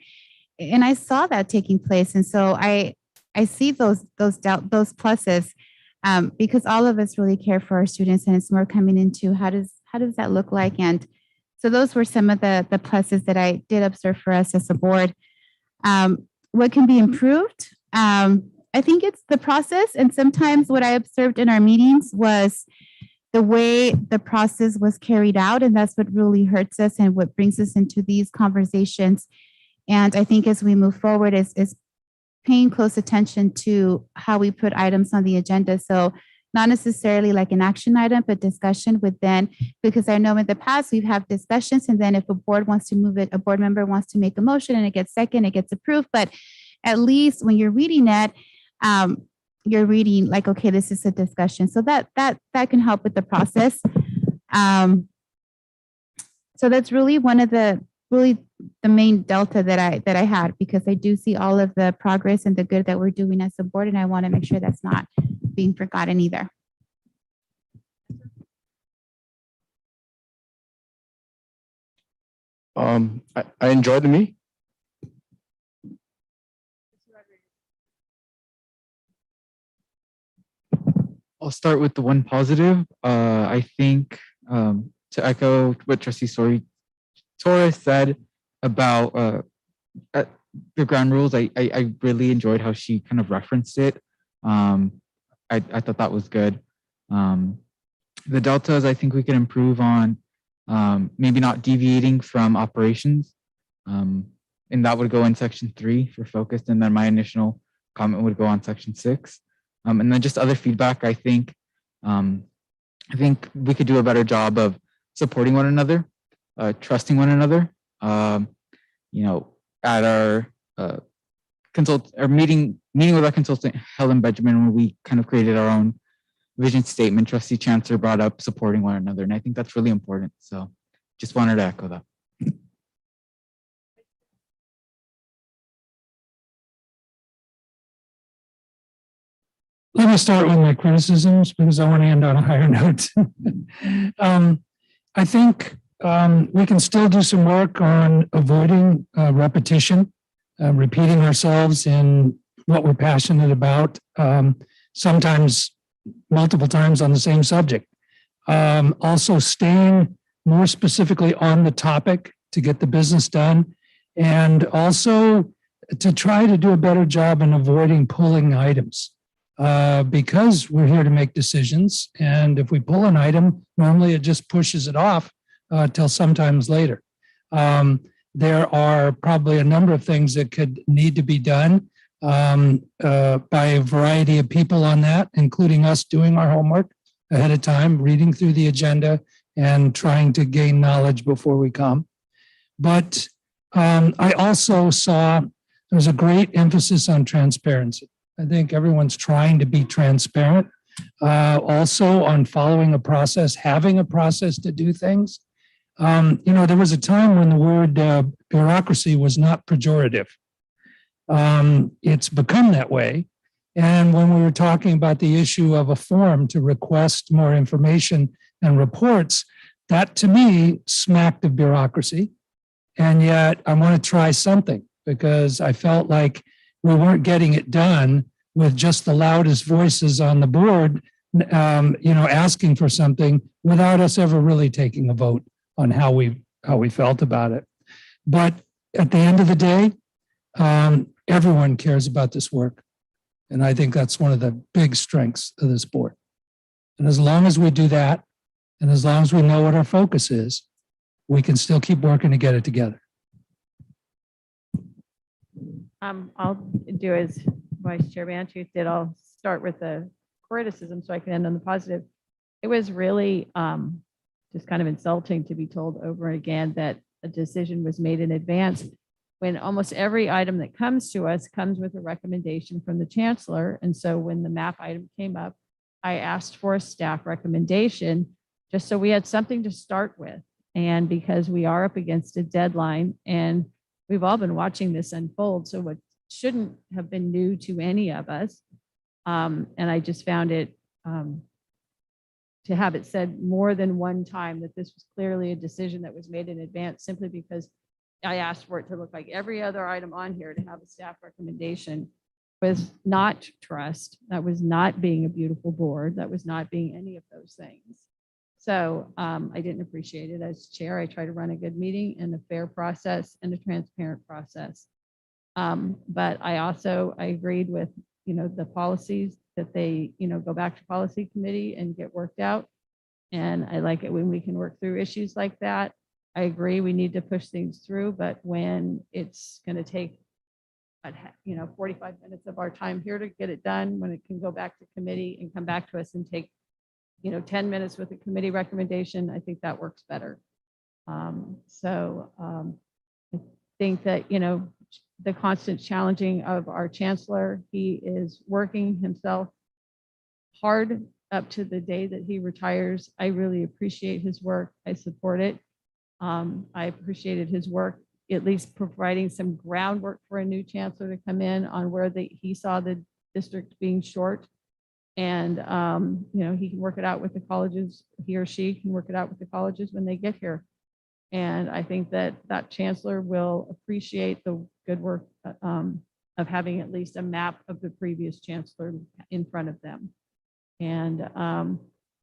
And I saw that taking place. And so I see those pluses because all of us really care for our students, and it's more coming into how does that look like? And so those were some of the pluses that I did observe for us as a board. What can be improved? I think it's the process. And sometimes what I observed in our meetings was the way the process was carried out. And that's what really hurts us and what brings us into these conversations. And I think as we move forward is paying close attention to how we put items on the agenda. So not necessarily like an action item, but discussion with then, because I know in the past we've had discussions, and then if a board wants to move it, a board member wants to make a motion and it gets second, it gets approved. But at least when you're reading it, you're reading like, okay, this is a discussion. So that can help with the process. So that's really one of the main delta that I had, because I do see all of the progress and the good that we're doing as a board, and I want to make sure that's not being forgotten either. I enjoyed the meeting. I'll start with the one positive. I think to echo what Trustee Torres said about the ground rules, I really enjoyed how she kind of referenced it. I thought that was good. The deltas, I think we can improve on maybe not deviating from operations. And that would go in section 3 for focus. And then my initial comment would go on section 6. And then just other feedback, I think we could do a better job of supporting one another, trusting one another. At our meeting with our consultant, Helen Benjamin, when we kind of created our own vision statement, Trustee Chancellor brought up supporting one another. And I think that's really important. So just wanted to echo that. Let me start with my criticisms because I want to end on a higher note. I think we can still do some work on avoiding repetition, repeating ourselves in what we're passionate about, sometimes multiple times on the same subject. Also staying more specifically on the topic to get the business done, and also to try to do a better job in avoiding pulling items. Because we're here to make decisions. And if we pull an item, normally it just pushes it off till sometimes later. There are probably a number of things that could need to be done by a variety of people on that, including us doing our homework ahead of time, reading through the agenda and trying to gain knowledge before we come. But I also saw there's a great emphasis on transparency. I think everyone's trying to be transparent. Also on following a process, having a process to do things. There was a time when the word bureaucracy was not pejorative. It's become that way. And when we were talking about the issue of a form to request more information and reports, that to me smacked of bureaucracy. And yet I want to try something because I felt like we weren't getting it done with just the loudest voices on the board, asking for something without us ever really taking a vote on how we felt about it. But at the end of the day, everyone cares about this work. And I think that's one of the big strengths of this board. And as long as we do that, and as long as we know what our focus is, we can still keep working to get it together. I'll do as Vice Chair Bantu did. I'll start with the criticism so I can end on the positive. It was really just kind of insulting to be told over again that a decision was made in advance when almost every item that comes to us comes with a recommendation from the chancellor. And so when the MAP item came up, I asked for a staff recommendation just so we had something to start with. And because we are up against a deadline and we've all been watching this unfold, so what shouldn't have been new to any of us. And I just found it to have it said more than one time that this was clearly a decision that was made in advance simply because I asked for it to look like every other item on here to have a staff recommendation was not trust. That was not being a beautiful board. That was not being any of those things. So I didn't appreciate it as chair. I try to run a good meeting and a fair process and a transparent process. But I agreed with, the policies that they, go back to policy committee and get worked out. And I like it when we can work through issues like that. I agree we need to push things through, but when it's going to take 45 minutes of our time here to get it done, when it can go back to committee and come back to us and take 10 minutes with a committee recommendation, I think that works better. I think that, the constant challenging of our chancellor, he is working himself hard up to the day that he retires. I really appreciate his work. I support it. I appreciated his work, at least providing some groundwork for a new chancellor to come in on where he saw the district being short. And, he can work it out with the colleges, he or she can work it out with the colleges when they get here. And I think that chancellor will appreciate the good work of having at least a map of the previous chancellor in front of them. And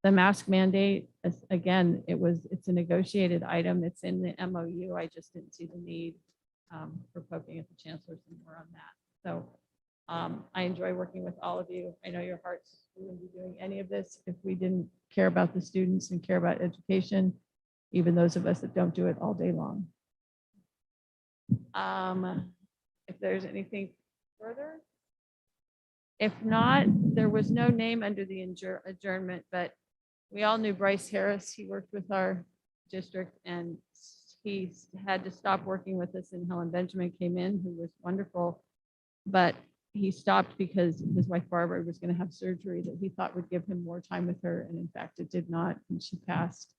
the mask mandate, again, it's a negotiated item. It's in the MOU. I just didn't see the need for poking at the chancellor some more on that. So I enjoy working with all of you. I know your hearts wouldn't be doing any of this if we didn't care about the students and care about education, even those of us that don't do it all day long. If there's anything further. If not, there was no name under the adjournment, but we all knew Bryce Harris. He worked with our district and he had to stop working with us, and Helen Benjamin came in, who was wonderful, but he stopped because his wife Barbara was going to have surgery that he thought would give him more time with her, and in fact it did not, and she passed.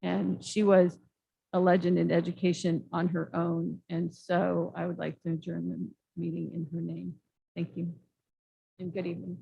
And she was a legend in education on her own, and so I would like to adjourn the meeting in her name. Thank you and good evening.